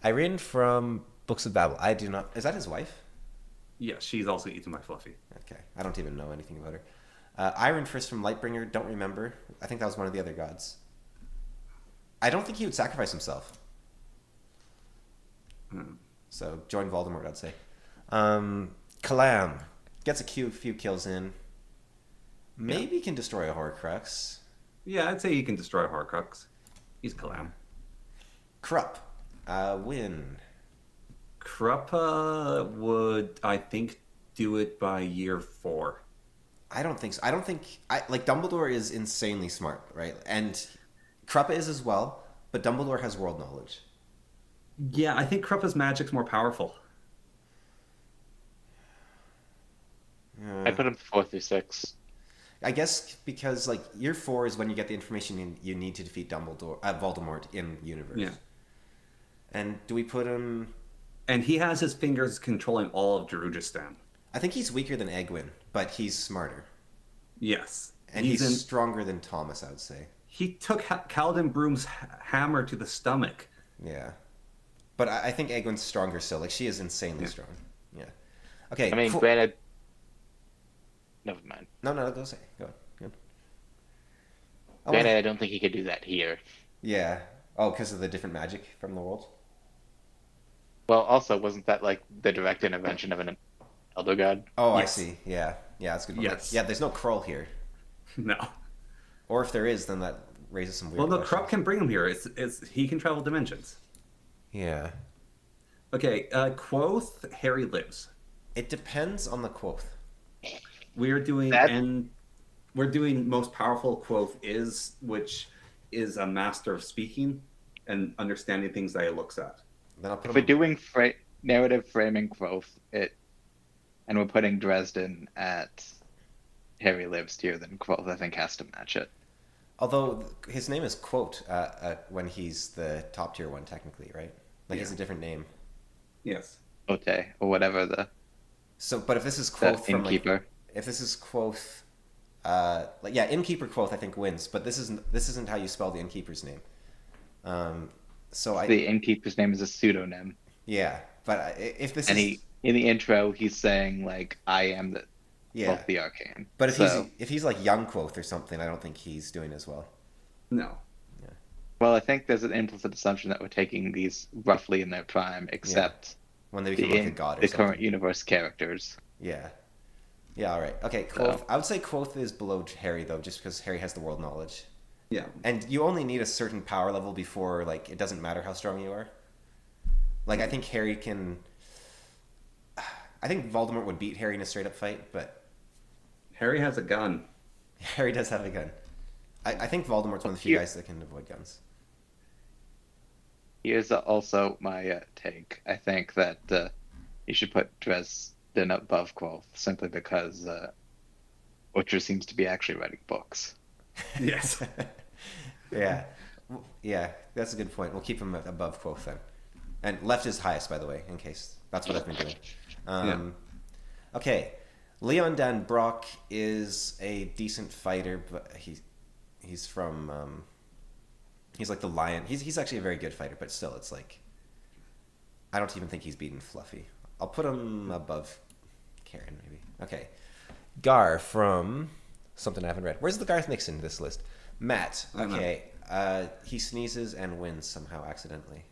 Irene from Books of Babel. I do not... Is that his wife? Yeah, she's also eating my fluffy. Okay, I don't even know anything about her. Iron Fist from Lightbringer, don't remember. I think that was one of the other gods. I don't think he would sacrifice himself. So join Voldemort, I'd say. Kalam gets a few kills in. Maybe can destroy a Horcrux. Yeah, I'd say he can destroy a Horcrux. He's Kalam. Krupp, win. Kruppa would, I think, do it by year 4. I don't think so. I don't think like Dumbledore is insanely smart, right? And Kruppa is as well, but Dumbledore has world knowledge. Yeah, I think Kruppa's magic's more powerful. I put him 4 through 6. I guess because like year 4 is when you get the information you need to defeat Voldemort in universe. Yeah. And do we put him? And he has his fingers controlling all of Darujistan. I think he's weaker than Egwin, but he's smarter. Yes. And he's stronger than Thomas, I would say. He took Kaladin Broom's hammer to the stomach. Yeah. But I think Egwin's stronger still. Like, she is insanely strong. Yeah. Okay. I mean, cool. granted. Never mind. No, go say. Go on. Good. Oh, Granted, I don't think he could do that here. yeah. Oh, because of the different magic from the world? Well, also, wasn't that like the direct intervention of an Elder God? Oh, Yes. I see. Yeah. Yeah, that's a good. One. Yes. Yeah, there's no Krull here. No. Or if there is, then that raises some weird Well, no, questions. Krupp can bring him here. He can travel dimensions. Yeah. Okay, Quoth, Harry lives. It depends on the quote. We're doing That- we're doing most powerful Quoth is, which is a master of speaking and understanding things that he looks at. Then I'll put If we're him... doing narrative framing growth, and we're putting Dresden at Harry Lives tier, then Quoth I think has to match it. Although his name is Quote when he's the top tier one, technically, right? Like he has Yeah. a different name. Yes. Ote, or whatever So, but if this is the Quoth from like, innkeeper. if this is Quoth, like yeah, innkeeper Quoth I think wins, but this isn't how you spell the innkeeper's name. So I The innkeeper's name is a pseudonym, yeah, but if this and is he in the intro he's saying like, "I am the yeah, both the arcane." but So, if he's like young Quoth or something, I don't think he's doing as well. No. Yeah, well, I think there's an implicit assumption that we're taking these roughly in their prime, yeah, except when they become like a in god or the something. current universe characters. Yeah, yeah, all right, okay, Quoth. I would say Quoth is below Harry though, just because Harry has the world knowledge. Yeah. And you only need a certain power level before, like, it doesn't matter how strong you are. Like, I think Harry can. I think Voldemort would beat Harry in a straight up fight, but Harry has a gun. Harry does have a gun. I think Voldemort's one of the few Here- guys that can avoid guns. Here's also my take. I think that you should put Dresden above Quoth simply because Butcher seems to be actually writing books. Yes. Yeah. Yeah, that's a good point. We'll keep him above Quoth then. And left is highest, by the way, in case. That's what I've been doing. Okay. Leon Dan Brock is a decent fighter, but he's from he's like the lion. He's actually a very good fighter, but still, it's like I don't even think he's beaten Fluffy. I'll put him above Karen, maybe. Okay. Gar from something I haven't read. Where's the Garth Nixon in this list? Matt. I don't know. Okay. He sneezes and wins somehow accidentally.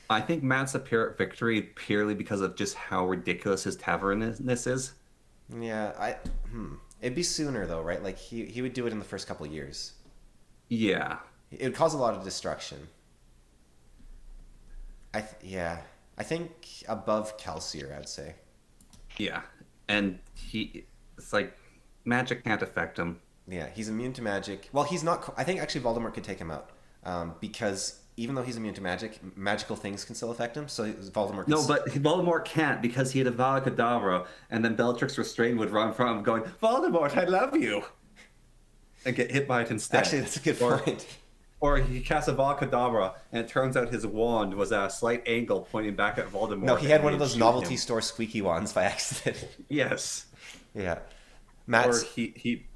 I think Matt's a pyrrhic victory purely because of just how ridiculous his tavernness is. Yeah, it'd be sooner though, right? Like he would do it in the first couple of years. Yeah. It would cause a lot of destruction. I think above Kelsier, I'd say. Yeah. And it's like magic can't affect him. Yeah, he's immune to magic. Well, he's not. I think actually Voldemort could take him out because even though he's immune to magic, magical things can still affect him. So Voldemort. No, but Voldemort can't because he had a Avada and then Bellatrix Restrained would run from him going, Voldemort, I love you! And get hit by it instead. Actually, that's a good Or- point. Or he casts a Avada and it turns out his wand was at a slight angle pointing back at Voldemort. No, he had and one of he'd those shoot novelty him. store squeaky wands by accident. Yes. Yeah, Or Matt's he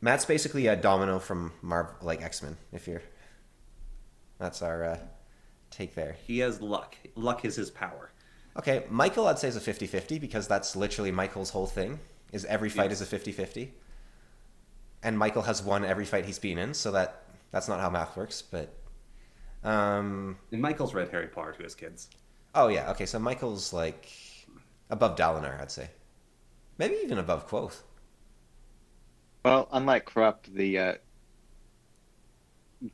Matt's basically a Domino from Marvel, like X-Men. That's our take there. he has luck. Luck is his power. Okay, Michael I'd say is a 50-50 because that's literally Michael's whole thing, is every fight is a 50-50. And Michael has won every fight he's been in, so that's not how math works, but... And Michael's read Harry Potter to his kids. Oh yeah, okay, so Michael's like above Dalinar, I'd say. Maybe even above Quoth. Well, unlike Corrupt, the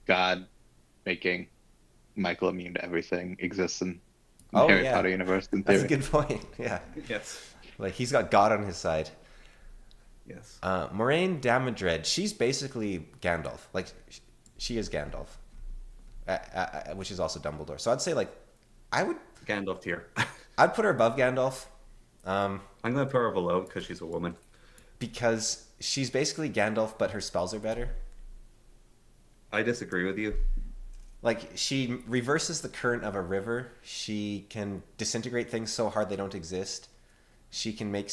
God making Michael immune to everything exists in Oh, Harry yeah. Potter universe in That's theory. a good point, yeah. Yes. Like, he's got God on his side. Yes. Moraine Damodred, she's basically Gandalf. Like, she is Gandalf. Which is also Dumbledore. So I'd say, like, Gandalf tier. I'd put her above Gandalf. I'm going to put her below because she's a woman. Because she's basically Gandalf, but her spells are better. I disagree with you. Like, she reverses the current of a river. She can disintegrate things so hard they don't exist. She can make...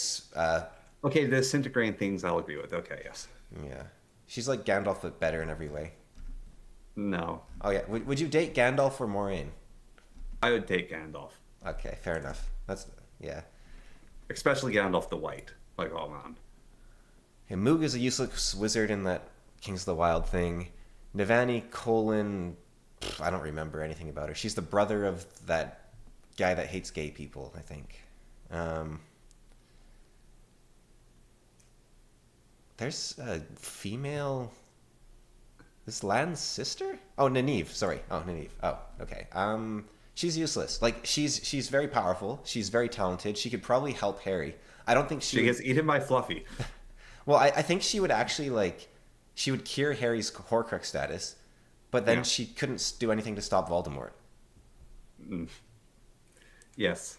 Okay, the disintegrating things I'll agree with. Okay, yes. yeah. She's like Gandalf, but better in every way. No. Oh, yeah. Would you date Gandalf or Moraine? I would take Gandalf. Okay, fair enough. Yeah. Especially Gandalf the White. Like, all around. Okay, Moog is a useless wizard in that Kings of the Wild thing. Navani Colin... I don't remember anything about her. She's the brother of that guy that hates gay people, I think. There's a female... This Lan's sister? Oh, Nynaeve. Sorry. Oh, Nynaeve. Oh, okay. She's useless. Like, she's very powerful. She's very talented. She could probably help Harry. I don't think She gets eaten by Fluffy. Well, I think she would actually, like... She would cure Harry's Horcrux status, but then Yeah. she couldn't do anything to stop Voldemort. Yes.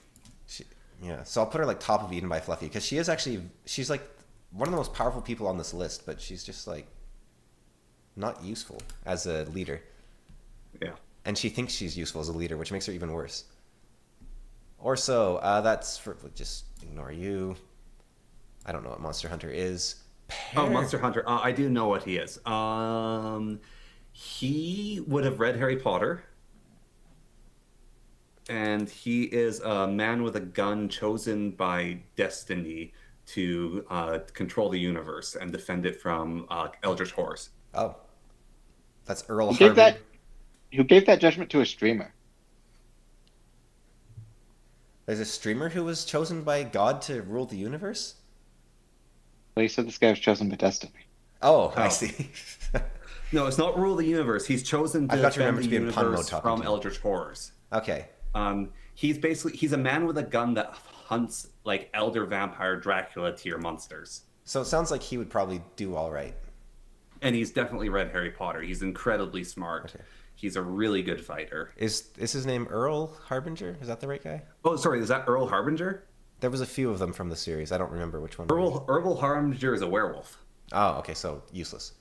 Yeah, so I'll put her, like, top of Eden by Fluffy, because she's, like, one of the most powerful people on this list, but she's just, like... not useful as a leader. Yeah. And she thinks she's useful as a leader, which makes her even worse. Or so. That's for... Just ignore you. I don't know what Monster Hunter is. Oh, Monster Hunter. I do know what he is. He would have read Harry Potter. And he is a man with a gun chosen by destiny to control the universe and defend it from eldritch horrors. Oh. That's Earl Who gave Harbin. who gave that judgment to a streamer? There's a streamer who was chosen by God to rule the universe? Well, you said this guy was chosen by destiny. Oh, I Oh. see. No, it's not rule the universe. He's chosen to I've got to defend remember the to be in pun mode universe talking from to you. eldritch horrors. Okay. He's a man with a gun that hunts like elder vampire Dracula tier monsters. So it sounds like he would probably do all right. And he's definitely read Harry Potter. He's incredibly smart. Okay. He's a really good fighter. Is his name Earl Harbinger? Is that the right guy? Oh, sorry, is that Earl Harbinger? There was a few of them from the series. I don't remember which one. Earl Harbinger is a werewolf. Oh, okay, so useless.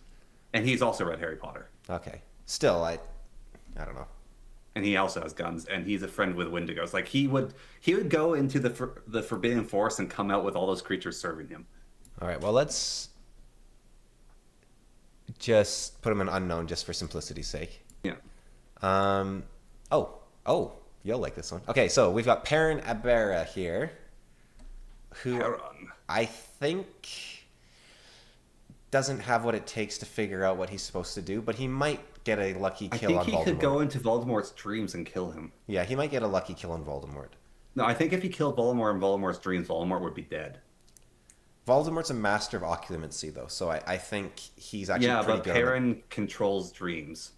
And he's also read Harry Potter. Okay. Still, I don't know. And he also has guns, and he's a friend with Wendigos. Like he would go into the Forbidden Forest and come out with all those creatures serving him. All right, well, let's just put him in unknown just for simplicity's sake. Yeah. Oh, you'll like this one. Okay, so we've got Perrin Abera here, who Perrin. I think doesn't have what it takes to figure out what he's supposed to do, but he might get a lucky I kill think on he Voldemort. could go into Voldemort's dreams and kill him. Yeah, he might get a lucky kill on Voldemort. No, I think if he killed Voldemort in Voldemort's dreams, Voldemort would be dead. Voldemort's a master of occlumency, though, so I think he's actually Yeah, pretty but good. Perrin controls dreams.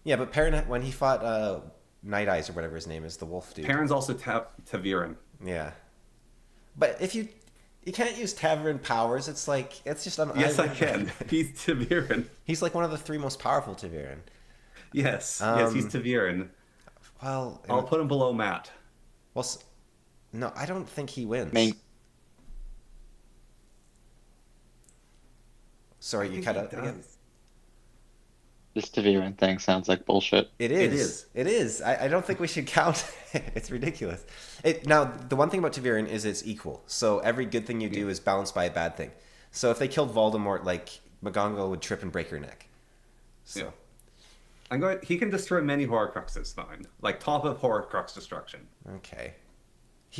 Yeah, but Perrin, when he fought Night Eyes or whatever his name is, the wolf dude. Perrin's also Taviran. Yeah, but if you can't use Tavern powers, it's just an Yes, I island. can. He's Taviran. He's like one of the three most powerful Taviran. Yes, yes, he's Taviran. Well, I'll put him below Matt. well, no, I don't think he wins. Main- Sorry, you cut He out again. does. This Taviran thing sounds like bullshit. It is. It is. It is. I don't think we should count it. It's ridiculous. Now, the one thing about Taviran is it's equal. So every good thing you do is balanced by a bad thing. So if they killed Voldemort, like, McGonagall would trip and break her neck. So, Yeah. He can destroy many Horcruxes, fine. Like top of Horcrux destruction. okay.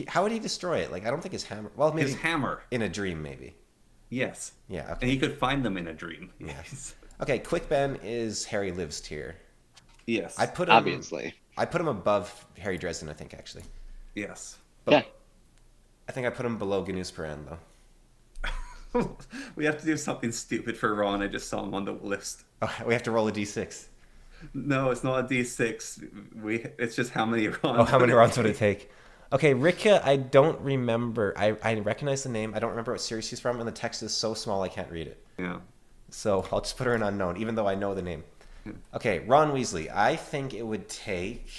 How would he destroy it? Like, I don't think his hammer... Well, maybe His hammer. in a dream, maybe. Yes. Yeah, okay. And he could find them in a dream. Yes. Okay, Quick Ben is Harry Lives tier. Yes. I put him... Obviously. I put him above Harry Dresden, I think, actually. Yes. But Yeah. I think I put him below Ganus Paran, though. We have to do something stupid for Ron. I just saw him on the list. Oh, we have to roll a d6. No, it's not a D6. It's just how many Rons. Oh, how many rounds would it take? Okay, Rika, I don't remember. I recognize the name. I don't remember what series she's from, and the text is so small I can't read it. Yeah. So I'll just put her in unknown, even though I know the name. Okay, Ron Weasley. I think it would take...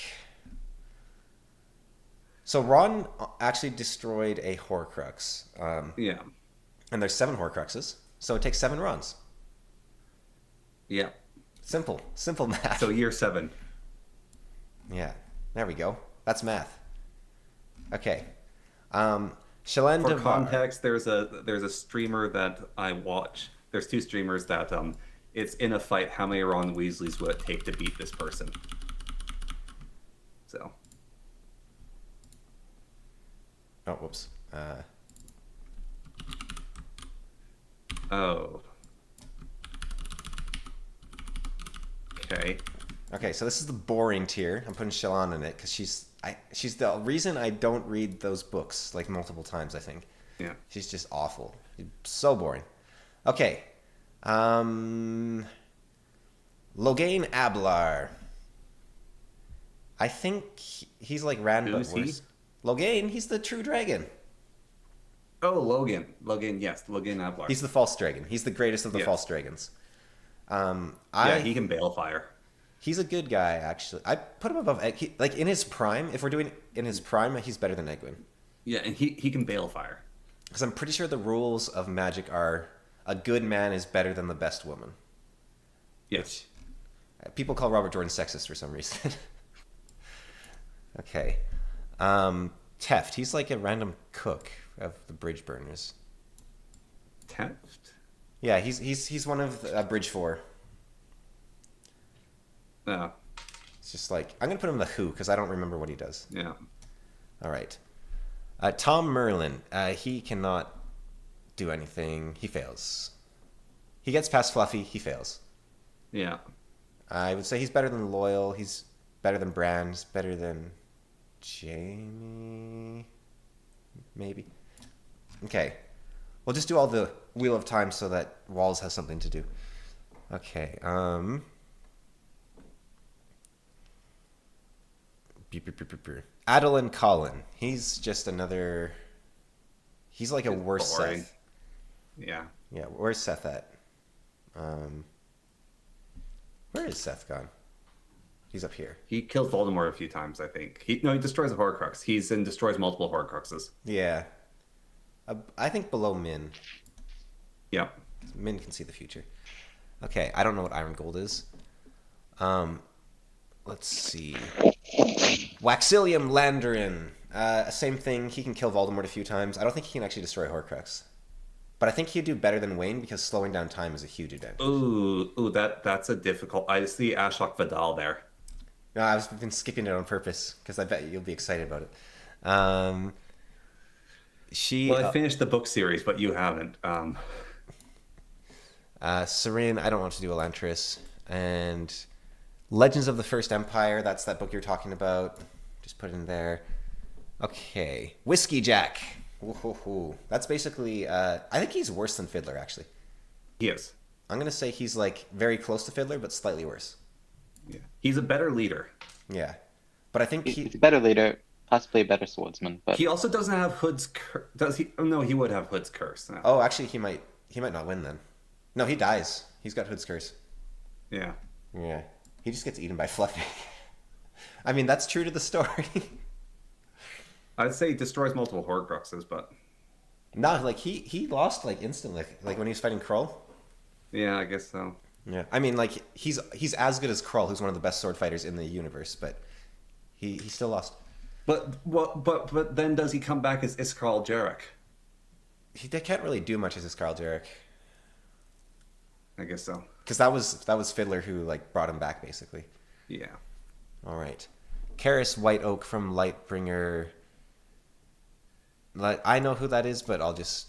So Ron actually destroyed a Horcrux. Yeah. And there's 7 Horcruxes, so it takes 7 Rons. Yeah. Simple math. So year 7. Yeah, there we go. That's math. Okay. Shalane For Devar. context, there's a streamer that I watch. There's 2 streamers that it's in a fight. How many Ron Weasleys would it take to beat this person? So. Oh, whoops. Oh. Okay. Okay, so this is the boring tier. I'm putting Shalane in it because she's the reason I don't read those books like multiple times. I think. Yeah. She's just awful. So boring. Okay. Logain Ablar. I think he's like Rand, but Who's he? worse. Logain, he's the true dragon. Oh, Logan. Yes, Logan Ablar. He's the false dragon. He's the greatest of the Yes. false dragons. Yeah, he can balefire. He's a good guy, actually. I put him above like in his prime. If we're doing in his prime, he's better than Egwin. Yeah, and he can balefire. Because I'm pretty sure the rules of magic are a good man is better than the best woman. Yes. People call Robert Jordan sexist for some reason. Okay. Teft. He's like a random cook of the bridge burners. Teft? Yeah, he's one of Bridge 4. Oh, It's just like I'm gonna put him in the Who because I don't remember what he does. yeah. All right. Tom Merlin. He cannot do anything. He fails. He gets past Fluffy. He fails. Yeah. I would say he's better than Loyal. He's better than Bran. He's better than Jamie. Maybe. Okay. We'll just do all the Wheel of Time so that Walls has something to do. Okay. Adeline Collin. He's just another. He's like a worse Boring. Seth. Yeah. Yeah, where's Seth at? Where is Seth gone? He's up here. He kills Voldemort a few times, I think. He destroys a Horcrux. Destroys multiple Horcruxes. Yeah. I think below Min. Yep. Min can see the future. Okay, I don't know what Iron Gold is. Let's see. Waxilium Landarin. Same thing. He can kill Voldemort a few times. I don't think he can actually destroy Horcrux. But I think he'd do better than Wayne because slowing down time is a huge advantage. Ooh, that's a difficult. I see Ashok Vidal there. No, I've been skipping it on purpose because I bet you'll be excited about it. Well, I finished the book series, but you haven't. Serene, I don't want to do Elantris. And Legends of the First Empire, that's that book you're talking about. Just put it in there. Okay. Whiskey Jack. Woo-hoo-hoo. That's basically, I think he's worse than Fiddler, actually. He is. I'm going to say he's like very close to Fiddler, but slightly worse. Yeah. He's a better leader. Yeah. But I think He's a better leader, possibly a better swordsman, but He also doesn't have Hood's curse. Does he? Oh, no, he would have Hood's curse now. Oh, actually, he might not win then. No, he dies. He's got Hood's curse. Yeah. Yeah. He just gets eaten by Fluffy. I mean, that's true to the story. I'd say he destroys multiple Horcruxes, but No, like he lost like instantly, like when he was fighting Krull. yeah, I guess so. Yeah, I mean, like he's as good as Krull, who's one of the best sword fighters in the universe, but he still lost. But then does he come back as Iskral Jarek? They can't really do much as Iskral Jarek I guess so. because that was Fiddler who like brought him back basically. Yeah. All right, Karis White Oak from Lightbringer. I know who that is, but I'll just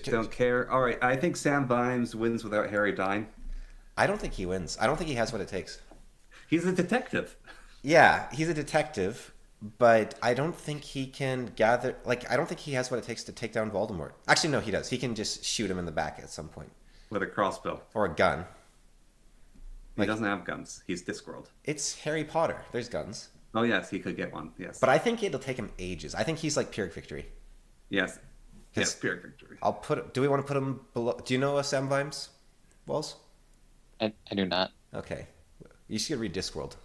Don't care. All right, I think Sam Vimes wins without Harry dying. I don't think he wins. I don't think he has what it takes. He's a detective. Yeah, he's a detective, but I don't think he can gather. Like, I don't think he has what it takes to take down Voldemort. Actually, no, he does. He can just shoot him in the back at some point, With a crossbow. or a gun. He doesn't have guns. He's Discworld. It's Harry Potter. There's guns, Oh, yes, he could get one. Yes. but I think it'll take him ages. I think he's like Pyrrhic Victory. Yes. Yes, 'Cause- Pyrrhic Victory. I'll put. Do we want to put him below? Do you know Sam Vimes? Walls? I do not. Okay, you should read Discworld.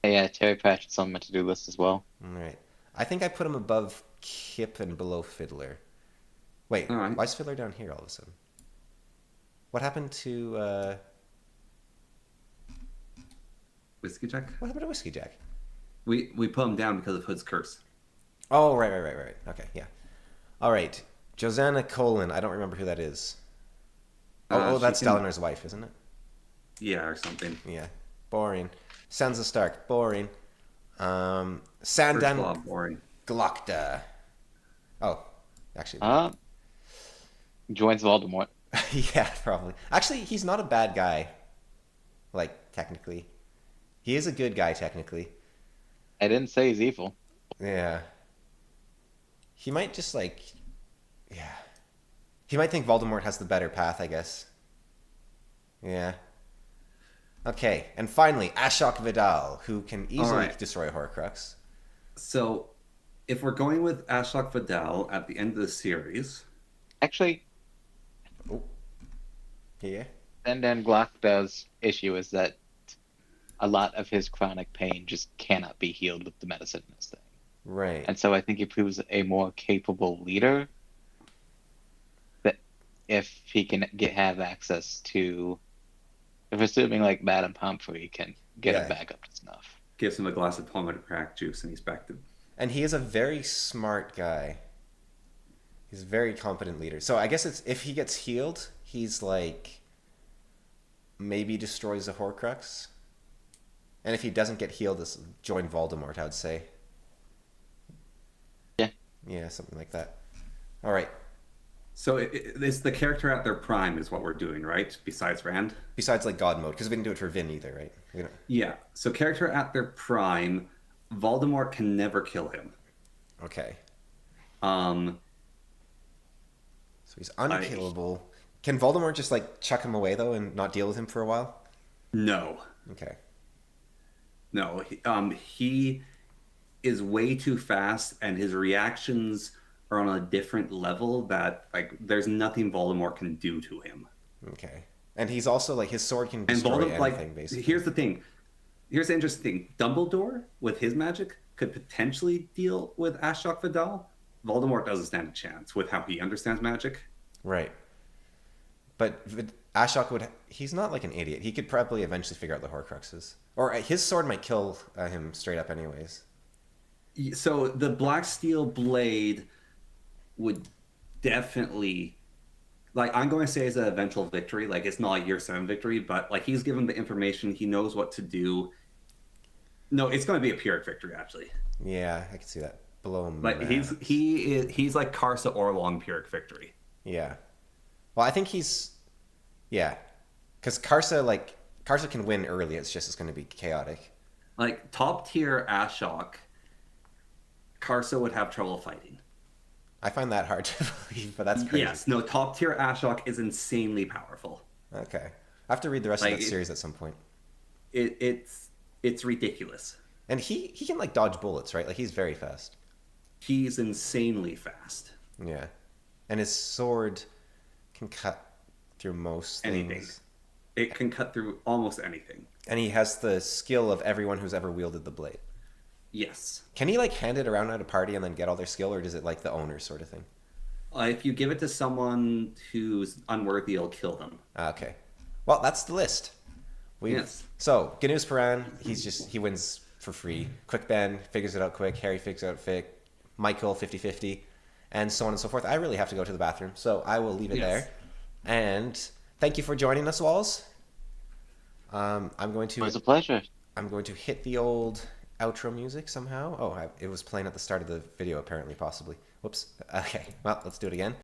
Yeah, Terry Pratchett's on my to-do list as well. All right. I think I put him above Kip and below Fiddler. Wait, All right. why is Fiddler down here all of a sudden? What happened to Whiskey Jack? what happened to Whiskey Jack? We put him down because of Hood's curse. Oh, right. Okay, yeah. All right. Josanna Colon. I don't remember who that is. Oh, She that's can- Dalinar's wife, isn't it? Yeah, or something. Yeah. Boring. Sansa Stark. Boring. First Sandan law, boring. Glokta. Oh, actually. Joins Voldemort. Yeah, probably. Actually, he's not a bad guy. Like, technically. He is a good guy, technically. I didn't say he's evil. Yeah. He might just, like... Yeah. He might think Voldemort has the better path, I guess. Yeah. Okay, and finally, Ashok Vidal, who can easily right. destroy a Horcrux. So, if we're going with Ashok Vidal at the end of the series, Actually, Oh. Yeah? Sandan Glokta's issue is that a lot of his chronic pain just cannot be healed with the medicine in this thing. Right. And so I think if he was a more capable leader, that if he can have access to If assuming like Madam Pomfrey can get him Yeah. back up to snuff. Gives him a glass of pomegranate juice, and he's back to. And he is a very smart guy. He's a very competent leader. So I guess it's if he gets healed, he's like maybe destroys the Horcrux. And if he doesn't get healed, this join Voldemort, I would say. Yeah. Yeah, something like that. All right. So it's the character at their prime is what we're doing, right? Besides Rand. Besides like God mode, because we didn't do it for Vin either, right? Yeah. So character at their prime, Voldemort can never kill him. Okay. Um, So he's unkillable. Can Voldemort just like chuck him away though and not deal with him for a while? no, Okay. no. He is way too fast, and his reactions are on a different level that like there's nothing Voldemort can do to him. Okay. And he's also like his sword can And destroy Voldemort, anything like, basically. here's the thing. Here's the interesting thing. Dumbledore, with his magic, could potentially deal with Ashok Vidal. Voldemort doesn't stand a chance with how he understands magic. Right. But Ashok would. He's not like an idiot. He could probably eventually figure out the Horcruxes. Or his sword might kill him straight up, anyways. So the Black Steel Blade would definitely, like, I'm going to say it's an eventual victory. Like, it's not a year 7 victory, but like he's given the information, he knows what to do. No, it's going to be a Pyrrhic victory, actually. Yeah, I can see that. Below him. Like he's like Karsa Orlong Pyrrhic victory. Yeah. Well, I think he's. Yeah. Because Karsa can win early. It's just it's going to be chaotic. Like top tier Ashok, Karsa would have trouble fighting. I find that hard to believe, but that's crazy. Yes, no, top tier Ashok is insanely powerful. Okay. I have to read the rest of Like, that series at some point. It's ridiculous. And he can like dodge bullets, right? Like he's very fast. He's insanely fast. Yeah. And his sword can cut through most Anything. things. It can cut through almost anything. And he has the skill of everyone who's ever wielded the blade. Yes. Can he like hand it around at a party and then get all their skill, or does it like the owner sort of thing? If you give it to someone who's unworthy, it'll kill them. Okay. Well, that's the list. Yes. So, Ganus Paran, he wins for free. Quick Ben figures it out quick. Harry figures it out quick. Michael 50-50. And so on and so forth. I really have to go to the bathroom, so I will leave it there. And thank you for joining us, Walls. I'm going It was a pleasure. to hit the old outro music somehow. Oh, it was playing at the start of the video, apparently, possibly. Whoops. Okay, well, let's do it again.